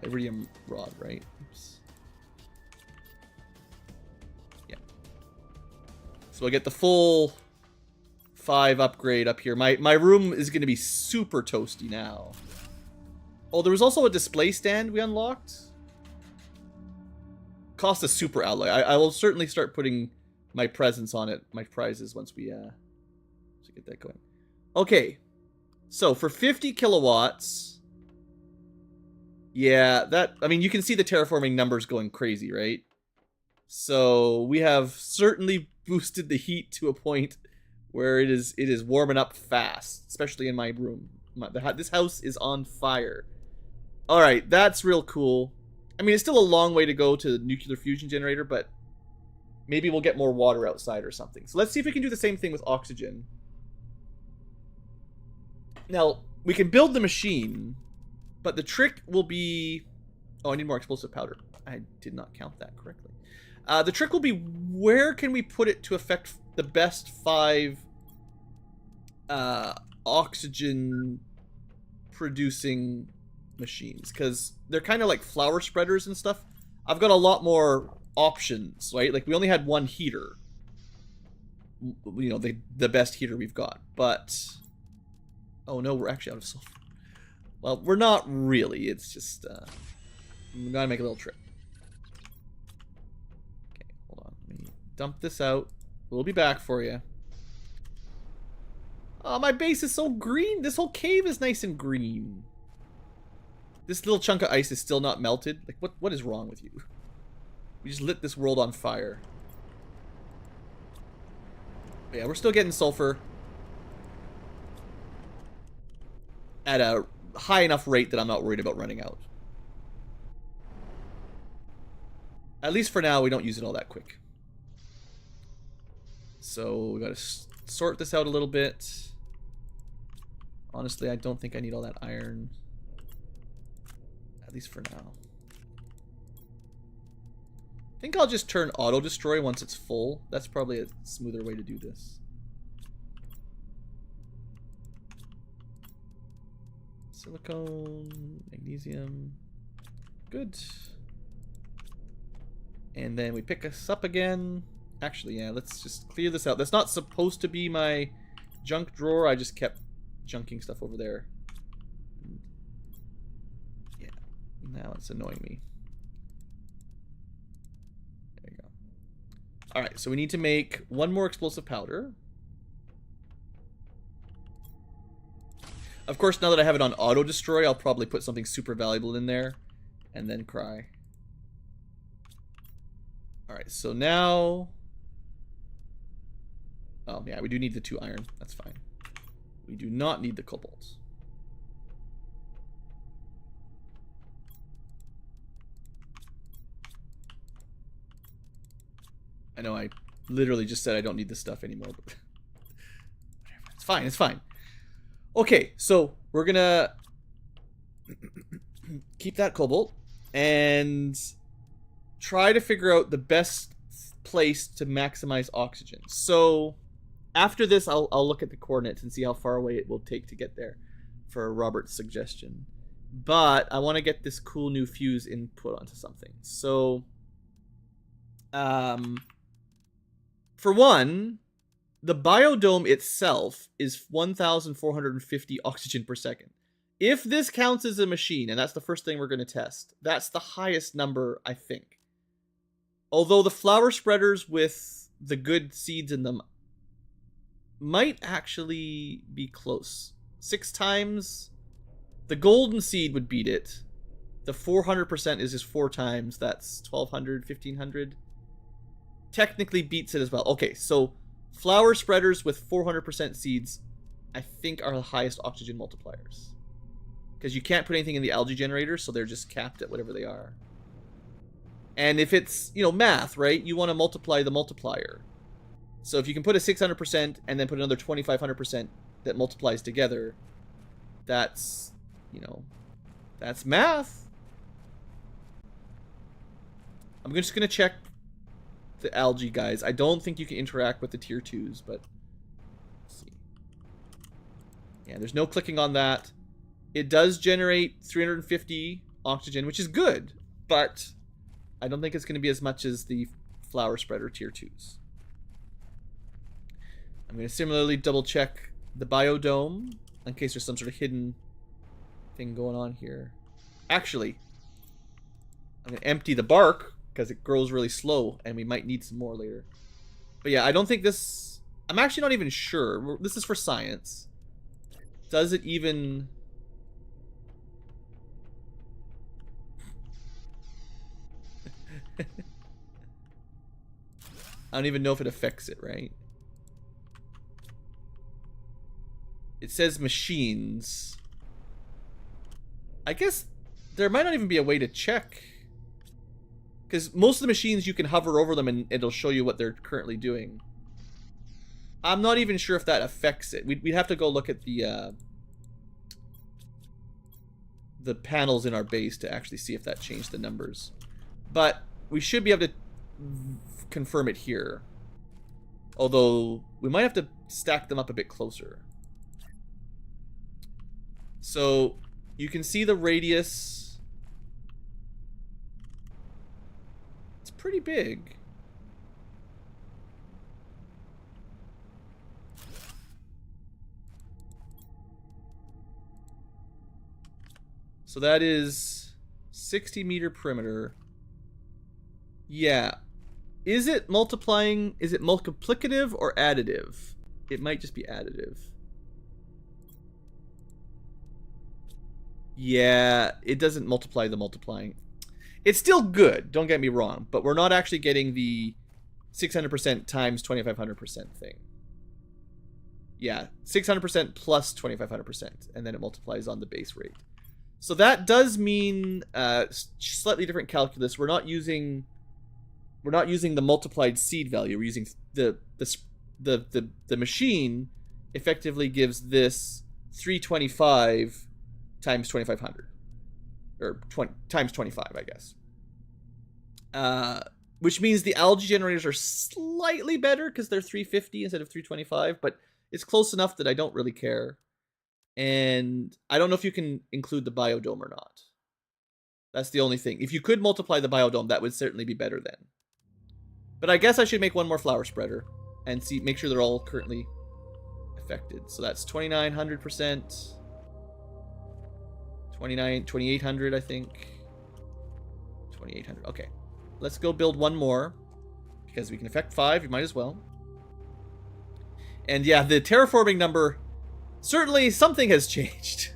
Iridium rod, right? Oops. Yeah. So I get the full 5 upgrade up here. My room is going to be super toasty now. Oh, there was also a display stand we unlocked. Cost a super alloy. I will certainly start putting my presents on it, my prizes, once we get that going. Okay. So for 50 kilowatts... Yeah, you can see the terraforming numbers going crazy, right? So we have certainly boosted the heat to a point where it is warming up fast, especially in my room. This house is on fire. All right, that's real cool. I mean, it's still a long way to go to the nuclear fusion generator, but maybe we'll get more water outside or something. So let's see if we can do the same thing with oxygen. Now, we can build the machine... But the trick will be... Oh, I need more explosive powder. I did not count that correctly. The trick will be where can we put it to affect the best 5 oxygen producing machines. Because they're kind of like flower spreaders and stuff. I've got a lot more options, right? Like, we only had 1 heater. The best heater we've got. But... Oh no, we're actually out of sulfur. Well, we're not really. It's just, we gotta make a little trip. Okay, hold on. Let Dump this out. We'll be back for you. Oh, my base is so green. This whole cave is nice and green. This little chunk of ice is still not melted. Like, what is wrong with you? We just lit this world on fire. But yeah, we're still getting sulfur at a high enough rate that I'm not worried about running out. At least for now, we don't use it all that quick. So we gotta sort this out a little bit. Honestly, I don't think I need all that iron. At least for now. I think I'll just turn auto destroy once it's full. That's probably a smoother way to do this. Silicone, magnesium. Good. And then we pick us up again. Actually, yeah, let's just clear this out. That's not supposed to be my junk drawer. I just kept junking stuff over there. Yeah, now it's annoying me. There you go. Alright, so we need to make one more explosive powder. Of course, now that I have it on auto-destroy, I'll probably put something super valuable in there and then cry. Alright, so now... Oh, yeah, we do need the 2 iron. That's fine. We do not need the cobalt. I know I literally just said I don't need this stuff anymore, but... It's fine, it's fine. Okay, so we're gonna keep that cobalt and try to figure out the best place to maximize oxygen. So after this, I'll look at the coordinates and see how far away it will take to get there for Robert's suggestion. But I want to get this cool new fuse input onto something. So, for one, the biodome itself is 1,450 oxygen per second. If this counts as a machine, and that's the first thing we're going to test, that's the highest number, I think. Although the flower spreaders with the good seeds in them might actually be close. 6 times. The golden seed would beat it. The 400% is just 4 times. That's 1,200, 1,500. Technically beats it as well. Okay, so flower spreaders with 400% seeds, I think, are the highest oxygen multipliers. Because you can't put anything in the algae generator, so they're just capped at whatever they are. And if it's, you know, math, right? You want to multiply the multiplier. So if you can put a 600% and then put another 2,500% that multiplies together, that's, you know, that's math. I'm just going to check the algae guys. I don't think you can interact with the tier 2s, but let's see. Yeah, there's no clicking on that. It does generate 350 oxygen, which is good, but I don't think it's going to be as much as the flower spreader tier 2s. I'm going to similarly double check the biodome in case there's some sort of hidden thing going on here. Actually, I'm going to empty the bark because it grows really slow and we might need some more later. But yeah, I don't think this... I'm actually not even sure. This is for science. Does it even... I don't even know if it affects it, right? It says machines. I guess there might not even be a way to check. Because most of the machines, you can hover over them and it'll show you what they're currently doing. I'm not even sure if that affects it. We'd have to go look at the panels in our base to actually see if that changed the numbers. But we should be able to confirm it here. Although, we might have to stack them up a bit closer. So, you can see the radius. It's pretty big. So that is 60-meter perimeter. Yeah. Is it multiplying? Is it multiplicative or additive? It might just be additive. Yeah, it doesn't multiply the multiplying. It's still good, don't get me wrong, but we're not actually getting the 600% times 2500% thing. Yeah, 600% plus 2500%, and then it multiplies on the base rate. So that does mean slightly different calculus. We're not using the multiplied seed value. We're using the machine effectively gives this 325 times 2500, or 20 times 25, I guess. Which means the algae generators are slightly better because they're 350 instead of 325, but it's close enough that I don't really care. And I don't know if you can include the biodome or not. That's the only thing. If you could multiply the biodome, that would certainly be better then. But I guess I should make one more flower spreader and make sure they're all currently affected. So that's 2900%. 2800, I think. 2800. Okay. Let's go build one more. Because we can affect 5, you might as well. And yeah, the terraforming number, certainly something has changed.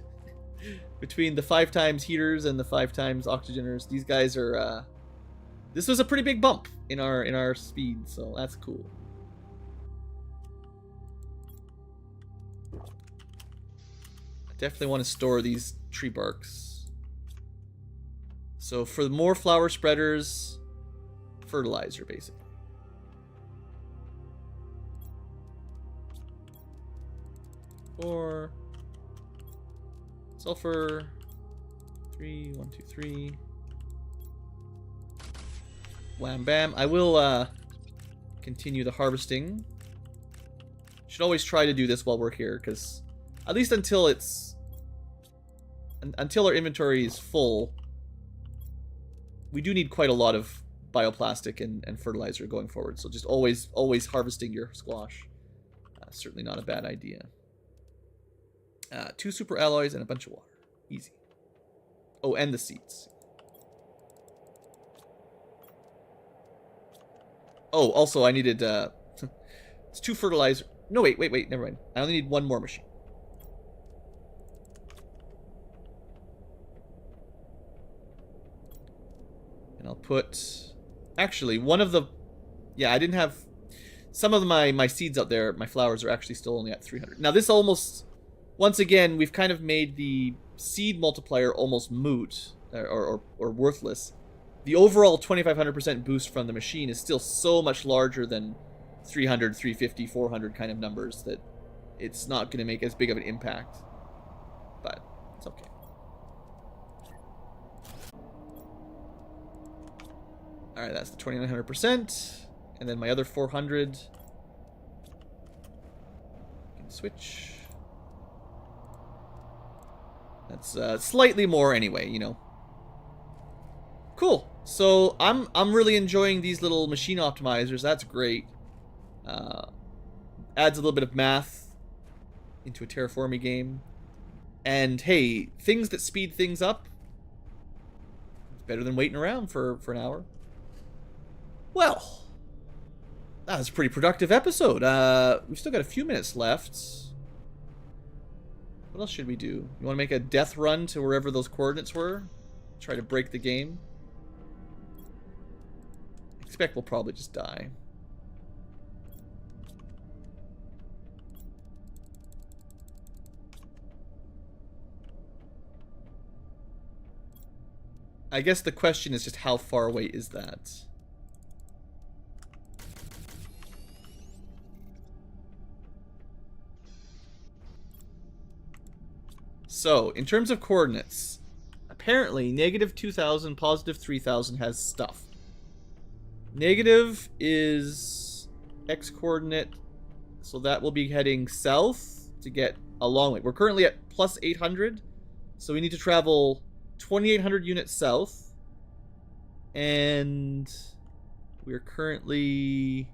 Between the 5 times heaters and the 5 times oxygeners. These guys are, this was a pretty big bump in our speed, so that's cool. I definitely want to store these tree barks. So for more flower spreaders, fertilizer basically. Four. Sulfur. 3, 1, 2, 3. Wham bam. I will continue the harvesting. Should always try to do this while we're here, because at least until our inventory is full, we do need quite a lot of bioplastic and fertilizer going forward. So just always harvesting your squash. Certainly not a bad idea. 2 super alloys and a bunch of water. Easy. Oh, and the seeds. Oh, also I needed it's 2 fertilizer. No, wait, never mind. I only need 1 more machine. And I'll put, actually, one of the, yeah, I didn't have, some of my seeds out there, my flowers are actually still only at 300. Now this almost, once again, we've kind of made the seed multiplier almost moot, or worthless. The overall 2500% boost from the machine is still so much larger than 300, 350, 400 kind of numbers that it's not going to make as big of an impact. But it's okay. Alright, that's the 2900%. And then my other 400. Can switch. That's slightly more anyway, you know. Cool. So I'm really enjoying these little machine optimizers. That's great. Adds a little bit of math into a terraforming game. And hey, things that speed things up, it's better than waiting around for an hour. Well, that was a pretty productive episode. We've still got a few minutes left. What else should we do? You want to make a death run to wherever those coordinates were? Try to break the game? I expect we'll probably just die. I guess the question is just how far away is that? So, in terms of coordinates, apparently negative 2000, positive 3000 has stuff. Negative is X coordinate, so that will be heading south to get a long way. We're currently at plus 800, so we need to travel 2800 units south, and we're currently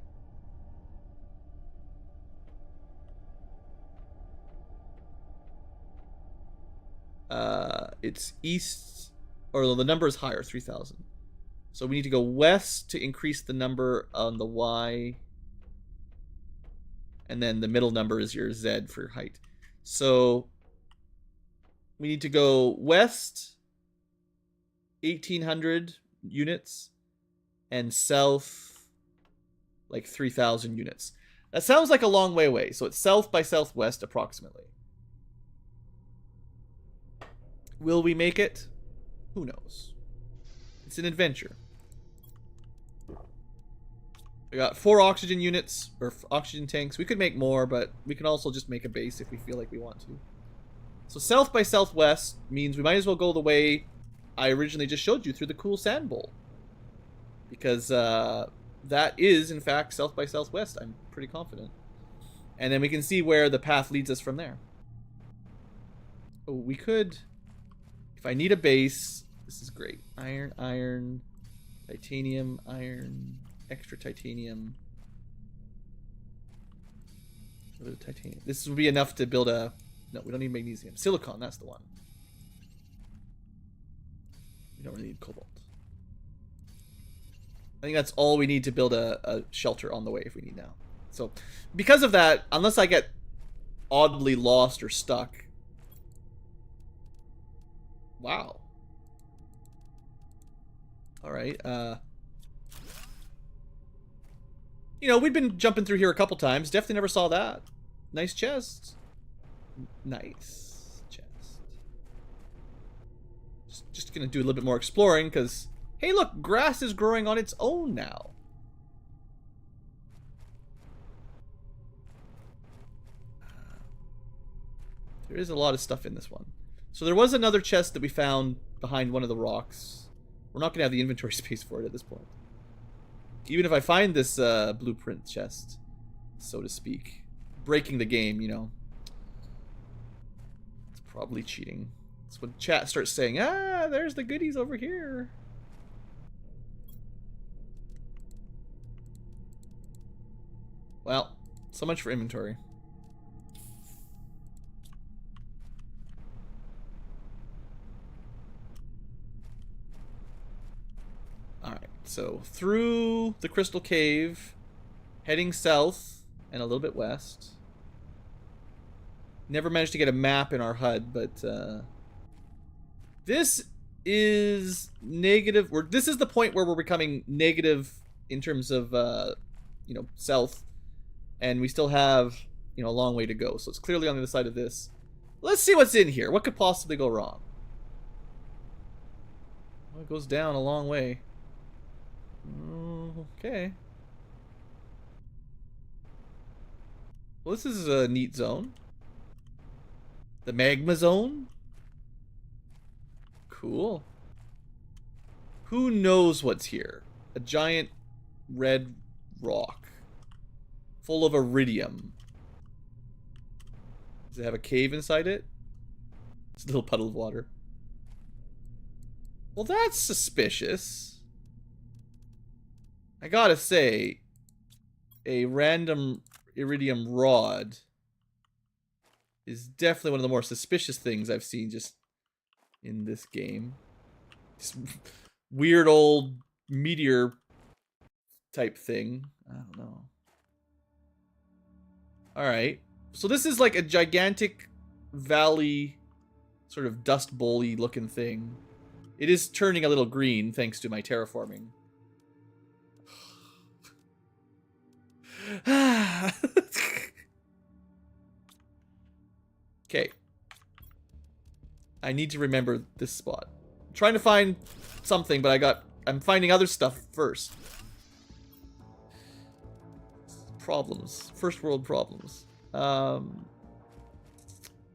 it's east, or the number is higher, 3000. So we need to go west to increase the number on the Y. And then the middle number is your Z for height. So we need to go west 1,800 units and south like 3,000 units. That sounds like a long way away. So it's south by southwest approximately. Will we make it? Who knows? It's an adventure. We got 4 oxygen units, or oxygen tanks. We could make more, but we can also just make a base if we feel like we want to. So south by southwest means we might as well go the way I originally just showed you through the cool sand bowl. Because that is, in fact, south by southwest. I'm pretty confident. And then we can see where the path leads us from there. Oh, we could... If I need a base, this is great. Iron, iron, titanium, iron... Extra titanium. A little titanium. This would be enough to build a... No, we don't need magnesium. Silicon, that's the one. We don't really need cobalt. I think that's all we need to build a shelter on the way if we need now. So, because of that, unless I get oddly lost or stuck... Wow. Alright, you know, we've been jumping through here a couple times. Definitely never saw that. Nice chest. Nice chest. Just gonna do a little bit more exploring, because... Hey, look! Grass is growing on its own now. There is a lot of stuff in this one. So there was another chest that we found behind one of the rocks. We're not gonna have the inventory space for it at this point. Even if I find this blueprint chest, so to speak. Breaking the game, you know. It's probably cheating. It's when chat starts saying, ah, there's the goodies over here. Well, so much for inventory. Alright, so through the crystal cave, heading south and a little bit west. Never managed to get a map in our HUD, but this is negative. This is the point where we're becoming negative in terms of, you know, south. And we still have, you know, a long way to go. So it's clearly on the other side of this. Let's see what's in here. What could possibly go wrong? Well, it goes down a long way. Okay. Well, this is a neat zone. The magma zone? Cool. Who knows what's here? A giant red rock. Full of iridium. Does it have a cave inside it? It's a little puddle of water. Well, that's suspicious. I gotta say, a random iridium rod is definitely one of the more suspicious things I've seen just in this game. This weird old meteor type thing. I don't know. Alright. So this is like a gigantic valley, sort of dust bowl-y looking thing. It is turning a little green thanks to my terraforming. Okay. I need to remember this spot. I'm trying to find something, but I'm finding other stuff first. Problems. First world problems.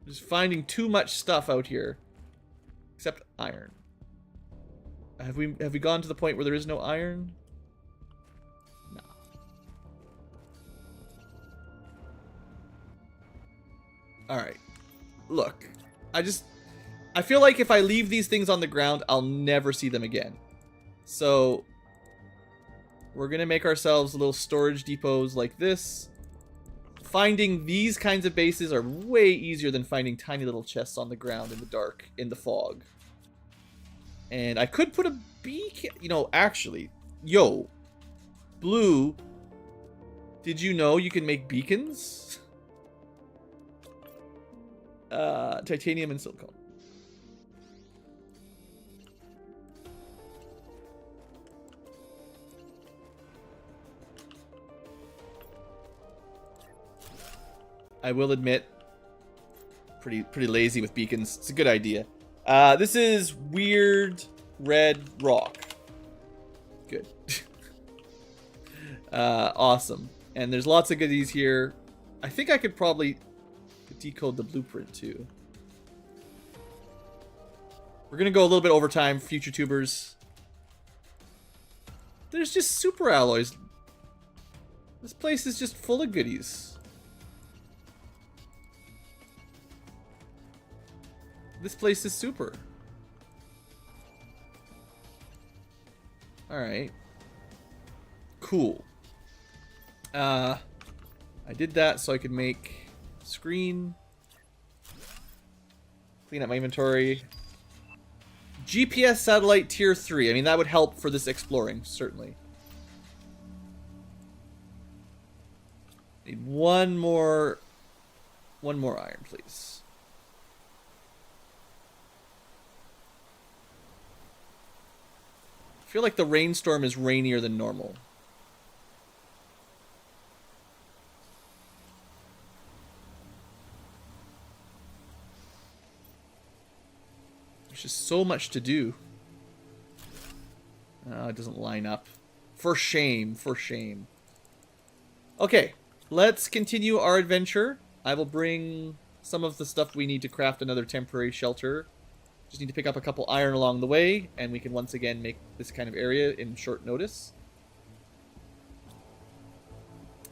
Just finding too much stuff out here. Except iron. Have we gone to the point where there is no iron? No. Alright. Look. I feel like if I leave these things on the ground, I'll never see them again. So we're gonna make ourselves little storage depots like this. Finding these kinds of bases are way easier than finding tiny little chests on the ground in the dark, in the fog. And I could put a beacon. You know, actually, yo, Blue, did you know you can make beacons? Titanium and silicone. I will admit, pretty lazy with beacons. It's a good idea. This is weird red rock. Good. Awesome. And there's lots of goodies here. I think I could probably decode the blueprint too. We're gonna go a little bit over time, future tubers. There's just super alloys. This place is just full of goodies. This place is super. Alright. Cool. I did that so I could make screen. Clean up my inventory. GPS satellite tier 3. I mean, that would help for this exploring, certainly. Need one more iron, please. I feel like the rainstorm is rainier than normal. There's just so much to do. It doesn't line up. For shame, for shame. Okay, let's continue our adventure. I will bring some of the stuff we need to craft another temporary shelter. Just need to pick up a couple iron along the way, and we can once again make this kind of area in short notice.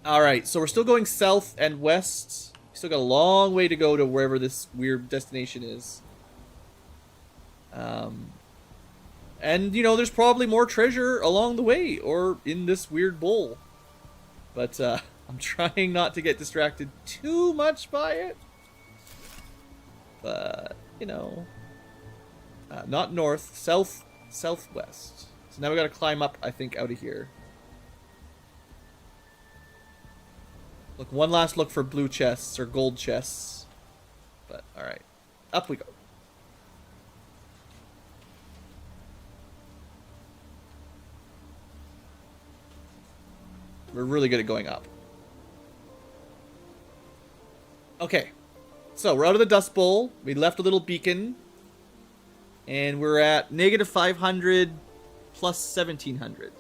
Alright, so we're still going south and west. Still got a long way to go to wherever this weird destination is. And, you know, there's probably more treasure along the way, or in this weird bowl. But, I'm trying not to get distracted too much by it. But, you know... not north, south, southwest. So now we gotta climb up, I think, out of here. Look, one last look for blue chests or gold chests. But, alright. Up we go. We're really good at going up. Okay. So, we're out of the Dust Bowl. We left a little beacon. And we're at negative 500 plus 1700.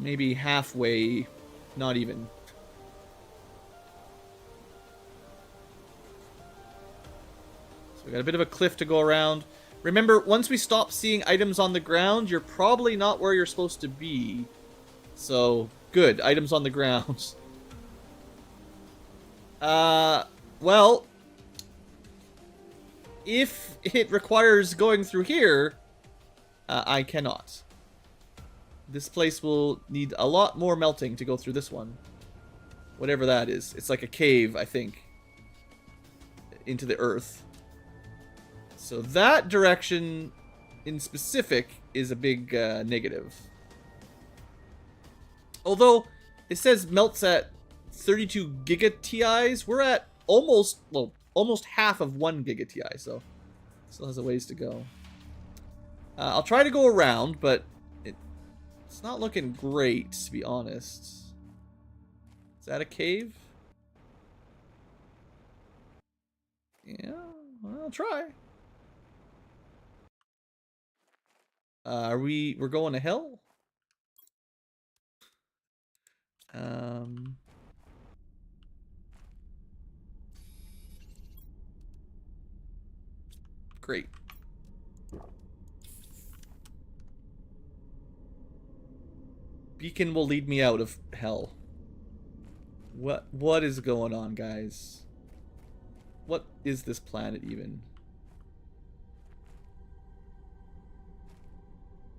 Maybe halfway, not even. So we got a bit of a cliff to go around. Remember, once we stop seeing items on the ground, you're probably not where you're supposed to be. So, good. Items on the ground. Well... if it requires going through here, I cannot. This place will need a lot more melting to go through this one. Whatever that is. It's like a cave, I think. Into the earth. So that direction, in specific, is a big negative. Although, it says melts at 32 giga TIs. We're at almost, well, almost half of 1 giga TI, so still has a ways to go. I'll try to go around, but it's not looking great, to be honest. Is that a cave? Yeah, well, I'll try. We're going to hell? Great. Beacon will lead me out of hell. What is going on, guys? What is this planet even?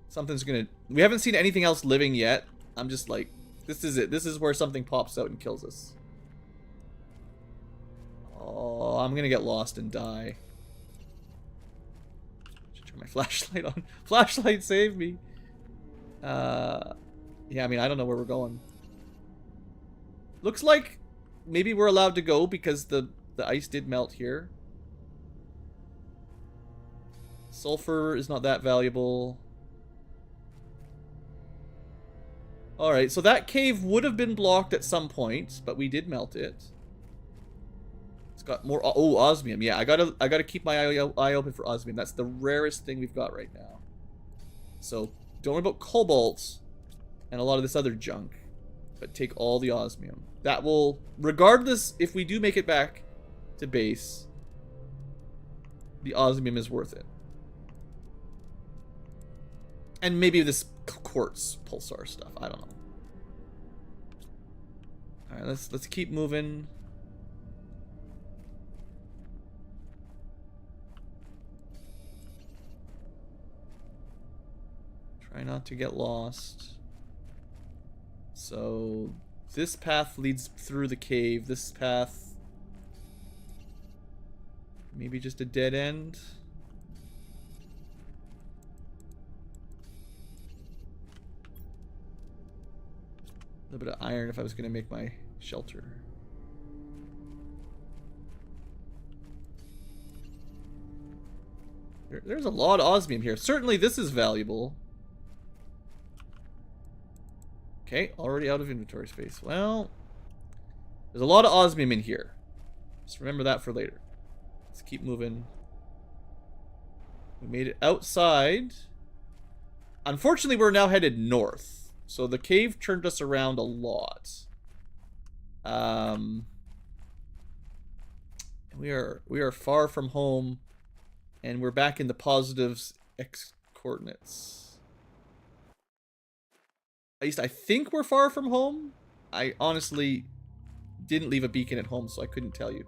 Something's gonna... We haven't seen anything else living yet. I'm just like, this is it. This is where something pops out and kills us. Oh, I'm gonna get lost and die. Should turn my flashlight on. Flashlight, save me. Yeah, I mean, I don't know where we're going. Looks like maybe we're allowed to go because the ice did melt here. Sulfur is not that valuable. Alright, so that cave would have been blocked at some point, but we did melt it. It's got more... Oh, osmium. Yeah, I gotta keep my eye open for osmium. That's the rarest thing we've got right now. So, don't worry about cobalt and a lot of this other junk. But take all the osmium. That will... Regardless, if we do make it back to base, the osmium is worth it. And maybe this quartz pulsar stuff. I don't know. Alright, let's keep moving. Try not to get lost. So this path leads through the cave. This path maybe just a dead end. A little bit of iron if I was going to make my shelter. There's a lot of osmium here. Certainly this is valuable. Okay, already out of inventory space. Well, there's a lot of osmium in here. Just remember that for later. Let's keep moving. We made it outside. Unfortunately, we're now headed north. So the cave turned us around a lot. We are far from home, and we're back in the positives x coordinates. At least I think we're far from home. I honestly didn't leave a beacon at home, so I couldn't tell you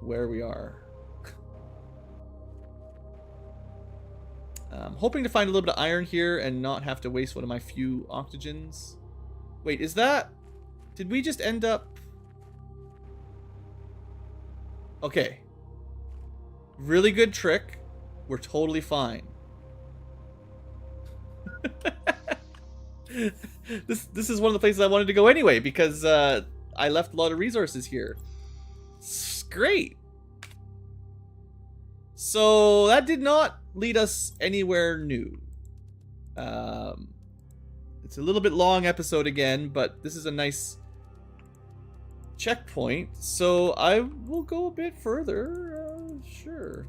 where we are. Hoping to find a little bit of iron here and not have to waste one of my few oxygens. Wait, is that... Did we just end up... Okay. Really good trick. We're totally fine. This is one of the places I wanted to go anyway because I left a lot of resources here. It's great. So that did not lead us anywhere new. It's a little bit long episode again, but this is a nice checkpoint. So I will go a bit further. Sure.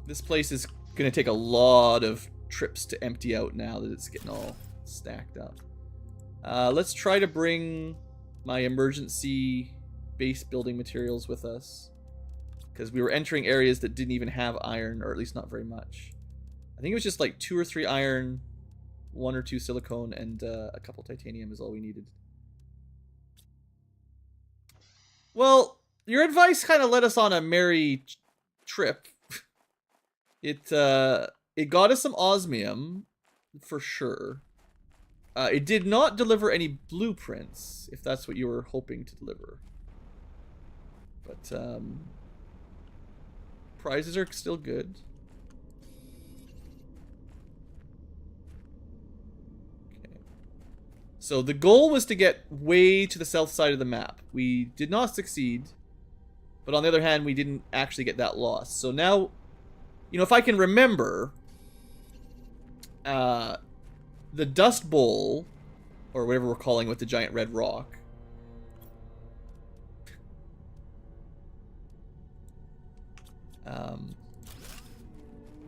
This place is going to take a lot of trips to empty out now that it's getting all stacked up. Let's try to bring my emergency base building materials with us, because we were entering areas that didn't even have iron, or at least not very much. I think it was just like 2 or 3 iron, 1 or 2 silicone, and a couple titanium is all we needed. Well, your advice kind of led us on a merry trip. It got us some osmium for sure. It did not deliver any blueprints, if that's what you were hoping to deliver. But, prizes are still good. Okay. So the goal was to get way to the south side of the map. We did not succeed. But on the other hand, we didn't actually get that lost. So now, you know, if I can remember, the Dust Bowl, or whatever we're calling with the giant red rock,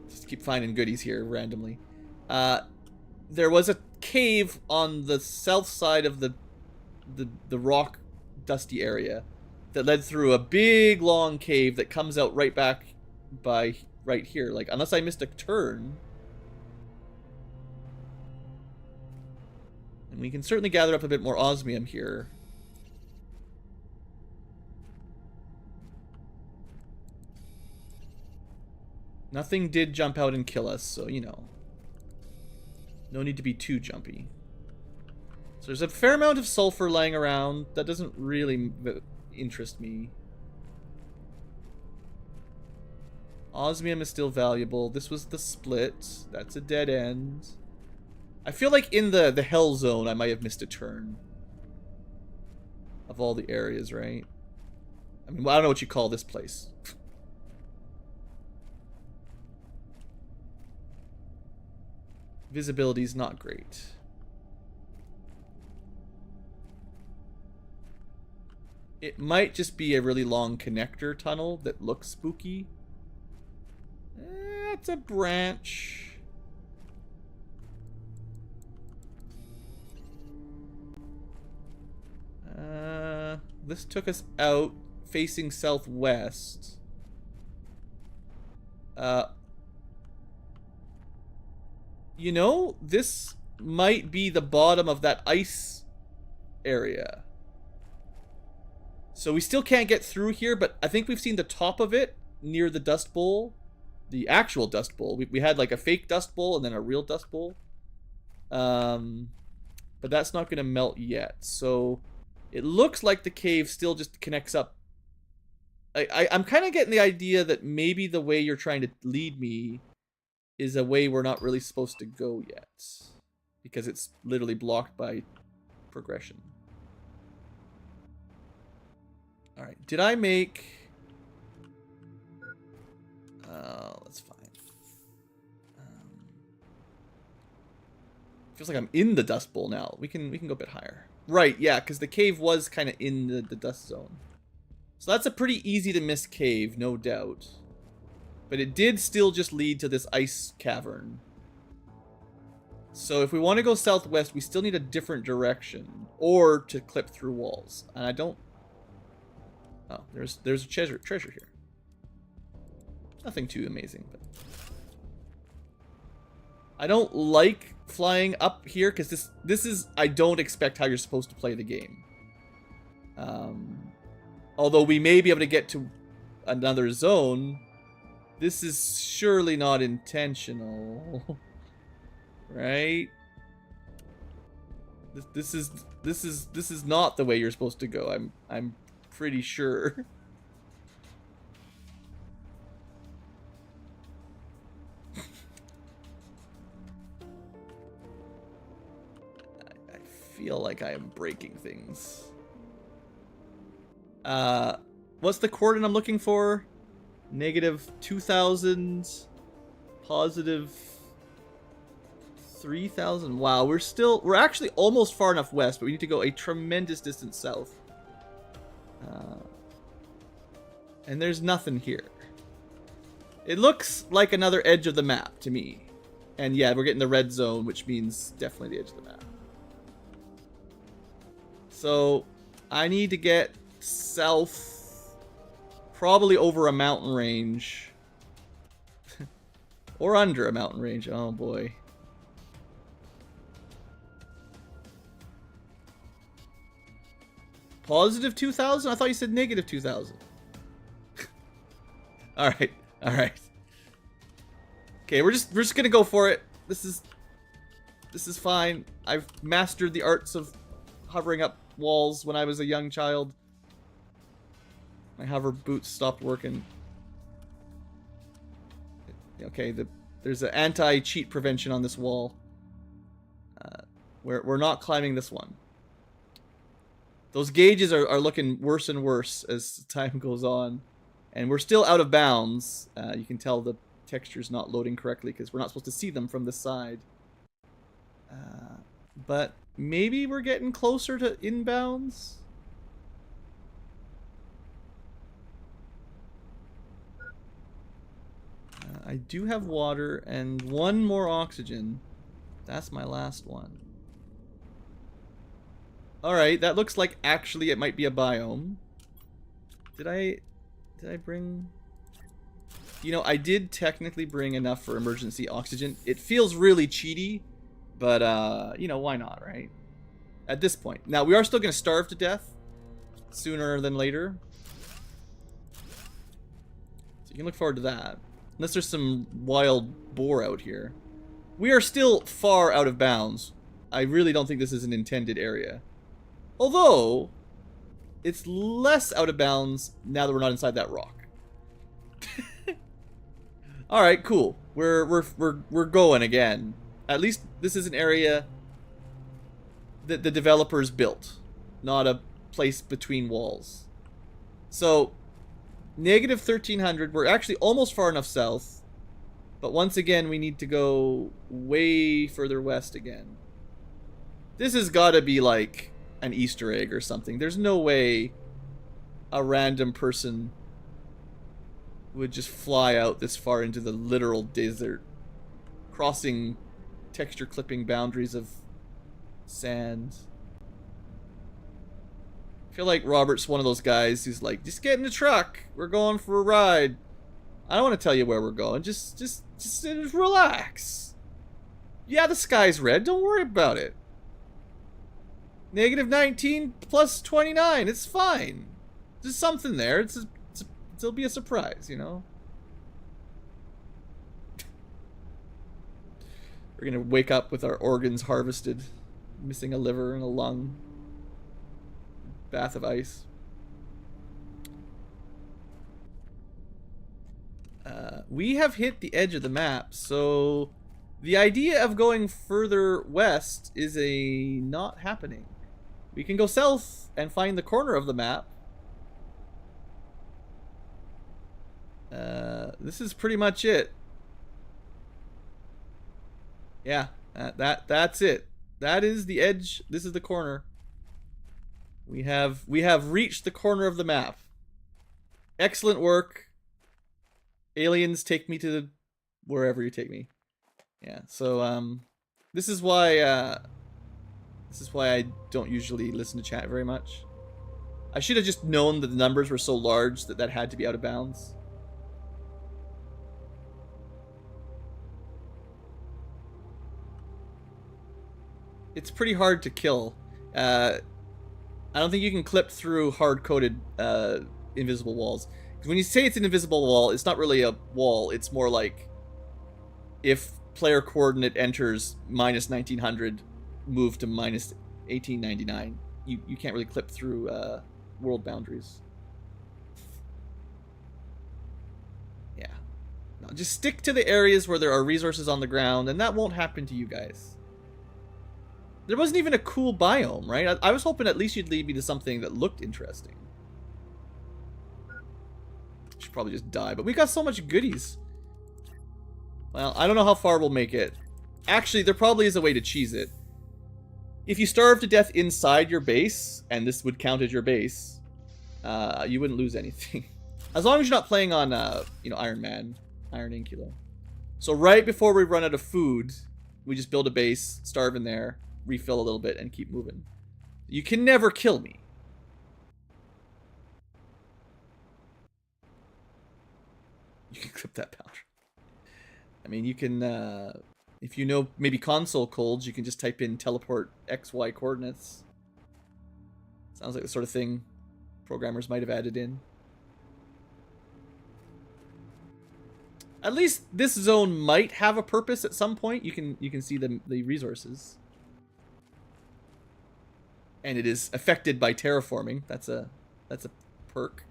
just keep finding goodies here randomly. There was a cave on the south side of the rock dusty area that led through a big long cave that comes out right back by right here. Like, unless I missed a turn. And we can certainly gather up a bit more osmium here. Nothing did jump out and kill us, so, you know. No need to be too jumpy. So there's a fair amount of sulfur lying around. That doesn't really interest me. Osmium is still valuable. This was the split. That's a dead end. I feel like in the hell zone, I might have missed a turn. Of all the areas, right? I mean, well, I don't know what you call this place. Visibility is not great. It might just be a really long connector tunnel that looks spooky. It's a branch. This took us out facing southwest. You know, this might be the bottom of that ice area. So we still can't get through here, but I think we've seen the top of it near the Dust Bowl. The actual Dust Bowl. We had like a fake Dust Bowl and then a real Dust Bowl. But that's not going to melt yet. So it looks like the cave still just connects up. I'm kind of getting the idea that maybe the way you're trying to lead me is a way we're not really supposed to go yet. Because it's literally blocked by progression. Alright, did I make... that's fine. Feels like I'm in the Dust Bowl now. We can go a bit higher. Right, yeah, because the cave was kind of in the dust zone. So that's a pretty easy to miss cave, no doubt. But it did still just lead to this ice cavern. So if we want to go southwest, we still need a different direction. Or to clip through walls. And I don't... Oh, there's a treasure here. Nothing too amazing, but... I don't like flying up here, because this is... I don't expect how you're supposed to play the game. Although we may be able to get to another zone, this is surely not intentional. Right? This is not the way you're supposed to go. I'm pretty sure. I feel like I am breaking things. What's the coordinate I'm looking for? Negative 2,000. Positive 3,000. Wow, we're actually almost far enough west, but we need to go a tremendous distance south. And there's nothing here. It looks like another edge of the map to me. And yeah, we're getting the red zone, which means definitely the edge of the map. So, I need to get south, probably over a mountain range. Or under a mountain range, oh boy. Positive 2,000? I thought you said negative 2,000. Alright, alright. Okay, we're just gonna go for it. This is fine. I've mastered the arts of hovering up walls when I was a young child. My hover boots stopped working. Okay, there's an anti-cheat prevention on this wall. We're not climbing this one. Those gauges are looking worse and worse as time goes on. And we're still out of bounds. You can tell the texture's not loading correctly because we're not supposed to see them from this side. But maybe we're getting closer to inbounds? I do have water and one more oxygen. That's my last one. Alright, that looks like actually it might be a biome. Did I bring... You know, I did technically bring enough for emergency oxygen. It feels really cheaty, but, you know, why not, right? At this point. Now, we are still going to starve to death sooner than later. So you can look forward to that. Unless there's some wild boar out here. We are still far out of bounds. I really don't think this is an intended area. Although, it's less out of bounds now that we're not inside that rock. All right, cool. We're going again. At least this is an area that the developers built, not a place between walls. So, negative 1300. We're actually almost far enough south, but once again we need to go way further west again. This has got to be like an Easter egg or something. There's no way a random person would just fly out this far into the literal desert, crossing texture clipping boundaries of sand. I feel like Robert's one of those guys who's like, just get in the truck, we're going for a ride. I don't want to tell you where we're going, just relax. Yeah, the sky's red, don't worry about it. Negative 19 plus 29, it's fine. There's something there, it'll be a surprise, you know? We're gonna wake up with our organs harvested, missing a liver and a lung. Bath of ice. We have hit the edge of the map, so the idea of going further west is not happening. We can go south and find the corner of the map. This is pretty much it. Yeah, that's it. That is the edge. This is the corner. We have reached the corner of the map. Excellent work. Aliens, take me to wherever you take me. Yeah. So this is why I don't usually listen to chat very much. I should have just known that the numbers were so large that had to be out of bounds. It's pretty hard to kill. I don't think you can clip through hard-coded invisible walls. Because when you say it's an invisible wall, it's not really a wall. It's more like if player coordinate enters minus 1900, move to minus 1899. You can't really clip through world boundaries. Yeah. No, just stick to the areas where there are resources on the ground, and that won't happen to you guys. There wasn't even a cool biome, right? I was hoping at least you'd lead me to something that looked interesting. Should probably just die, but we got so much goodies. Well, I don't know how far we'll make it. Actually, there probably is a way to cheese it. If you starve to death inside your base, and this would count as your base, you wouldn't lose anything. As long as you're not playing on, Iron Man, Iron Inculo. So right before we run out of food, we just build a base, starve in there, refill a little bit, and keep moving. You can never kill me. You can clip that powder. I mean, you can, if you know maybe console codes, you can just type in teleport XY coordinates. Sounds like the sort of thing programmers might have added in. At least this zone might have a purpose at some point. You can see the resources. And it is affected by terraforming. That's a perk.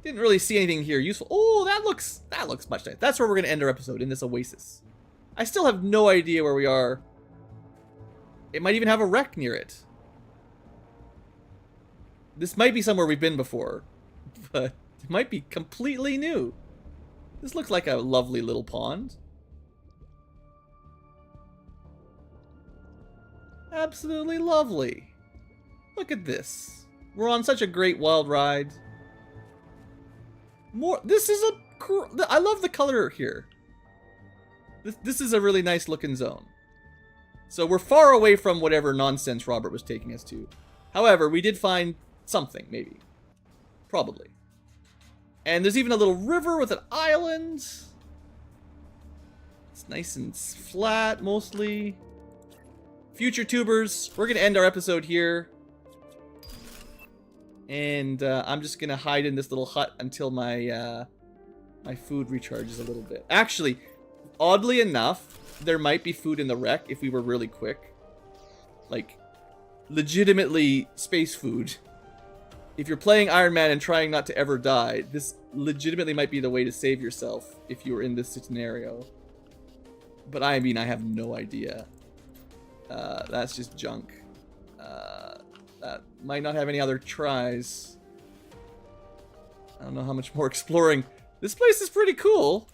Didn't really see anything here useful. Oh, that looks much nice. That's where we're gonna end our episode, in this oasis. I still have no idea where we are. It might even have a wreck near it. This might be somewhere we've been before, but it might be completely new. This looks like a lovely little pond. Absolutely lovely. Look at this. We're on such a great wild ride. This is I love the color here. This is a really nice looking zone. So we're far away from whatever nonsense Robert was taking us to. However, we did find something, maybe. Probably. And there's even a little river with an island. It's nice and flat, mostly. Future tubers, we're going to end our episode here. And I'm just going to hide in this little hut until my my food recharges a little bit. Actually, oddly enough, there might be food in the wreck if we were really quick. Like, legitimately space food. if you're playing Iron Man and trying not to ever die, this legitimately might be the way to save yourself if you were in this scenario. But I mean, I have no idea. That's just junk. That might not have any other tries. I don't know how much more exploring. This place is pretty cool.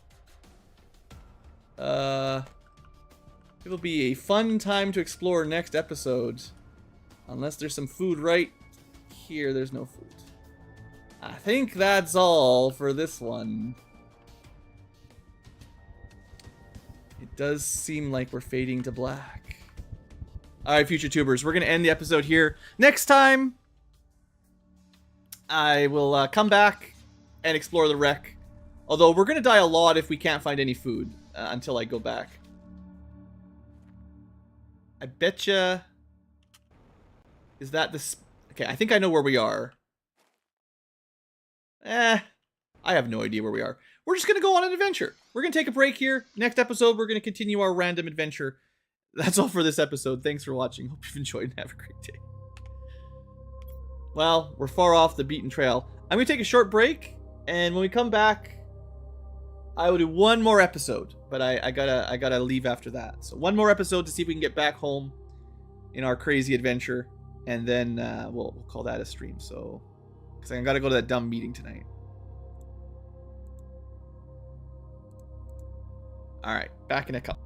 It'll be a fun time to explore next episode. Unless there's some food right here. There's no food. I think that's all for this one. It does seem like we're fading to black. Alright, future tubers, we're going to end the episode here. Next time, I will come back and explore the wreck. Although, we're going to die a lot if we can't find any food until I go back. I betcha... Is that this... Okay, I think I know where we are. I have no idea where we are. We're just going to go on an adventure. We're going to take a break here. Next episode, we're going to continue our random adventure. That's all for this episode. Thanks for watching. Hope you've enjoyed and have a great day. Well, we're far off the beaten trail. I'm going to take a short break, and when we come back, I will do one more episode. But I gotta leave after that. So one more episode to see if we can get back home in our crazy adventure. And then we'll call that a stream. So, because I gotta go to that dumb meeting tonight. Alright, back in a couple.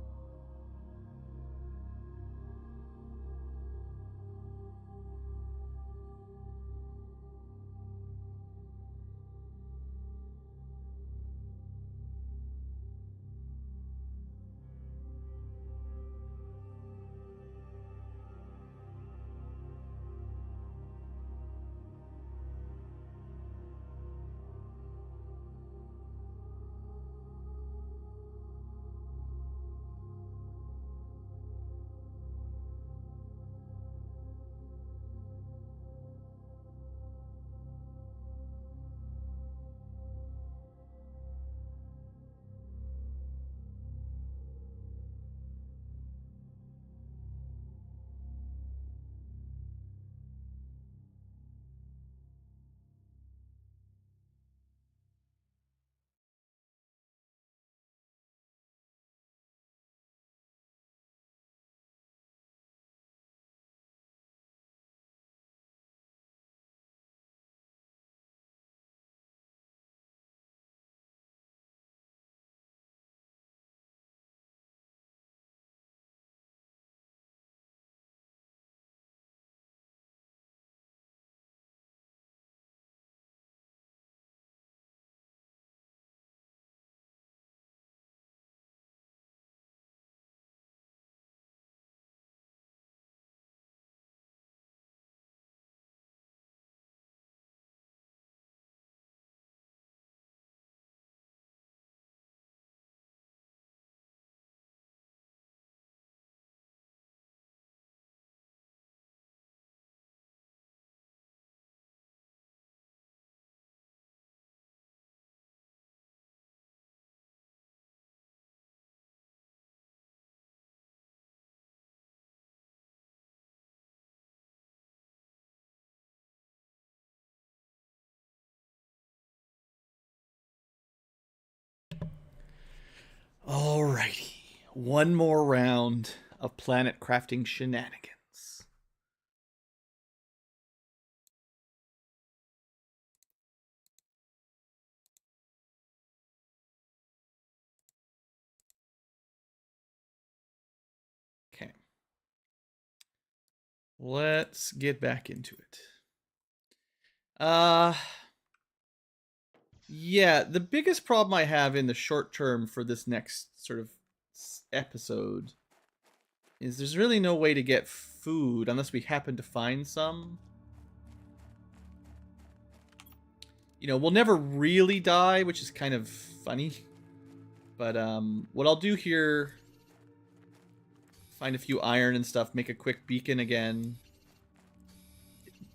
Alrighty. One more round of planet crafting shenanigans. Okay. Let's get back into it. Yeah, the biggest problem I have in the short term for this next sort of episode is there's really no way to get food unless we happen to find some. You know, we'll never really die, which is kind of funny. But what I'll do here, find a few iron and stuff, make a quick beacon again.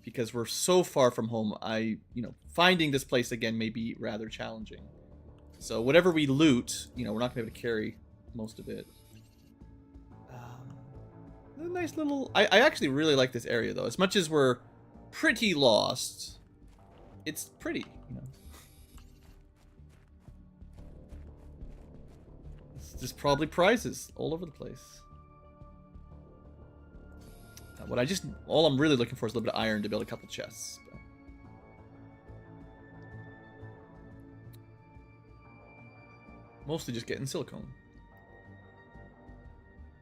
Because we're so far from home, finding this place again may be rather challenging. So whatever we loot, we're not going to be able to carry most of it. A nice little... I actually really like this area, though. As much as we're pretty lost, it's pretty, you know. There's probably prizes all over the place. All I'm really looking for is a little bit of iron to build a couple chests. But. Mostly just getting silicone.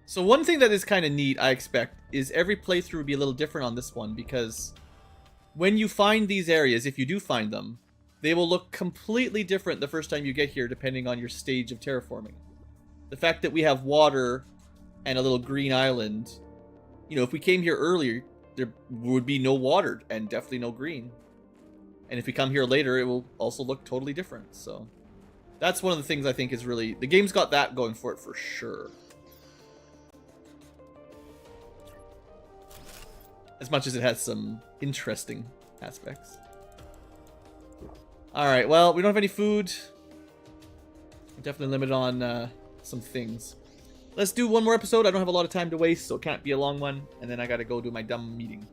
So one thing that is kind of neat, I expect, is every playthrough would be a little different on this one, because when you find these areas, if you do find them, they will look completely different the first time you get here, depending on your stage of terraforming. The fact that we have water and a little green island, you know, if we came here earlier, there would be no water and definitely no green. And if we come here later, it will also look totally different. So that's one of the things I think is really... The game's got that going for it for sure. As much as it has some interesting aspects. Alright, well, we don't have any food. We're definitely limited on some things. Let's do one more episode. I don't have a lot of time to waste, so it can't be a long one. And then I gotta go do my dumb meeting.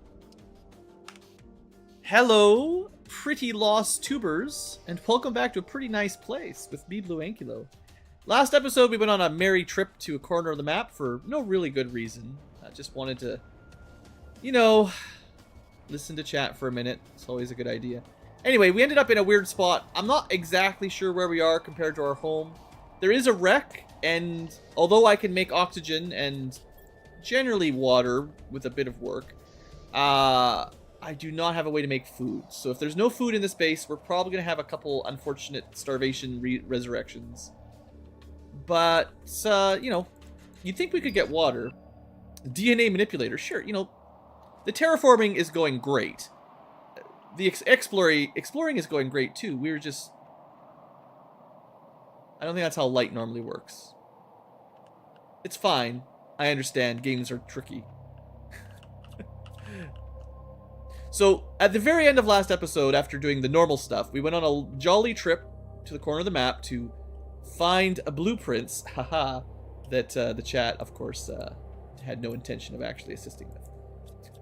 Hello, pretty lost tubers, and welcome back to a pretty nice place with me, Blue Ankylo. Last episode, we went on a merry trip to a corner of the map for no really good reason. I just wanted to, you know, listen to chat for a minute. It's always a good idea. Anyway, we ended up in a weird spot. I'm not exactly sure where we are compared to our home. There is a wreck, and although I can make oxygen and generally water with a bit of work, I do not have a way to make food. So if there's no food in this base, we're probably going to have a couple unfortunate starvation resurrections. But, you know, you'd think we could get water. DNA manipulator, sure. You know, the terraforming is going great. The exploring is going great too. We're just... I don't think that's how light normally works. It's fine. I understand. Games are tricky. So, at the very end of last episode, after doing the normal stuff, we went on a jolly trip to the corner of the map to find a blueprints, haha, that the chat, of course, had no intention of actually assisting with.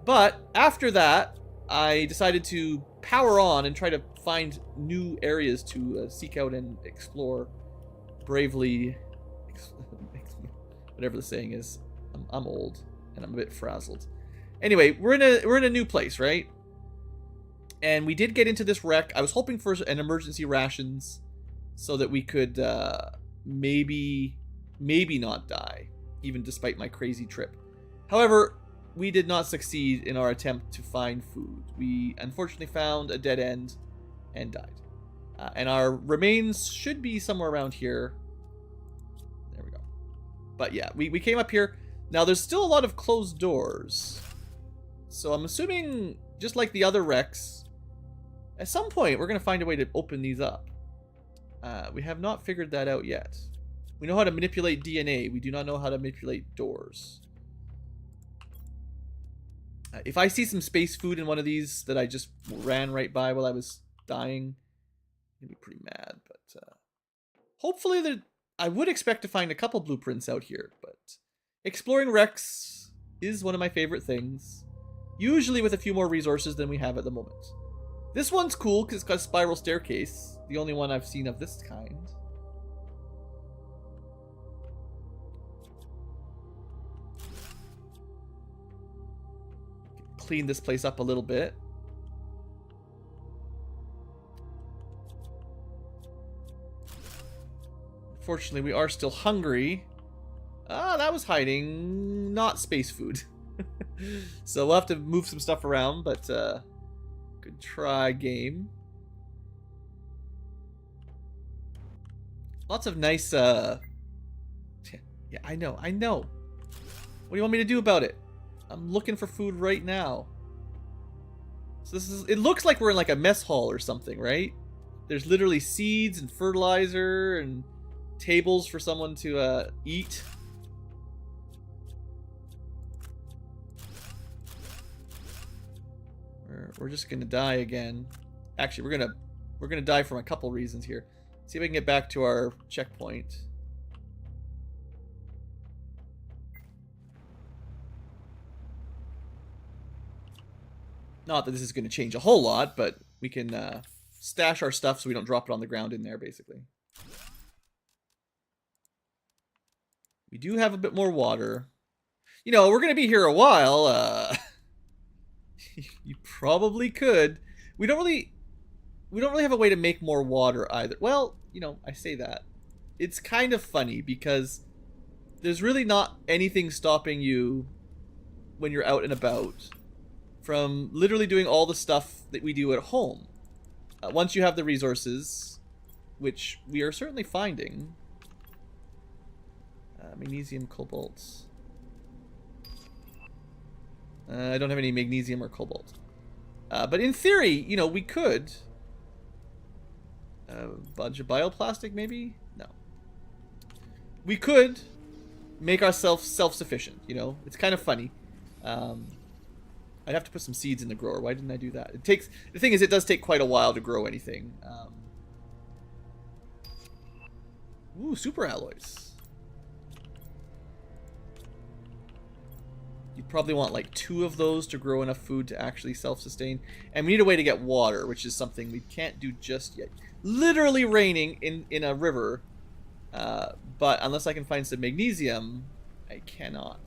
But, after that, I decided to power on and try to find new areas to seek out and explore bravely, whatever the saying is. I'm old, and I'm a bit frazzled. Anyway, we're in a new place, right? And we did get into this wreck. I was hoping for an emergency rations so that we could maybe not die, even despite my crazy trip. However, we did not succeed in our attempt to find food. We unfortunately found a dead end and died. And our remains should be somewhere around here. There we go. But yeah, we came up here. Now, there's still a lot of closed doors. So I'm assuming, just like the other wrecks, at some point we're going to find a way to open these up. We have not figured that out yet. We know how to manipulate DNA. We do not know how to manipulate doors. If I see some space food in one of these that I just ran right by while I was dying, I'm going to be pretty mad. But hopefully I would expect to find a couple blueprints out here. But exploring wrecks is one of my favorite things. Usually with a few more resources than we have at the moment. This one's cool because it's got a spiral staircase. The only one I've seen of this kind. Clean this place up a little bit. Unfortunately, we are still hungry. Ah, that was hiding. Not space food. So we'll have to move some stuff around, but good try, game. Lots of nice yeah, I know. What do you want me to do about it? I'm looking for food right now. So it looks like we're in like a mess hall or something, right? There's literally seeds and fertilizer and tables for someone to eat. We're just gonna die again. Actually, we're gonna die from a couple reasons here. See if I can get back to our checkpoint. Not that this is gonna change a whole lot, but we can stash our stuff so we don't drop it on the ground in there, basically. We do have a bit more water. You know, we're going to be here a while. You probably could. We don't really have a way to make more water either. Well, you know, I say that. It's kind of funny because there's really not anything stopping you when you're out and about from literally doing all the stuff that we do at home. Once you have the resources, which we are certainly finding. Magnesium, cobalt. I don't have any magnesium or cobalt. But in theory, you know, we could. A bunch of bioplastic, maybe? No. We could make ourselves self-sufficient, you know? It's kind of funny. I'd have to put some seeds in the grower. Why didn't I do that? The thing is, it does take quite a while to grow anything. Ooh, super alloys. You'd probably want like 2 of those to grow enough food to actually self-sustain. And we need a way to get water, which is something we can't do just yet. Literally raining in a river. But unless I can find some magnesium, I cannot.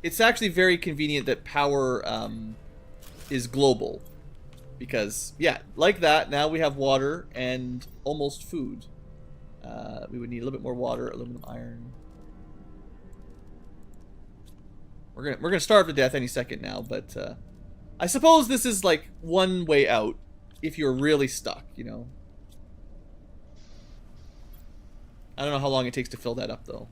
It's actually very convenient that power is global. Because, yeah, like that, now we have water and almost food. We would need a little bit more water, aluminum, iron. We're gonna starve to death any second now, but I suppose this is like one way out if you're really stuck, you know. I don't know how long it takes to fill that up though.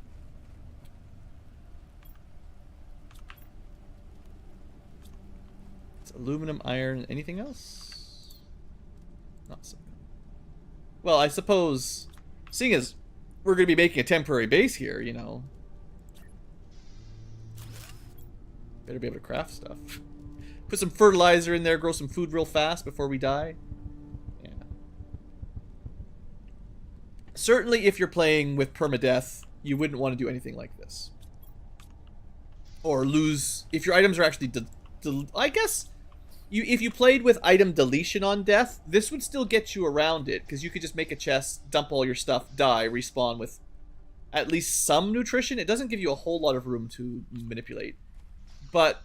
It's aluminum, iron, anything else? Not so. Well, I suppose, seeing as we're gonna be making a temporary base here, you know. Better be able to craft stuff. Put some fertilizer in there, grow some food real fast before we die. Yeah. Certainly if you're playing with permadeath, you wouldn't want to do anything like this. Or lose... If your items are actually... I guess... If you played with item deletion on death, this would still get you around it. Because you could just make a chest, dump all your stuff, die, respawn with at least some nutrition. It doesn't give you a whole lot of room to manipulate. But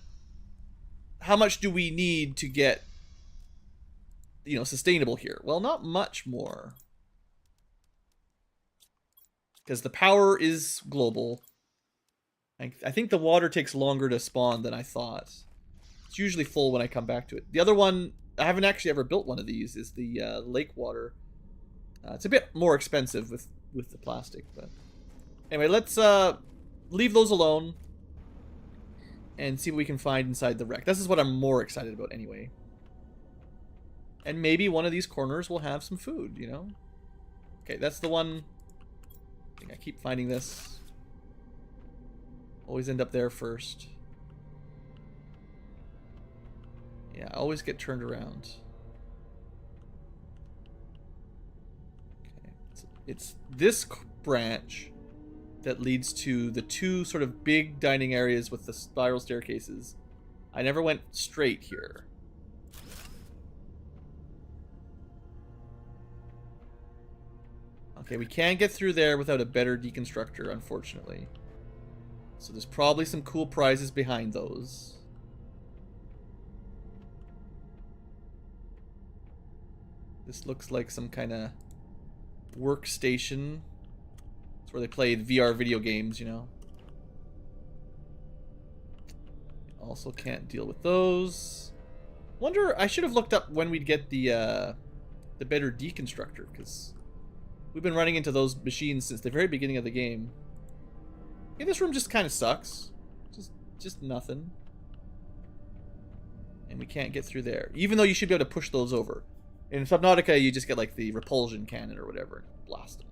how much do we need to get, you know, sustainable here? Well, not much more. Because the power is global. I think the water takes longer to spawn than I thought. It's usually full when I come back to it. The other one, I haven't actually ever built one of these, is the lake water. It's a bit more expensive with the plastic. But anyway, let's leave those alone. And see what we can find inside the wreck. This is what I'm more excited about anyway. And maybe one of these corners will have some food, you know? Okay, that's the one. I think I keep finding this. Always end up there first. Yeah, I always get turned around. Okay, it's this branch that leads to the 2 sort of big dining areas with the spiral staircases. I never went straight here. Okay, we can't get through there without a better deconstructor, unfortunately. So there's probably some cool prizes behind those. This looks like some kind of workstation. It's where they play VR video games, you know. Also can't deal with those. Wonder, I should have looked up when we'd get the better deconstructor, because we've been running into those machines since the very beginning of the game. Yeah, this room just kind of sucks. Just nothing. And we can't get through there. Even though you should be able to push those over. In Subnautica, you just get like the repulsion cannon or whatever and blast them.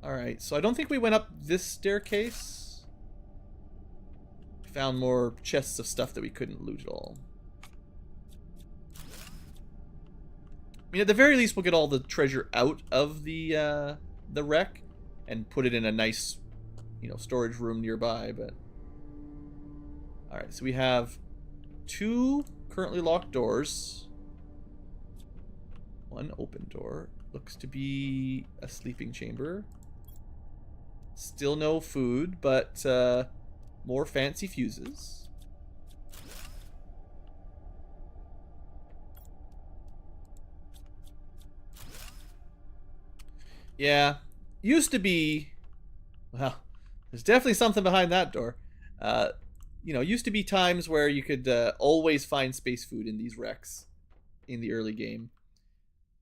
Alright, so I don't think we went up this staircase. We found more chests of stuff that we couldn't loot at all. I mean, at the very least, we'll get all the treasure out of the wreck and put it in a nice, you know, storage room nearby, but... Alright, so we have 2 currently locked doors. One open door. Looks to be a sleeping chamber. Still no food, but more fancy fuses. Yeah. Used to be... Well, there's definitely something behind that door. You know, used to be times where you could always find space food in these wrecks in the early game.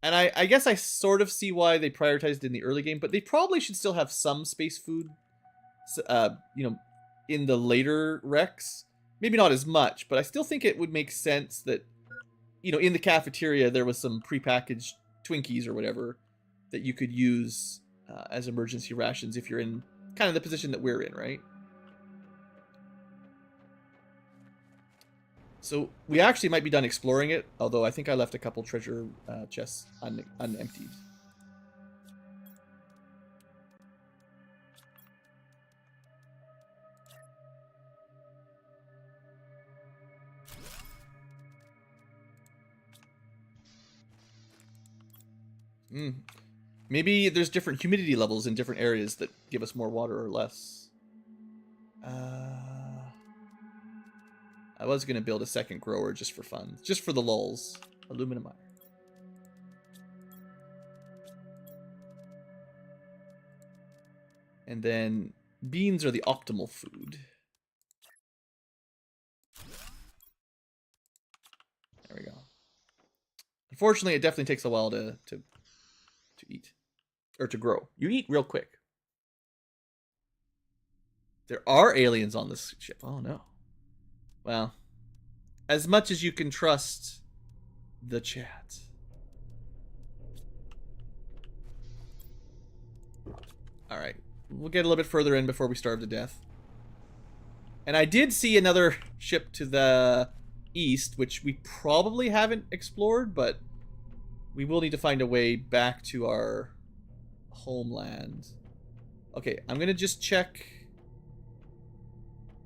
And I guess I sort of see why they prioritized it in the early game, but they probably should still have some space food, you know, in the later wrecks. Maybe not as much, but I still think it would make sense that, you know, in the cafeteria there was some prepackaged Twinkies or whatever that you could use as emergency rations if you're in kind of the position that we're in, right? So we actually might be done exploring it, although I think I left a couple treasure chests unemptied. Maybe there's different humidity levels in different areas that give us more water or less. I was going to build a second grower just for fun. Just for the lulz. Aluminum iron. And then beans are the optimal food. There we go. Unfortunately, it definitely takes a while to eat. Or to grow. You eat real quick. There are aliens on this ship. Oh no. Well, as much as you can trust the chat. Alright. We'll get a little bit further in before we starve to death. And I did see another ship to the east, which we probably haven't explored, but we will need to find a way back to our homeland. Okay, I'm gonna just check.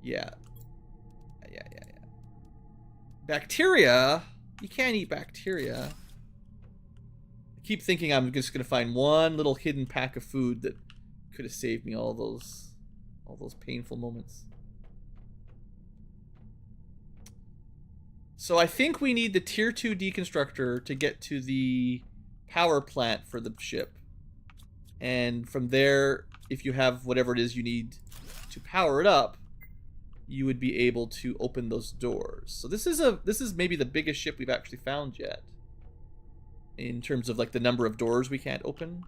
Yeah. Bacteria? You can't eat bacteria. I keep thinking I'm just gonna find one little hidden pack of food that could have saved me all those painful moments. So I think we need the tier 2 deconstructor to get to the power plant for the ship. And from there, if you have whatever it is you need to power it up, you would be able to open those doors. So this is maybe the biggest ship we've actually found yet. In terms of like the number of doors we can't open.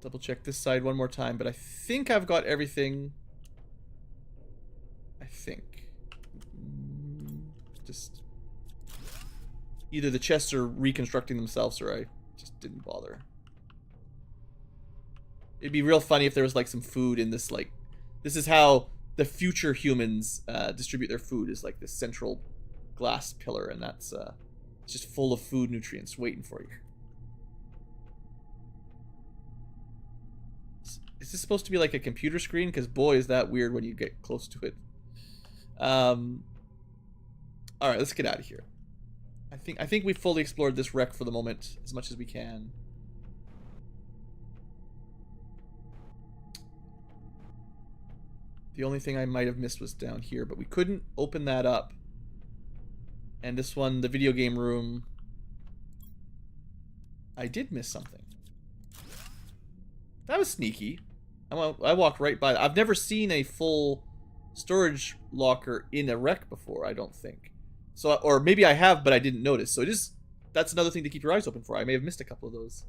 Double check this side one more time, but I think I've got everything. I think. Just either the chests are reconstructing themselves or I just didn't bother. It'd be real funny if there was like some food in this, like, this is how the future humans distribute their food, is like this central glass pillar, and that's it's just full of food nutrients waiting for you. Is this supposed to be like a computer screen? Because boy, is that weird when you get close to it. All right, let's get out of here. I think we've fully explored this wreck for the moment as much as we can. The only thing I might have missed was down here, but we couldn't open that up. And this one, the video game room, I did miss something. That was sneaky. I walked right by. I've never seen a full storage locker in a wreck before, I don't think. So, or maybe I have, but I didn't notice. So that's another thing to keep your eyes open for. I may have missed a couple of those.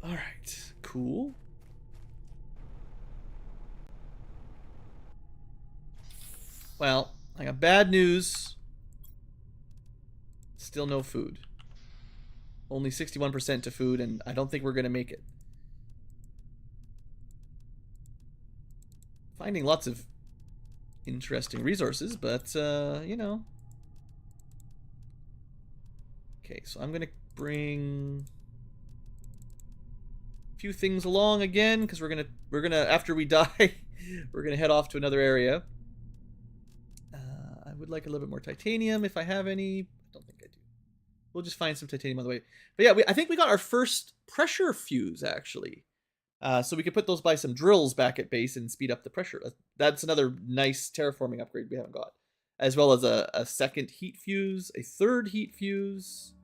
Alright, cool. Well, I got bad news. Still no food. Only 61% to food, and I don't think we're going to make it. Finding lots of interesting resources, but, you know. Okay, so I'm going to bring few things along again, because we're gonna after we die, we're gonna head off to another area. I would like a little bit more titanium if I have any. I don't think I do. We'll just find some titanium on the way. But yeah, I think we got our first pressure fuse actually. So we could put those by some drills back at base and speed up the pressure. That's another nice terraforming upgrade we haven't got. As well as a second heat fuse, a third heat fuse.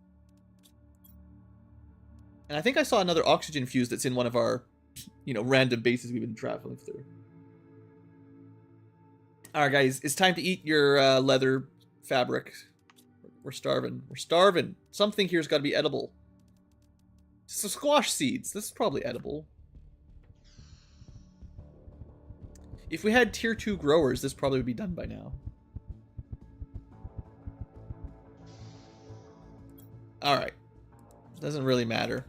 And I think I saw another oxygen fuse that's in one of our, random bases we've been traveling through. Alright guys, it's time to eat your leather fabric. We're starving. We're starving. Something here's got to be edible. So squash seeds. This is probably edible. If we had tier 2 growers, this probably would be done by now. Alright. Doesn't really matter.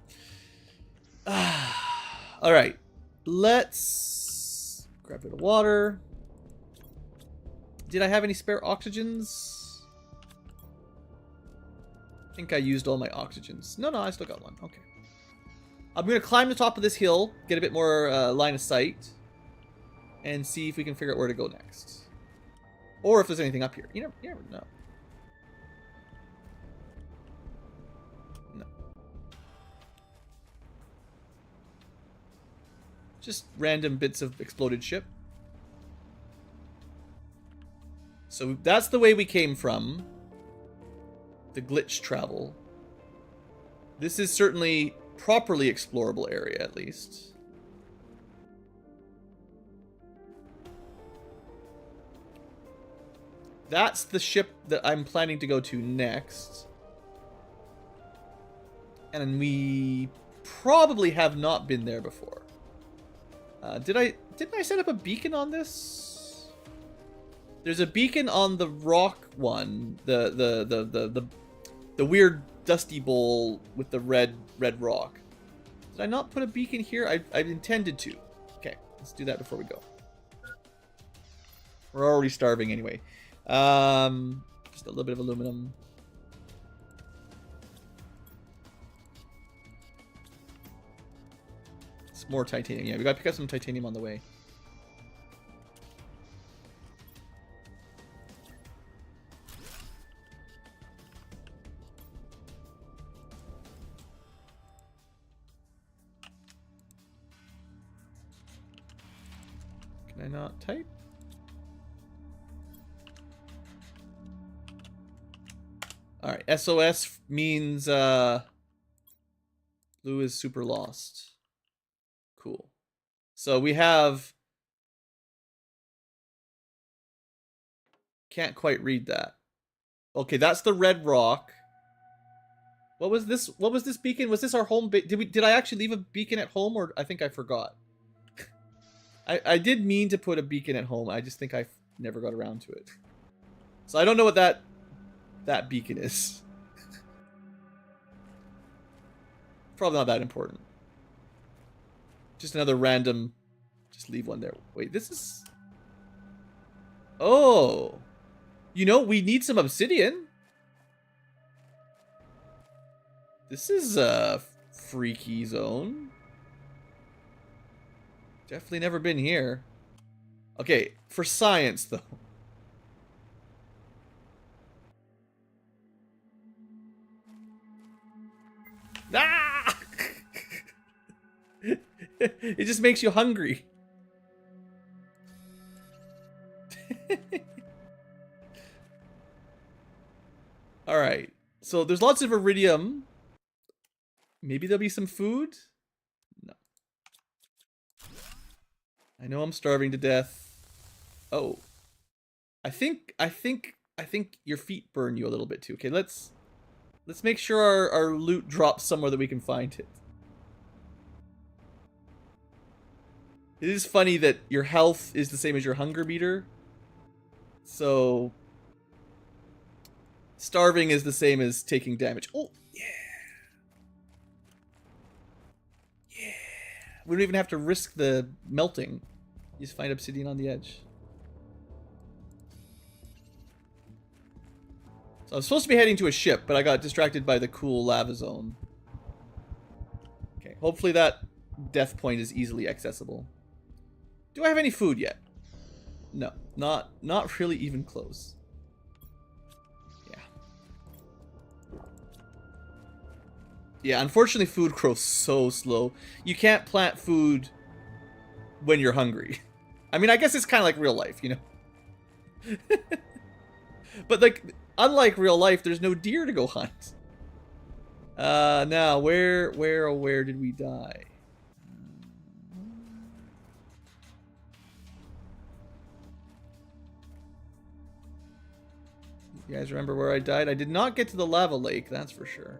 Alright. Let's grab a bit of water. Did I have any spare oxygens? I think I used all my oxygens. No, I still got one. Okay. I'm going to climb the top of this hill, get a bit more line of sight, and see if we can figure out where to go next. Or if there's anything up here. You never know. No. Just random bits of exploded ship. So that's the way we came from. The glitch travel. This is certainly properly explorable area, at least. That's the ship that I'm planning to go to next. And we probably have not been there before. Didn't I set up a beacon on this? There's a beacon on the rock one, the weird dusty bowl with the red rock. Did I not put a beacon here? I intended to. Okay, let's do that before we go. We're already starving anyway. Just a little bit of aluminum. It's more titanium. Yeah, we gotta pick up some titanium on the way. Can I not type? Alright, SOS means Lou is super lost. Cool. So we have... Can't quite read that. Okay, that's the red rock. What was this? What was this beacon? Was this our home? Did I actually leave a beacon at home, or I think I forgot? I did mean to put a beacon at home. I just think I never got around to it. So I don't know what that beacon is. Probably not that important. Just another random... Just leave one there. Wait, this is... Oh! We need some obsidian. This is a freaky zone. Definitely never been here. Okay, for science, though. Ah! It just makes you hungry. Alright. So there's lots of iridium. Maybe there'll be some food? No. I know I'm starving to death. Oh. I think your feet burn you a little bit too. Okay, let's make sure our loot drops somewhere that we can find it. It is funny that your health is the same as your hunger meter. So starving is the same as taking damage. Oh, yeah. Yeah. We don't even have to risk the melting. You just find obsidian on the edge. So I was supposed to be heading to a ship, but I got distracted by the cool lava zone. Okay, hopefully that death point is easily accessible. Do I have any food yet? No, not really even close. Yeah. Yeah, unfortunately food grows so slow. You can't plant food when you're hungry. I mean, I guess it's kind of like real life, you know? But, like, unlike real life, there's no deer to go hunt. Now, where did we die? You guys remember where I died? I did not get to the lava lake, that's for sure.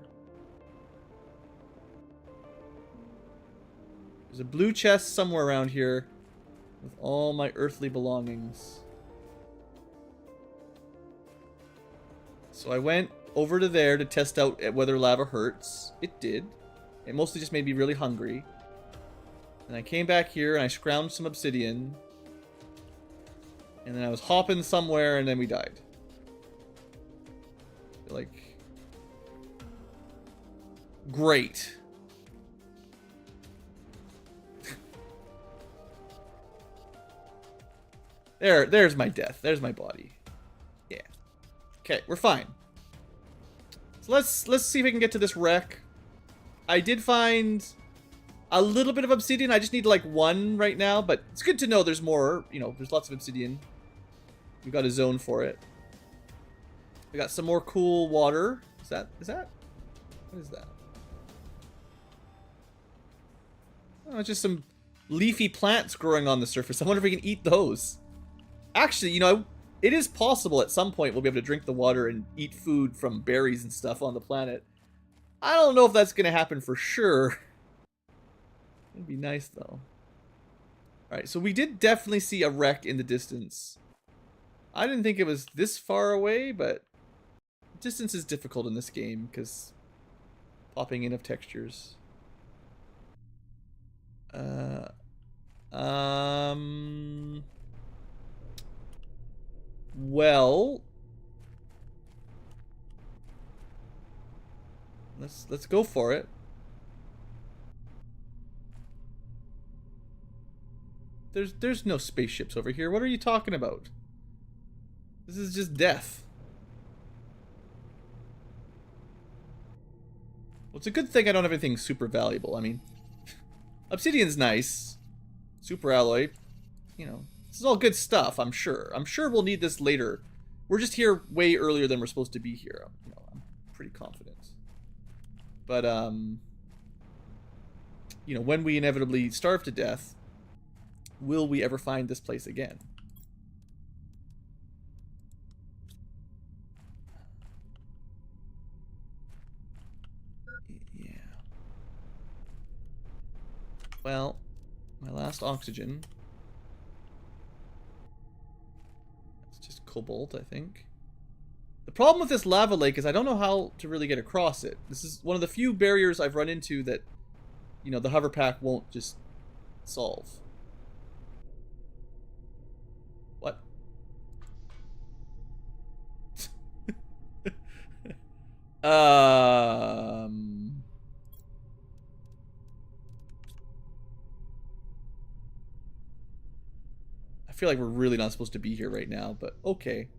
There's a blue chest somewhere around here with all my earthly belongings. So I went over to there to test out whether lava hurts. It did. It mostly just made me really hungry. And I came back here and I scrounged some obsidian. And then I was hopping somewhere and then we died. Like... Great. There's my death. There's my body. Yeah. Okay, we're fine. So let's see if we can get to this wreck. I did find a little bit of obsidian. I just need like one right now, but it's good to know there's more. You know, there's lots of obsidian. We got a zone for it. We got some more cool water. Is that? What is that? Oh, it's just some leafy plants growing on the surface. I wonder if we can eat those. Actually, you know, it is possible at some point we'll be able to drink the water and eat food from berries and stuff on the planet. I don't know if that's going to happen for sure. It'd be nice, though. Alright, so we did definitely see a wreck in the distance. I didn't think it was this far away, but distance is difficult in this game because popping in of textures. Well, let's go for it. There's no spaceships over here. What are you talking about? This is just death. Well, it's a good thing I don't have anything super valuable. I mean, obsidian's nice. Super alloy. You know, this is all good stuff, I'm sure. I'm sure we'll need this later. We're just here way earlier than we're supposed to be here. You know, I'm pretty confident. But, you know, when we inevitably starve to death, will we ever find this place again? Yeah. Well, my last oxygen. It's just cobalt, I think. The problem with this lava lake is I don't know how to really get across it. This is one of the few barriers I've run into that, you know, the hover pack won't just solve. What? I feel like we're really not supposed to be here right now, but okay.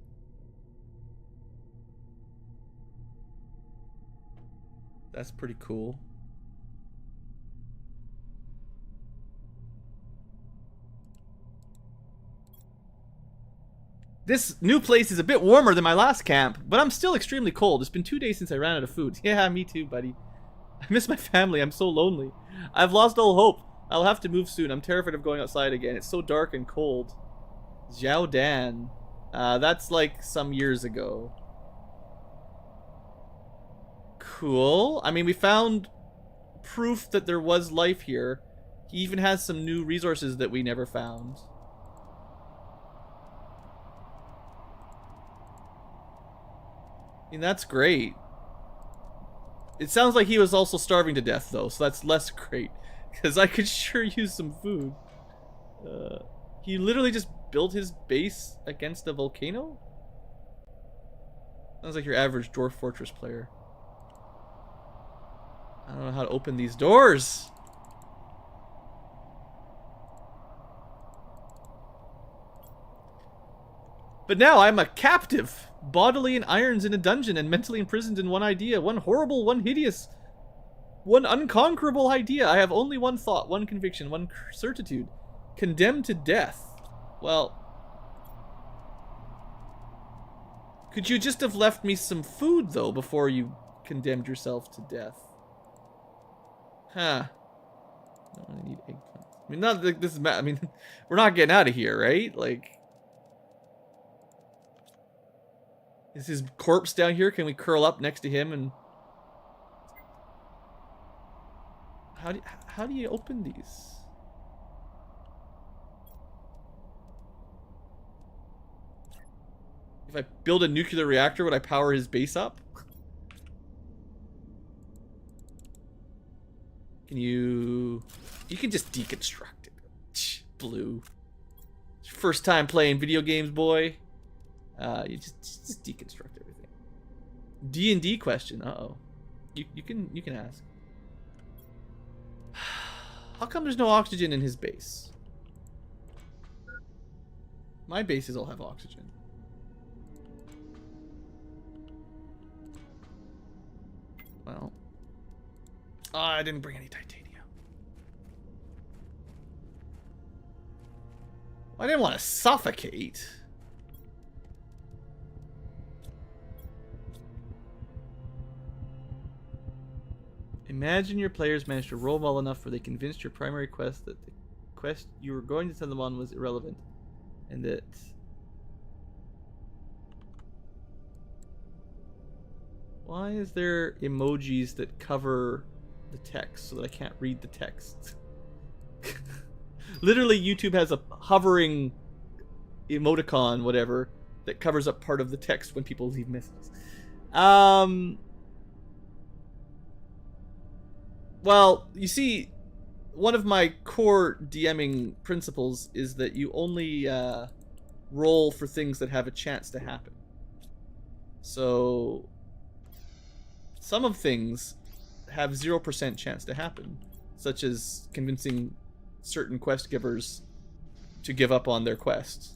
That's pretty cool. This new place is a bit warmer than my last camp, but I'm still extremely cold. It's been 2 days since I ran out of food. Yeah, me too, buddy. I miss my family. I'm so lonely. I've lost all hope. I'll have to move soon. I'm terrified of going outside again. It's so dark and cold. Zhao Dan. That's like some years ago. Cool. I mean, we found proof that there was life here. He even has some new resources that we never found. I mean, that's great. It sounds like he was also starving to death, though, so that's less great. Because I could sure use some food. He literally just built his base against a volcano? Sounds like your average Dwarf Fortress player. I don't know how to open these doors. But now I'm a captive, bodily in irons in a dungeon and mentally imprisoned in one idea, one horrible, one hideous, one unconquerable idea. I have only one thought, one conviction, one certitude. Condemned to death. Well, could you just have left me some food, though, before you condemned yourself to death? Huh. No, I need eggplant. I mean, not like this is. I mean, we're not getting out of here, right? Like, is his corpse down here? Can we curl up next to him and? How do you open these? If I build a nuclear reactor, would I power his base up? Can you? You can just deconstruct it. Blue. It's your first time playing video games, boy. You just deconstruct everything. D&D question. Uh-oh. You can ask. How come there's no oxygen in his base? My bases all have oxygen. Well. Oh, I didn't bring any titanium. I didn't want to suffocate. Imagine your players managed to roll well enough where they convinced your primary quest that the quest you were going to send them on was irrelevant. And that... Why is there emojis that cover the text so that I can't read the text? Literally, YouTube has a hovering emoticon, whatever, that covers up part of the text when people leave messages. Well, you see, one of my core DMing principles is that you only roll for things that have a chance to happen. So, some of things have 0% chance to happen, such as convincing certain quest givers to give up on their quests.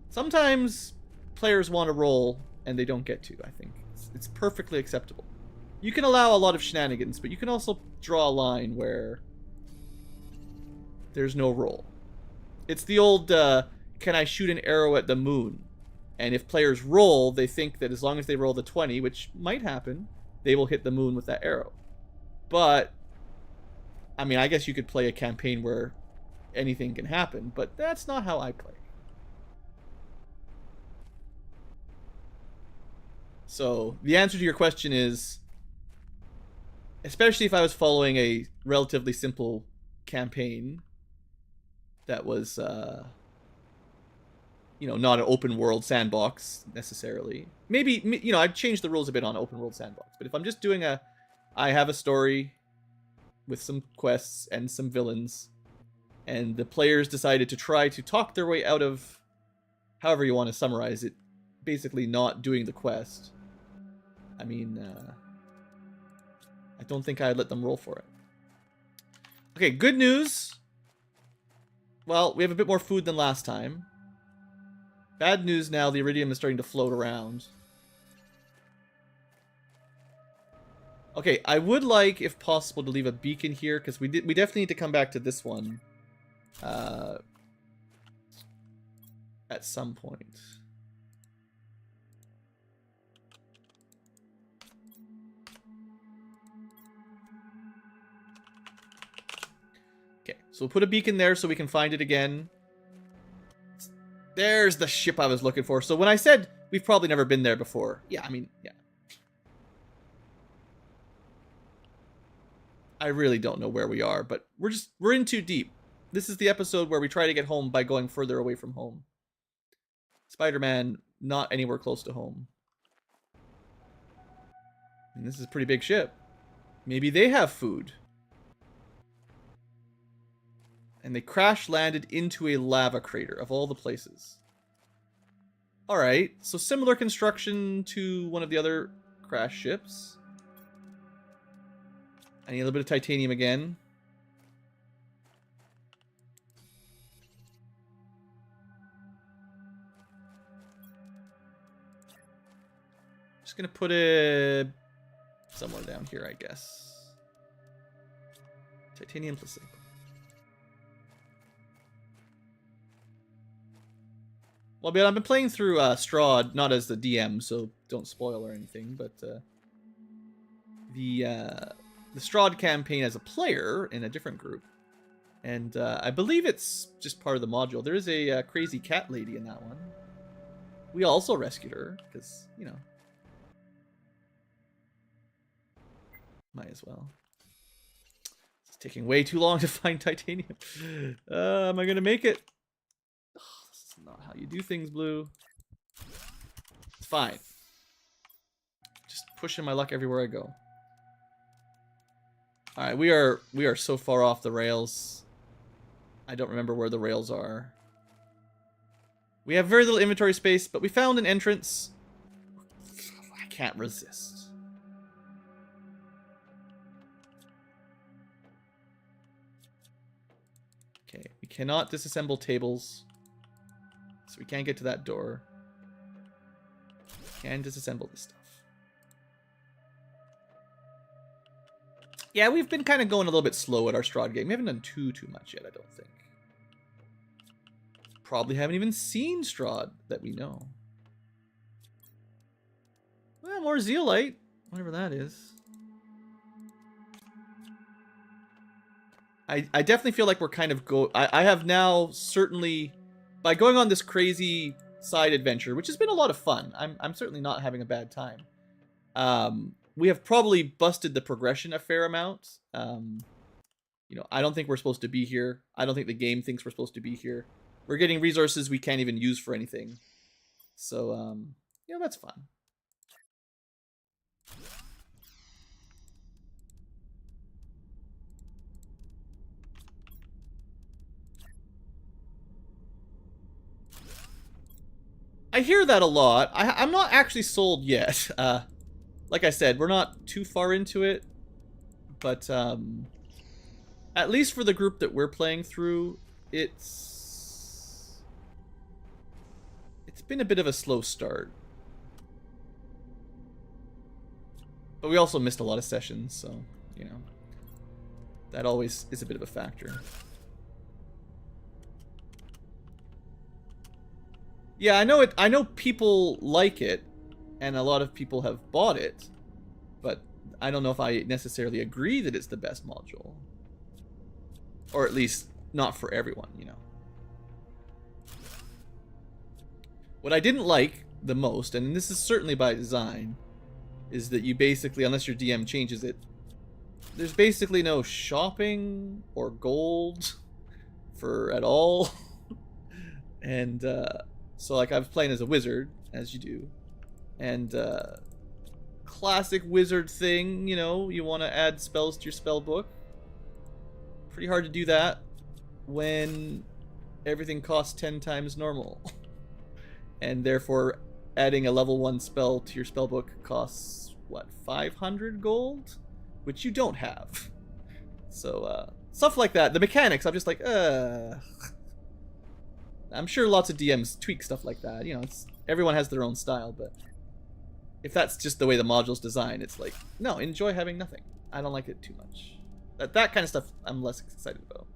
Sometimes players want to roll and they don't get to, I think. It's perfectly acceptable. You can allow a lot of shenanigans, but you can also draw a line where there's no roll. It's the old, can I shoot an arrow at the moon? And if players roll, they think that as long as they roll the 20, which might happen, they will hit the moon with that arrow. But, I mean, I guess you could play a campaign where anything can happen, but that's not how I play. So, the answer to your question is, especially if I was following a relatively simple campaign that was, you know, not an open world sandbox necessarily. Maybe, you know, I'd change the rules a bit on open world sandbox. But if I'm just doing I have a story with some quests and some villains, and the players decided to try to talk their way out of, however you want to summarize it, basically not doing the quest. I mean, I don't think I'd let them roll for it. Okay, good news. Well, we have a bit more food than last time. Bad news now, the iridium is starting to float around. Okay, I would like, if possible, to leave a beacon here, because we definitely need to come back to this one at some point. Okay, so we'll put a beacon there so we can find it again. There's the ship I was looking for. So when I said we've probably never been there before, yeah, I mean, yeah. I really don't know where we are, but we're in too deep. This is the episode where we try to get home by going further away from home. Spider-Man, not anywhere close to home. And this is a pretty big ship. Maybe they have food. And they crash landed into a lava crater, of all the places. Alright, so similar construction to one of the other crash ships. I need a little bit of titanium again. Just gonna put it somewhere down here, I guess. Titanium plus zinc. Well, I've been playing through Strahd, not as the DM, so don't spoil or anything, but the Strahd campaign as a player in a different group. And I believe it's just part of the module. There is a crazy cat lady in that one. We also rescued her, because, you know. Might as well. It's taking way too long to find titanium. Am I going to make it? Oh, this is not how you do things, Blue. It's fine. Just pushing my luck everywhere I go. Alright, we are so far off the rails. I don't remember where the rails are. We have very little inventory space, but we found an entrance. I can't resist. Okay, we cannot disassemble tables. So we can't get to that door. We can disassemble this stuff. Yeah, we've been kind of going a little bit slow at our Strahd game. We haven't done too much yet, I don't think. Probably haven't even seen Strahd that we know. Well, more Zeolite, whatever that is. I definitely feel like we're kind of I have now certainly, by going on this crazy side adventure, which has been a lot of fun. I'm certainly not having a bad time. We have probably busted the progression a fair amount. You know, I don't think we're supposed to be here. I don't think the game thinks we're supposed to be here. We're getting resources we can't even use for anything. So, you know, that's fun. I hear that a lot. I'm not actually sold yet. Like I said, we're not too far into it. But, at least for the group that we're playing through, it's been a bit of a slow start. But we also missed a lot of sessions, so, you know, that always is a bit of a factor. Yeah, I know people like it, and a lot of people have bought it, but I don't know if I necessarily agree that it's the best module. Or at least not for everyone, you know. What I didn't like the most, and this is certainly by design, is that you basically, unless your DM changes it, there's basically no shopping or gold for at all. And so like I was playing as a wizard, as you do, and classic wizard thing, you know, you want to add spells to your spell book. Pretty hard to do that when everything costs 10 times normal. And therefore, adding a level 1 spell to your spellbook costs, what, 500 gold? Which you don't have. So, stuff like that. The mechanics, I'm just like, I'm sure lots of DMs tweak stuff like that. You know, everyone has their own style, but if that's just the way the module's designed, it's like, no, enjoy having nothing. I don't like it too much. That kind of stuff I'm less excited about.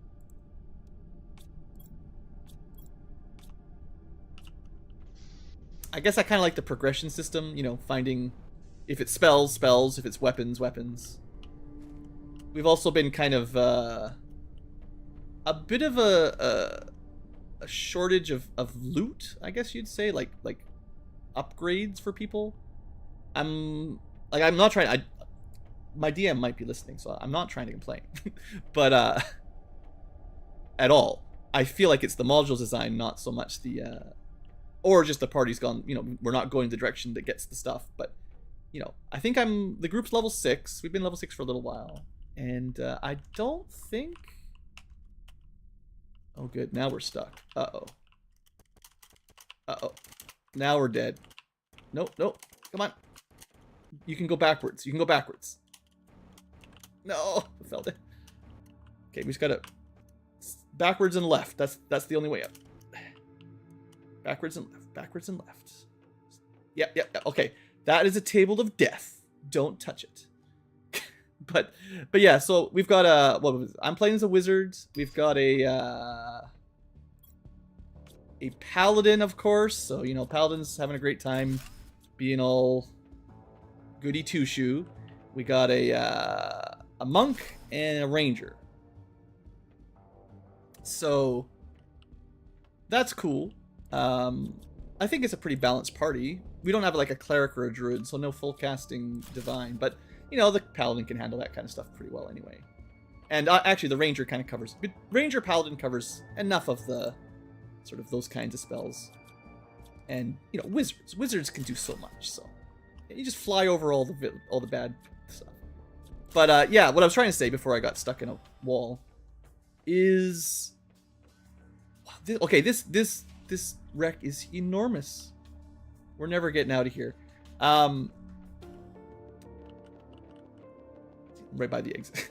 I guess I kind of like the progression system, you know, finding if it's spells, spells, if it's weapons, weapons. We've also been kind of a bit of a shortage of loot, I guess you'd say, like upgrades for people. I'm not trying, my DM might be listening, so I'm not trying to complain. But at all. I feel like it's the module's design, not so much the or just the party's gone, you know, we're not going the direction that gets the stuff. But, you know, I think the group's level 6. We've been level 6 for a little while. And I don't think... Oh, good. Now we're stuck. Uh-oh. Uh-oh. Now we're dead. Nope, nope. Come on. You can go backwards. You can go backwards. No! I fell down. Okay, we just gotta... Backwards and left. That's the only way up. Backwards and left. Backwards and left. Yeah, yeah, yeah. Okay. That is a table of death. Don't touch it. but yeah, so we've got I'm playing as a wizard. We've got a paladin, of course. So, you know, paladin's having a great time being all goody two-shoe. We got a monk and a ranger. So that's cool. I think it's a pretty balanced party. We don't have like a cleric or a druid, so no full casting divine. But, you know, the paladin can handle that kind of stuff pretty well anyway. And actually, the ranger kind of covers... Ranger paladin covers enough of the sort of those kinds of spells. And, you know, wizards. Wizards can do so much, so... You just fly over all the bad stuff. But, yeah, what I was trying to say before I got stuck in a wall is... Okay, this wreck is enormous. We're never getting out of here. Right by the exit.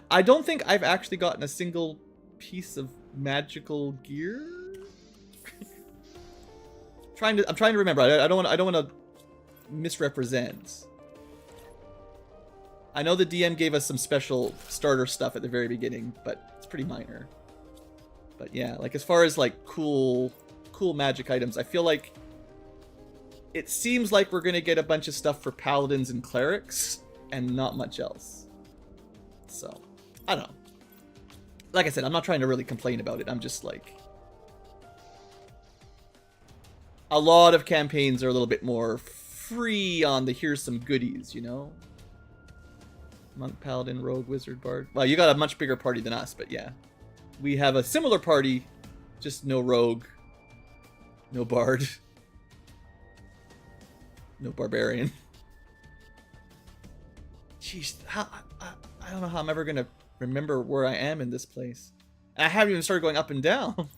I don't think I've actually gotten a single piece of magical gear. I'm trying to remember. I don't want to misrepresent. I know the DM gave us some special starter stuff at the very beginning, but it's pretty minor. But yeah, like as far as like cool magic items, I feel like it seems like we're gonna get a bunch of stuff for paladins and clerics and not much else. So, I don't know. Like I said, I'm not trying to really complain about it. I'm just like... A lot of campaigns are a little bit more free on the here's some goodies, you know? Monk, paladin, rogue, wizard, bard. Well, you got a much bigger party than us, but yeah. We have a similar party, just no rogue, no bard, no barbarian. Jeez, I don't know how I'm ever going to remember where I am in this place. And I haven't even started going up and down.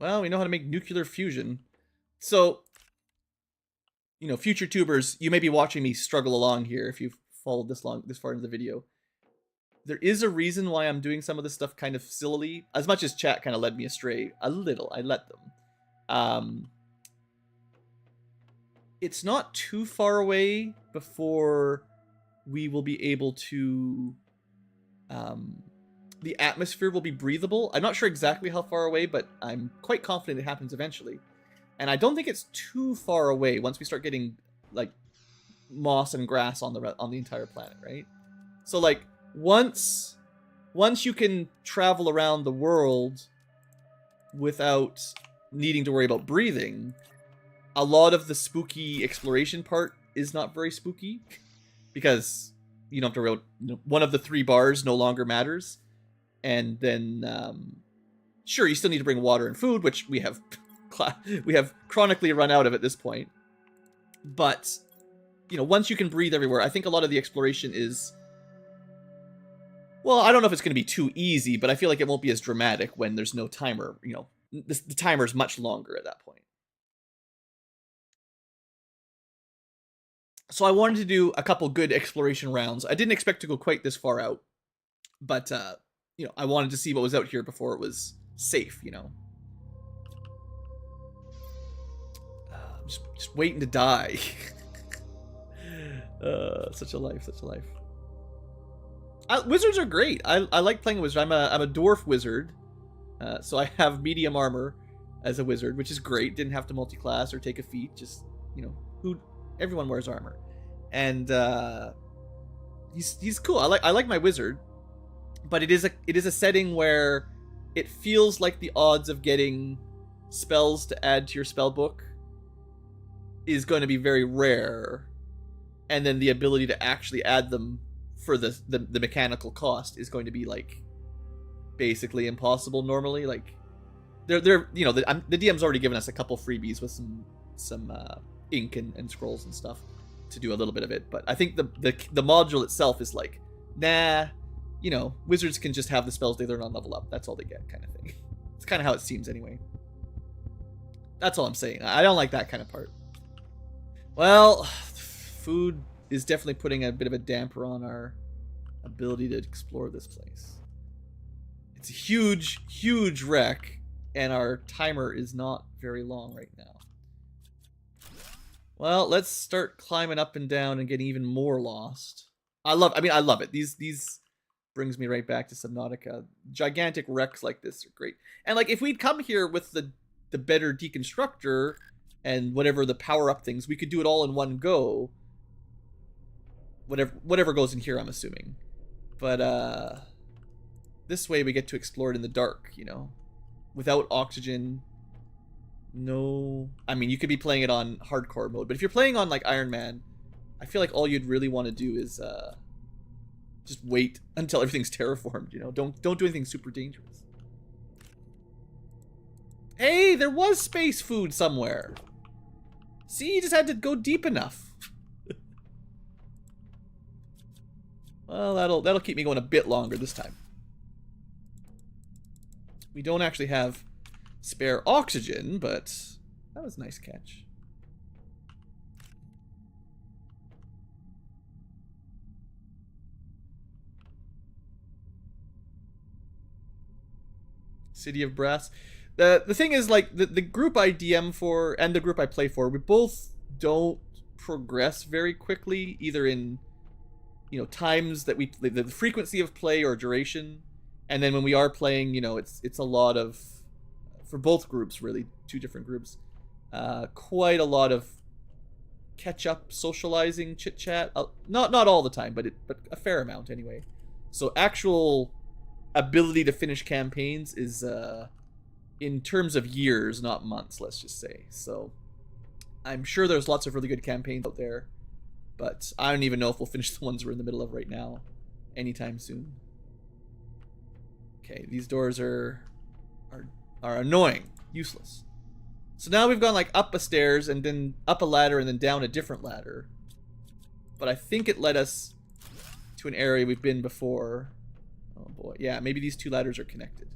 Well, we know how to make nuclear fusion. So, you know, future tubers, you may be watching me struggle along here if you've followed this far into the video. There is a reason why I'm doing some of this stuff kind of sillily. As much as chat kind of led me astray a little, I let them. It's not too far away before we will be able to... the atmosphere will be breathable. I'm not sure exactly how far away, but I'm quite confident it happens eventually. And I don't think it's too far away once we start getting, like, moss and grass on the entire planet, right? So, like, once you can travel around the world without needing to worry about breathing, a lot of the spooky exploration part is not very spooky. Because you don't have to worry about, one of the 3 bars no longer matters. And then, sure, you still need to bring water and food, which we have chronically run out of at this point. But, you know, once you can breathe everywhere, I think a lot of the exploration is... Well, I don't know if it's going to be too easy, but I feel like it won't be as dramatic when there's no timer. You know, the timer is much longer at that point. So I wanted to do a couple good exploration rounds. I didn't expect to go quite this far out. But, you know, I wanted to see what was out here before it was safe, you know. Just waiting to die. Such a life, such a life. Wizards are great. I like playing a wizard. I'm a dwarf wizard. So I have medium armor as a wizard, which is great. Didn't have to multi-class or take a feat. Just, you know, everyone wears armor. And he's cool. I like my wizard. But it is a setting where it feels like the odds of getting spells to add to your spell book is going to be very rare, and then the ability to actually add them for the mechanical cost is going to be like basically impossible normally. Like they're you know, the DM's already given us a couple freebies with some ink and scrolls and stuff to do a little bit of it, but I think the module itself is like, nah, you know, wizards can just have the spells they learn on level up. That's all they get, kind of thing. It's kind of how it seems anyway. That's all I'm saying. I don't like that kind of part. Well, food is definitely putting a bit of a damper on our ability to explore this place. It's a huge, huge wreck, and our timer is not very long right now. Well, let's start climbing up and down and getting even more lost. I love it. These brings me right back to Subnautica. Gigantic wrecks like this are great. And like if we'd come here with the better deconstructor and whatever the power-up things, we could do it all in one go. Whatever goes in here, I'm assuming. But this way we get to explore it in the dark, you know, without oxygen. No, I mean, you could be playing it on hardcore mode, but if you're playing on like Iron Man, I feel like all you'd really want to do is just wait until everything's terraformed, you know. Don't do anything super dangerous. Hey, there was space food somewhere. See, you just had to go deep enough. Well, that'll keep me going a bit longer this time. We don't actually have spare oxygen, but that was a nice catch. City of Brass. The thing is, like, the group I DM for and the group I play for, we both don't progress very quickly, either in, you know, times that we, the frequency of play or duration, and then when we are playing, you know, it's a lot of, for both groups, really, two different groups, quite a lot of catch-up, socializing, chit-chat. Not all the time, but a fair amount anyway. So actual ability to finish campaigns is in terms of years, not months, let's just say. So I'm sure there's lots of really good campaigns out there, but I don't even know if we'll finish the ones we're in the middle of right now anytime soon. Okay, these doors are annoying, useless. So now we've gone like up a stairs and then up a ladder and then down a different ladder. But I think it led us to an area we've been before. Oh boy, yeah, maybe these two ladders are connected.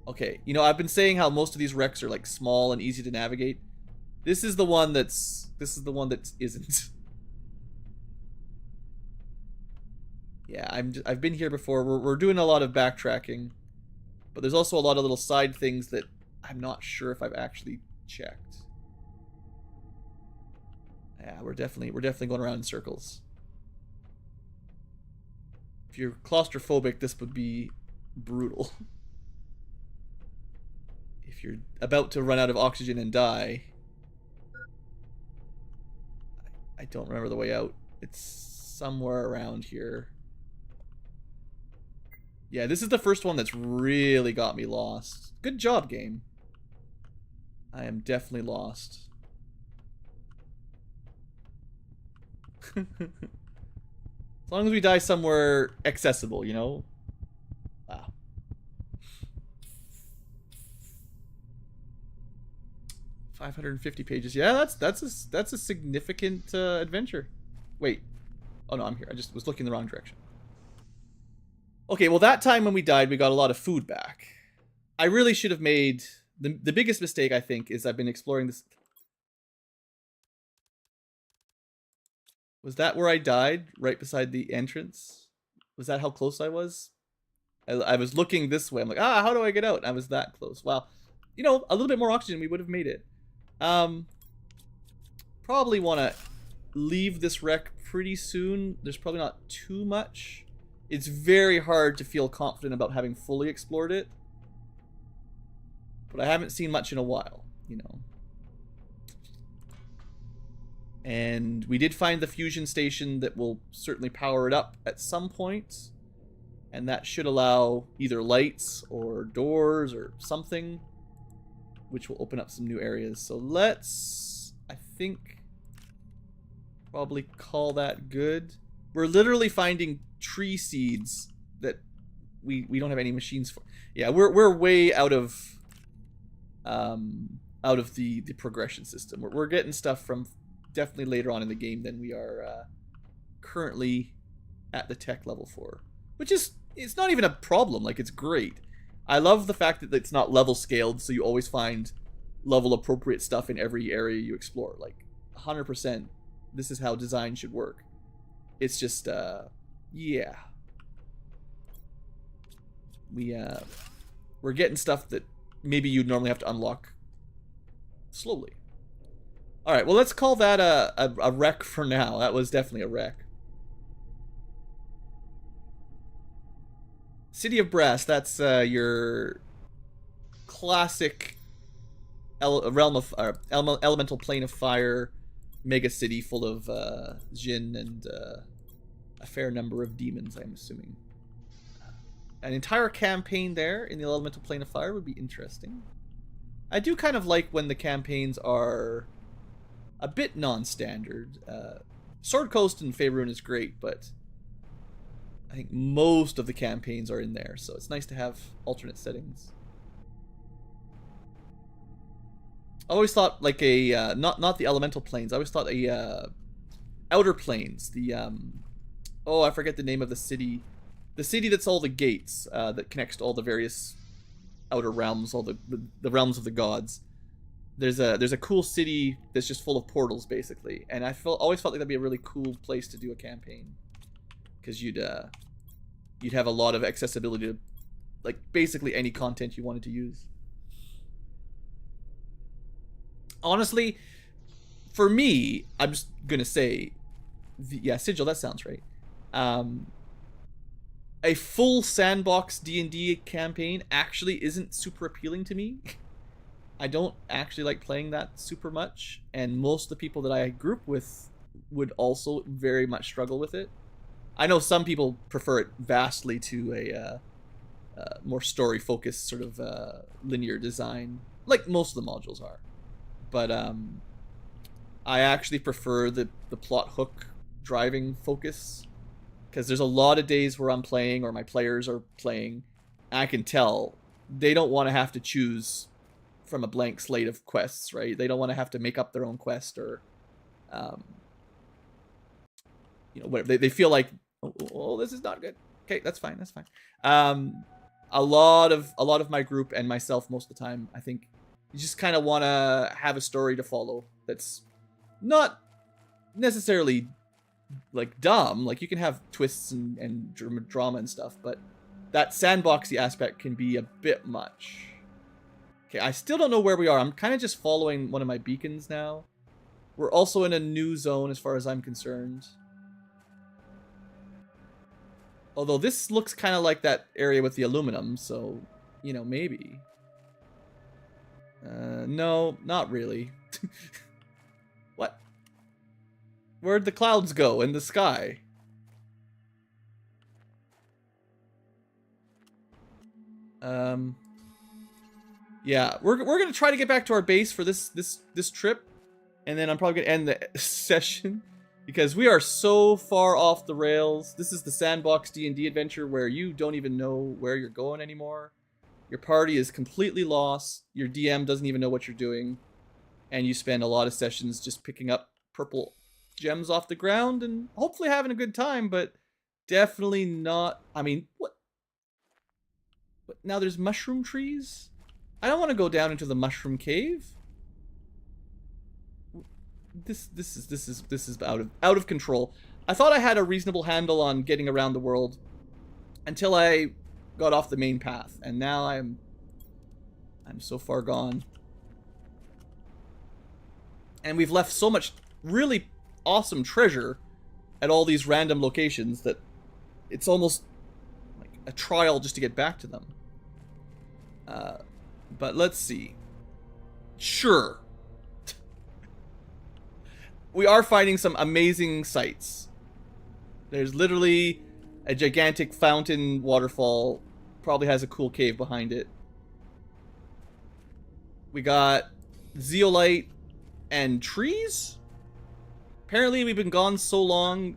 Okay, you know, I've been saying how most of these wrecks are like small and easy to navigate. This is the one that isn't. Yeah, I've been here before. We're doing a lot of backtracking, but there's also a lot of little side things that I'm not sure if I've actually checked. Yeah, we're definitely going around in circles. If you're claustrophobic, this would be brutal. If you're about to run out of oxygen and die, I don't remember the way out. It's somewhere around here. Yeah, this is the first one that's really got me lost. Good job, game. I am definitely lost. As long as we die somewhere accessible, you know? Wow. $550 pages. Yeah, that's a significant adventure. Wait. Oh no, I'm here. I just was looking the wrong direction. Okay, well that time when we died, we got a lot of food back. I really should have made... The biggest mistake, I think, is I've been exploring this... Was that where I died? Right beside the entrance? Was that how close I was? I was looking this way. I'm like, how do I get out? And I was that close. Wow. You know, a little bit more oxygen, we would have made it. Probably want to leave this wreck pretty soon. There's probably not too much. It's very hard to feel confident about having fully explored it. But I haven't seen much in a while, you know. And we did find the fusion station that will certainly power it up at some point. And that should allow either lights or doors or something, which will open up some new areas. So let's, I think, probably call that good. We're literally finding tree seeds that we don't have any machines for. Yeah, we're way out of the progression system. We're getting stuff from definitely later on in the game than we are currently at the tech level for, which is, it's not even a problem. Like, it's great. I love the fact that it's not level scaled, so you always find level appropriate stuff in every area you explore. Like 100%, this is how design should work. It's just yeah, we're getting stuff that maybe you'd normally have to unlock slowly. All right, well, let's call that a wreck for now. That was definitely a wreck. City of Brass, that's your classic elemental plane of fire mega city full of Jinn and a fair number of demons, I'm assuming. An entire campaign there in the elemental plane of fire would be interesting. I do kind of like when the campaigns are a bit non-standard. Sword Coast and Faerun is great, but I think most of the campaigns are in there, so it's nice to have alternate settings. I always thought like a not the elemental planes. I always thought a outer planes. The oh, I forget the name of the city. The city that's all the gates that connects to all the various outer realms, all the realms of the gods. There's a cool city that's just full of portals, basically, and I always felt like that'd be a really cool place to do a campaign, because you'd have a lot of accessibility to, like, basically any content you wanted to use. Honestly, for me, I'm just gonna say, yeah, Sigil, that sounds right. A full sandbox D&D campaign actually isn't super appealing to me. I don't actually like playing that super much, and most of the people that I group with would also very much struggle with it. I know some people prefer it vastly to a more story-focused sort of linear design, like most of the modules are. But I actually prefer the plot hook driving focus, because there's a lot of days where I'm playing or my players are playing, and I can tell they don't want to have to choose from a blank slate of quests, right? They don't want to have to make up their own quest, or you know, whatever. They feel like, oh, this is not good. Okay, that's fine. That's fine. A lot of my group and myself, most of the time, I think you just kind of want to have a story to follow that's not necessarily like dumb. Like, you can have twists and drama and stuff, but that sandboxy aspect can be a bit much. Okay, I still don't know where we are. I'm kind of just following one of my beacons now. We're also in a new zone as far as I'm concerned. Although this looks kind of like that area with the aluminum, so, you know, maybe. No, not really. What? Where'd the clouds go in the sky? Yeah, we're gonna try to get back to our base for this trip, and then I'm probably gonna end the session because we are so far off the rails. This is the sandbox D&D adventure where you don't even know where you're going anymore. Your party is completely lost. Your DM doesn't even know what you're doing, and you spend a lot of sessions just picking up purple gems off the ground and hopefully having a good time, but definitely not. I mean, what? Now there's mushroom trees? I don't want to go down into the mushroom cave. This is out of control. I thought I had a reasonable handle on getting around the world until I got off the main path, and now I'm so far gone. And we've left so much really awesome treasure at all these random locations that it's almost like a trial just to get back to them. But let's see. Sure. We are finding some amazing sights. There's literally a gigantic fountain waterfall. Probably has a cool cave behind it. We got zeolite and trees. Apparently we've been gone so long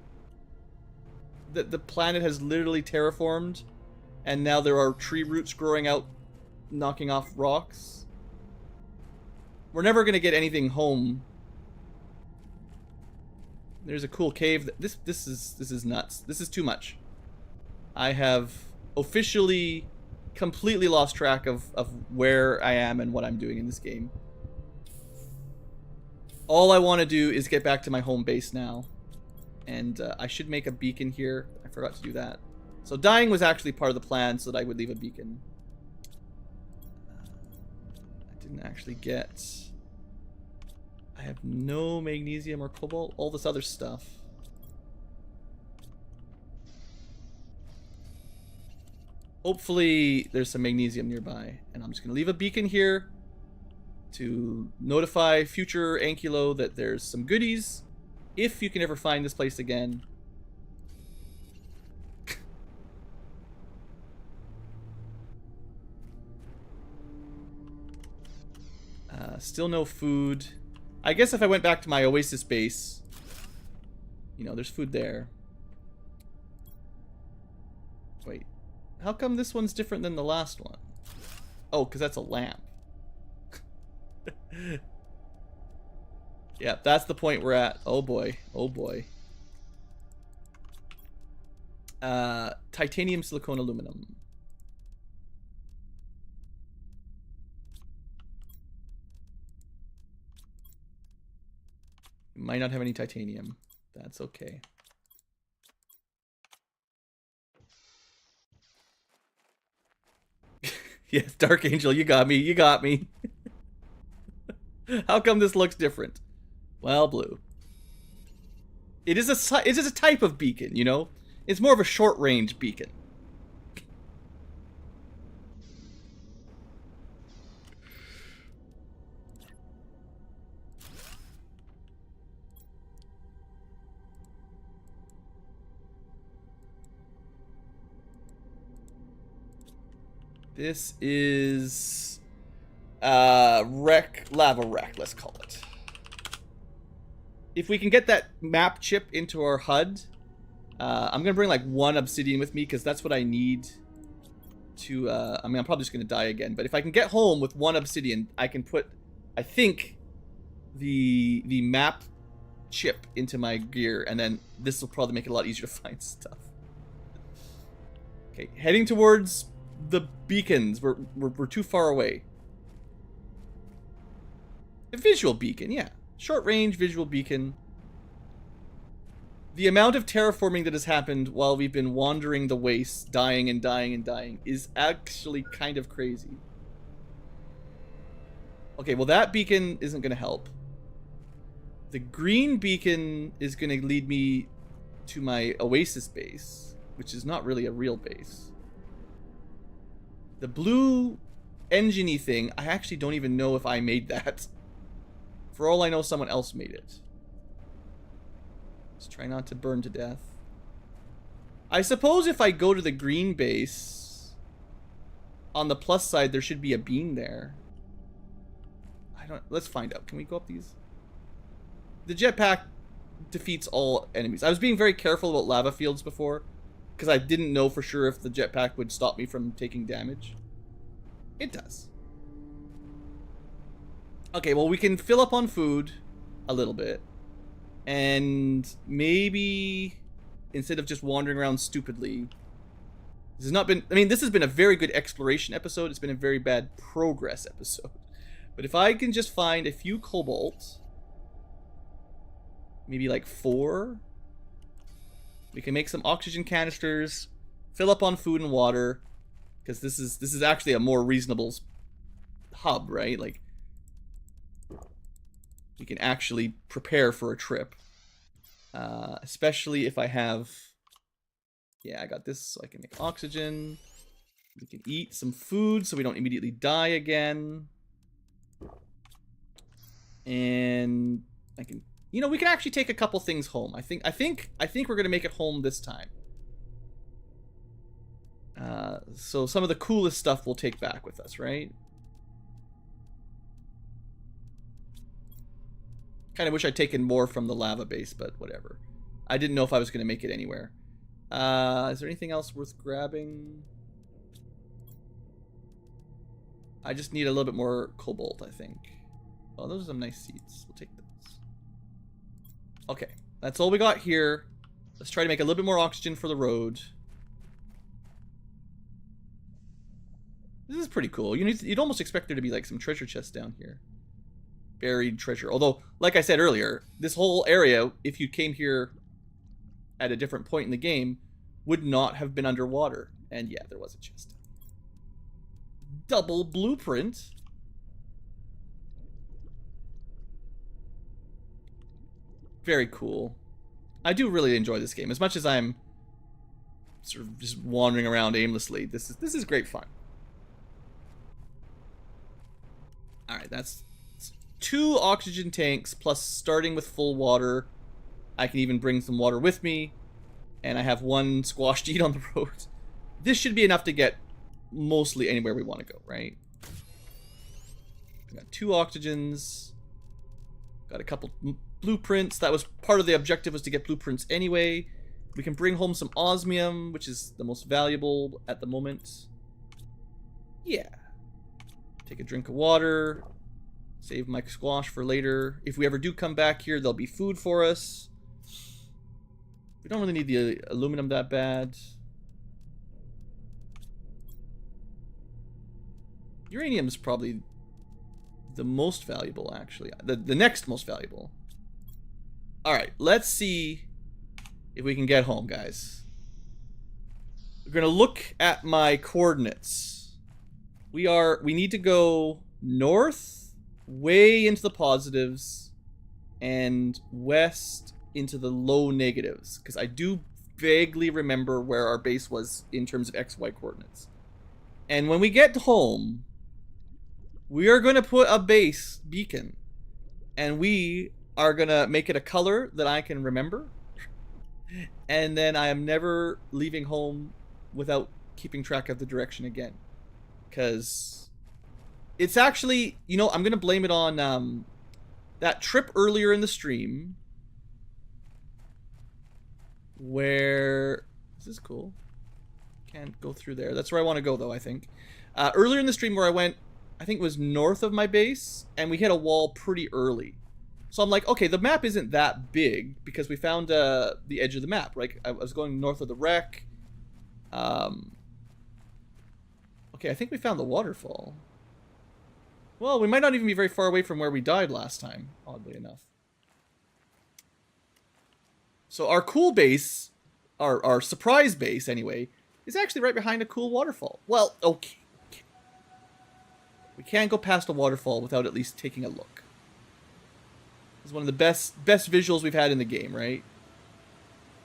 that the planet has literally terraformed, and now there are tree roots growing out, knocking off rocks. We're never gonna get anything home. There's a cool cave. This is nuts. This is too much. I have officially completely lost track of where I am and what I'm doing in this game. All I want to do is get back to my home base now. And I should make a beacon here. I forgot to do that. So dying was actually part of the plan so that I would leave a beacon. I didn't actually get... I have no magnesium or cobalt. All this other stuff. Hopefully there's some magnesium nearby. And I'm just going to leave a beacon here to notify future Ankylo that there's some goodies. If you can ever find this place again. Still no food. I guess if I went back to my Oasis base, you know, there's food there. Wait, how come this one's different than the last one? Oh, because that's a lamp. Yeah, that's the point we're at. Oh boy, oh boy. Titanium, silicone, aluminum. Might not have any titanium. That's okay. Yes, Dark Angel, you got me. You got me. How come this looks different? Well, blue. It is a type of beacon, you know? It's more of a short-range beacon. This is lava wreck, let's call it. If we can get that map chip into our HUD, I'm gonna bring like 1 obsidian with me because that's what I need to. I mean, I'm probably just gonna die again, but if I can get home with 1 obsidian, I can put, I think, the map chip into my gear, and then this will probably make it a lot easier to find stuff. Okay, heading towards the beacons. We're too far away. A visual beacon, yeah. Short range visual beacon. The amount of terraforming that has happened while we've been wandering the wastes, dying and dying and dying, is actually kind of crazy. Okay, well that beacon isn't going to help. The green beacon is going to lead me to my Oasis base, which is not really a real base. The blue engine-y thing, I actually don't even know if I made that. For all I know, someone else made it. Let's try not to burn to death. I suppose if I go to the green base, on the plus side, there should be a beam there. Let's find out. Can we go up these? The jetpack defeats all enemies. I was being very careful about lava fields before, because I didn't know for sure if the jetpack would stop me from taking damage. It does. Okay, well we can fill up on food a little bit. And maybe instead of just wandering around stupidly. This has not been, I mean, this has been a very good exploration episode. It's been a very bad progress episode. But if I can just find a few cobalt, maybe like 4, we can make some oxygen canisters, fill up on food and water, because this is actually a more reasonable hub, right? Like, we can actually prepare for a trip, especially if I have. Yeah, I got this, so I can make oxygen. We can eat some food, so we don't immediately die again. And I can, you know, we can actually take a couple things home. I think we're gonna make it home this time. So some of the coolest stuff we'll take back with us, right? Kind of wish I'd taken more from the lava base, but whatever. I didn't know if I was gonna make it anywhere. Is there anything else worth grabbing? I just need a little bit more cobalt, I think. Oh, those are some nice seeds. We'll take those. Okay, that's all we got here. Let's try to make a little bit more oxygen for the road. This is pretty cool. You'd almost expect there to be like some treasure chests down here. Buried treasure. Although, like I said earlier, this whole area, if you came here at a different point in the game, would not have been underwater. And yeah, there was a chest. Double blueprint. Very cool. I do really enjoy this game. As much as I'm sort of just wandering around aimlessly, this is great fun. Alright, that's 2 oxygen tanks, plus starting with full water. I can even bring some water with me. And I have 1 squash to eat on the road. This should be enough to get mostly anywhere we want to go, right? We got 2 oxygens. Got a couple blueprints. That was part of the objective, was to get blueprints anyway. We can bring home some osmium, which is the most valuable at the moment. Yeah. Take a drink of water. Save my squash for later. If we ever do come back here, there'll be food for us. We don't really need the aluminum that bad. Uranium is probably the most valuable, actually. The next most valuable. Alright, let's see if we can get home, guys. We're going to look at my coordinates. We need to go north, way into the positives, and west into the low negatives, because I do vaguely remember where our base was in terms of XY coordinates. And when we get home, we are going to put a base beacon, and we are going to make it a color that I can remember, and then I am never leaving home without keeping track of the direction again, because it's actually, you know, I'm going to blame it on that trip earlier in the stream where, this is cool, can't go through there. That's where I want to go though, I think. Earlier in the stream where I went, I think it was north of my base, and we hit a wall pretty early. So I'm like, okay, the map isn't that big because we found the edge of the map, right? I was going north of the wreck. Okay, I think we found the waterfall. Well, we might not even be very far away from where we died last time, oddly enough. So our cool base, our surprise base anyway, is actually right behind a cool waterfall. Well, okay. We can't go past a waterfall without at least taking a look. It's one of the best visuals we've had in the game, right?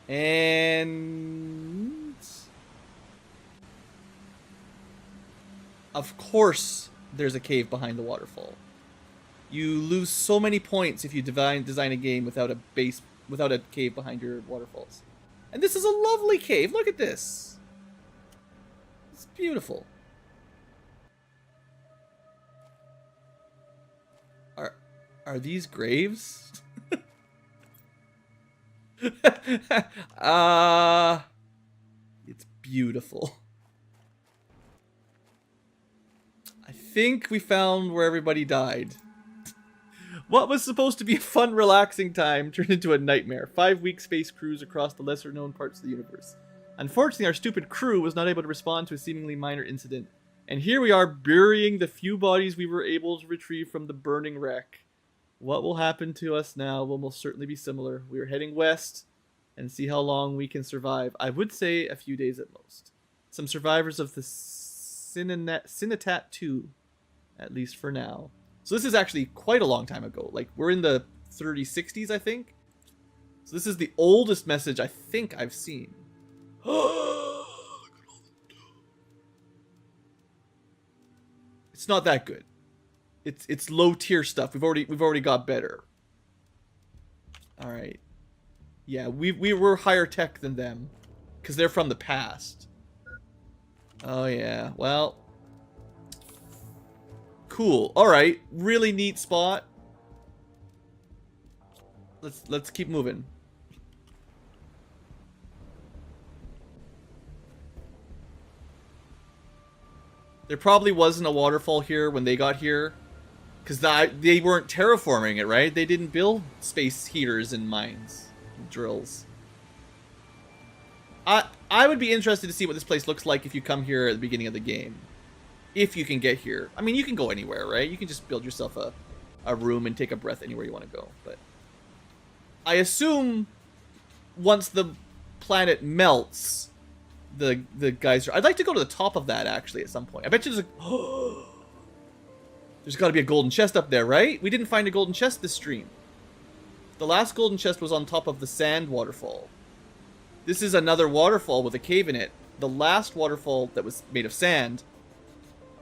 And of course there's a cave behind the waterfall. You lose so many points if you design a game without a base, without a cave behind your waterfalls. And this is a lovely cave. Look at this. It's beautiful. Are these graves? It's beautiful. I think we found where everybody died. What was supposed to be a fun, relaxing time turned into a nightmare. 5-week space cruise across the lesser-known parts of the universe. Unfortunately, our stupid crew was not able to respond to a seemingly minor incident. And here we are, burying the few bodies we were able to retrieve from the burning wreck. What will happen to us now will most certainly be similar. We are heading west and see how long we can survive. I would say a few days at most. Some survivors of the Cinetat 2, at least for now. So this is actually quite a long time ago. Like, we're in the 3060s, I think. So this is the oldest message I think I've seen. It's not that good. It's low tier stuff. We've already got better. All right. Yeah, we were higher tech than them because they're from the past. Oh yeah. Well, cool. All right. Really neat spot. Let's keep moving. There probably wasn't a waterfall here when they got here. Because they weren't terraforming it, right? They didn't build space heaters and mines, and drills. I would be interested to see what this place looks like if you come here at the beginning of the game. If you can get here. I mean, you can go anywhere, right? You can just build yourself a room and take a breath anywhere you want to go. But I assume once the planet melts, the geyser. I'd like to go to the top of that actually at some point. I bet you there's a there's got to be a golden chest up there, right? We didn't find a golden chest this stream. The last golden chest was on top of the sand waterfall. This is another waterfall with a cave in it. The last waterfall that was made of sand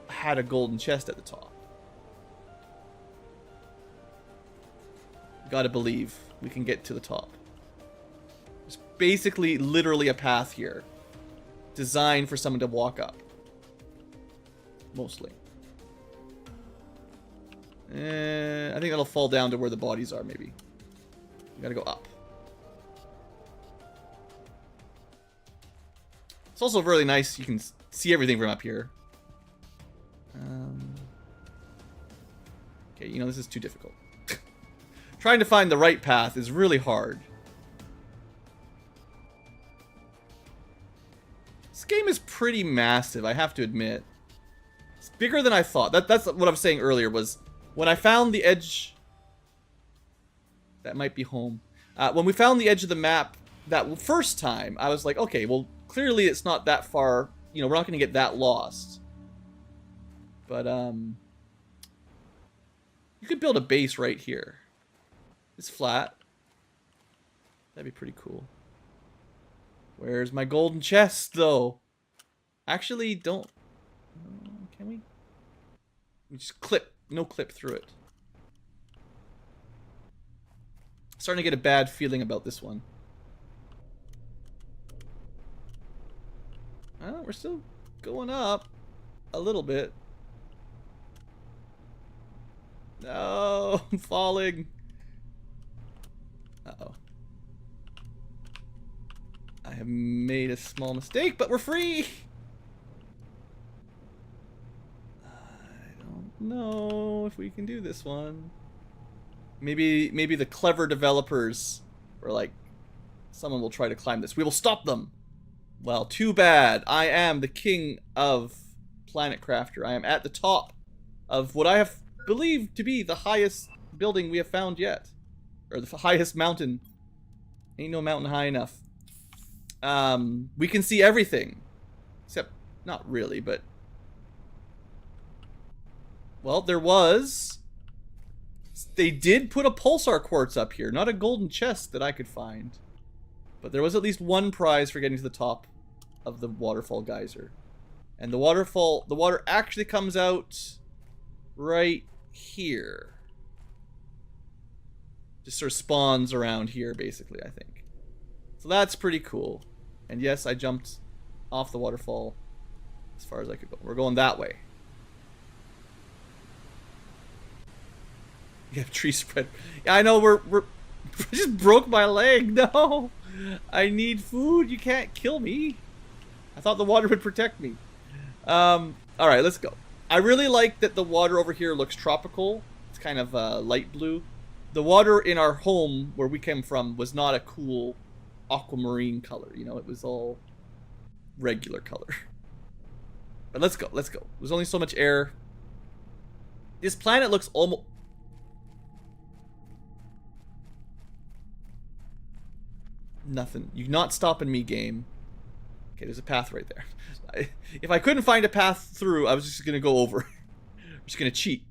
had a golden chest at the top. Gotta believe we can get to the top. There's basically literally a path here designed for someone to walk up. Mostly. I think that'll fall down to where the bodies are, maybe. We gotta go up. It's also really nice. You can see everything from up here. Okay, you know, this is too difficult. Trying to find the right path is really hard. This game is pretty massive, I have to admit. It's bigger than I thought. That's what I was saying earlier, was when I found the edge... That might be home. When we found the edge of the map that first time, I was like, okay, well, clearly it's not that far. You know, we're not going to get that lost. But, you could build a base right here. It's flat. That'd be pretty cool. Where's my golden chest, though? Actually, don't... Can we? We just clip. No clip through it. Starting to get a bad feeling about this one. Oh, we're still going up. A little bit. No, I'm falling. Uh-oh. I have made a small mistake, but we're free! I don't know if we can do this one. Maybe the clever developers are like, someone will try to climb this. We will stop them! Well, too bad. I am the king of Planet Crafter. I am at the top of what I have believed to be the highest building we have found yet. Or the highest mountain. Ain't no mountain high enough. We can see everything. Except, not really, but... Well, there was... They did put a pulsar quartz up here. Not a golden chest that I could find. But there was at least one prize for getting to the top of the waterfall geyser. And the water actually comes out right here. Just sort of spawns around here, basically, I think. So that's pretty cool. And yes, I jumped off the waterfall as far as I could go. We're going that way. You have tree spread. Yeah, I know, we're I just broke my leg. No! I need food. You can't kill me. I thought the water would protect me. Alright, let's go. I really like that the water over here looks tropical. It's kind of light blue. The water in our home, where we came from, was not a cool aquamarine color. You know, it was all regular color. But let's go, let's go. There's only so much air. This planet looks almost... Nothing. You're not stopping me, game. Okay, there's a path right there. If I couldn't find a path through, I was just gonna go over. I'm just gonna cheat.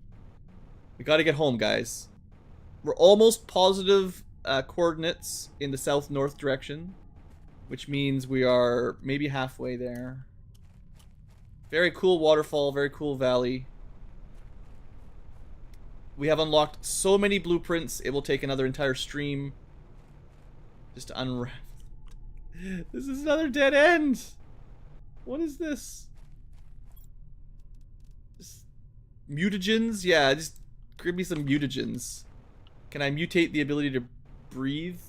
We gotta get home, guys. We're almost positive coordinates in the south-north direction, which means we are maybe halfway there. Very cool waterfall, very cool valley. We have unlocked so many blueprints, it will take another entire stream just to unravel. This is another dead end! What is this? Just mutagens? Yeah, just give me some mutagens. Can I mutate the ability to breathe?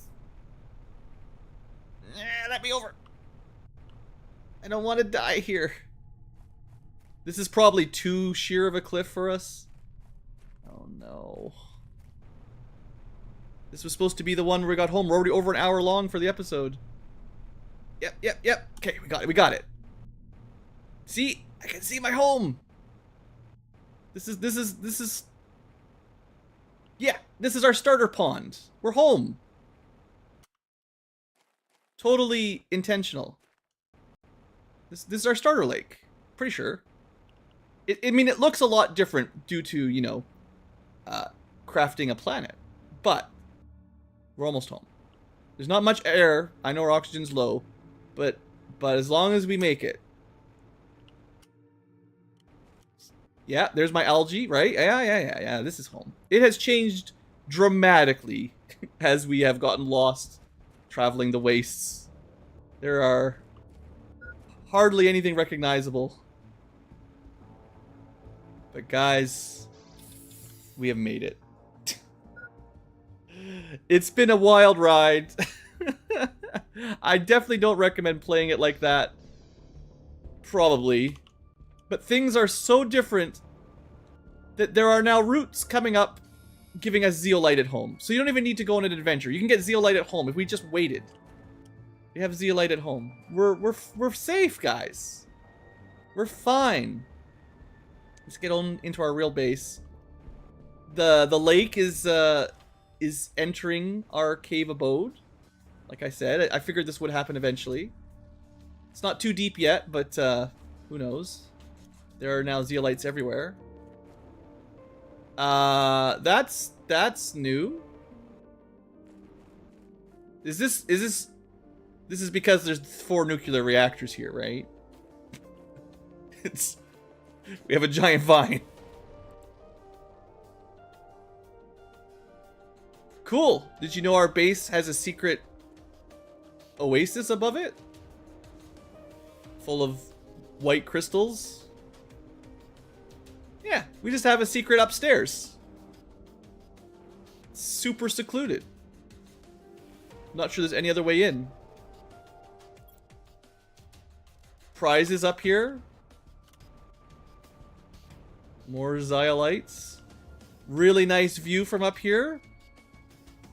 Let me over! I don't want to die here. This is probably too sheer of a cliff for us. Oh no. This was supposed to be the one where we got home. We're already over an hour long for the episode. Yep. Okay, we got it. See? I can see my home. This is yeah, this is our starter pond. We're home. Totally intentional. This is our starter lake. Pretty sure. I mean, it looks a lot different due to, you know, crafting a planet. But we're almost home. There's not much air. I know our oxygen's low. But as long as we make it. Yeah, there's my algae, right? Yeah. This is home. It has changed dramatically as we have gotten lost traveling the wastes. There are hardly anything recognizable. But guys, we have made it. It's been a wild ride. I definitely don't recommend playing it like that. Probably. But things are so different that there are now routes coming up giving us zeolite at home. So you don't even need to go on an adventure. You can get zeolite at home if we just waited. We have zeolite at home. We're safe, guys. We're fine. Let's get on into our real base. The lake is entering our cave abode. Like I said, I figured this would happen eventually. It's not too deep yet, but who knows? There are now zeolites everywhere. That's new. This is because there's 4 nuclear reactors here, right? We have a giant vine. Cool. Did you know our base has a secret oasis above it? Full of white crystals? Yeah, we just have a secret upstairs. Super secluded. Not sure there's any other way in. Prizes up here. More zeolites. Really nice view from up here.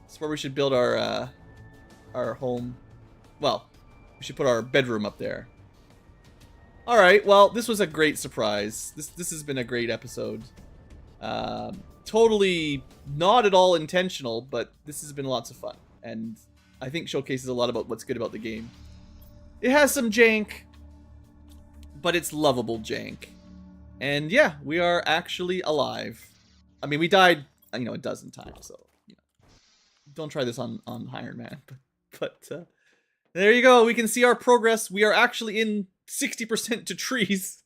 That's where we should build our home. Well, we should put our bedroom up there. Alright, well, this was a great surprise. This has been a great episode. Totally not at all intentional, but this has been lots of fun. And I think showcases a lot about what's good about the game. It has some jank, but it's lovable jank. And yeah, we are actually alive. I mean, we died, you know, a dozen times, so, you know. Don't try this on Iron Man. But there you go. We can see our progress. We are actually in 60% to trees.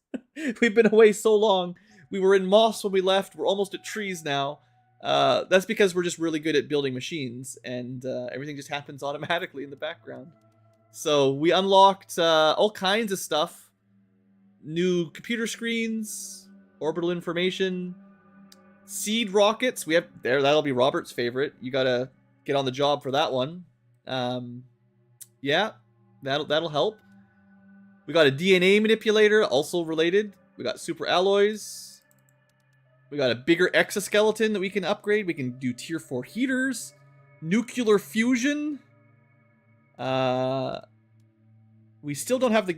We've been away so long. We were in moss when we left. We're almost at trees now. That's because we're just really good at building machines, and everything just happens automatically in the background. So we unlocked all kinds of stuff. New computer screens, orbital information, seed rockets. We have there. That'll be Robert's favorite. You gotta get on the job for that one. Yeah, that'll help. We got a DNA manipulator, also related. We got super alloys. We got a bigger exoskeleton that we can upgrade. We can do tier 4 heaters. Nuclear fusion. We still don't have the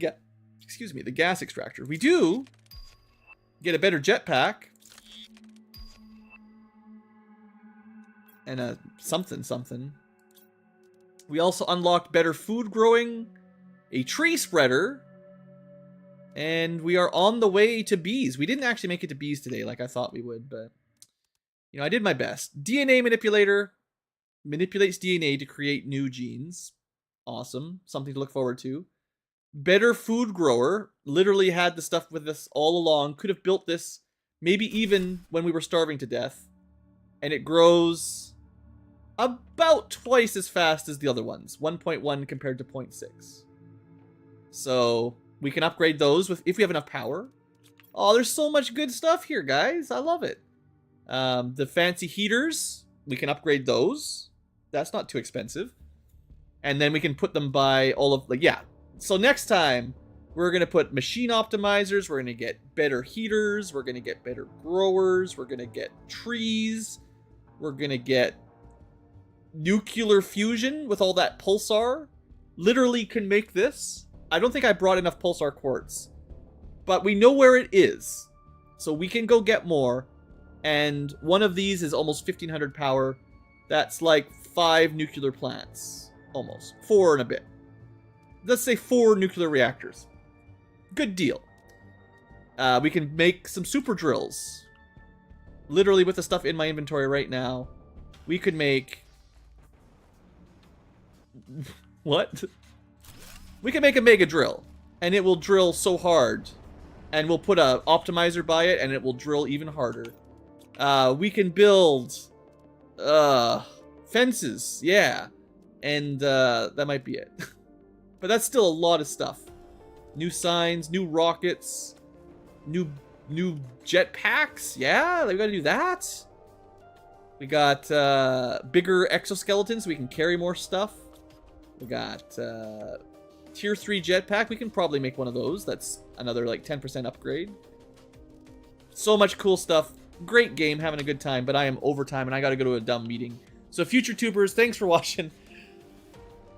gas extractor. We do get a better jetpack. And a something. We also unlocked better food growing, a tree spreader, and we are on the way to bees. We didn't actually make it to bees today like I thought we would, but, you know, I did my best. DNA manipulator manipulates DNA to create new genes. Awesome. Something to look forward to. Better food grower. Literally had the stuff with us all along. Could have built this maybe even when we were starving to death. And it grows about twice as fast as the other ones. 1.1 compared to 0.6. So we can upgrade those if we have enough power. Oh, there's so much good stuff here, guys. I love it. The fancy heaters, we can upgrade those. That's not too expensive. And then we can put them by all of, like, yeah. So next time, we're going to put machine optimizers. We're going to get better heaters. We're going to get better growers. We're going to get trees. We're going to get nuclear fusion with all that pulsar. Literally can make this. I don't think I brought enough pulsar quartz. But we know where it is. So we can go get more. And one of these is almost 1500 power. That's like 5 nuclear plants. Almost. 4 and a bit. Let's say 4 nuclear reactors. Good deal. We can make some super drills. Literally with the stuff in my inventory right now, we could make... What? We can make a mega drill, and it will drill so hard. And we'll put a optimizer by it, and it will drill even harder. We can build fences, yeah. And that might be it. But that's still a lot of stuff. New signs, new rockets, new jetpacks, yeah, we gotta do that. We got bigger exoskeletons so we can carry more stuff. We got tier 3 jetpack. We can probably make one of those. That's another like 10% upgrade. So much cool stuff. Great game, having a good time, but I am over time and I gotta go to a dumb meeting. So future tubers, thanks for watching.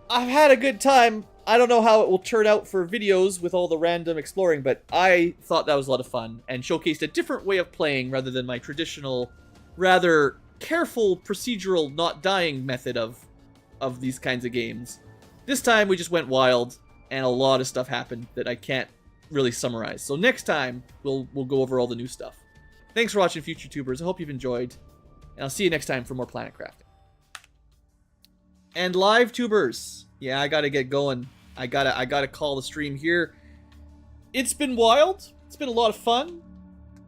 I've had a good time. I don't know how it will turn out for videos with all the random exploring, but I thought that was a lot of fun and showcased a different way of playing rather than my traditional, rather careful procedural not dying method of these kinds of games. This time we just went wild and a lot of stuff happened that I can't really summarize. So next time we'll go over all the new stuff. Thanks for watching, future tubers. I hope you've enjoyed, and I'll see you next time for more Planet Crafting. And live tubers, yeah, I gotta get going. I gotta call the stream here. It's been wild. It's been a lot of fun.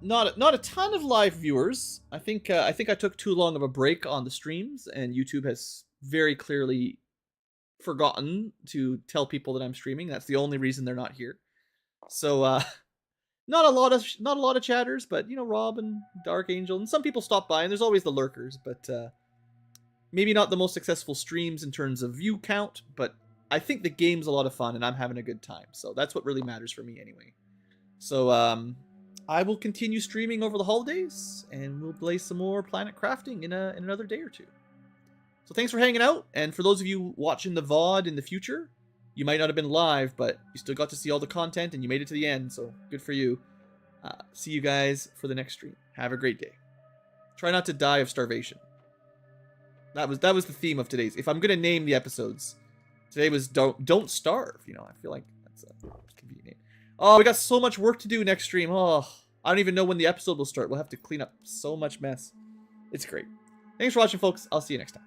Not a ton of live viewers. I think I took too long of a break on the streams, and YouTube has very clearly forgotten to tell people that I'm streaming. That's the only reason they're not here. So not a lot of chatters, but you know, Rob and Dark Angel and some people stop by, and there's always the lurkers, but maybe not the most successful streams in terms of view count, but I think the game's a lot of fun and I'm having a good time. So that's what really matters for me anyway. So I will continue streaming over the holidays and we'll play some more Planet Crafting in another day or two. So thanks for hanging out. And for those of you watching the VOD in the future, you might not have been live, but you still got to see all the content and you made it to the end. So good for you. See you guys for the next stream. Have a great day. Try not to die of starvation. That was the theme of today's. If I'm gonna name the episodes, today was don't starve. You know, I feel like that's a convenient name. Oh, we got so much work to do next stream. Oh, I don't even know when the episode will start. We'll have to clean up so much mess. It's great. Thanks for watching, folks. I'll see you next time.